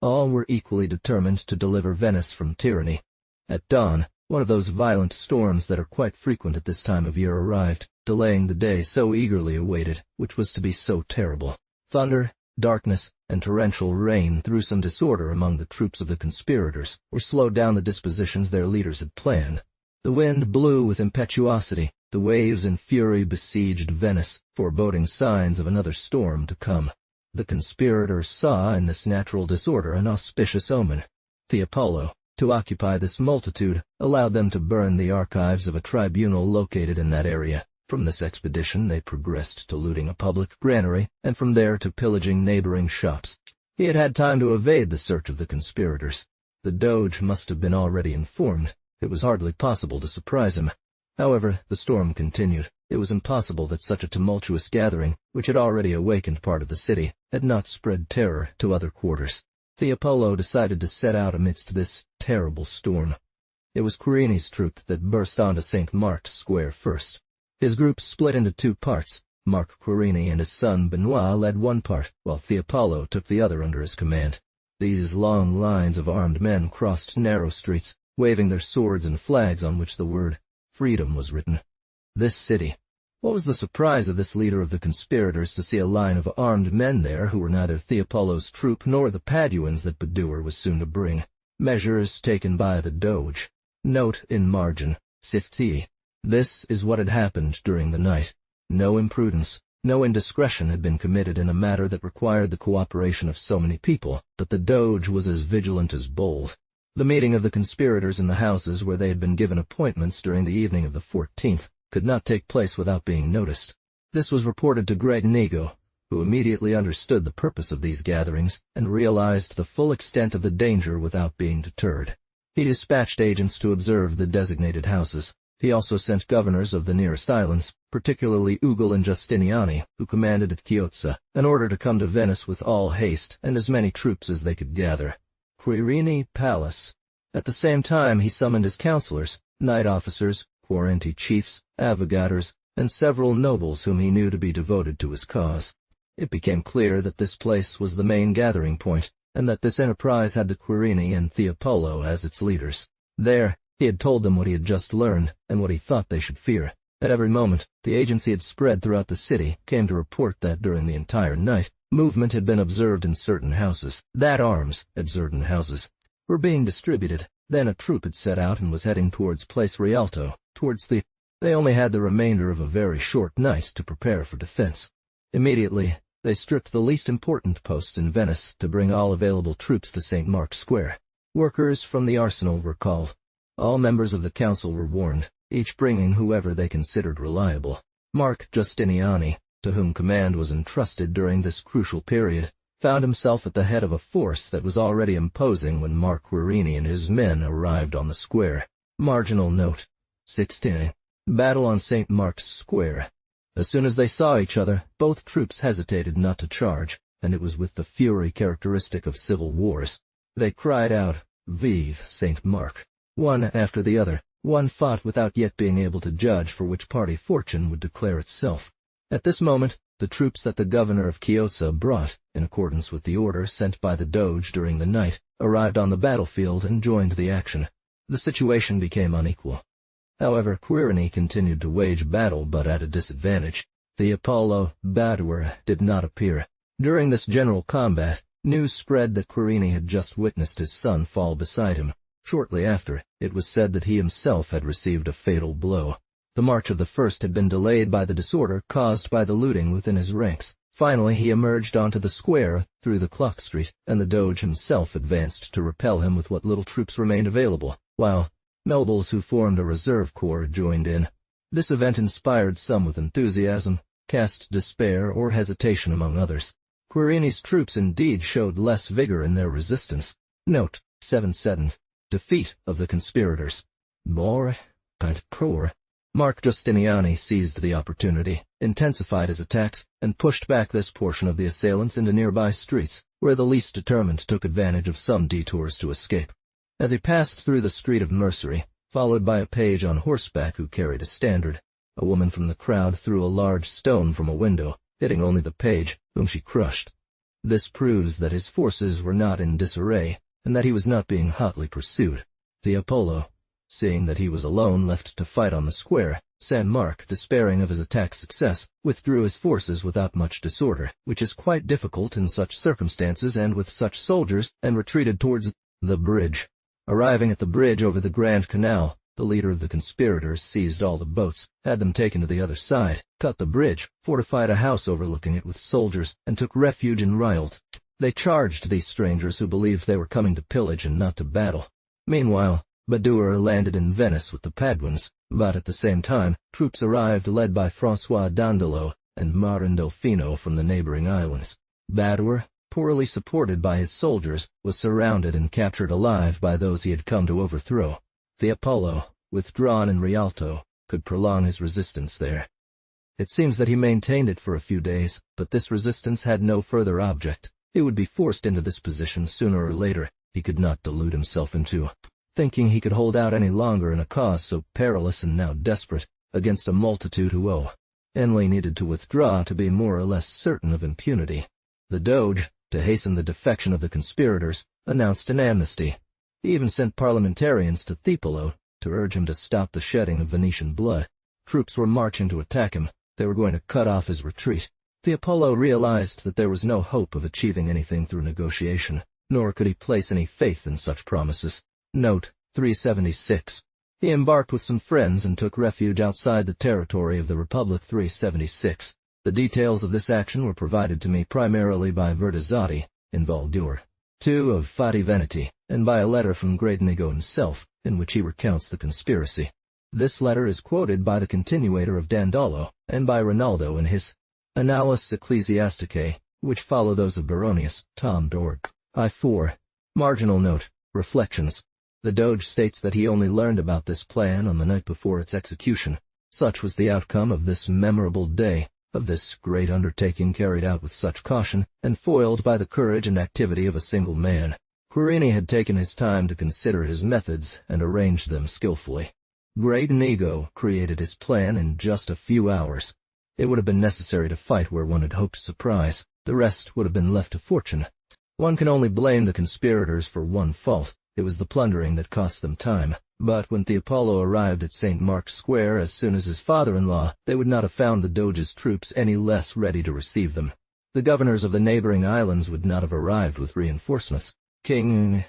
all were equally determined to deliver Venice from tyranny. At dawn, one of those violent storms that are quite frequent at this time of year arrived, delaying the day so eagerly awaited, which was to be so terrible. Thunder, darkness, and torrential rain threw some disorder among the troops of the conspirators, or slowed down the dispositions their leaders had planned. The wind blew with impetuosity, the waves in fury besieged Venice, foreboding signs of another storm to come. The conspirators saw in this natural disorder an auspicious omen. Theopolo, to occupy this multitude, allowed them to burn the archives of a tribunal located in that area. From this expedition they progressed to looting a public granary, and from there to pillaging neighboring shops. He had had time to evade the search of the conspirators. The Doge must have been already informed. It was hardly possible to surprise him. However, the storm continued. It was impossible that such a tumultuous gathering, which had already awakened part of the city, had not spread terror to other quarters. Tiepolo decided to set out amidst this terrible storm. It was Quirini's troop that burst onto St. Mark's Square first. His group split into two parts. Marc Quirini and his son Benoit led one part, while Tiepolo took the other under his command. These long lines of armed men crossed narrow streets, waving their swords and flags on which the word freedom was written. This city. What was the surprise of this leader of the conspirators to see a line of armed men there who were neither Tiepolo's troop nor the Paduans that Badur was soon to bring? Measures taken by the Doge. Note in margin, Sifti. This is what had happened during the night. No imprudence, no indiscretion had been committed in a matter that required the cooperation of so many people, that the Doge was as vigilant as bold. The meeting of the conspirators in the houses where they had been given appointments during the evening of the 14th could not take place without being noticed. This was reported to Great Inigo, who immediately understood the purpose of these gatherings and realized the full extent of the danger without being deterred. He dispatched agents to observe the designated houses. He also sent governors of the nearest islands, particularly Ugal and Justiniani, who commanded at Chiozza, an order to come to Venice with all haste and as many troops as they could gather. Quirini Palace. At the same time he summoned his counselors, knight officers, quarrenti chiefs, avogadors, and several nobles whom he knew to be devoted to his cause. It became clear that this place was the main gathering point, and that this enterprise had the Quirini and Tiepolo as its leaders. There, he had told them what he had just learned, and what he thought they should fear. At every moment, the agents he had spread throughout the city came to report that during the entire night, movement had been observed in certain houses, that arms, at certain houses, were being distributed. Then a troop had set out and was heading towards Place Rialto, towards the... They only had the remainder of a very short night to prepare for defense. Immediately, they stripped the least important posts in Venice to bring all available troops to St. Mark's Square. Workers from the arsenal were called. All members of the council were warned, each bringing whoever they considered reliable. Marc Justiniani, to whom command was entrusted during this crucial period, found himself at the head of a force that was already imposing when Marc Quirini and his men arrived on the square. Marginal note. 16. Battle on St. Mark's Square. As soon as they saw each other, both troops hesitated not to charge, and it was with the fury characteristic of civil wars. They cried out, "Vive St. Mark!" One after the other. One fought without yet being able to judge for which party fortune would declare itself. At this moment, the troops that the governor of Chiozza brought, in accordance with the order sent by the Doge during the night, arrived on the battlefield and joined the action. The situation became unequal. However, Quirini continued to wage battle, but at a disadvantage. Tiepolo Badur did not appear. During this general combat, news spread that Quirini had just witnessed his son fall beside him. Shortly after, it was said that he himself had received a fatal blow. The march of the first had been delayed by the disorder caused by the looting within his ranks. Finally, he emerged onto the square through the clock street, and the Doge himself advanced to repel him with what little troops remained available, while nobles who formed a reserve corps joined in. This event inspired some with enthusiasm, cast despair or hesitation among others. Quirini's troops indeed showed less vigor in their resistance. Note 7. Defeat of the conspirators. More and poor. Marc Justiniani seized the opportunity, intensified his attacks, and pushed back this portion of the assailants into nearby streets, where the least determined took advantage of some detours to escape. As he passed through the street of Mercery, followed by a page on horseback who carried a standard, a woman from the crowd threw a large stone from a window, hitting only the page, whom she crushed. This proves that his forces were not in disarray, and that he was not being hotly pursued. Tiepolo, seeing that he was alone left to fight on the square, St. Mark, despairing of his attack's success, withdrew his forces without much disorder, which is quite difficult in such circumstances and with such soldiers, and retreated towards the bridge. Arriving at the bridge over the Grand Canal, the leader of the conspirators seized all the boats, had them taken to the other side, cut the bridge, fortified a house overlooking it with soldiers, and took refuge in Rialt. They charged these strangers who believed they were coming to pillage and not to battle. Meanwhile, Badur landed in Venice with the Paduans, but at the same time, troops arrived led by François d'Andelo and Marin Delfino from the neighboring islands. Badur, poorly supported by his soldiers, was surrounded and captured alive by those he had come to overthrow. Tiepolo, withdrawn in Rialto, could prolong his resistance there. It seems that he maintained it for a few days, but this resistance had no further object. He would be forced into this position sooner or later. He could not delude himself into thinking he could hold out any longer in a cause so perilous and now desperate, against a multitude who only needed to withdraw to be more or less certain of impunity. The Doge, to hasten the defection of the conspirators, announced an amnesty. He even sent parliamentarians to Thiepolo to urge him to stop the shedding of Venetian blood. Troops were marching to attack him. They were going to cut off his retreat. Thiepolo realized that there was no hope of achieving anything through negotiation, nor could he place any faith in such promises. Note 376. He embarked with some friends and took refuge outside the territory of the Republic. 376. The details of this action were provided to me primarily by Vertizotti, in Val 2 of Fatti Veneti, and by a letter from Gradenigo himself, in which he recounts the conspiracy. This letter is quoted by the continuator of Dandolo, and by Rinaldo in his Annales Ecclesiasticae, which follow those of Baronius, Tom Dorg. I-4. Marginal note. Reflections. The Doge states that he only learned about this plan on the night before its execution. Such was the outcome of this memorable day, of this great undertaking carried out with such caution, and foiled by the courage and activity of a single man. Querini had taken his time to consider his methods and arranged them skillfully. Gradenigo created his plan in just a few hours. It would have been necessary to fight where one had hoped surprise. The rest would have been left to fortune. One can only blame the conspirators for one fault. It was the plundering that cost them time. But when Thiepolo arrived at St. Mark's Square as soon as his father-in-law, they would not have found the Doge's troops any less ready to receive them. The governors of the neighboring islands would not have arrived with reinforcements. King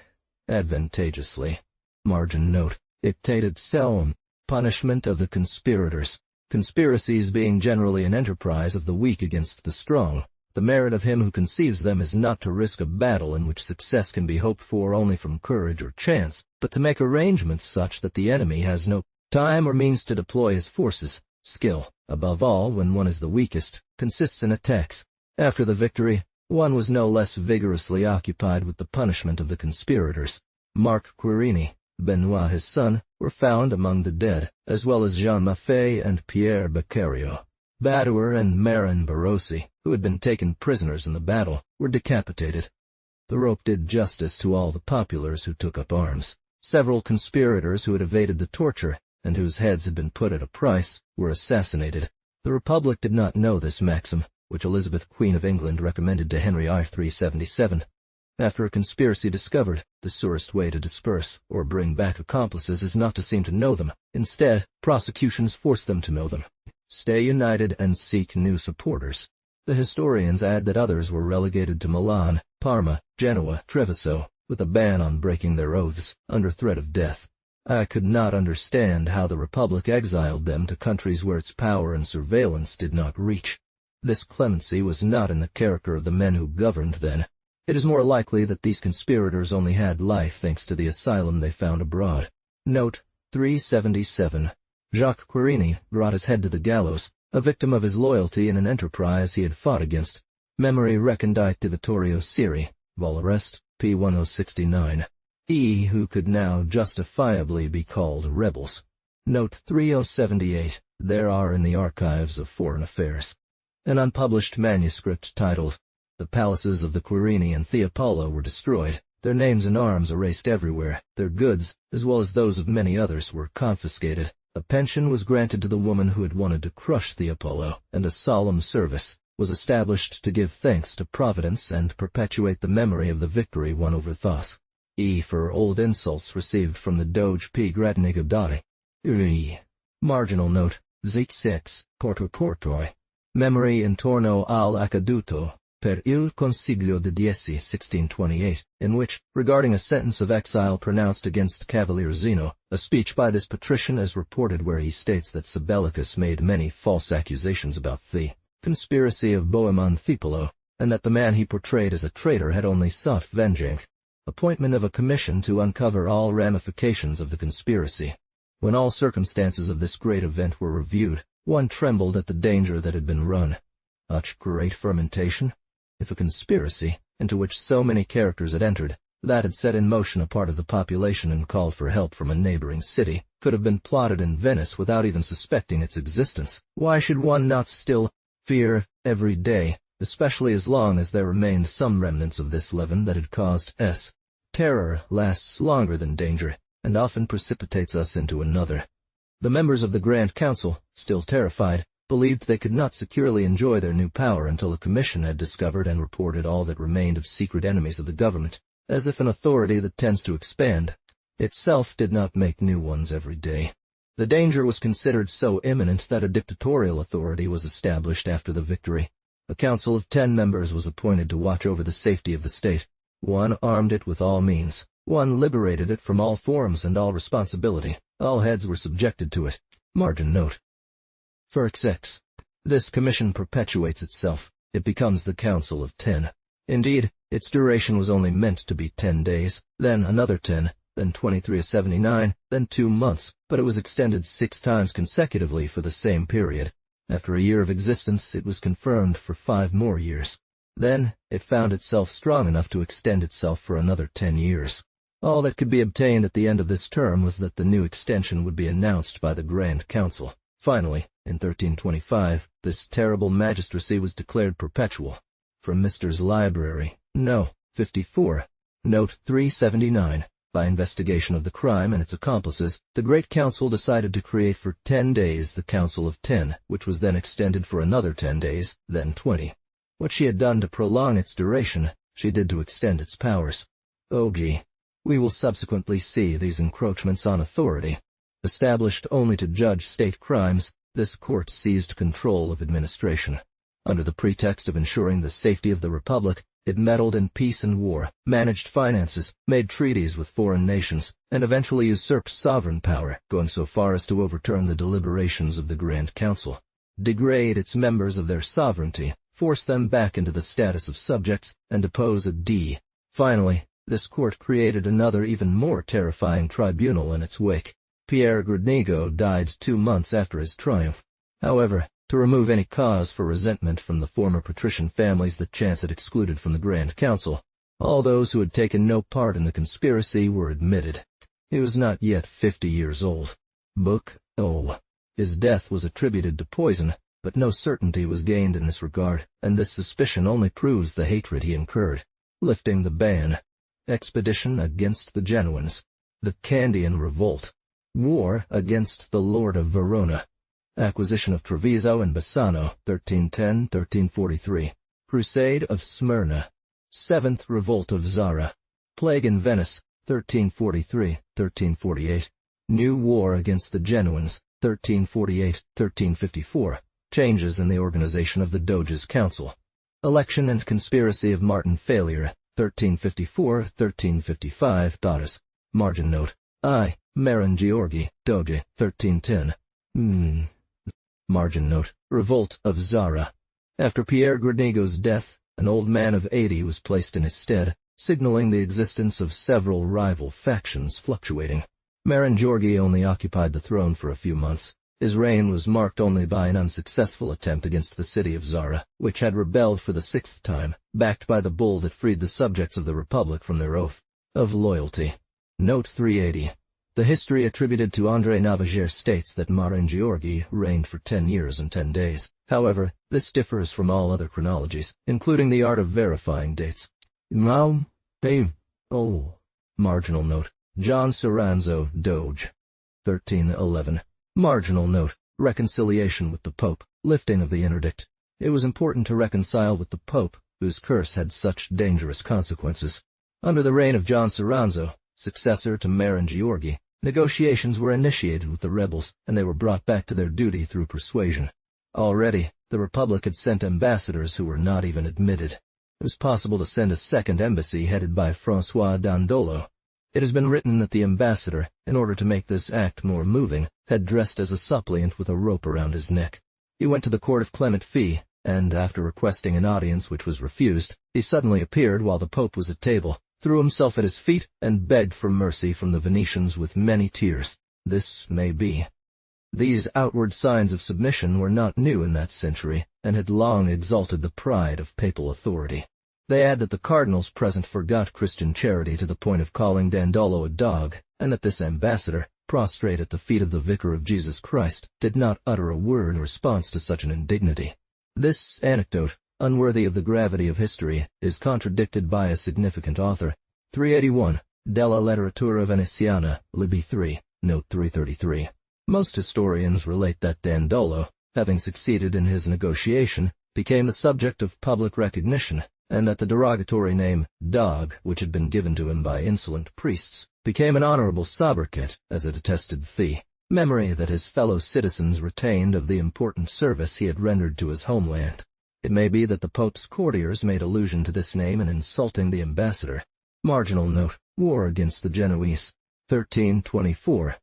advantageously. Margin note. Dictated Selm. Punishment of the conspirators. Conspiracies being generally an enterprise of the weak against the strong. The merit of him who conceives them is not to risk a battle in which success can be hoped for only from courage or chance, but to make arrangements such that the enemy has no time or means to deploy his forces. Skill, above all when one is the weakest, consists in attacks. After the victory, one was no less vigorously occupied with the punishment of the conspirators. Marc Querini, Benoit his son, were found among the dead, as well as Jean Maffei and Pierre Beccario. Badour and Marin Barossi, who had been taken prisoners in the battle, were decapitated. The rope did justice to all the populars who took up arms. Several conspirators who had evaded the torture, and whose heads had been put at a price, were assassinated. The Republic did not know this maxim, which Elizabeth Queen of England recommended to Henry I. 377. After a conspiracy discovered, the surest way to disperse or bring back accomplices is not to seem to know them. Instead, prosecutions force them to know them. Stay united and seek new supporters. The historians add that others were relegated to Milan, Parma, Genoa, Treviso, with a ban on breaking their oaths, under threat of death. I could not understand how the Republic exiled them to countries where its power and surveillance did not reach. This clemency was not in the character of the men who governed then. It is more likely that these conspirators only had life thanks to the asylum they found abroad. Note 377. Jacques Querini brought his head to the gallows, a victim of his loyalty in an enterprise he had fought against. Memory recondite to Vittorio Siri, vol. Arrest, p. 1069. Who could now justifiably be called rebels. Note 3078. There are in the archives of Foreign Affairs an unpublished manuscript titled, "The Palaces of the Querini and Thiepolo were destroyed, their names and arms erased everywhere, their goods, as well as those of many others, were confiscated. A pension was granted to the woman who had wanted to crush Thiepolo, and a solemn service was established to give thanks to Providence and perpetuate the memory of the victory won over Thos. For old insults received from the Doge P. Gradenigo Dati. Marginal note, Zik 6, Porto Portoi. Memory intorno al accaduto, per il Consiglio de 1628, in which, regarding a sentence of exile pronounced against Cavalier Zeno, a speech by this patrician is reported where he states that Sabellicus made many false accusations about the conspiracy of Bohemond Thiepolo, and that the man he portrayed as a traitor had only sought vengeance. Appointment of a commission to uncover all ramifications of the conspiracy. When all circumstances of this great event were reviewed, one trembled at the danger that had been run. Such great fermentation? If a conspiracy, into which so many characters had entered, that had set in motion a part of the population and called for help from a neighboring city, could have been plotted in Venice without even suspecting its existence. Why should one not still fear every day, especially as long as there remained some remnants of this leaven that had caused s? Terror lasts longer than danger, and often precipitates us into another. The members of the Grand Council, still terrified, believed they could not securely enjoy their new power until a commission had discovered and reported all that remained of secret enemies of the government, as if an authority that tends to expand itself did not make new ones every day. The danger was considered so imminent that a dictatorial authority was established after the victory. A council of 10 members was appointed to watch over the safety of the state. One armed it with all means. One liberated it from all forms and all responsibility. All heads were subjected to it. Margin note. For XX. This commission perpetuates itself. It becomes the Council of 10. Indeed, its duration was only meant to be 10 days, then another 10, then 23/79, then 2 months, but it was extended 6 times consecutively for the same period. After a year of existence, it was confirmed for 5 more years. Then, it found itself strong enough to extend itself for another 10 years. All that could be obtained at the end of this term was that the new extension would be announced by the Grand Council. Finally, in 1325, this terrible magistracy was declared perpetual. From Mr.'s Library, No. 54, Note 379, by investigation of the crime and its accomplices, the Great Council decided to create for 10 days the Council of 10, which was then extended for another 10 days, then 20. What she had done to prolong its duration, she did to extend its powers. O.G. We will subsequently see these encroachments on authority. Established only to judge state crimes, this court seized control of administration. Under the pretext of ensuring the safety of the Republic, it meddled in peace and war, managed finances, made treaties with foreign nations, and eventually usurped sovereign power, going so far as to overturn the deliberations of the Grand Council, degrade its members of their sovereignty, force them back into the status of subjects, and depose a D. Finally, this court created another even more terrifying tribunal in its wake. Pierre Gradnigo died 2 months after his triumph. However, to remove any cause for resentment from the former patrician families that chance had excluded from the Grand Council, all those who had taken no part in the conspiracy were admitted. He was not yet 50 years old. Book O. His death was attributed to poison, but no certainty was gained in this regard, and this suspicion only proves the hatred he incurred. Lifting the ban. Expedition against the Genoans. The Candian Revolt. War against the Lord of Verona. Acquisition of Treviso and Bassano, 1310-1343. Crusade of Smyrna. 7th Revolt of Zara. Plague in Venice, 1343-1348. New war against the Genoans, 1348-1354. Changes in the organization of the Doge's Council. Election and conspiracy of Martin Failure, 1354-1355. Daughters. Margin note. I. Marin Georgi, Doge, 1310. Margin note. Revolt of Zara. After Pierre Gradnigo's death, an old man of 80 was placed in his stead, signaling the existence of several rival factions fluctuating. Marin Georgi only occupied the throne for a few months. His reign was marked only by an unsuccessful attempt against the city of Zara, which had rebelled for the 6th time, backed by the bull that freed the subjects of the Republic from their oath of loyalty. Note 380. The history attributed to André Navager states that Marin Georgi reigned for 10 years and 10 days. However, this differs from all other chronologies, including the art of verifying dates. Marginal note. John Soranzo, Doge. 1311. Marginal note. Reconciliation with the Pope. Lifting of the interdict. It was important to reconcile with the Pope, whose curse had such dangerous consequences. Under the reign of John Soranzo, successor to Marin Georgi, negotiations were initiated with the rebels, and they were brought back to their duty through persuasion. Already, the Republic had sent ambassadors who were not even admitted. It was possible to send a second embassy headed by François Dandolo. It has been written that the ambassador, in order to make this act more moving, had dressed as a suppliant with a rope around his neck. He went to the court of Clement Fee, and after requesting an audience which was refused, he suddenly appeared while the Pope was at table, threw himself at his feet, and begged for mercy from the Venetians with many tears. This may be. These outward signs of submission were not new in that century, and had long exalted the pride of papal authority. They add that the cardinals present forgot Christian charity to the point of calling Dandolo a dog, and that this ambassador, prostrate at the feet of the Vicar of Jesus Christ, did not utter a word in response to such an indignity. This anecdote, unworthy of the gravity of history, is contradicted by a significant author. 381, Della Letteratura Veneziana, Libby 3, note 333. Most historians relate that Dandolo, having succeeded in his negotiation, became the subject of public recognition, and that the derogatory name, dog, which had been given to him by insolent priests, became an honorable sobriquet as a detested fee, memory that his fellow citizens retained of the important service he had rendered to his homeland. It may be that the Pope's courtiers made allusion to this name in insulting the ambassador. Marginal note, war against the Genoese, 1324.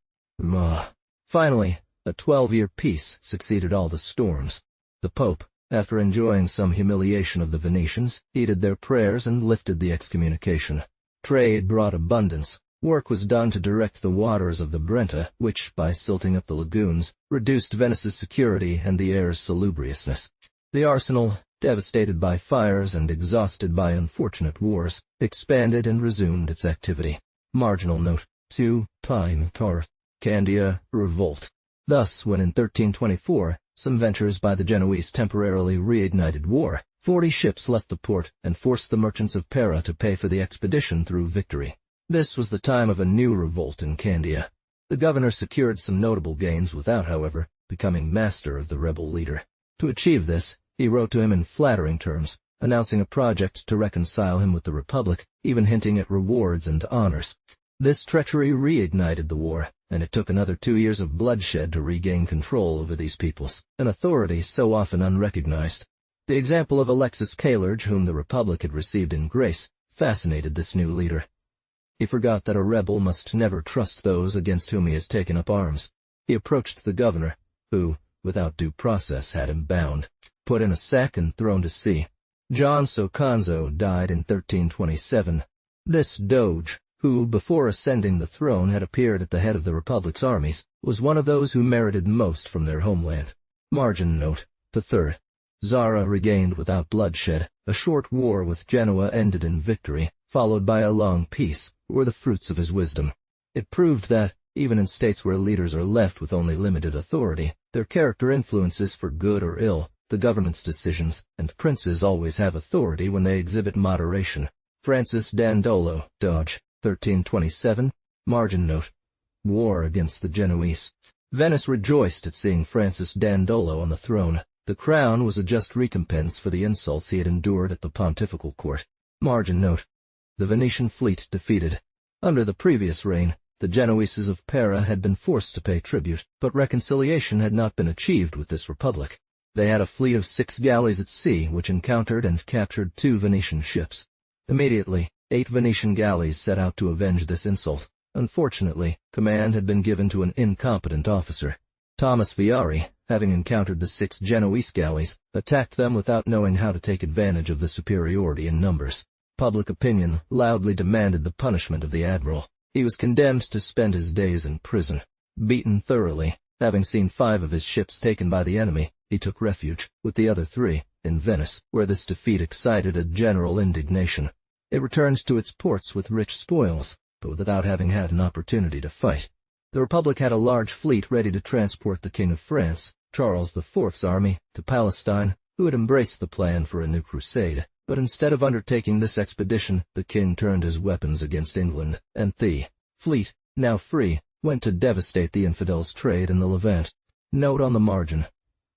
Finally, a 12-year peace succeeded all the storms. The Pope, after enjoying some humiliation of the Venetians, heeded their prayers and lifted the excommunication. Trade brought abundance. Work was done to direct the waters of the Brenta, which, by silting up the lagoons, reduced Venice's security and the air's salubriousness. The arsenal, devastated by fires and exhausted by unfortunate wars, expanded and resumed its activity. Marginal note, 2, time, tar, Candia, revolt. Thus, when in 1324, some ventures by the Genoese temporarily reignited war, 40 ships left the port and forced the merchants of Pera to pay for the expedition through victory. This was the time of a new revolt in Candia. The governor secured some notable gains without, however, becoming master of the rebel leader. To achieve this, he wrote to him in flattering terms, announcing a project to reconcile him with the Republic, even hinting at rewards and honors. This treachery reignited the war, and it took another 2 years of bloodshed to regain control over these peoples, an authority so often unrecognized. The example of Alexis Caillard, whom the Republic had received in grace, fascinated this new leader. He forgot that a rebel must never trust those against whom he has taken up arms. He approached the governor, who, without due process, had him bound, put in a sack and thrown to sea. John Socanzo died in 1327. This doge, who, before ascending the throne, had appeared at the head of the Republic's armies, was one of those who merited most from their homeland. Margin note, the third. Zara regained without bloodshed. A short war with Genoa ended in victory, followed by a long peace, were the fruits of his wisdom. It proved that, even in states where leaders are left with only limited authority, their character influences for good or ill the government's decisions, and princes always have authority when they exhibit moderation. Francis Dandolo, Dodge, 1327, margin note. War against the Genoese. Venice rejoiced at seeing Francis Dandolo on the throne. The crown was a just recompense for the insults he had endured at the pontifical court. Margin note. The Venetian fleet defeated. Under the previous reign, the Genoeses of Pera had been forced to pay tribute, but reconciliation had not been achieved with this republic. They had a fleet of 6 galleys at sea, which encountered and captured 2 Venetian ships. Immediately, 8 Venetian galleys set out to avenge this insult. Unfortunately, command had been given to an incompetent officer. Thomas Viari, having encountered the 6 Genoese galleys, attacked them without knowing how to take advantage of the superiority in numbers. Public opinion loudly demanded the punishment of the admiral. He was condemned to spend his days in prison. Beaten thoroughly, having seen 5 of his ships taken by the enemy, he took refuge, with the other 3, in Venice, where this defeat excited a general indignation. It returned to its ports with rich spoils, but without having had an opportunity to fight. The Republic had a large fleet ready to transport the King of France, Charles IV's army, to Palestine, who had embraced the plan for a new crusade. But instead of undertaking this expedition, the king turned his weapons against England, and the fleet, now free, went to devastate the infidels' trade in the Levant. Note on the margin.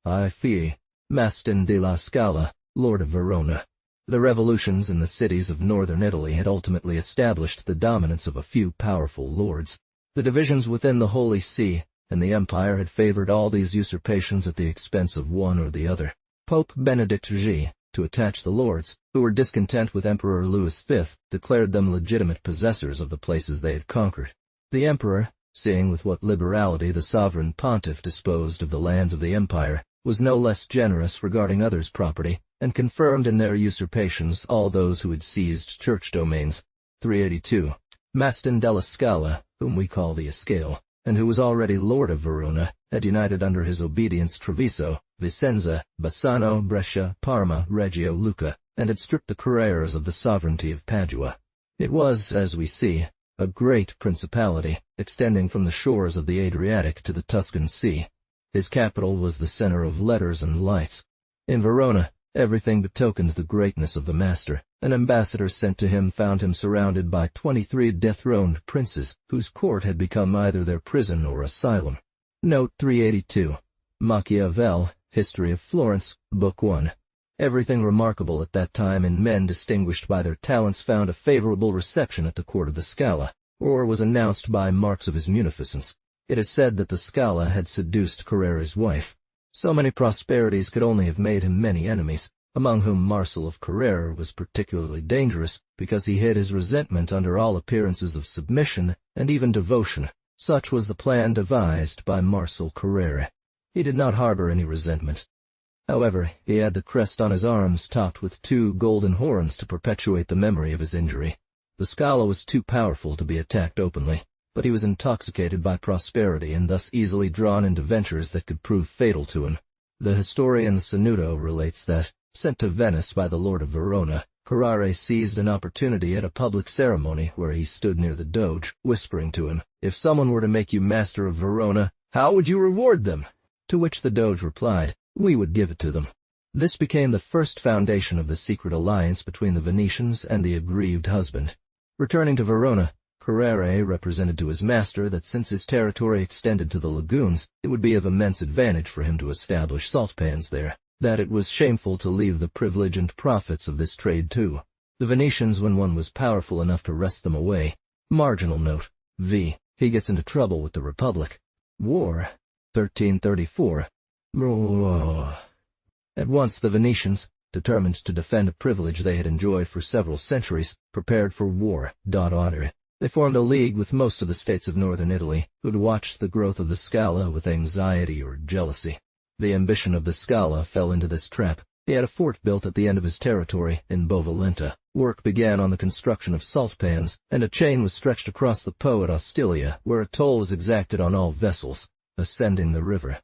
I fii, Mastin de la Scala, Lord of Verona. The revolutions in the cities of northern Italy had ultimately established the dominance of a few powerful lords. The divisions within the Holy See and the Empire had favored all these usurpations at the expense of one or the other. Pope Benedict G, to attach the lords, who were discontent with Emperor Louis V, declared them legitimate possessors of the places they had conquered. The emperor, seeing with what liberality the sovereign pontiff disposed of the lands of the empire, was no less generous regarding others' property, and confirmed in their usurpations all those who had seized church domains. 382. Mastin della Scala, whom we call the Escale, and who was already lord of Verona, had united under his obedience Treviso, Vicenza, Bassano, Brescia, Parma, Reggio, Lucca, and had stripped the Carreras of the sovereignty of Padua. It was, as we see, a great principality, extending from the shores of the Adriatic to the Tuscan Sea. His capital was the center of letters and lights. In Verona, everything betokened the greatness of the master. An ambassador sent to him found him surrounded by 23 dethroned princes, whose court had become either their prison or asylum. Note 382. Machiavel, History of Florence, Book 1. Everything remarkable at that time in men distinguished by their talents found a favorable reception at the court of the Scala, or was announced by marks of his munificence. It is said that the Scala had seduced Carrera's wife. So many prosperities could only have made him many enemies, among whom Marcel of Carrera was particularly dangerous, because he hid his resentment under all appearances of submission and even devotion. Such was the plan devised by Marcel Carrera. He did not harbor any resentment. However, he had the crest on his arms topped with 2 golden horns to perpetuate the memory of his injury. The Scala was too powerful to be attacked openly, but he was intoxicated by prosperity and thus easily drawn into ventures that could prove fatal to him. The historian Sanudo relates that, sent to Venice by the Lord of Verona, Carrara seized an opportunity at a public ceremony where he stood near the Doge, whispering to him, "If someone were to make you master of Verona, how would you reward them?" To which the Doge replied, "We would give it to them." This became the first foundation of the secret alliance between the Venetians and the aggrieved husband. Returning to Verona, Carrera represented to his master that since his territory extended to the lagoons, it would be of immense advantage for him to establish salt pans there, that it was shameful to leave the privilege and profits of this trade to the Venetians when one was powerful enough to wrest them away. Marginal note. V. He gets into trouble with the Republic. War. 1334. At once the Venetians, determined to defend a privilege they had enjoyed for several centuries, prepared for war. They formed a league with most of the states of northern Italy, who had watched the growth of the Scala with anxiety or jealousy. The ambition of the Scala fell into this trap. He had a fort built at the end of his territory, in Bovalenta. Work began on the construction of salt pans, and a chain was stretched across the Po at Ostiglia, where a toll was exacted on all vessels ascending the river.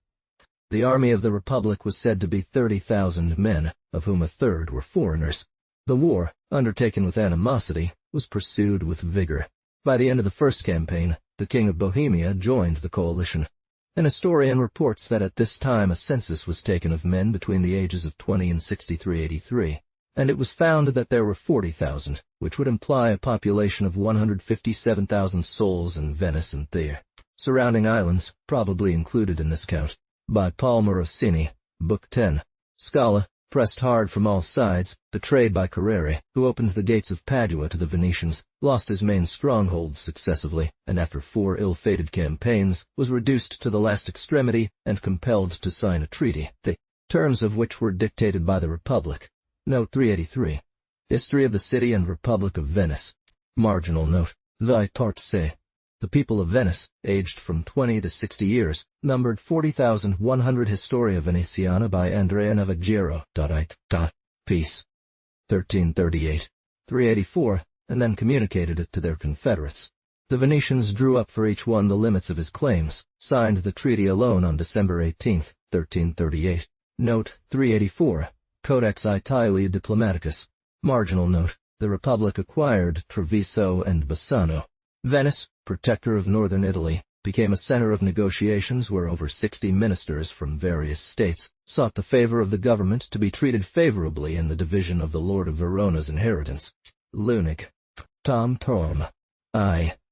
The army of the Republic was said to be 30,000 men, of whom a third were foreigners. The war, undertaken with animosity, was pursued with vigor. By the end of the first campaign, the King of Bohemia joined the coalition. An historian reports that at this time a census was taken of men between the ages of 20 and 63, and it was found that there were 40,000, which would imply a population of 157,000 souls in Venice and the surrounding islands, probably included in this count. By Paul Morosini, Book 10. Scala, pressed hard from all sides, betrayed by Carrera, who opened the gates of Padua to the Venetians, lost his main strongholds successively, and after 4 ill-fated campaigns, was reduced to the last extremity and compelled to sign a treaty, the terms of which were dictated by the Republic. Note 383. History of the City and Republic of Venice. Marginal note. Thy Tartse. The people of Venice, aged from 20 to 60 years, numbered 40,100. Historia Venetiana by Andrea Navagero. Peace. 1338. 384, and then communicated it to their confederates. The Venetians drew up for each one the limits of his claims, signed the treaty alone on December 18, 1338. Note 384. Codex Italia Diplomaticus. Marginal note. The Republic acquired Treviso and Bassano. Venice, protector of northern Italy, became a center of negotiations where over 60 ministers from various states sought the favor of the government to be treated favorably in the division of the Lord of Verona's inheritance. Lunig. Tom.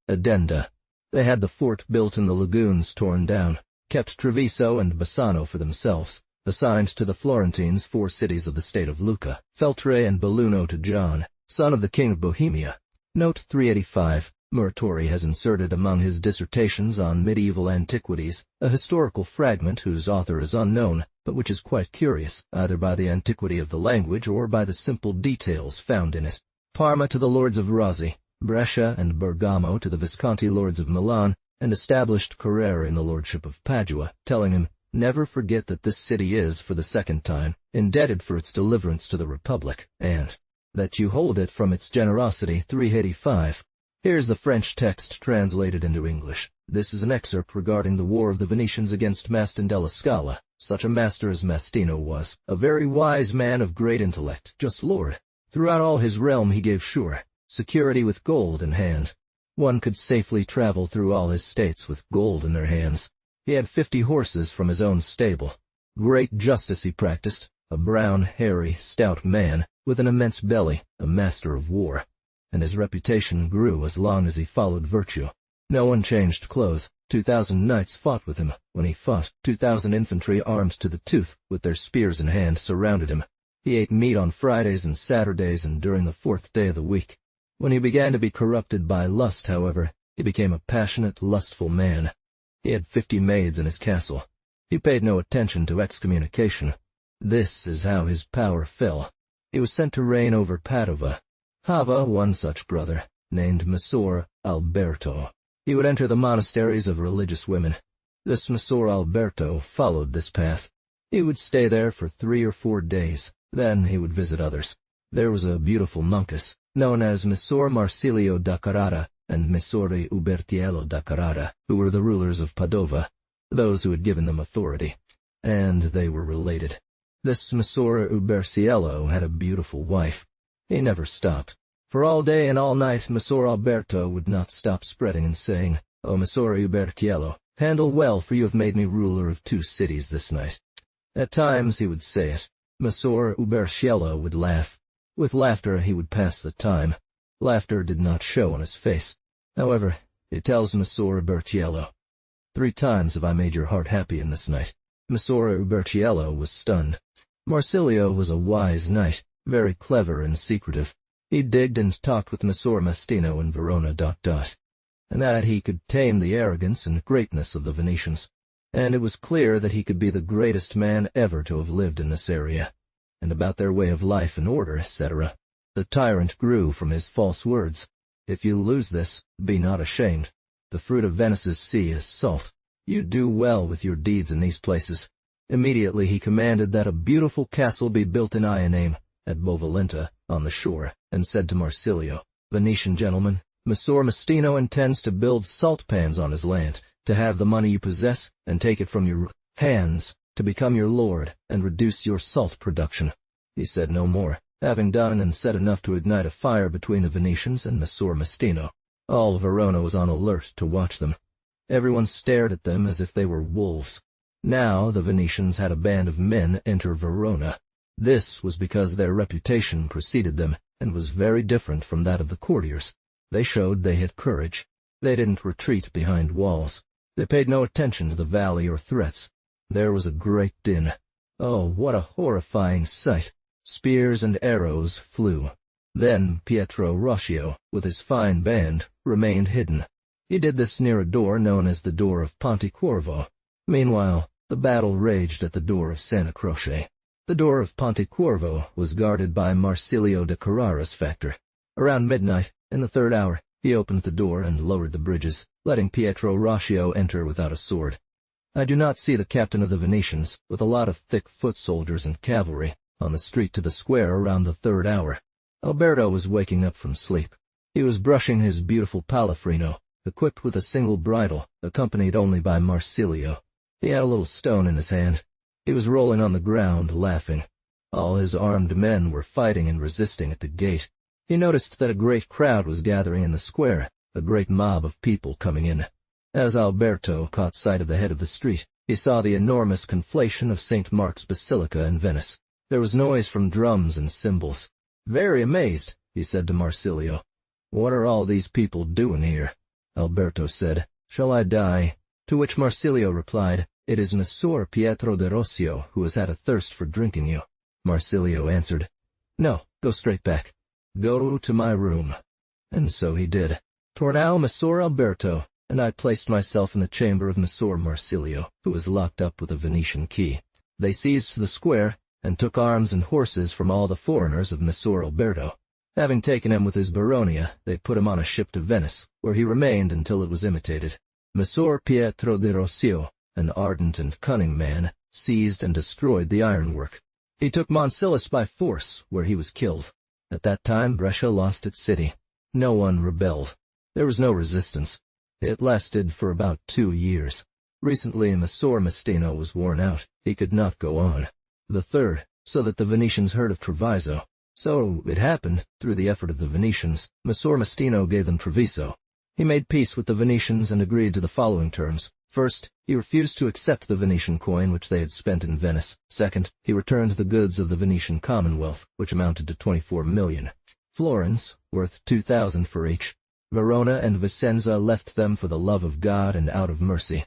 Addenda. They had the fort built and the lagoons torn down, kept Treviso and Bassano for themselves, assigned to the Florentines 4 cities of the state of Lucca, Feltre and Belluno to John, son of the King of Bohemia. Note 385. Muratori has inserted among his dissertations on medieval antiquities a historical fragment whose author is unknown, but which is quite curious, either by the antiquity of the language or by the simple details found in it. Parma to the lords of Rozzi, Brescia and Bergamo to the Visconti lords of Milan, and established Carrera in the lordship of Padua, telling him, "Never forget that this city is, for the second time, indebted for its deliverance to the Republic, and that you hold it from its generosity." 385. Here's the French text translated into English. This is an excerpt regarding the war of the Venetians against Mastin della Scala. Such a master as Mastino was, a very wise man of great intellect, just lord. Throughout all his realm he gave sure security with gold in hand. One could safely travel through all his states with gold in their hands. He had 50 horses from his own stable. Great justice he practiced, a brown, hairy, stout man, with an immense belly, a master of war. And his reputation grew as long as he followed virtue. No one changed clothes. 2,000 knights fought with him. When he fought, 2,000 infantry armed to the tooth, with their spears in hand, surrounded him. He ate meat on Fridays and Saturdays and during the 4th day of the week. When he began to be corrupted by lust, however, he became a passionate, lustful man. He had 50 maids in his castle. He paid no attention to excommunication. This is how his power fell. He was sent to reign over Padova. Hava, one such brother, named Messer Alberto. He would enter the monasteries of religious women. This Messer Alberto followed this path. He would stay there for 3 or 4 days. Then he would visit others. There was a beautiful monkess, known as Messer Marsilio da Carrara and Messore Ubertiello da Carrara, who were the rulers of Padova, those who had given them authority. And they were related. This Messore Ubertiello had a beautiful wife. He never stopped. For all day and all night Messer Alberto would not stop spreading and saying, "O Messore Ubertiello, handle well, for you have made me ruler of 2 cities this night." At times he would say it. Messer Ubertiello would laugh. With laughter he would pass the time. Laughter did not show on his face. However, he tells Messer Ubertiello, "3 times have I made your heart happy in this night." Messer Ubertiello was stunned. Marsilio was a wise knight, very clever and secretive. He digged and talked with Messer Mastino in Verona ... and that he could tame the arrogance and greatness of the Venetians. And it was clear that he could be the greatest man ever to have lived in this area. And about their way of life and order, etc. The tyrant grew from his false words. "If you lose this, be not ashamed. The fruit of Venice's sea is salt. You do well with your deeds in these places." Immediately he commanded that a beautiful castle be built in Ioname, at Bovalenta, on the shore, and said to Marsilio, "Venetian gentleman, Messer Mastino intends to build salt pans on his land, to have the money you possess, and take it from your hands, to become your lord, and reduce your salt production." He said no more, having done and said enough to ignite a fire between the Venetians and Messer Mastino. All Verona was on alert to watch them. Everyone stared at them as if they were wolves. Now the Venetians had a band of men enter Verona. This was because their reputation preceded them, and was very different from that of the courtiers. They showed they had courage. They didn't retreat behind walls. They paid no attention to the valley or threats. There was a great din. Oh, what a horrifying sight! Spears and arrows flew. Then Pietro Roscio, with his fine band, remained hidden. He did this near a door known as the door of Pontecorvo. Meanwhile, the battle raged at the door of Santa Croce. The door of Pontecorvo was guarded by Marsilio de Carrara's factor. Around midnight, in the 3rd hour, he opened the door and lowered the bridges, letting Pietro Roscio enter without a sword. I do not see the captain of the Venetians, with a lot of thick foot soldiers and cavalry, on the street to the square around the 3rd hour. Alberto was waking up from sleep. He was brushing his beautiful palafrino, equipped with a single bridle, accompanied only by Marsilio. He had a little stone in his hand. He was rolling on the ground, laughing. All his armed men were fighting and resisting at the gate. He noticed that a great crowd was gathering in the square, a great mob of people coming in. As Alberto caught sight of the head of the street, he saw the enormous conflation of St. Mark's Basilica in Venice. There was noise from drums and cymbals. "Very amazed," he said to Marsilio. "What are all these people doing here?" Alberto said, "Shall I die?" To which Marsilio replied, "It is Messer Pietro de Roscio who has had a thirst for drinking you." Marsilio answered, "No, go straight back. Go to my room." And so he did. For now Messer Alberto and I placed myself in the chamber of Messer Marsilio, who was locked up with a Venetian key. They seized the square, and took arms and horses from all the foreigners of Messer Alberto. Having taken him with his baronia, they put him on a ship to Venice, where he remained until it was imitated. Messer Pietro de Roscio, an ardent and cunning man, seized and destroyed the ironwork. He took Monsilis by force, where he was killed. At that time Brescia lost its city. No one rebelled. There was no resistance. It lasted for about 2 years. Recently Messer Mastino was worn out. He could not go on. The 3rd, so that the Venetians heard of Treviso. So it happened, through the effort of the Venetians, Messer Mastino gave them Treviso. He made peace with the Venetians and agreed to the following terms. First, he refused to accept the Venetian coin which they had spent in Venice. Second, he returned the goods of the Venetian Commonwealth, which amounted to 24 million florins, worth 2,000 for each. Verona and Vicenza left them for the love of God and out of mercy.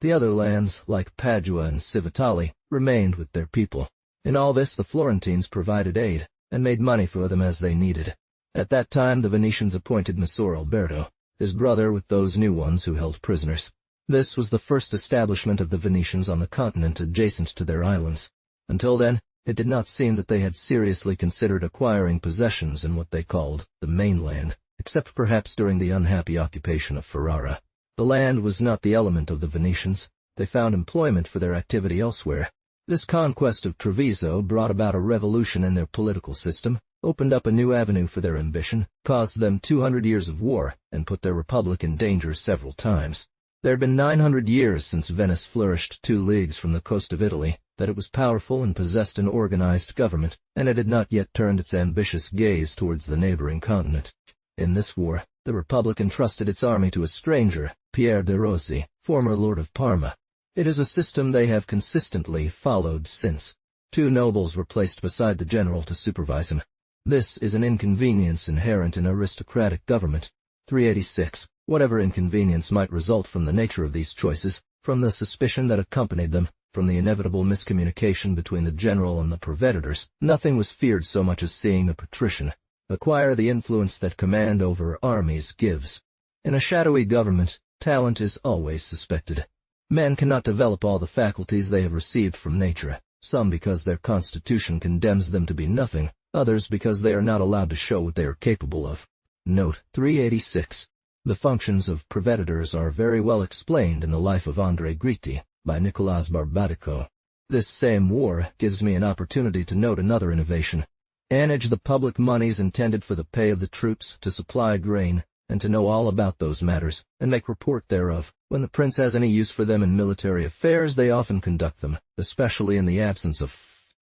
The other lands, like Padua and Civitali, remained with their people. In all this the Florentines provided aid, and made money for them as they needed. At that time the Venetians appointed Messer Alberto, his brother, with those new ones who held prisoners. This was the first establishment of the Venetians on the continent adjacent to their islands. Until then, it did not seem that they had seriously considered acquiring possessions in what they called the mainland, except perhaps during the unhappy occupation of Ferrara. The land was not the element of the Venetians. They found employment for their activity elsewhere. This conquest of Treviso brought about a revolution in their political system, opened up a new avenue for their ambition, caused them 200 years of war, and put their republic in danger several times. There had been 900 years since Venice flourished 2 leagues from the coast of Italy, that it was powerful and possessed an organized government, and it had not yet turned its ambitious gaze towards the neighboring continent. In this war, the republic entrusted its army to a stranger, Pierre Daru, former lord of Parma. It is a system they have consistently followed since. 2 nobles were placed beside the general to supervise him. This is an inconvenience inherent in aristocratic government. 386. Whatever inconvenience might result from the nature of these choices, from the suspicion that accompanied them, from the inevitable miscommunication between the general and the proveditors, nothing was feared so much as seeing a patrician acquire the influence that command over armies gives. In a shadowy government, talent is always suspected. Men cannot develop all the faculties they have received from nature, some because their constitution condemns them to be nothing, others because they are not allowed to show what they are capable of. Note 386. The functions of proveditors are very well explained in the Life of André Gritti, by Nicolas Barbatico. This same war gives me an opportunity to note another innovation. Manage the public moneys intended for the pay of the troops, to supply grain, and to know all about those matters, and make report thereof. When the prince has any use for them in military affairs, they often conduct them, especially in the absence of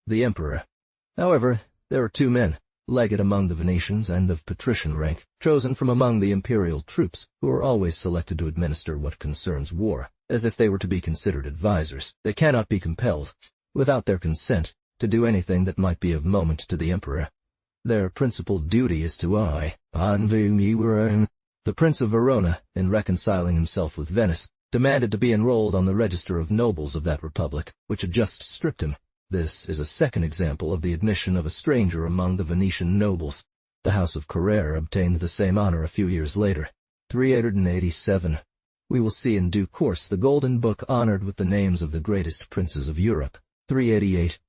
the emperor. However, there are 2 men, legate among the Venetians and of patrician rank, chosen from among the imperial troops, who are always selected to administer what concerns war, as if they were to be considered advisers. They cannot be compelled, without their consent, to do anything that might be of moment to the emperor. Their principal duty is to The Prince of Verona, in reconciling himself with Venice, demanded to be enrolled on the register of nobles of that republic, which had just stripped him. This is a second example of the admission of a stranger among the Venetian nobles. The house of Carrere obtained the same honor a few years later. 387. We will see in due course the Golden Book honored with the names of the greatest princes of Europe. 388.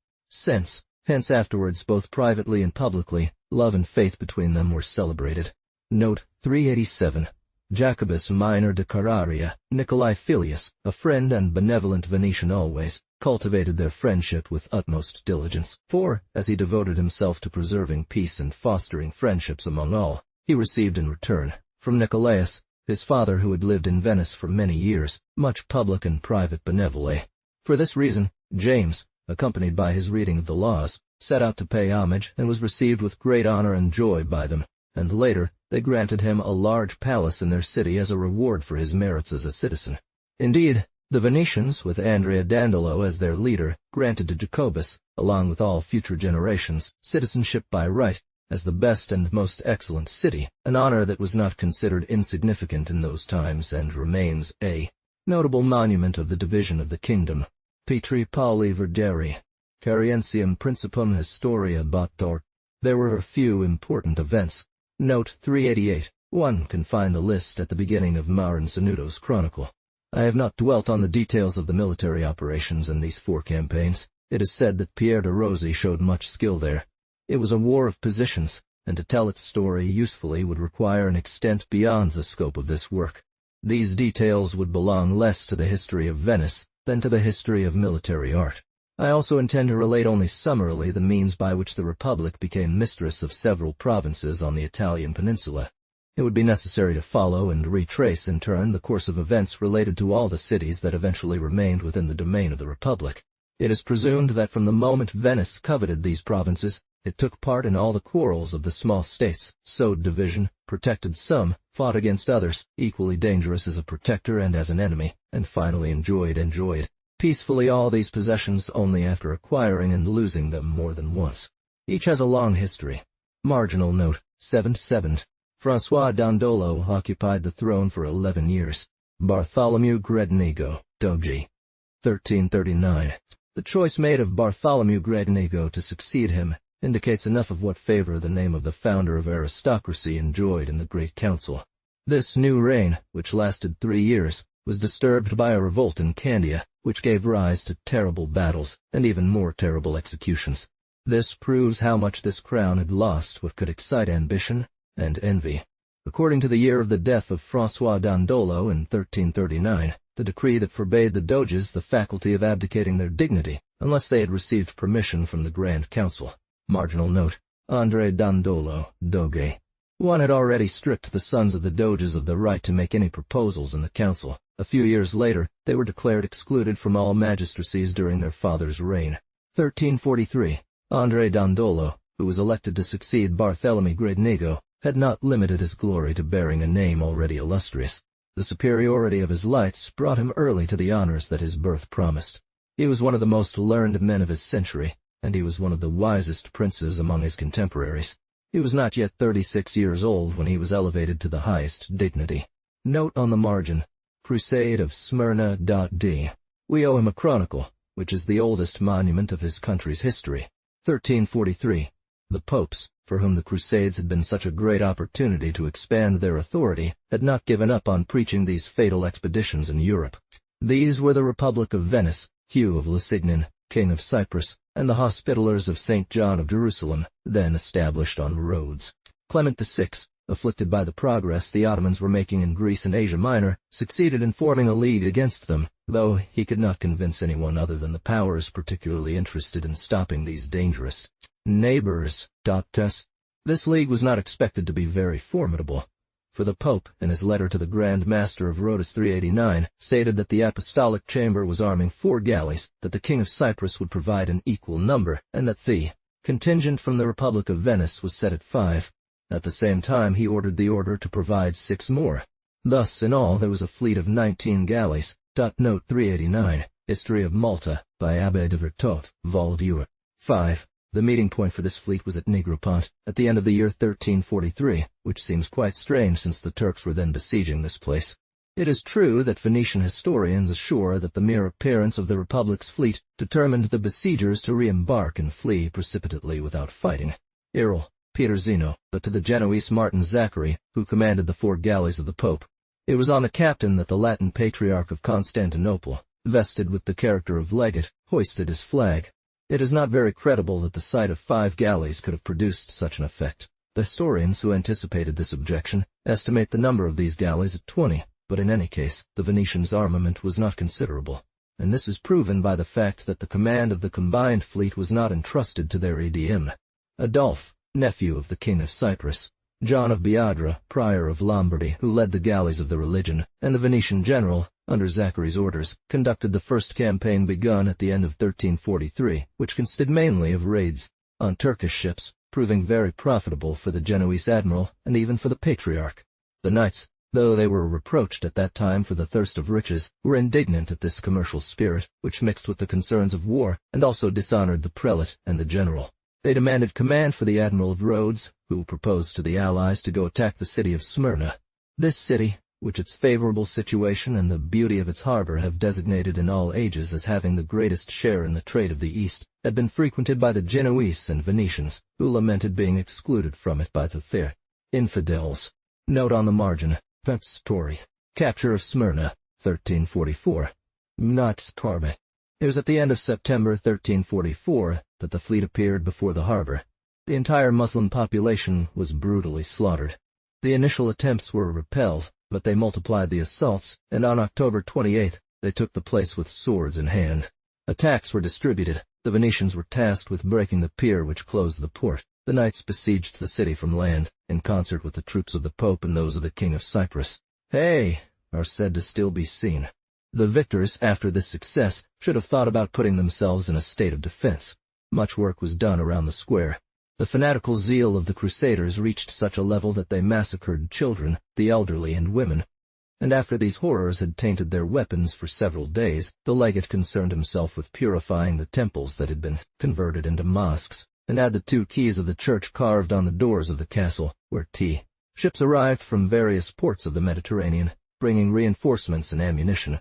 Hence afterwards, both privately and publicly, love and faith between them were celebrated. Note 387. Jacobus Minor de Carrara, Nicolai Filius, a friend and benevolent Venetian always, cultivated their friendship with utmost diligence, for, as he devoted himself to preserving peace and fostering friendships among all, he received in return, from Nicolaus, his father who had lived in Venice for many years, much public and private benevoly. For this reason, James, accompanied by his reading of the laws, set out to pay homage and was received with great honor and joy by them, and later they granted him a large palace in their city as a reward for his merits as a citizen. Indeed, the Venetians, with Andrea Dandolo as their leader, granted to Jacobus, along with all future generations, citizenship by right, as the best and most excellent city, an honor that was not considered insignificant in those times and remains a notable monument of the division of the kingdom. Petri Pauli Verderi, Cariensium Principum Historia Bator. There were a few important events. Note 388. One can find the list at the beginning of Marin Sanudo's chronicle. I have not dwelt on the details of the military operations in these 4 campaigns. It is said that Pierre Daru showed much skill there. It was a war of positions, and to tell its story usefully would require an extent beyond the scope of this work. These details would belong less to the history of Venice than to the history of military art. I also intend to relate only summarily the means by which the Republic became mistress of several provinces on the Italian peninsula. It would be necessary to follow and retrace in turn the course of events related to all the cities that eventually remained within the domain of the Republic. It is presumed that from the moment Venice coveted these provinces, It took part in all the quarrels of the small states, sowed division, protected some, fought against others, equally dangerous as a protector and as an enemy, and finally enjoyed peacefully all these possessions only after acquiring and losing them more than once. Each has a long history. Marginal note, 7th. François Dandolo occupied the throne for 11 years. Bartholomew Grednego, Doge. 1339. The choice made of Bartholomew Grednego to succeed him indicates enough of what favor the name of the founder of aristocracy enjoyed in the Great Council. This new reign, which lasted 3 years, was disturbed by a revolt in Candia, which gave rise to terrible battles and even more terrible executions. This proves how much this crown had lost what could excite ambition and envy. According to the year of the death of François Dandolo in 1339, the decree that forbade the doges the faculty of abdicating their dignity unless they had received permission from the Grand Council. Marginal note, André Dandolo, Doge. One had already stripped the sons of the doges of the right to make any proposals in the council. A few years later, they were declared excluded from all magistracies during their father's reign. 1343. André Dandolo, who was elected to succeed Barthélemy Grednego, had not limited his glory to bearing a name already illustrious. The superiority of his lights brought him early to the honors that his birth promised. He was one of the most learned men of his century, and he was one of the wisest princes among his contemporaries. He was not yet 36 years old when he was elevated to the highest dignity. Note on the margin, Crusade of Smyrna.d. We owe him a chronicle, which is the oldest monument of his country's history. 1343. The popes, for whom the Crusades had been such a great opportunity to expand their authority, had not given up on preaching these fatal expeditions in Europe. These were the Republic of Venice, Hugh of Lusignan, King of Cyprus, and the Hospitallers of St. John of Jerusalem, then established on Rhodes. Clement VI, afflicted by the progress the Ottomans were making in Greece and Asia Minor, succeeded in forming a league against them, though he could not convince anyone other than the powers particularly interested in stopping these dangerous neighbors. This league was not expected to be very formidable, for the Pope, in his letter to the Grand Master of Rhodes 389, stated that the Apostolic Chamber was arming 4 galleys, that the King of Cyprus would provide an equal number, and that the contingent from the Republic of Venice was set at 5. At the same time, he ordered the order to provide 6 more. Thus, in all, there was a fleet of 19 galleys. Note 389, History of Malta, by Abbé de Vertot, Vol. 5. The meeting point for this fleet was at Negropont, at the end of the year 1343, which seems quite strange since the Turks were then besieging this place. It is true that Venetian historians assure that the mere appearance of the Republic's fleet determined the besiegers to re-embark and flee precipitately without fighting. Iril, Peter Zeno, but to the Genoese Martin Zachary, who commanded the 4 galleys of the Pope. It was on the captain that the Latin Patriarch of Constantinople, vested with the character of legate, hoisted his flag. It is not very credible that the sight of 5 galleys could have produced such an effect. The historians who anticipated this objection estimate the number of these galleys at 20, but in any case, the Venetians' armament was not considerable, and this is proven by the fact that the command of the combined fleet was not entrusted to their ADM. Adolphe, nephew of the King of Cyprus, John of Biadra, prior of Lombardy, who led the galleys of the religion, and the Venetian general, under Zachary's orders, conducted the first campaign begun at the end of 1343, which consisted mainly of raids on Turkish ships, proving very profitable for the Genoese admiral and even for the Patriarch. The knights, though they were reproached at that time for the thirst of riches, were indignant at this commercial spirit, which mixed with the concerns of war, and also dishonored the prelate and the general. They demanded command for the Admiral of Rhodes, who proposed to the allies to go attack the city of Smyrna. This city, which its favorable situation and the beauty of its harbor have designated in all ages as having the greatest share in the trade of the East, had been frequented by the Genoese and Venetians, who lamented being excluded from it by the infidels. Note on the margin, story. Capture of Smyrna, 1344. Not Tarbet. It was at the end of September 1344 that the fleet appeared before the harbor. The entire Muslim population was brutally slaughtered. The initial attempts were repelled, but they multiplied the assaults, and on October 28 they took the place with swords in hand. Attacks were distributed. The Venetians were tasked with breaking the pier which closed the port. The knights besieged the city from land, in concert with the troops of the Pope and those of the King of Cyprus. Hey! Are said to still be seen. The victors, after this success, should have thought about putting themselves in a state of defense. Much work was done around the square. The fanatical zeal of the Crusaders reached such a level that they massacred children, the elderly, and women. And after these horrors had tainted their weapons for several days, the legate concerned himself with purifying the temples that had been converted into mosques, and had the 2 keys of the church carved on the doors of the castle, where ships arrived from various ports of the Mediterranean, bringing reinforcements and ammunition.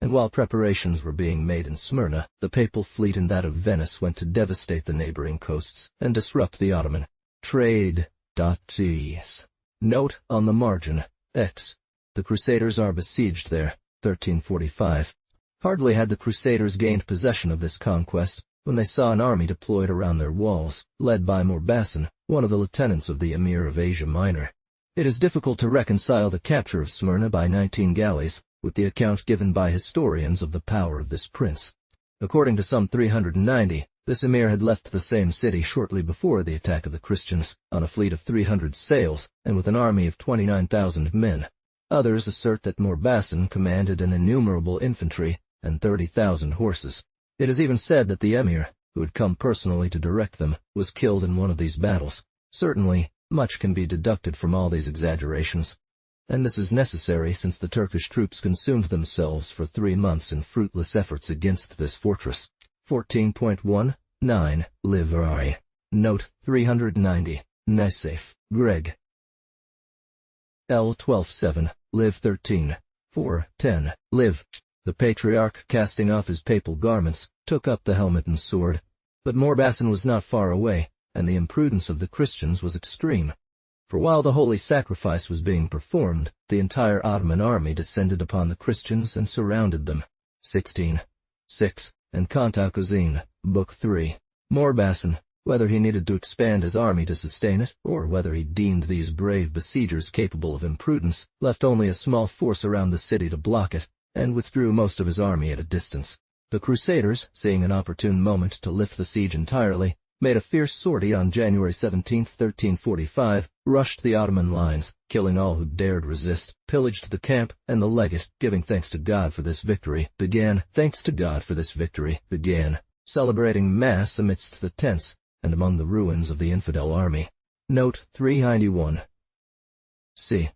And while preparations were being made in Smyrna, the papal fleet and that of Venice went to devastate the neighboring coasts and disrupt the Ottoman trade. Note on the margin, X. The Crusaders are besieged there, 1345. Hardly had the Crusaders gained possession of this conquest when they saw an army deployed around their walls, led by Morbassan, one of the lieutenants of the Emir of Asia Minor. It is difficult to reconcile the capture of Smyrna by 19 galleys with the account given by historians of the power of this prince. According to some 390, this emir had left the same city shortly before the attack of the Christians, on a fleet of 300 sails and with an army of 29,000 men. Others assert that Morbassan commanded an innumerable infantry and 30,000 horses. It is even said that the emir, who had come personally to direct them, was killed in one of these battles. Certainly, much can be deducted from all these exaggerations. And this is necessary since the Turkish troops consumed themselves for 3 months in fruitless efforts against this fortress. 14.19 Livrari. Note 390. Nassif, Greg. L. 12.7, Liv 13. 4.10, Liv. The patriarch, casting off his papal garments, took up the helmet and sword. But Morbassan was not far away, and the imprudence of the Christians was extreme. For while the holy sacrifice was being performed, the entire Ottoman army descended upon the Christians and surrounded them. 16.6, and Cantacuzene, Book 3. Morbassan, whether he needed to expand his army to sustain it, or whether he deemed these brave besiegers capable of imprudence, left only a small force around the city to block it, and withdrew most of his army at a distance. The Crusaders, seeing an opportune moment to lift the siege entirely, made a fierce sortie on January 17, 1345, rushed the Ottoman lines, killing all who dared resist, pillaged the camp, and the legate, giving thanks to God for this victory, began celebrating Mass amidst the tents and among the ruins of the infidel army. Note 391. C.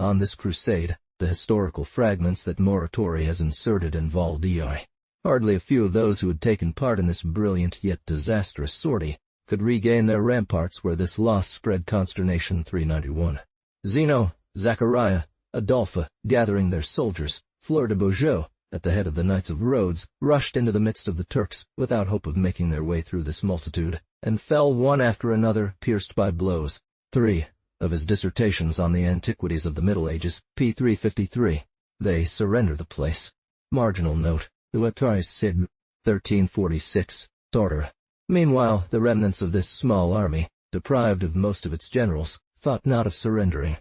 On this crusade, the historical fragments that Muratori has inserted in Val d'I. Hardly a few of those who had taken part in this brilliant yet disastrous sortie could regain their ramparts where this loss spread consternation. 391. Zeno, Zachariah, Adolphe, gathering their soldiers, Fleur de Beaujeu, at the head of the Knights of Rhodes, rushed into the midst of the Turks, without hope of making their way through this multitude, and fell one after another, pierced by blows. 3. Of his dissertations on the antiquities of the Middle Ages, p. 353. They surrender the place. Marginal note. Uatrais Sid, 1346, Tartar. Meanwhile, the remnants of this small army, deprived of most of its generals, thought not of surrendering.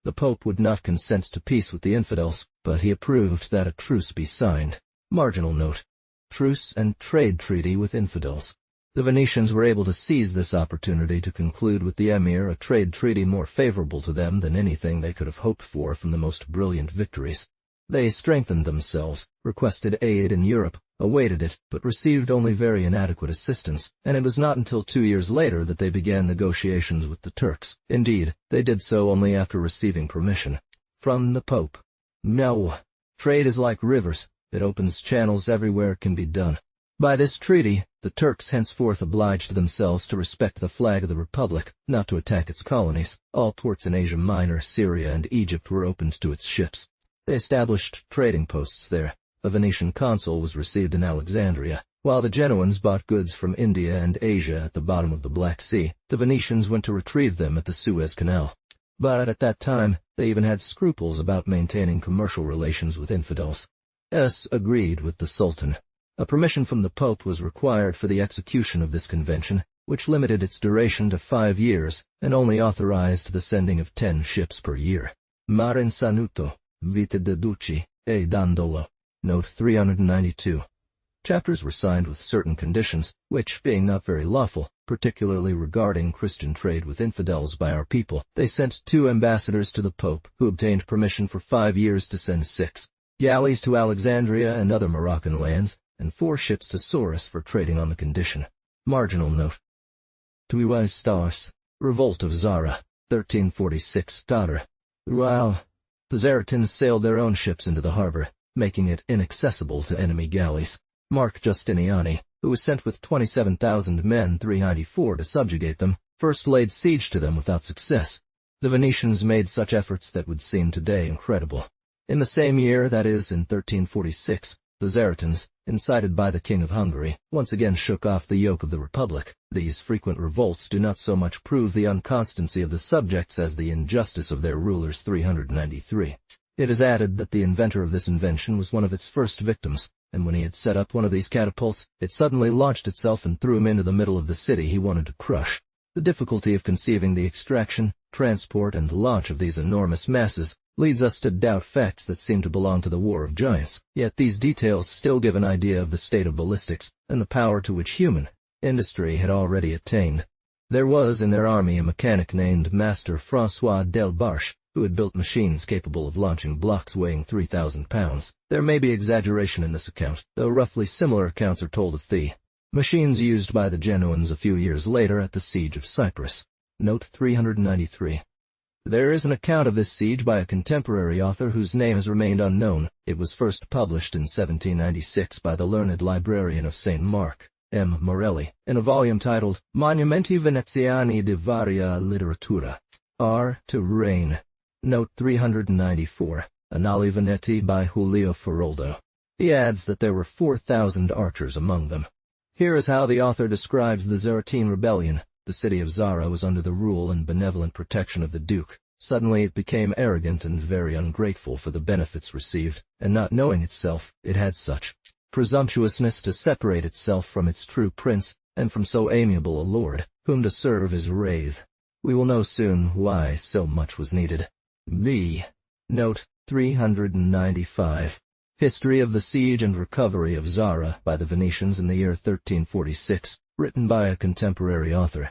The Pope would not consent to peace with the infidels, but he approved that a truce be signed. Marginal note. Truce and trade treaty with infidels. The Venetians were able to seize this opportunity to conclude with the emir a trade treaty more favorable to them than anything they could have hoped for from the most brilliant victories. They strengthened themselves, requested aid in Europe, awaited it, but received only very inadequate assistance, and it was not until 2 years later that they began negotiations with the Turks. Indeed, they did so only after receiving permission from the Pope. No. Trade is like rivers. It opens channels everywhere it can be done. By this treaty, the Turks henceforth obliged themselves to respect the flag of the Republic, not to attack its colonies. All ports in Asia Minor, Syria, and Egypt were opened to its ships. They established trading posts there. A Venetian consul was received in Alexandria. While the Genoans bought goods from India and Asia at the bottom of the Black Sea, the Venetians went to retrieve them at the Suez Canal. But at that time, they even had scruples about maintaining commercial relations with infidels. S. agreed with the Sultan. A permission from the Pope was required for the execution of this convention, which limited its duration to 5 years and only authorized the sending of 10 ships per year. Marin Sanuto, Vita de Ducci, e Dandolo. Note 392. Chapters were signed with certain conditions, which, being not very lawful, particularly regarding Christian trade with infidels by our people, they sent 2 ambassadors to the Pope, who obtained permission for 5 years to send 6 galleys to Alexandria and other Moroccan lands, and 4 ships to Souris for trading on the condition. Marginal note. Tui Stars. Revolt of Zara, 1346. While the Zaratins sailed their own ships into the harbor, making it inaccessible to enemy galleys. Mark Justiniani, who was sent with 27,000 men 394 to subjugate them, first laid siege to them without success. The Venetians made such efforts that would seem today incredible. In the same year, that is, in 1346, the Zaratins, incited by the King of Hungary, once again shook off the yoke of the Republic. These frequent revolts do not so much prove the unconstancy of the subjects as the injustice of their rulers. 393. It is added that the inventor of this invention was one of its first victims, and when he had set up one of these catapults, it suddenly launched itself and threw him into the middle of the city he wanted to crush. The difficulty of conceiving the extraction, transport, and launch of these enormous masses leads us to doubt facts that seem to belong to the War of Giants, yet these details still give an idea of the state of ballistics and the power to which human industry had already attained. There was in their army a mechanic named Master François Delbarche, who had built machines capable of launching blocks weighing 3,000 pounds. There may be exaggeration in this account, though roughly similar accounts are told of the machines used by the Genoans a few years later at the siege of Cyprus. Note 393. There is an account of this siege by a contemporary author whose name has remained unknown. It was first published in 1796 by the learned librarian of St. Mark, M. Morelli, in a volume titled Monumenti Veneziani di Varia Literatura. R. to Reign. Note 394. Annali Veneti by Julio Feroldo. He adds that there were 4,000 archers among them. Here is how the author describes the Zaratine rebellion. The city of Zara was under the rule and benevolent protection of the Duke. Suddenly it became arrogant and very ungrateful for the benefits received, and not knowing itself, it had such presumptuousness to separate itself from its true prince, and from so amiable a lord, whom to serve as wraith. We will know soon why so much was needed. B. Note 395. History of the Siege and Recovery of Zara by the Venetians in the year 1346, written by a contemporary author.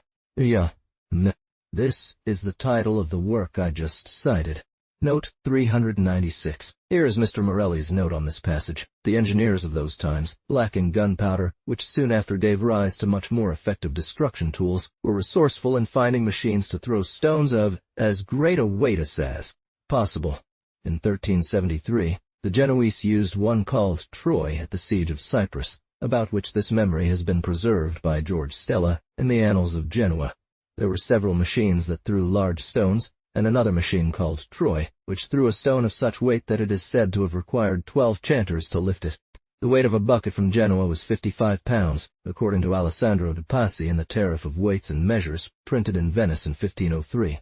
This is the title of the work I just cited. Note 396. Here is Mr. Morelli's note on this passage. The engineers of those times, lacking gunpowder, which soon after gave rise to much more effective destruction tools, were resourceful in finding machines to throw stones of as great a weight as possible. In 1373, the Genoese used one called Troy at the siege of Cyprus, about which this memory has been preserved by George Stella in the Annals of Genoa. There were several machines that threw large stones, and another machine called Troy, which threw a stone of such weight that it is said to have required 12 chanters to lift it. The weight of a bucket from Genoa was 55 pounds, according to Alessandro de Pasi in the Tariff of Weights and Measures, printed in Venice in 1503.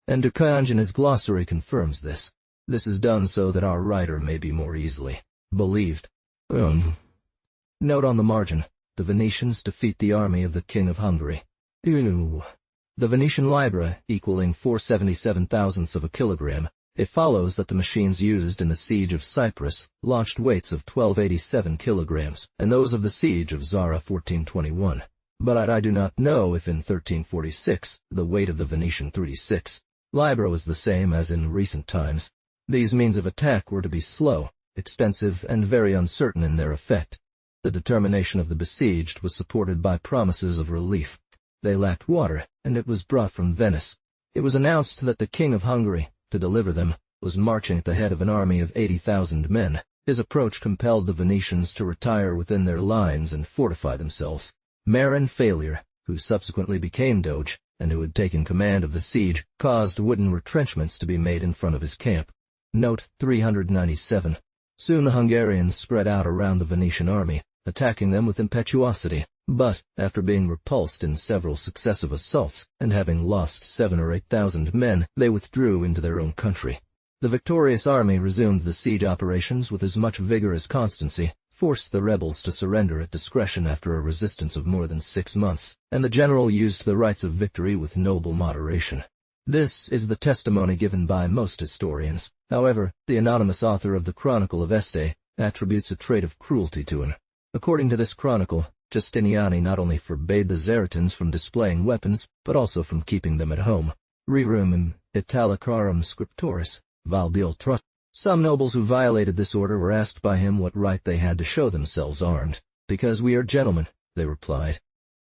And Ducange in his glossary confirms this. This is done so that our writer may be more easily believed. Note on the margin. The Venetians defeat the army of the King of Hungary. The Venetian libra equaling 477 thousandths of a kilogram, it follows that the machines used in the siege of Cyprus launched weights of 1287 kilograms, and those of the siege of Zara 1421. But I do not know if in 1346 the weight of the Venetian 36 libra was the same as in recent times. These means of attack were to be slow, expensive, and very uncertain in their effect. The determination of the besieged was supported by promises of relief. They lacked water, and it was brought from Venice. It was announced that the King of Hungary, to deliver them, was marching at the head of an army of 80,000 men. His approach compelled the Venetians to retire within their lines and fortify themselves. Marin Failure, who subsequently became Doge, and who had taken command of the siege, caused wooden retrenchments to be made in front of his camp. Note 397. Soon the Hungarians spread out around the Venetian army, attacking them with impetuosity, but, after being repulsed in several successive assaults, and having lost 7,000 or 8,000 men, they withdrew into their own country. The victorious army resumed the siege operations with as much vigor as constancy, forced the rebels to surrender at discretion after a resistance of more than 6 months, and the general used the rights of victory with noble moderation. This is the testimony given by most historians. However, the anonymous author of the Chronicle of Este attributes a trait of cruelty to him. According to this chronicle, Justiniani not only forbade the Zaratins from displaying weapons, but also from keeping them at home. Rerum Italicarum Scriptoris, Valbil Trot. Some nobles who violated this order were asked by him what right they had to show themselves armed. "Because we are gentlemen," they replied.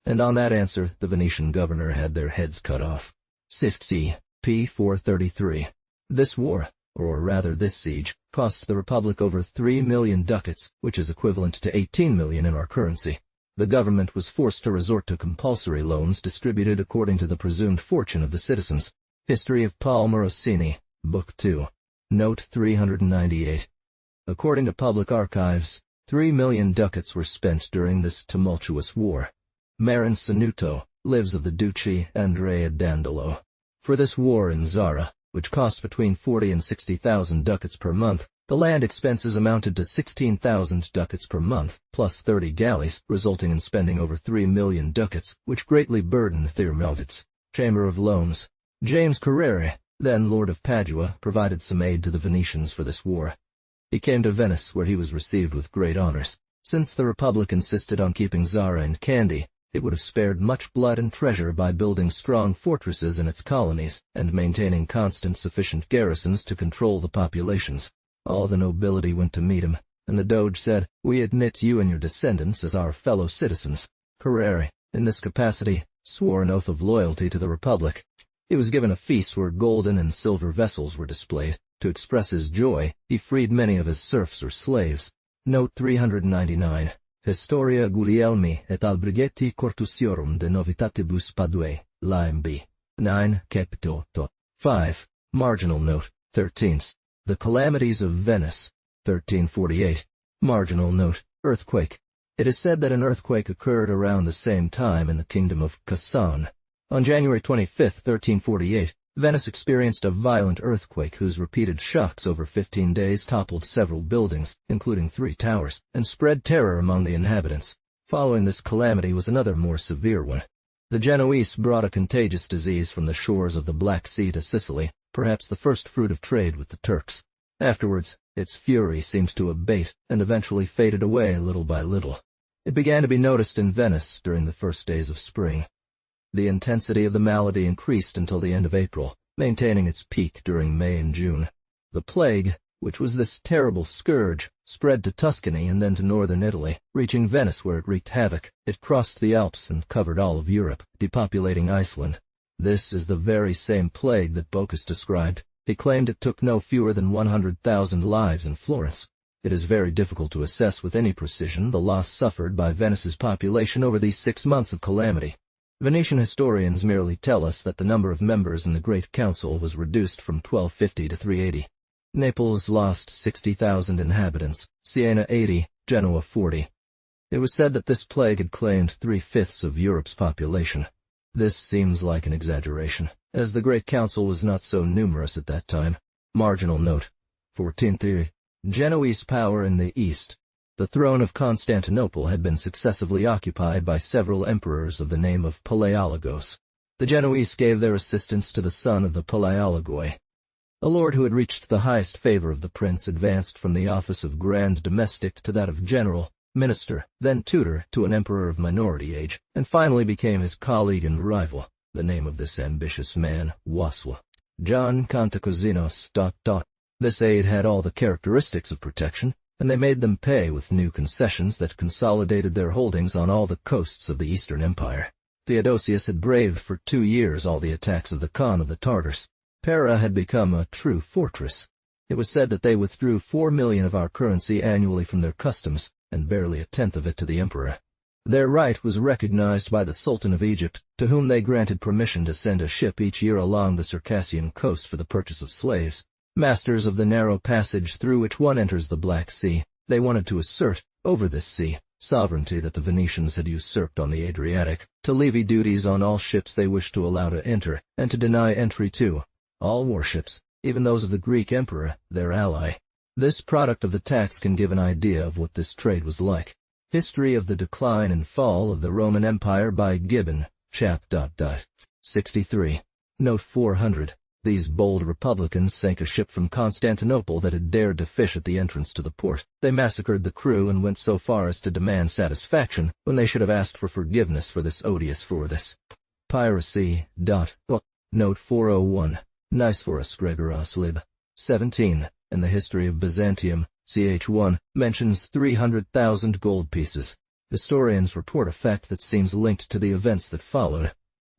and on that answer the Venetian governor had their heads cut off. C. p. 433. This war, or rather this siege, cost the Republic over 3 million ducats, which is equivalent to 18 million in our currency. The government was forced to resort to compulsory loans distributed according to the presumed fortune of the citizens. History of Paul Morosini, Book 2. Note 398. According to public archives, 3 million ducats were spent during this tumultuous war. Marin Sanuto, Lives of the Duce Andrea Dandolo. For this war in Zara, which cost between 40 and 60,000 ducats per month, the land expenses amounted to 16,000 ducats per month, plus 30 galleys, resulting in spending over 3 million ducats, which greatly burdened Thiermelvitz. Chamber of Loans. James Carrere, then Lord of Padua, provided some aid to the Venetians for this war. He came to Venice, where he was received with great honors. Since the Republic insisted on keeping Zara and Candy, it would have spared much blood and treasure by building strong fortresses in its colonies and maintaining constant sufficient garrisons to control the populations. All the nobility went to meet him, and the Doge said, "We admit you and your descendants as our fellow citizens." Carrere, in this capacity, swore an oath of loyalty to the Republic. He was given a feast where golden and silver vessels were displayed. To express his joy, he freed many of his serfs or slaves. Note 399. Historia Guglielmi et Albrighetti Cortusiorum de Novitatibus Paduae, Limb. 9, Capito 5. Marginal note, 13th. The Calamities of Venice, 1348. Marginal note, earthquake. It is said that an earthquake occurred around the same time in the kingdom of Cassan. On January 25, 1348, Venice experienced a violent earthquake whose repeated shocks over 15 days toppled several buildings, including 3 towers, and spread terror among the inhabitants. Following this calamity was another more severe one. The Genoese brought a contagious disease from the shores of the Black Sea to Sicily, perhaps the first fruit of trade with the Turks. Afterwards, its fury seemed to abate and eventually faded away little by little. It began to be noticed in Venice during the first days of spring. The intensity of the malady increased until the end of April, maintaining its peak during May and June. The plague, which was this terrible scourge, spread to Tuscany and then to northern Italy, reaching Venice where it wreaked havoc. It crossed the Alps and covered all of Europe, depopulating Iceland. This is the very same plague that Bocchus described. He claimed it took no fewer than 100,000 lives in Florence. It is very difficult to assess with any precision the loss suffered by Venice's population over these 6 months of calamity. Venetian historians merely tell us that the number of members in the Great Council was reduced from 1250 to 380. Naples lost 60,000 inhabitants, Siena 80, Genoa 40. It was said that this plague had claimed 3/5 of Europe's population. This seems like an exaggeration, as the Great Council was not so numerous at that time. Marginal note. 14th. Genoese power in the East. The throne of Constantinople had been successively occupied by several emperors of the name of Palaiologos. The Genoese gave their assistance to the son of the Palaiologoi. A lord who had reached the highest favor of the prince advanced from the office of Grand Domestic to that of General, Minister, then tutor to an emperor of minority age, and finally became his colleague and rival. The name of this ambitious man, Wasla. John Cantacuzzinos. This aid had all the characteristics of protection, and they made them pay with new concessions that consolidated their holdings on all the coasts of the Eastern Empire. Theodosius had braved for 2 years all the attacks of the Khan of the Tartars. Pera had become a true fortress. It was said that they withdrew 4 million of our currency annually from their customs, and barely a tenth of it to the emperor. Their right was recognized by the Sultan of Egypt, to whom they granted permission to send a ship each year along the Circassian coast for the purchase of slaves. Masters of the narrow passage through which one enters the Black Sea, they wanted to assert, over this sea, sovereignty that the Venetians had usurped on the Adriatic, to levy duties on all ships they wished to allow to enter, and to deny entry to all warships, even those of the Greek emperor, their ally. This product of the tax can give an idea of what this trade was like. History of the Decline and Fall of the Roman Empire by Gibbon, chap. 63. Note 400. These bold republicans sank a ship from Constantinople that had dared to fish at the entrance to the port. They massacred the crew and went so far as to demand satisfaction, when they should have asked for forgiveness for this piracy. Note 401. Nicephorus Gregoros lib. 17, in the History of Byzantium, ch. 1, mentions 300,000 gold pieces. Historians report a fact that seems linked to the events that followed.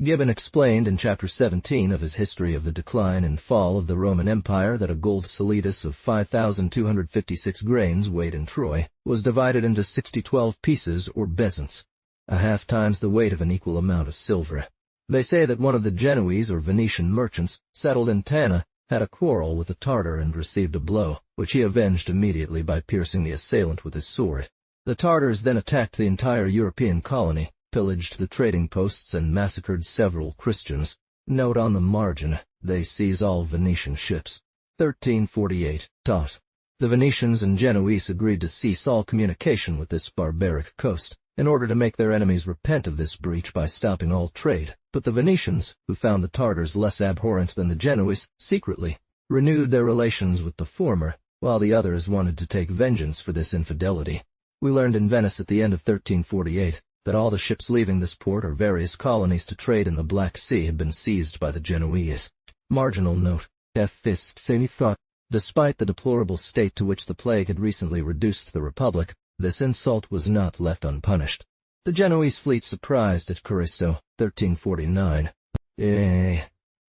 Gibbon explained in Chapter 17 of his History of the Decline and Fall of the Roman Empire that a gold solidus of 5,256 grains weighed in Troy was divided into 60 pieces or bezants, a half times the weight of an equal amount of silver. They say that one of the Genoese or Venetian merchants, settled in Tanna, had a quarrel with a Tartar and received a blow, which he avenged immediately by piercing the assailant with his sword. The Tartars then attacked the entire European colony, pillaged the trading posts and massacred several Christians. Note on the margin, they seize all Venetian ships. 1348. The Venetians and Genoese agreed to cease all communication with this barbaric coast, in order to make their enemies repent of this breach by stopping all trade, but the Venetians, who found the Tartars less abhorrent than the Genoese, secretly renewed their relations with the former, while the others wanted to take vengeance for this infidelity. We learned in Venice at the end of 1348 that all the ships leaving this port or various colonies to trade in the Black Sea had been seized by the Genoese. Marginal note. Despite the deplorable state to which the plague had recently reduced the Republic, this insult was not left unpunished. The Genoese fleet surprised at Caristo, 1349.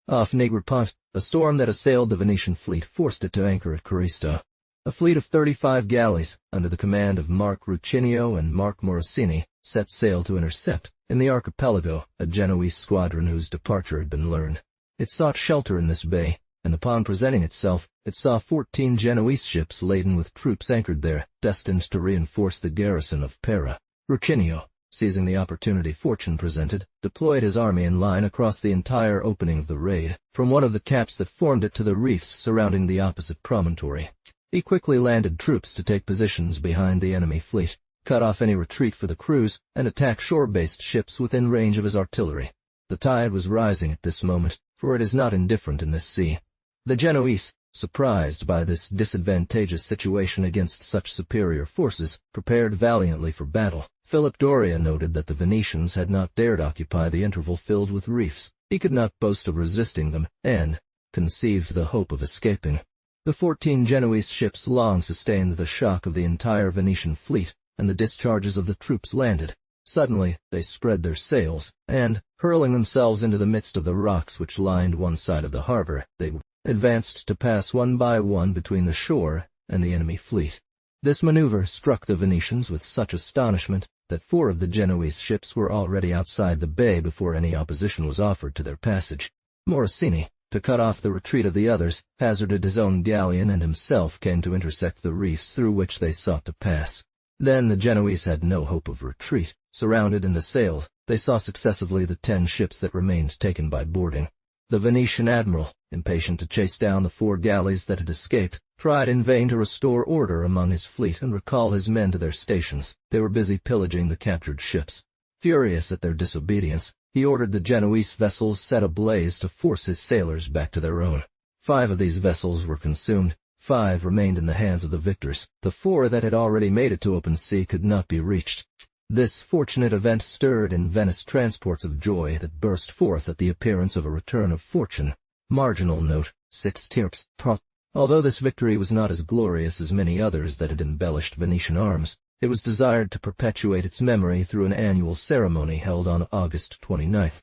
Off Negropont, a storm that assailed the Venetian fleet forced it to anchor at Caristo. A fleet of 35 galleys, under the command of Mark Rucinio and Mark Morosini, set sail to intercept, in the archipelago, a Genoese squadron whose departure had been learned. It sought shelter in this bay, and upon presenting itself, it saw 14 Genoese ships laden with troops anchored there, destined to reinforce the garrison of Pera. Rucinio, seizing the opportunity fortune presented, deployed his army in line across the entire opening of the raid, from one of the caps that formed it to the reefs surrounding the opposite promontory. He quickly landed troops to take positions behind the enemy fleet, cut off any retreat for the crews, and attack shore-based ships within range of his artillery. The tide was rising at this moment, for it is not indifferent in this sea. The Genoese, surprised by this disadvantageous situation against such superior forces, prepared valiantly for battle. Philip Doria noted that the Venetians had not dared occupy the interval filled with reefs. He could not boast of resisting them, and conceived the hope of escaping. The 14 Genoese ships long sustained the shock of the entire Venetian fleet, and the discharges of the troops landed. Suddenly, they spread their sails, and, hurling themselves into the midst of the rocks which lined one side of the harbor, they advanced to pass one by one between the shore and the enemy fleet. This maneuver struck the Venetians with such astonishment that 4 of the Genoese ships were already outside the bay before any opposition was offered to their passage. Morosini, to cut off the retreat of the others, hazarded his own galleon and himself came to intersect the reefs through which they sought to pass. Then the Genoese had no hope of retreat. Surrounded and assailed, they saw successively the 10 ships that remained taken by boarding. The Venetian admiral, impatient to chase down the 4 galleys that had escaped, tried in vain to restore order among his fleet and recall his men to their stations. They were busy pillaging the captured ships. Furious at their disobedience, he ordered the Genoese vessels set ablaze to force his sailors back to their own. 5 of these vessels were consumed. 5 remained in the hands of the victors. The 4 that had already made it to open sea could not be reached. This fortunate event stirred in Venice transports of joy that burst forth at the appearance of a return of fortune. Marginal note. 6 tiers. Although this victory was not as glorious as many others that had embellished Venetian arms, it was desired to perpetuate its memory through an annual ceremony held on August 29th.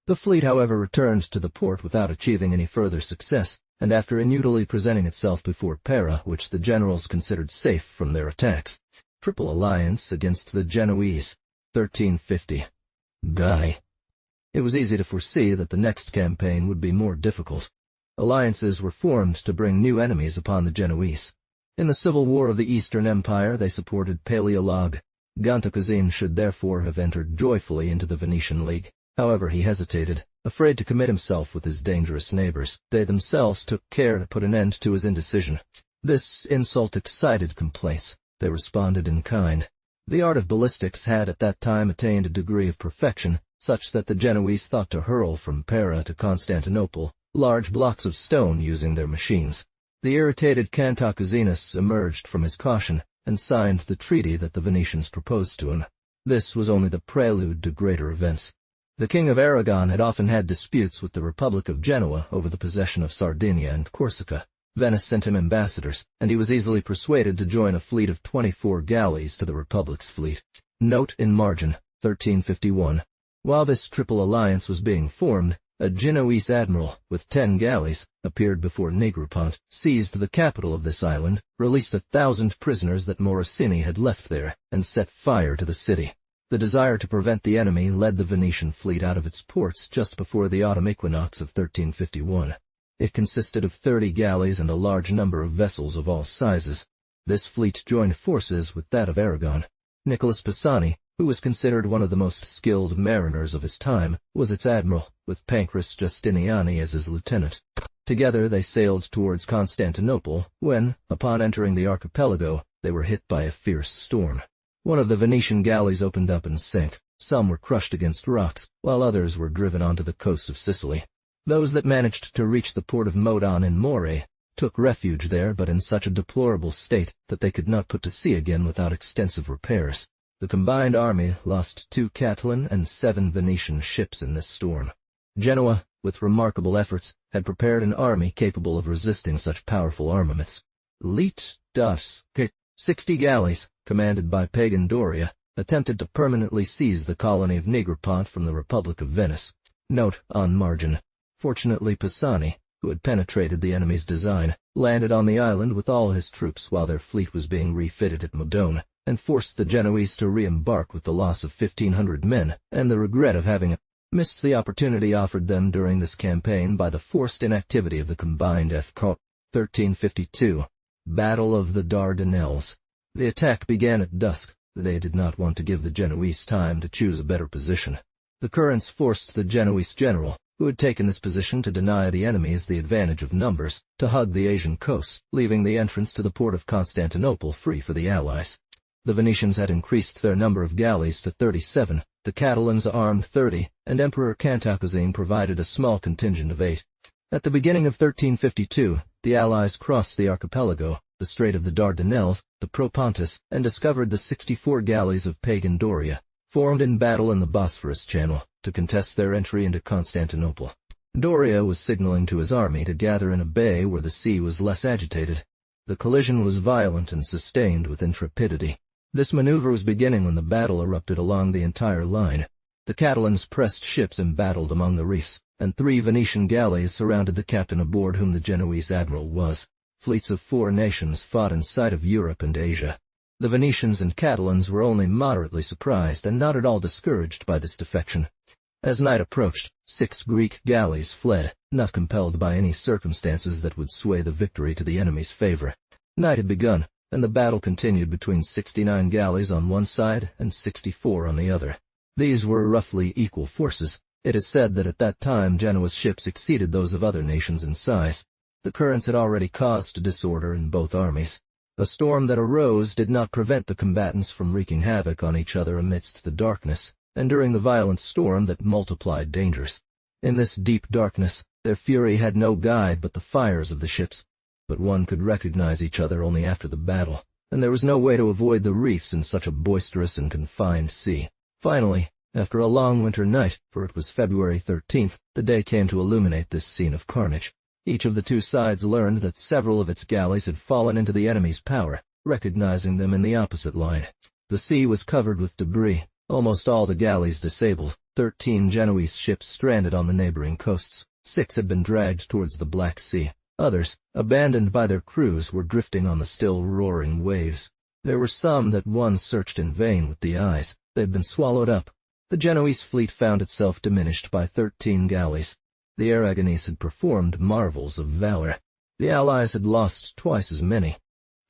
The fleet, however, returned to the port without achieving any further success, and after inutilely presenting itself before Pera, which the generals considered safe from their attacks. Triple alliance against the Genoese. 1350. Guy. It was easy to foresee that the next campaign would be more difficult. Alliances were formed to bring new enemies upon the Genoese. In the civil war of the Eastern Empire they supported Paleologue. Cantacuzene should therefore have entered joyfully into the Venetian League. However, he hesitated, afraid to commit himself with his dangerous neighbors. They themselves took care to put an end to his indecision. This insult excited complaints. They responded in kind. The art of ballistics had at that time attained a degree of perfection, such that the Genoese thought to hurl from Pera to Constantinople large blocks of stone using their machines. The irritated Cantacuzenus emerged from his caution and signed the treaty that the Venetians proposed to him. This was only the prelude to greater events. The King of Aragon had often had disputes with the Republic of Genoa over the possession of Sardinia and Corsica. Venice sent him ambassadors, and he was easily persuaded to join a fleet of 24 galleys to the Republic's fleet. Note in margin, 1351. While this triple alliance was being formed, a Genoese admiral, with 10 galleys, appeared before Negropont, seized the capital of this island, released 1,000 prisoners that Morosini had left there, and set fire to the city. The desire to prevent the enemy led the Venetian fleet out of its ports just before the autumn equinox of 1351. It consisted of 30 galleys and a large number of vessels of all sizes. This fleet joined forces with that of Aragon. Nicholas Pisani, who was considered one of the most skilled mariners of his time, was its admiral, with Pancras Justiniani as his lieutenant. Together they sailed towards Constantinople when, upon entering the archipelago, they were hit by a fierce storm. One of the Venetian galleys opened up and sank. Some were crushed against rocks, while others were driven onto the coast of Sicily. Those that managed to reach the port of Modon in Moray took refuge there, but in such a deplorable state that they could not put to sea again without extensive repairs. The combined army lost 2 Catalan and 7 Venetian ships in this storm. Genoa, with remarkable efforts, had prepared an army capable of resisting such powerful armaments. 60 galleys, commanded by pagan Doria, attempted to permanently seize the colony of Negropont from the Republic of Venice. Note on margin. Fortunately, Pisani, who had penetrated the enemy's design, landed on the island with all his troops while their fleet was being refitted at Modone, and forced the Genoese to re-embark with the loss of 1,500 men and the regret of having missed the opportunity offered them during this campaign by the forced inactivity of the combined F.Co. 1352. Battle of the Dardanelles. The attack began at dusk. They did not want to give the Genoese time to choose a better position. The currents forced the Genoese general, who had taken this position to deny the enemies the advantage of numbers, to hug the Asian coast, leaving the entrance to the port of Constantinople free for the Allies. The Venetians had increased their number of galleys to 37, the Catalans armed 30, and Emperor Cantacuzene provided a small contingent of 8. At the beginning of 1352, the Allies crossed the archipelago, the Strait of the Dardanelles, the Propontis, and discovered the 64 galleys of pagan Doria, formed in battle in the Bosphorus Channel, to contest their entry into Constantinople. Doria was signaling to his army to gather in a bay where the sea was less agitated. The collision was violent and sustained with intrepidity. This maneuver was beginning when the battle erupted along the entire line. The Catalans pressed ships embattled among the reefs, and 3 Venetian galleys surrounded the captain aboard whom the Genoese admiral was. Fleets of 4 nations fought in sight of Europe and Asia. The Venetians and Catalans were only moderately surprised and not at all discouraged by this defection. As night approached, 6 Greek galleys fled, not compelled by any circumstances that would sway the victory to the enemy's favor. Night had begun, and the battle continued between 69 galleys on one side and 64 on the other. These were roughly equal forces. It is said that at that time Genoa's ships exceeded those of other nations in size. The currents had already caused disorder in both armies. A storm that arose did not prevent the combatants from wreaking havoc on each other amidst the darkness, and during the violent storm that multiplied dangers. In this deep darkness, their fury had no guide but the fires of the ships, but one could recognize each other only after the battle, and there was no way to avoid the reefs in such a boisterous and confined sea. Finally, after a long winter night, for it was February 13th, the day came to illuminate this scene of carnage. Each of the 2 sides learned that several of its galleys had fallen into the enemy's power, recognizing them in the opposite line. The sea was covered with debris, almost all the galleys disabled, 13 Genoese ships stranded on the neighboring coasts, 6 had been dragged towards the Black Sea. Others, abandoned by their crews, were drifting on the still roaring waves. There were some that one searched in vain with the eyes. They had been swallowed up. The Genoese fleet found itself diminished by 13 galleys. The Aragonese had performed marvels of valor. The Allies had lost twice as many.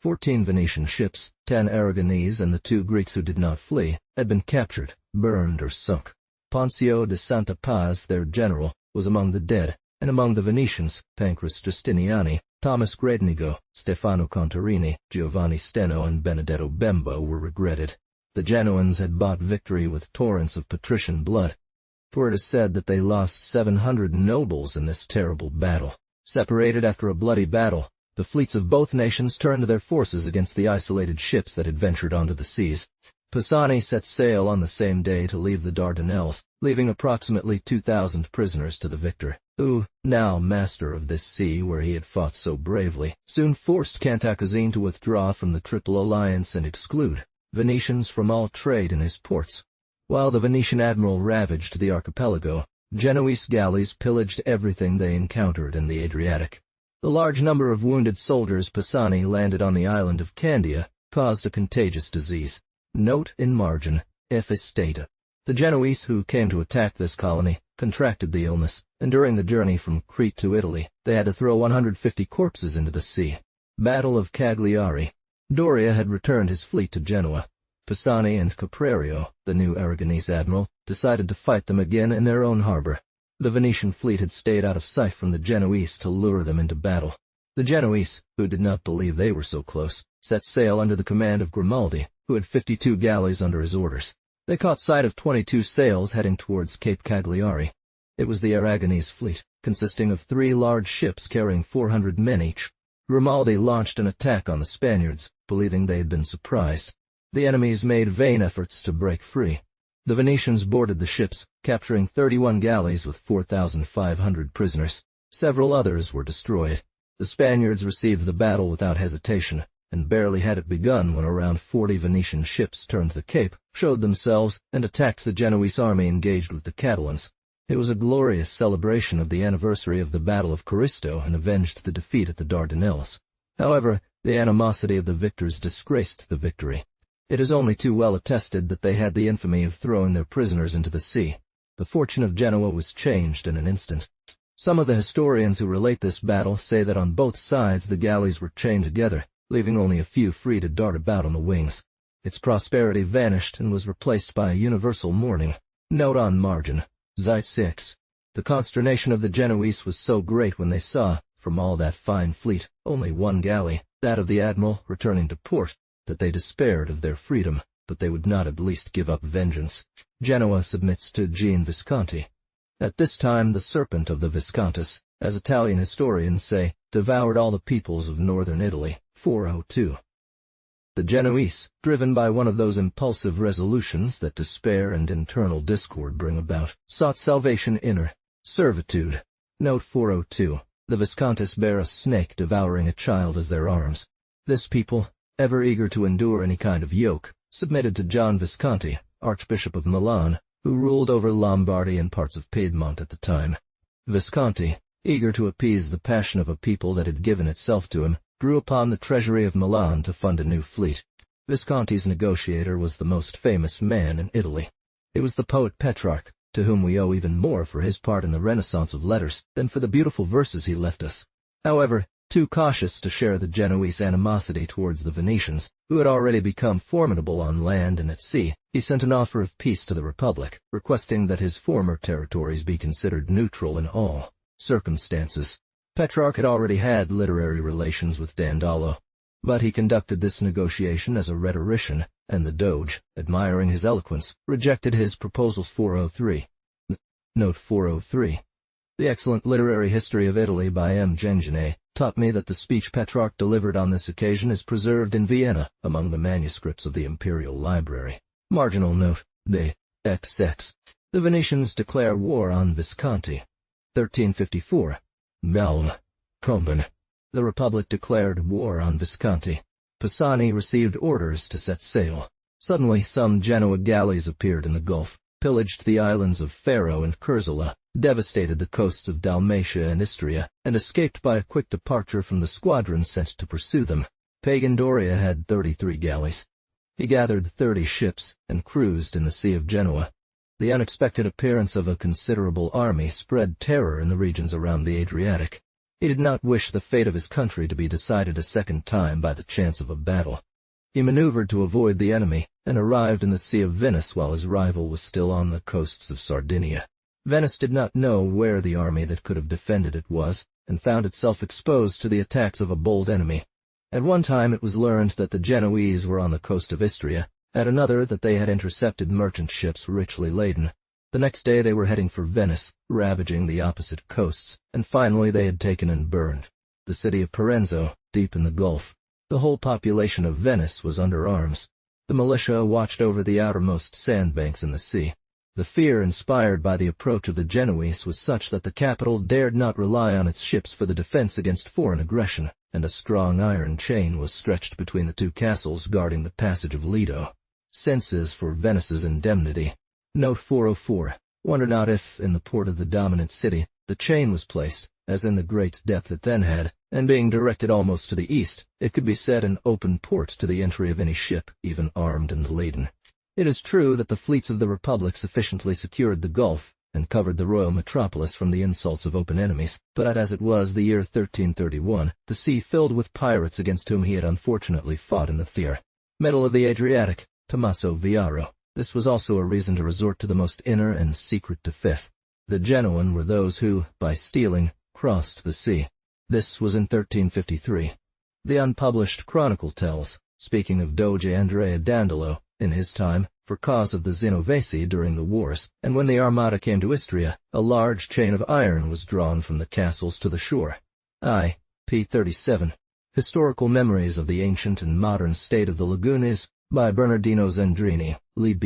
14 Venetian ships, 10 Aragonese and the 2 Greeks who did not flee, had been captured, burned, or sunk. Poncio de Santa Paz, their general, was among the dead, and among the Venetians, Pancras Justiniani, Thomas Gradenigo, Stefano Contarini, Giovanni Steno, and Benedetto Bembo were regretted. The Genoans had bought victory with torrents of patrician blood, for it is said that they lost 700 nobles in this terrible battle. Separated after a bloody battle, the fleets of both nations turned their forces against the isolated ships that had ventured onto the seas. Pisani set sail on the same day to leave the Dardanelles, leaving approximately 2,000 prisoners to the victor, who, now master of this sea where he had fought so bravely, soon forced Cantacuzene to withdraw from the Triple Alliance and exclude Venetians from all trade in his ports. While the Venetian admiral ravaged the archipelago, Genoese galleys pillaged everything they encountered in the Adriatic. The large number of wounded soldiers Pisani landed on the island of Candia caused a contagious disease. Note in margin, Ephistata. The Genoese who came to attack this colony contracted the illness, and during the journey from Crete to Italy, they had to throw 150 corpses into the sea. Battle of Cagliari. Doria had returned his fleet to Genoa. Pisani and Caprario, the new Aragonese admiral, decided to fight them again in their own harbor. The Venetian fleet had stayed out of sight from the Genoese to lure them into battle. The Genoese, who did not believe they were so close, set sail under the command of Grimaldi, who had 52 galleys under his orders. They caught sight of 22 sails heading towards Cape Cagliari. It was the Aragonese fleet, consisting of 3 large ships carrying 400 men each. Grimaldi launched an attack on the Spaniards, believing they had been surprised. The enemies made vain efforts to break free. The Venetians boarded the ships, capturing 31 galleys with 4,500 prisoners. Several others were destroyed. The Spaniards received the battle without hesitation, and barely had it begun when around 40 Venetian ships turned the Cape, showed themselves, and attacked the Genoese army engaged with the Catalans. It was a glorious celebration of the anniversary of the Battle of Caristo and avenged the defeat at the Dardanelles. However, the animosity of the victors disgraced the victory. It is only too well attested that they had the infamy of throwing their prisoners into the sea. The fortune of Genoa was changed in an instant. Some of the historians who relate this battle say that on both sides the galleys were chained together, leaving only a few free to dart about on the wings. Its prosperity vanished and was replaced by a universal mourning. Note on margin. Zeit 6. The consternation of the Genoese was so great when they saw, from all that fine fleet, only one galley, that of the admiral, returning to port, that they despaired of their freedom, but they would not at least give up vengeance. Genoa submits to Gian Visconti. At this time the serpent of the Viscontis, as Italian historians say, devoured all the peoples of northern Italy. 402. The Genoese, driven by one of those impulsive resolutions that despair and internal discord bring about, sought salvation in servitude. Note 402. The Viscontis bear a snake devouring a child as their arms. This people, ever eager to endure any kind of yoke, submitted to John Visconti, Archbishop of Milan, who ruled over Lombardy and parts of Piedmont at the time. Visconti, eager to appease the passion of a people that had given itself to him, drew upon the treasury of Milan to fund a new fleet. Visconti's negotiator was the most famous man in Italy. It was the poet Petrarch, to whom we owe even more for his part in the Renaissance of letters than for the beautiful verses he left us. However, too cautious to share the Genoese animosity towards the Venetians, who had already become formidable on land and at sea, he sent an offer of peace to the Republic, requesting that his former territories be considered neutral in all circumstances. Petrarch had already had literary relations with Dandolo, but he conducted this negotiation as a rhetorician, and the Doge, admiring his eloquence, rejected his proposal. 403. Note 403. The excellent literary history of Italy by M. Gengenet taught me that the speech Petrarch delivered on this occasion is preserved in Vienna among the manuscripts of the Imperial Library. Marginal note, B. XX. The Venetians declare war on Visconti. 1354. Belm. Comben. The Republic declared war on Visconti. Pisani received orders to set sail. Suddenly some Genoa galleys appeared in the Gulf, pillaged the islands of Faro and Curzula, devastated the coasts of Dalmatia and Istria, and escaped by a quick departure from the squadron sent to pursue them. Pagan Doria had 33 galleys. He gathered 30 ships and cruised in the Sea of Genoa. The unexpected appearance of a considerable army spread terror in the regions around the Adriatic. He did not wish the fate of his country to be decided a second time by the chance of a battle. He maneuvered to avoid the enemy, and arrived in the Sea of Venice while his rival was still on the coasts of Sardinia. Venice did not know where the army that could have defended it was, and found itself exposed to the attacks of a bold enemy. At one time it was learned that the Genoese were on the coast of Istria, at another that they had intercepted merchant ships richly laden. The next day they were heading for Venice, ravaging the opposite coasts, and finally they had taken and burned the city of Parenzo, deep in the Gulf. The whole population of Venice was under arms. The militia watched over the outermost sandbanks in the sea. The fear inspired by the approach of the Genoese was such that the capital dared not rely on its ships for the defense against foreign aggression, and a strong iron chain was stretched between the two castles guarding the passage of Lido. Senses for Venice's indemnity. Note 404. Wonder not if, in the port of the dominant city, the chain was placed, as in the great depth it then had, and being directed almost to the east, it could be set an open port to the entry of any ship, even armed and laden. It is true that the fleets of the Republic sufficiently secured the Gulf, and covered the royal metropolis from the insults of open enemies, but as it was the year 1331, the sea filled with pirates against whom he had unfortunately fought in the Thir. Middle of the Adriatic, Tommaso Viaro. This was also a reason to resort to the most inner and secret defense. The Genoan were those who, by stealing, crossed the sea. This was in 1353. The unpublished chronicle tells, speaking of Doge Andrea Dandolo, in his time, for cause of the Genovesi during the wars, and when the Armada came to Istria, a large chain of iron was drawn from the castles to the shore. I. p. 37. Historical Memories of the Ancient and Modern State of the Lagoons, by Bernardino Zendrini, Lib.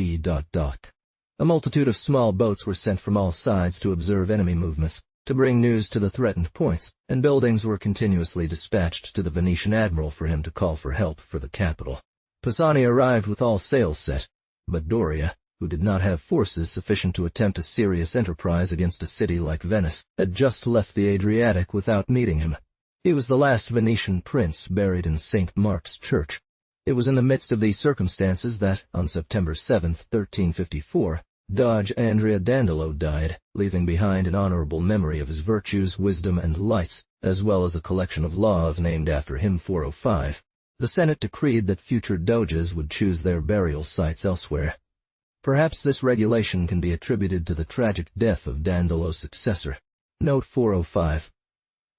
A multitude of small boats were sent from all sides to observe enemy movements, to bring news to the threatened points, and buildings were continuously dispatched to the Venetian admiral for him to call for help for the capital. Pisani arrived with all sails set, but Doria, who did not have forces sufficient to attempt a serious enterprise against a city like Venice, had just left the Adriatic without meeting him. He was the last Venetian prince buried in St. Mark's Church. It was in the midst of these circumstances that, on September 7, 1354, Doge Andrea Dandolo died, leaving behind an honorable memory of his virtues, wisdom, and lights, as well as a collection of laws named after him 405. The Senate decreed that future doges would choose their burial sites elsewhere. Perhaps this regulation can be attributed to the tragic death of Dandolo's successor. Note 405.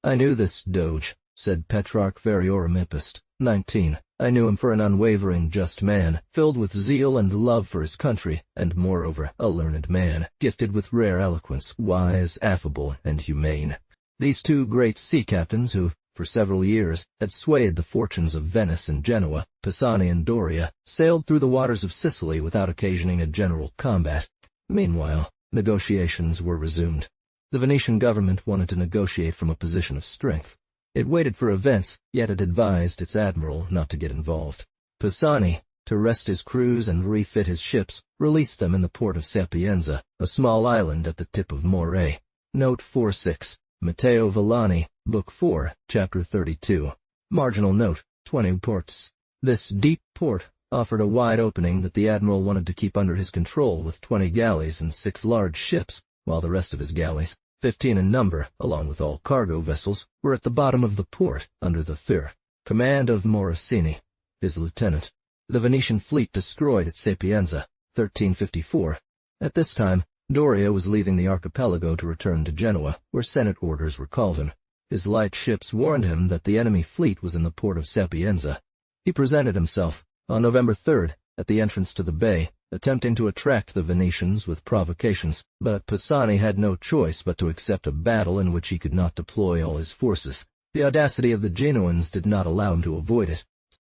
I knew this doge, said Petrarch Variorum Epist, 19. I knew him for an unwavering just man, filled with zeal and love for his country, and moreover a learned man, gifted with rare eloquence, wise, affable, and humane. These two great sea captains who, for several years, had swayed the fortunes of Venice and Genoa, Pisani and Doria, sailed through the waters of Sicily without occasioning a general combat. Meanwhile, negotiations were resumed. The Venetian government wanted to negotiate from a position of strength. It waited for events, yet it advised its admiral not to get involved. Pisani, to rest his crews and refit his ships, released them in the port of Sapienza, a small island at the tip of Moray. Note 46. Matteo Villani, Book 4, Chapter 32. Marginal note, 20 ports. This deep port offered a wide opening that the admiral wanted to keep under his control with 20 galleys and 6 large ships, while the rest of his galleys, 15 in number, along with all cargo vessels, were at the bottom of the port, under the Thir, command of Morosini, his lieutenant. The Venetian fleet destroyed at Sapienza, 1354. At this time, Doria was leaving the archipelago to return to Genoa, where Senate orders recalled him. His light ships warned him that the enemy fleet was in the port of Sapienza. He presented himself, on November 3rd, at the entrance to the bay, attempting to attract the Venetians with provocations, but Pisani had no choice but to accept a battle in which he could not deploy all his forces. The audacity of the Genoans did not allow him to avoid it.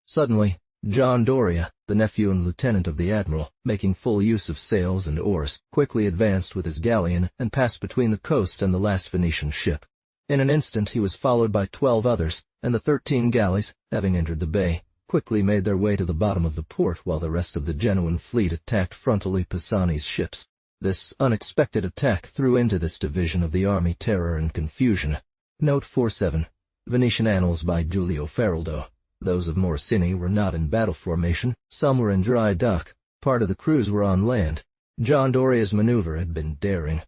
Suddenly, John Doria, the nephew and lieutenant of the admiral, making full use of sails and oars, quickly advanced with his galleon and passed between the coast and the last Venetian ship. In an instant he was followed by 12 others, and the 13 galleys, having entered the bay, quickly made their way to the bottom of the port while the rest of the Genoan fleet attacked frontally Pisani's ships. This unexpected attack threw into this division of the army terror and confusion. Note 47. Venetian Annals by Giulio Feraldo. Those of Morosini were not in battle formation, some were in dry dock, part of the crews were on land. John Doria's maneuver had been daring.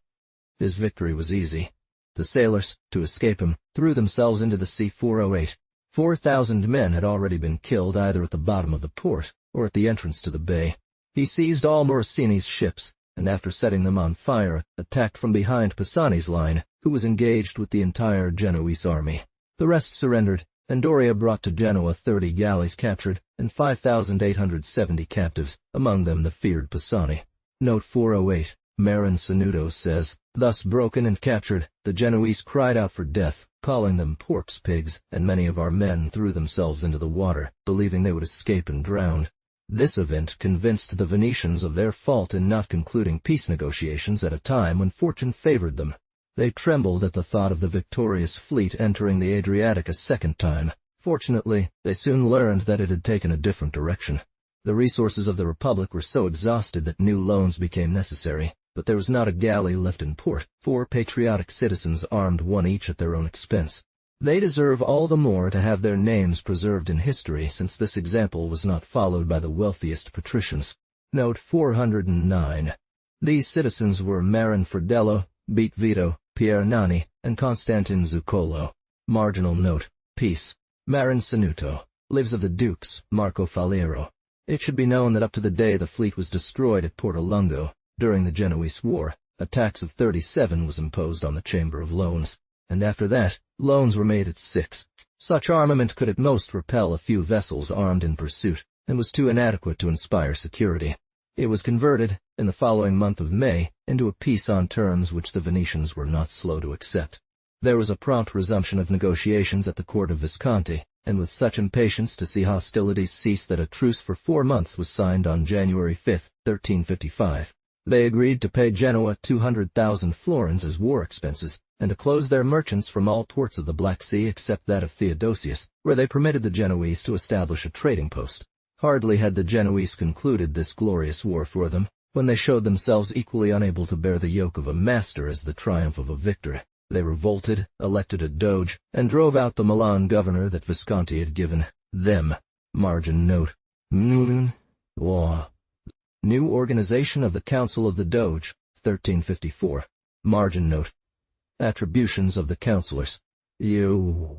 His victory was easy. The sailors, to escape him, threw themselves into the sea 408. 4,000 men had already been killed either at the bottom of the port or at the entrance to the bay. He seized all Morosini's ships, and after setting them on fire, attacked from behind Pisani's line, who was engaged with the entire Genoese army. The rest surrendered, and Doria brought to Genoa 30 galleys captured and 5,870 captives, among them the feared Pisani. Note 408. Marin Sanudo says, thus broken and captured, the Genoese cried out for death, calling them pork's pigs, and many of our men threw themselves into the water, believing they would escape and drown. This event convinced the Venetians of their fault in not concluding peace negotiations at a time when fortune favored them. They trembled at the thought of the victorious fleet entering the Adriatic a second time. Fortunately, they soon learned that it had taken a different direction. The resources of the Republic were so exhausted that new loans became necessary, but there was not a galley left in port. 4 patriotic citizens armed one each at their own expense. They deserve all the more to have their names preserved in history, since this example was not followed by the wealthiest patricians. Note 409. These citizens were Marin Fridello, Beat Vito, Pierre Nani, and Constantin Zuccolo. Marginal note. Peace. Marin Sanuto. Lives of the Dukes, Marco Faliero. It should be known that up to the day the fleet was destroyed at Porto Lungo, during the Genoese War, a tax of 37 was imposed on the Chamber of Loans, and after that, loans were made at 6. Such armament could at most repel a few vessels armed in pursuit, and was too inadequate to inspire security. It was converted, in the following month of May, into a peace on terms which the Venetians were not slow to accept. There was a prompt resumption of negotiations at the court of Visconti, and with such impatience to see hostilities cease that a truce for 4 months was signed on January 5, 1355. They agreed to pay Genoa 200,000 florins as war expenses, and to close their merchants from all ports of the Black Sea except that of Theodosius, where they permitted the Genoese to establish a trading post. Hardly had the Genoese concluded this glorious war for them, when they showed themselves equally unable to bear the yoke of a master as the triumph of a victor. They revolted, elected a doge, and drove out the Milan governor that Visconti had given them. Margin note. New organization of the Council of the Doge, 1354. Margin note. Attributions of the councillors. In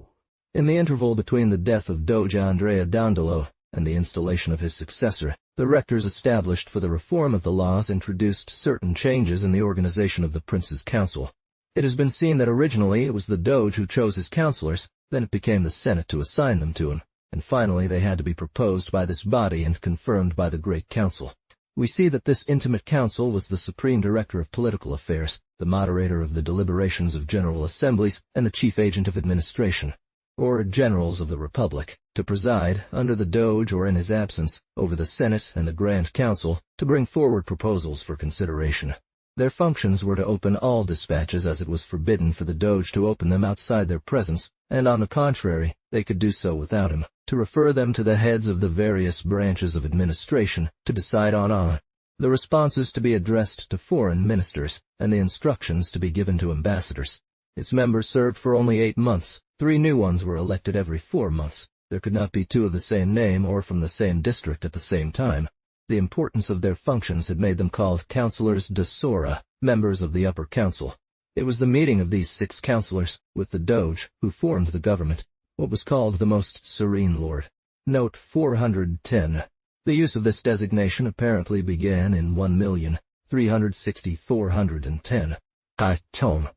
the interval between the death of Doge Andrea Dandolo and the installation of his successor, the rectors established for the reform of the laws introduced certain changes in the organization of the prince's council. It has been seen that originally it was the Doge who chose his councillors, then it became the Senate to assign them to him, and finally they had to be proposed by this body and confirmed by the Great Council. We see that this intimate council was the supreme director of political affairs, the moderator of the deliberations of general assemblies, and the chief agent of administration, or generals of the Republic, to preside, under the Doge or in his absence, over the Senate and the Grand Council, to bring forward proposals for consideration. Their functions were to open all dispatches as it was forbidden for the Doge to open them outside their presence, and on the contrary, they could do so without him, to refer them to the heads of the various branches of administration, to decide on the responses to be addressed to foreign ministers, and the instructions to be given to ambassadors. Its members served for only 8 months. 3 new ones were elected every 4 months. There could not be 2 of the same name or from the same district at the same time. The importance of their functions had made them called councillors de sora, members of the upper council. It was the meeting of these 6 councillors, with the Doge, who formed the government, what was called the most serene lord. Note 410. The use of this designation apparently began in 1,360,410. Tome.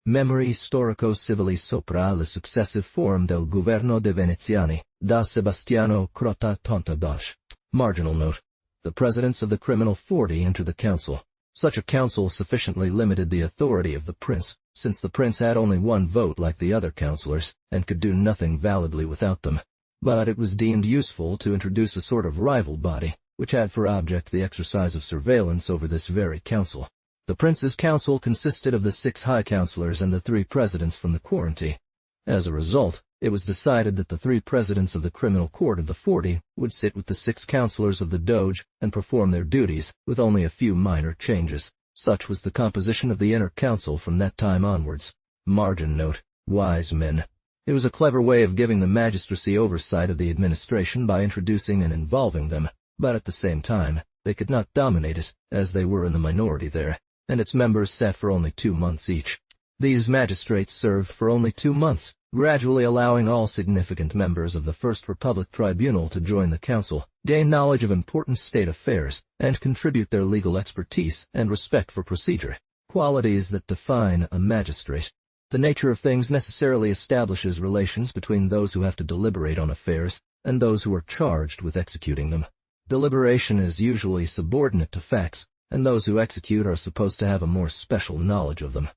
Memory storico-civili sopra le successive form del governo de Veneziani, da Sebastiano Crota Tontabash. Marginal note. The presidents of the criminal 40 enter the council. Such a council sufficiently limited the authority of the prince, since the prince had only 1 vote like the other councillors, and could do nothing validly without them. But it was deemed useful to introduce a sort of rival body, which had for object the exercise of surveillance over this very council. The prince's council consisted of the 6 high councillors and the 3 presidents from the quarantine. As a result, it was decided that the 3 presidents of the criminal court of the 40 would sit with the 6 councillors of the Doge and perform their duties, with only a few minor changes. Such was the composition of the inner council from that time onwards. Margin note. Wise men. It was a clever way of giving the magistracy oversight of the administration by introducing and involving them, but at the same time, they could not dominate it, as they were in the minority there, and its members sat for only 2 months each. These magistrates served for only 2 months, gradually allowing all significant members of the First Republic Tribunal to join the council, gain knowledge of important state affairs, and contribute their legal expertise and respect for procedure, qualities that define a magistrate. The nature of things necessarily establishes relations between those who have to deliberate on affairs and those who are charged with executing them. Deliberation is usually subordinate to facts, and those who execute are supposed to have a more special knowledge of them.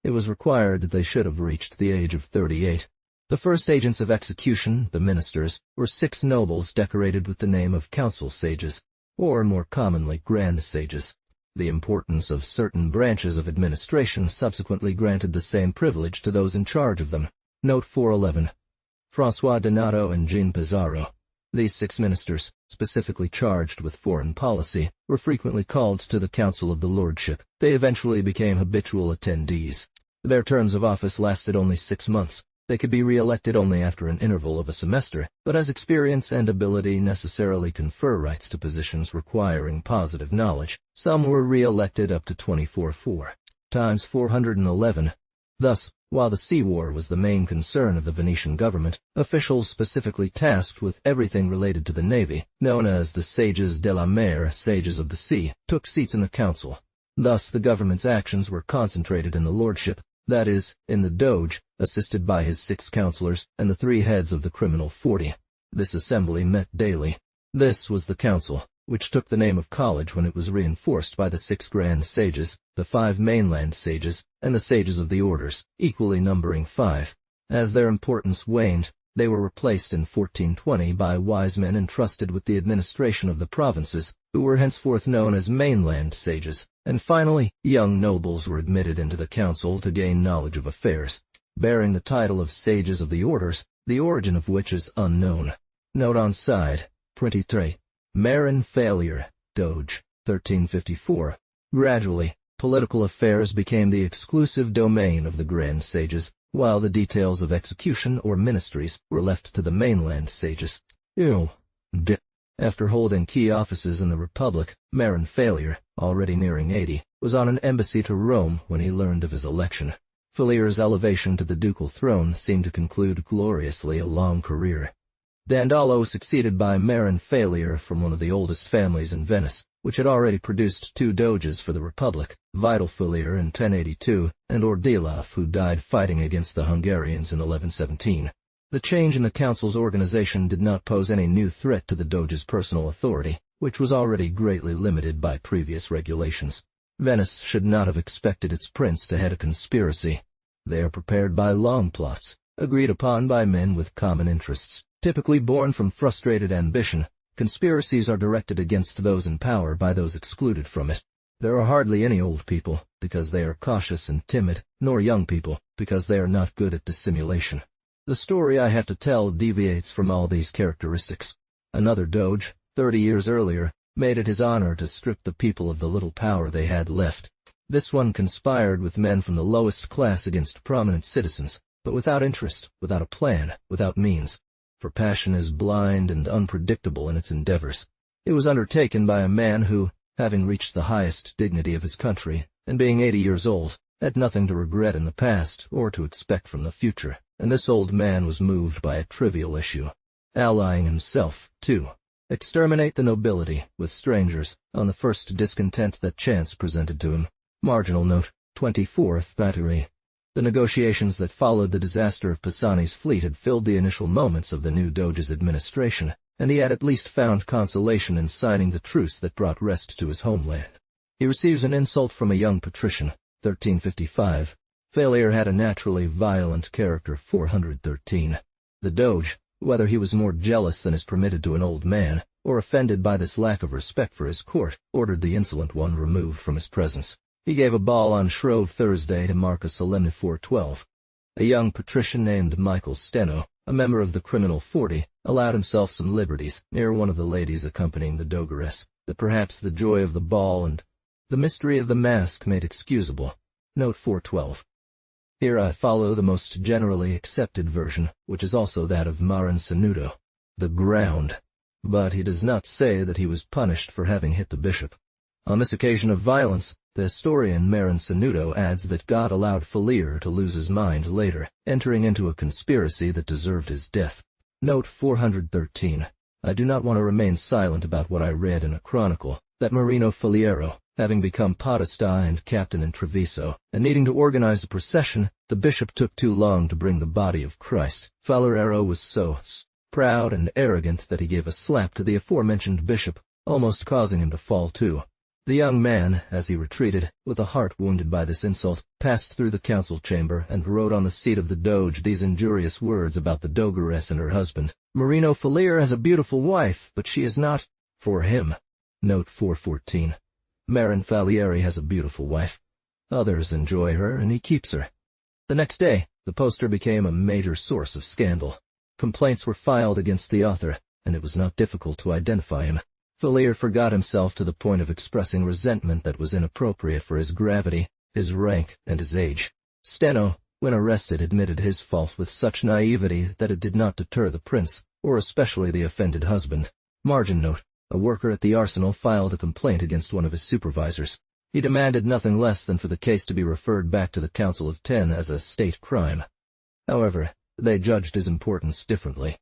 It was required that they should have reached the age of 38. The first agents of execution, the ministers, were 6 nobles decorated with the name of council sages, or more commonly grand sages. The importance of certain branches of administration subsequently granted the same privilege to those in charge of them. Note 411. François Donato and Jean Pizarro. These 6 ministers, specifically charged with foreign policy, were frequently called to the Council of the Lordship. They eventually became habitual attendees. Their terms of office lasted only 6 months. They could be re-elected only after an interval of a semester, but as experience and ability necessarily confer rights to positions requiring positive knowledge, some were re-elected up to 24 times 411. Thus, while the sea war was the main concern of the Venetian government, officials specifically tasked with everything related to the navy, known as the sages de la mer, sages of the sea, took seats in the council. Thus the government's actions were concentrated in the lordship, that is, in the Doge, assisted by his 6 councillors and the 3 heads of the criminal 40. This assembly met daily. This was the council, which took the name of college when it was reinforced by the 6 grand sages, the 5 mainland sages, and the sages of the orders, equally numbering 5. As their importance waned, they were replaced in 1420 by wise men entrusted with the administration of the provinces, who were henceforth known as mainland sages, and finally, young nobles were admitted into the council to gain knowledge of affairs, bearing the title of sages of the orders, the origin of which is unknown. Note on side, 23. Marin failure, Doge, 1354. Gradually, political affairs became the exclusive domain of the grand sages, while the details of execution or ministries were left to the mainland sages. After holding key offices in the Republic, Marin Failure, already nearing 80, was on an embassy to Rome when he learned of his election. Faliere's elevation to the ducal throne seemed to conclude gloriously a long career. Dandolo was succeeded by Marin Failure from one of the oldest families in Venice, which had already produced 2 doges for the Republic, Vital Falier in 1082, and Ordilov, who died fighting against the Hungarians in 1117. The change in the council's organization did not pose any new threat to the doge's personal authority, which was already greatly limited by previous regulations. Venice should not have expected its prince to head a conspiracy. They are prepared by long plots, agreed upon by men with common interests. Typically born from frustrated ambition, conspiracies are directed against those in power by those excluded from it. There are hardly any old people, because they are cautious and timid, nor young people, because they are not good at dissimulation. The story I have to tell deviates from all these characteristics. Another doge, 30 years earlier, made it his honor to strip the people of the little power they had left. This one conspired with men from the lowest class against prominent citizens, but without interest, without a plan, without means. For passion is blind and unpredictable in its endeavors. It was undertaken by a man who, having reached the highest dignity of his country, and being 80 years old, had nothing to regret in the past or to expect from the future, and this old man was moved by a trivial issue, allying himself, to exterminate the nobility with strangers on the first discontent that chance presented to him. Marginal note, 24th Battery. The negotiations that followed the disaster of Pisani's fleet had filled the initial moments of the new doge's administration, and he had at least found consolation in signing the truce that brought rest to his homeland. He receives an insult from a young patrician, 1355. Failure had a naturally violent character, 413. The doge, whether he was more jealous than is permitted to an old man, or offended by this lack of respect for his court, ordered the insolent one removed from his presence. He gave a ball on Shrove Thursday to mark a solemnity 412. A young patrician named Michael Steno, a member of the criminal 40, allowed himself some liberties near one of the ladies accompanying the dogeress, that perhaps the joy of the ball and the mystery of the mask made excusable. Note 412. Here I follow the most generally accepted version, which is also that of Marin Sanudo, the ground. But he does not say that he was punished for having hit the bishop. On this occasion of violence, the historian Marin Sanudo adds that God allowed Falier to lose his mind later, entering into a conspiracy that deserved his death. Note 413. I do not want to remain silent about what I read in a chronicle, that Marino Faliero, having become podesta and captain in Treviso, and needing to organize a procession, the bishop took too long to bring the body of Christ. Faliero was so proud and arrogant that he gave a slap to the aforementioned bishop, almost causing him to fall too. The young man, as he retreated, with a heart wounded by this insult, passed through the council chamber and wrote on the seat of the doge these injurious words about the dogeress and her husband. Marino Falier has a beautiful wife, but she is not for him. Note 414. Marin Falieri has a beautiful wife. Others enjoy her, and he keeps her. The next day, the poster became a major source of scandal. Complaints were filed against the author, and it was not difficult to identify him. Falier forgot himself to the point of expressing resentment that was inappropriate for his gravity, his rank, and his age. Steno, when arrested, admitted his fault with such naivety that it did not deter the prince, or especially the offended husband. Margin note: a worker at the arsenal filed a complaint against one of his supervisors. He demanded nothing less than for the case to be referred back to the Council of Ten as a state crime. However, they judged his importance differently.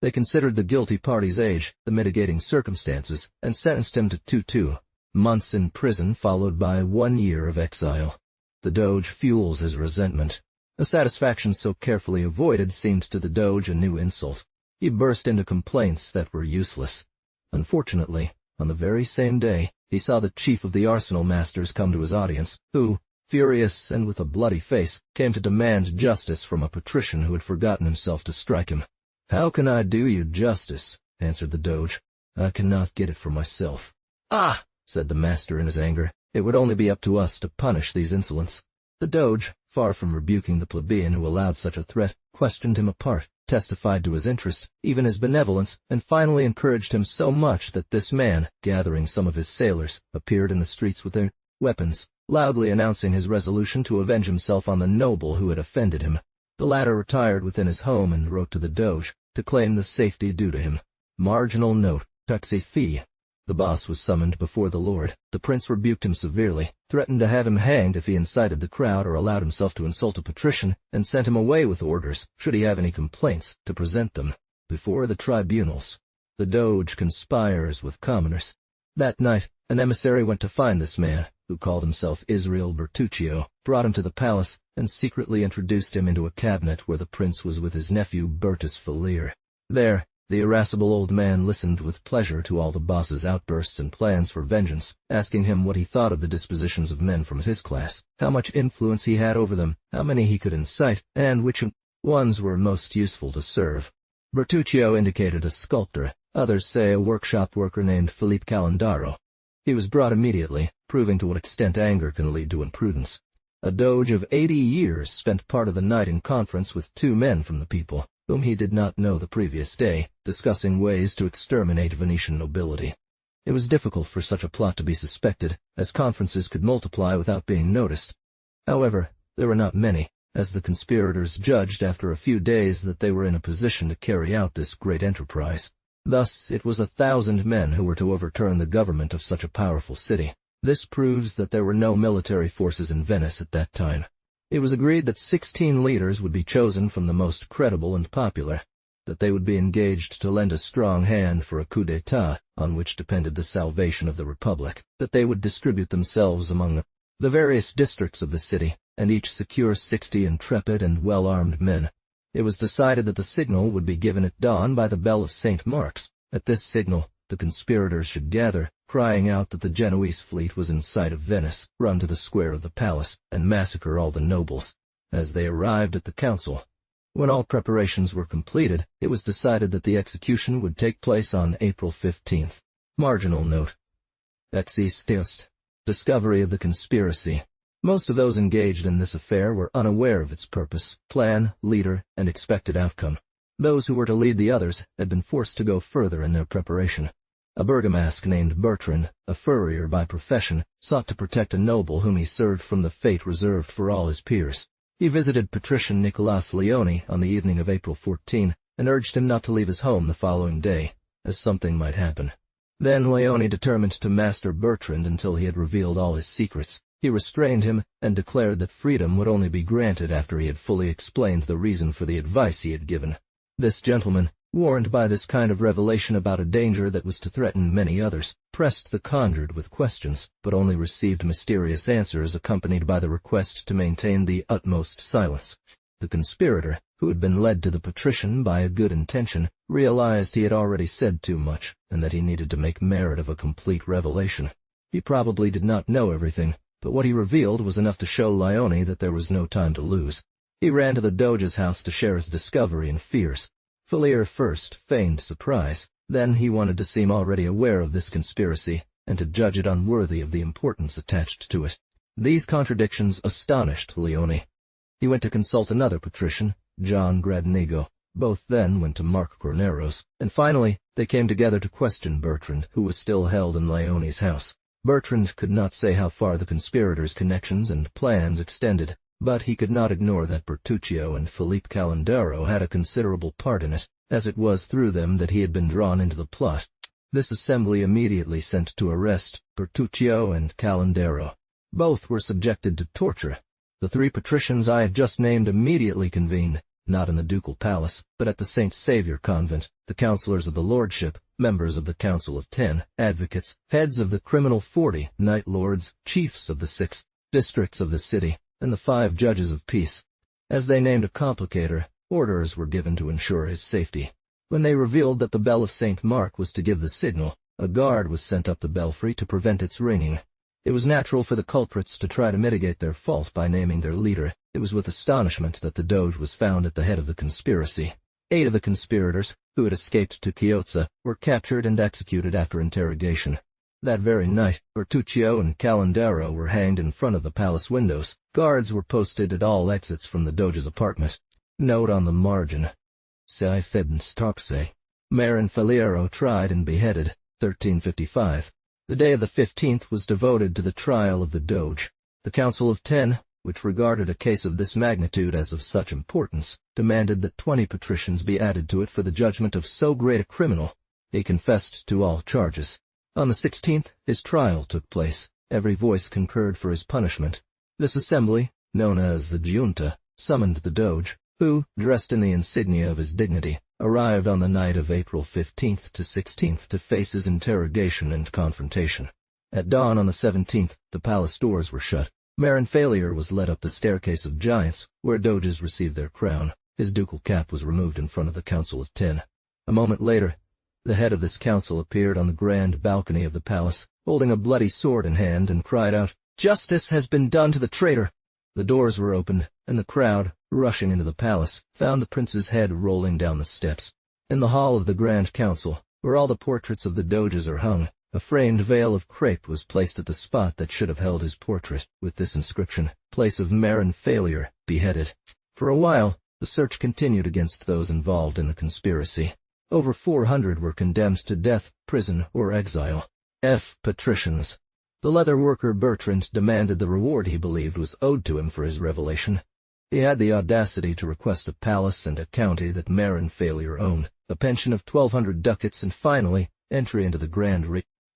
They considered the guilty party's age, the mitigating circumstances, and sentenced him to 2 months in prison followed by 1 year of exile. The Doge fuels his resentment. A satisfaction so carefully avoided seemed to the Doge a new insult. He burst into complaints that were useless. Unfortunately, on the very same day, he saw the chief of the arsenal masters come to his audience, who, furious and with a bloody face, came to demand justice from a patrician who had forgotten himself to strike him. "How can I do you justice?" answered the Doge. "I cannot get it for myself." "Ah!" said the master in his anger. "It would only be up to us to punish these insolents." The Doge, far from rebuking the plebeian who allowed such a threat, questioned him apart, testified to his interest, even his benevolence, and finally encouraged him so much that this man, gathering some of his sailors, appeared in the streets with their weapons, loudly announcing his resolution to avenge himself on the noble who had offended him. The latter retired within his home and wrote to the Doge to claim the safety due to him. Marginal note: taxi fee. The boss was summoned before the lord. The prince rebuked him severely, threatened to have him hanged if he incited the crowd or allowed himself to insult a patrician, and sent him away with orders, should he have any complaints, to present them before the tribunals. The Doge conspires with commoners. That night, an emissary went to find this man, who called himself Israel Bertuccio, brought him to the palace, and secretly introduced him into a cabinet where the prince was with his nephew Bertus Falier. There, the irascible old man listened with pleasure to all the boss's outbursts and plans for vengeance, asking him what he thought of the dispositions of men from his class, how much influence he had over them, how many he could incite, and which ones were most useful to serve. Bertuccio indicated a sculptor, others say a workshop worker named Philippe Calandaro. He was brought immediately, proving to what extent anger can lead to imprudence. A Doge of 80 years spent part of the night in conference with 2 men from the people, whom he did not know the previous day, discussing ways to exterminate Venetian nobility. It was difficult for such a plot to be suspected, as conferences could multiply without being noticed. However, there were not many, as the conspirators judged after a few days that they were in a position to carry out this great enterprise. Thus, it was 1,000 men who were to overturn the government of such a powerful city. This proves that there were no military forces in Venice at that time. It was agreed that 16 leaders would be chosen from the most credible and popular, that they would be engaged to lend a strong hand for a coup d'etat on which depended the salvation of the Republic, that they would distribute themselves among the various districts of the city, and each secure 60 intrepid and well-armed men. It was decided that the signal would be given at dawn by the bell of St. Mark's. At this signal, the conspirators should gather, crying out that the Genoese fleet was in sight of Venice, run to the square of the palace, and massacre all the nobles. As they arrived at the council, when all preparations were completed, it was decided that the execution would take place on April 15th. Marginal note: Existeust. Discovery of the conspiracy. Most of those engaged in this affair were unaware of its purpose, plan, leader, and expected outcome. Those who were to lead the others had been forced to go further in their preparation. A bergamasque named Bertrand, a furrier by profession, sought to protect a noble whom he served from the fate reserved for all his peers. He visited patrician Nicolas Leone on the evening of April 14 and urged him not to leave his home the following day, as something might happen. Then Leone determined to master Bertrand until he had revealed all his secrets. He restrained him and declared that freedom would only be granted after he had fully explained the reason for the advice he had given. This gentleman, warned by this kind of revelation about a danger that was to threaten many others, pressed the conjured with questions, but only received mysterious answers accompanied by the request to maintain the utmost silence. The conspirator, who had been led to the patrician by a good intention, realized he had already said too much, and that he needed to make merit of a complete revelation. He probably did not know everything, but what he revealed was enough to show Leone that there was no time to lose. He ran to the Doge's house to share his discovery and fears. Falier first feigned surprise, then he wanted to seem already aware of this conspiracy, and to judge it unworthy of the importance attached to it. These contradictions astonished Leone. He went to consult another patrician, John Gradenigo. Both then went to Mark Cornero's, and finally They came together to question Bertrand, who was still held in Leone's house. Bertrand could not say how far the conspirators' connections and plans extended, but he could not ignore that Bertuccio and Philippe Calandaro had a considerable part in it, as it was through them that he had been drawn into the plot. This assembly immediately sent to arrest Bertuccio and Calandaro. Both were subjected to torture. The 3 patricians I have just named immediately convened, not in the ducal palace, but at the St. Saviour convent, the councillors of the lordship, members of the Council of 10, advocates, heads of the criminal 40, knight lords, chiefs of the 6 districts of the city, and the 5 judges of peace. As they named a complicator, orders were given to ensure his safety. When they revealed that the bell of St. Mark was to give the signal, a guard was sent up the belfry to prevent its ringing. It was natural for the culprits to try to mitigate their fault by naming their leader. It was with astonishment that the Doge was found at the head of the conspiracy. 8 of the conspirators, who had escaped to Chiozza, were captured and executed after interrogation. That very night, Bertuccio and Calandaro were hanged in front of the palace windows. Guards were posted at all exits from the Doge's apartment. Note on the margin. Sei fedens toxe. Marin Faliero tried and beheaded, 1355. The day of the 15th was devoted to the trial of the Doge. The Council of 10, which regarded a case of this magnitude as of such importance, demanded that 20 patricians be added to it for the judgment of so great a criminal. He confessed to all charges. On the 16th, his trial took place. Every voice concurred for his punishment. This assembly, known as the Giunta, summoned the Doge, who, dressed in the insignia of his dignity, arrived on the night of April 15th to 16th to face his interrogation and confrontation. At dawn on the 17th, the palace doors were shut. Marin Failure was led up the staircase of giants, where Doges received their crown. His ducal cap was removed in front of the Council of 10. A moment later, the head of this council appeared on the grand balcony of the palace, holding a bloody sword in hand, and cried out, "Justice has been done to the traitor!" The doors were opened, and the crowd, rushing into the palace, found the prince's head rolling down the steps. In the hall of the Grand Council, where all the portraits of the Doges are hung, a framed veil of crape was placed at the spot that should have held his portrait, with this inscription, "Place of Marin Failure, beheaded." For a while, the search continued against those involved in the conspiracy. Over 400 were condemned to death, prison, or exile. Patricians. The leather worker Bertrand demanded the reward he believed was owed to him for his revelation. He had the audacity to request a palace and a county that Marin Failure owned, a pension of 1,200 ducats, and finally, entry into the Grand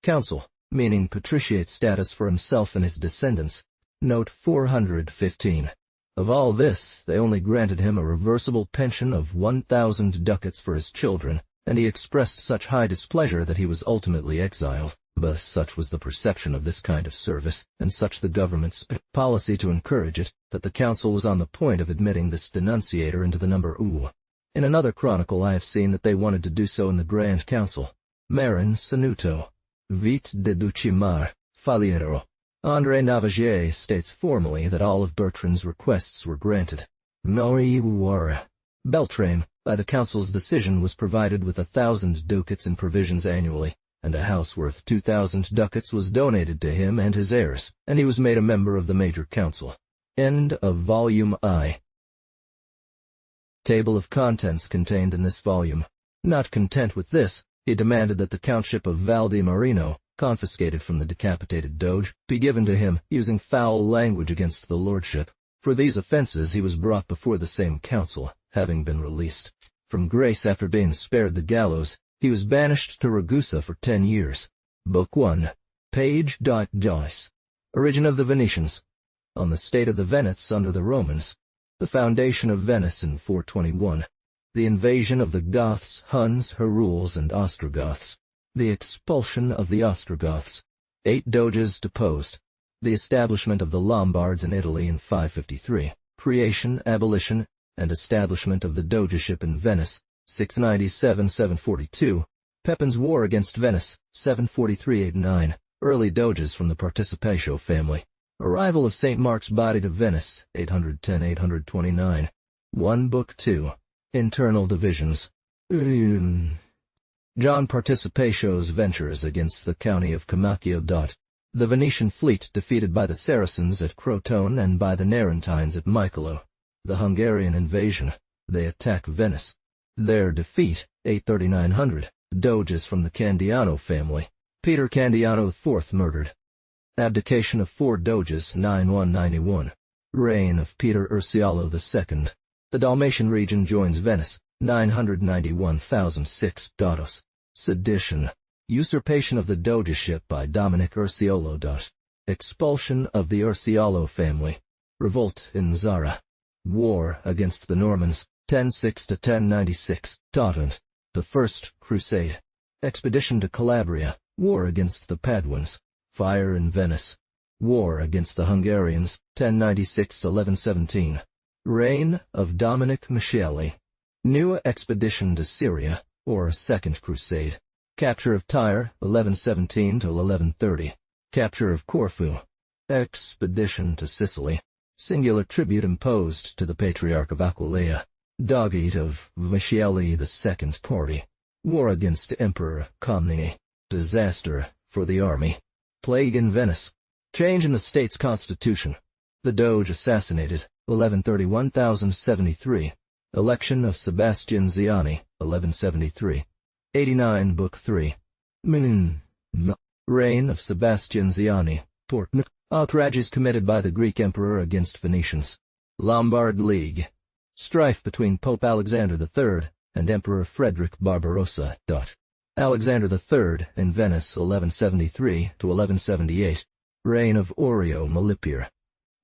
Council, meaning patriciate status for himself and his descendants. Note 415. Of all this, they only granted him a reversible pension of 1,000 ducats for his children, and he expressed such high displeasure that he was ultimately exiled. But such was the perception of this kind of service, and such the government's policy to encourage it, that the council was on the point of admitting this denunciator into the number U. In another chronicle I have seen that they wanted to do so in the Grand Council. Marin Sanuto. Vite deducimar, Faliero. André Navagier states formally that all of Bertrand's requests were granted. Noi Uara. Beltrame, by the council's decision, was provided with 1,000 ducats in provisions annually, and a house worth 2,000 ducats was donated to him and his heirs, and he was made a member of the Major Council. End of Volume I. Table of contents contained in this volume. Not content with this, he demanded that the Countship of Val di Marino, confiscated from the decapitated Doge, be given to him, using foul language against the lordship. For these offenses he was brought before the same council, having been released. From grace after being spared the gallows, he was banished to Ragusa for 10 years. Book 1. Page. Joyce. Origin of the Venetians. On the state of the Venetes under the Romans. The foundation of Venice in 421. The invasion of the Goths, Huns, Herules, and Ostrogoths. The expulsion of the Ostrogoths. 8 Doges deposed. The establishment of the Lombards in Italy in 553. Creation, abolition, and establishment of the Dogeship in Venice, 697-742. Pepin's War against Venice, 743-89. Early Doges from the Participatio family. Arrival of St. Mark's body to Venice, 810-829. 1 Book 2. Internal divisions. John Participatio's ventures against the county of Camacchio. The Venetian fleet defeated by the Saracens at Crotone and by the Narentines at Mycolo. The Hungarian invasion. They attack Venice. Their defeat, 83900. Doges from the Candiano family. Peter Candiano IV murdered. Abdication of 4 doges 9191. Reign of Peter Ursialo II. The Dalmatian region joins Venice, 991,006 datos. Sedition. Usurpation of the dogeship by Dominic Ursiolo. Expulsion of the Ursialo family. Revolt in Zara. War against the Normans, 1006 to 1096. The First Crusade. Expedition to Calabria. War against the Paduans. Fire in Venice. War against the Hungarians, 1096 to 1117. Reign of Dominic Micheli. New expedition to Syria, or Second Crusade. Capture of Tyre, 1117 to 1130. Capture of Corfu. Expedition to Sicily. Singular tribute imposed to the Patriarch of Aquileia. Dog-eat of Micheli II party. War against Emperor Comnene. Disaster for the army. Plague in Venice. Change in the state's constitution. The Doge assassinated, 1131,073. Election of Sebastian Ziani, 1173. 89 Book 3. Reign of Sebastian Ziani. Outrages committed by the Greek emperor against Venetians. Lombard League. Strife between Pope Alexander III and Emperor Frederick Barbarossa. Alexander III in Venice 1173 to 1178. Reign of Orio Malipir.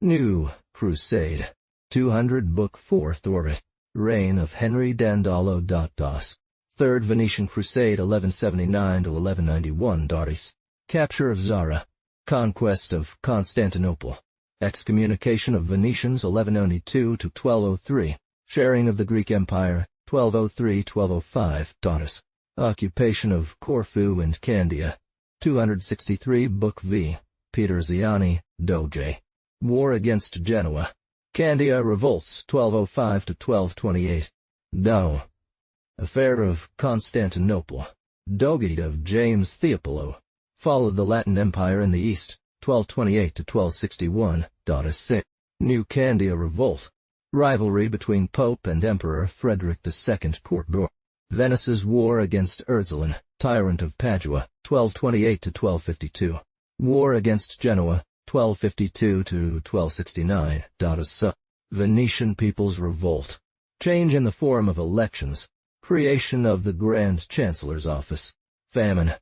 New Crusade. 200 Book 4th Orbit. Reign of Henry Dandolo. Third Venetian Crusade 1179 to 1191. Capture of Zara. Conquest of Constantinople. Excommunication of Venetians 1192 to 1203. Sharing of the Greek Empire 1203-1205. Occupation of Corfu and Candia. 263 Book V. Peter Ziani, Doge. War against Genoa. Candia revolts 1205 to 1228. Dao. Affair of Constantinople. Dogate of James Theopolo. Followed the Latin Empire in the East, 1228 to 1261. New Candia revolt. Rivalry between Pope and Emperor Frederick II. Court. Venice's war against Ursuline, tyrant of Padua, 1228 to 1252. War against Genoa, 1252 to 1269. Venetian people's revolt. Change in the form of elections. Creation of the Grand Chancellor's office. Famine.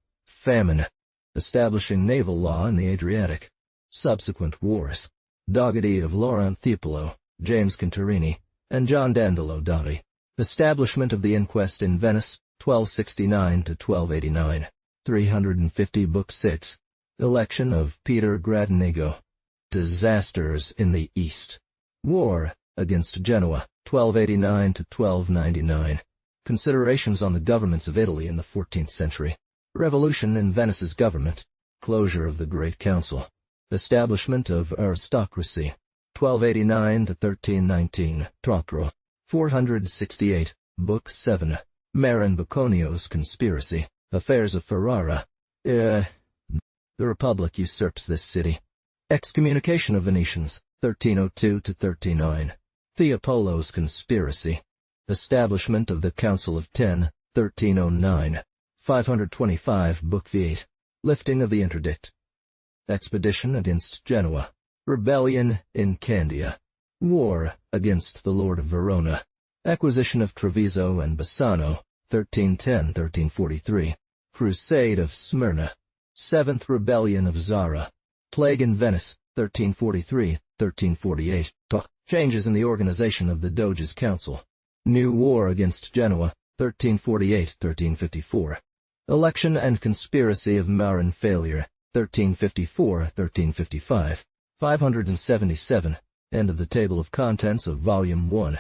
Establishing naval law in the Adriatic. Subsequent wars. Dogody of Laurent Theopolo, James Contarini, and John Dandolo Dotti. Establishment of the inquest in Venice, 1269 to 1289. 350 Book 6. Election of Peter Gradenigo. Disasters in the East. War against Genoa, 1289 to 1299. Considerations on the governments of Italy in the 14th century. Revolution in Venice's government. Closure of the Great Council. Establishment of aristocracy. 1289 to 1319. 468. Book 7. Marin Bacconio's conspiracy. Affairs of Ferrara. The Republic usurps this city. Excommunication of Venetians. 1302 to 1309. Theopolo's conspiracy. Establishment of the Council of Ten. 1309. 525. Book V8. Lifting of the interdict. Expedition against Genoa. Rebellion in Candia. War against the Lord of Verona. Acquisition of Treviso and Bassano, 1310-1343. Crusade of Smyrna. Seventh Rebellion of Zara. Plague in Venice, 1343-1348. Changes in the organization of the Doge's Council. New war against Genoa, 1348-1354. Election and conspiracy of Marin failure, 1354-1355. 577. End of the table of contents of Volume 1.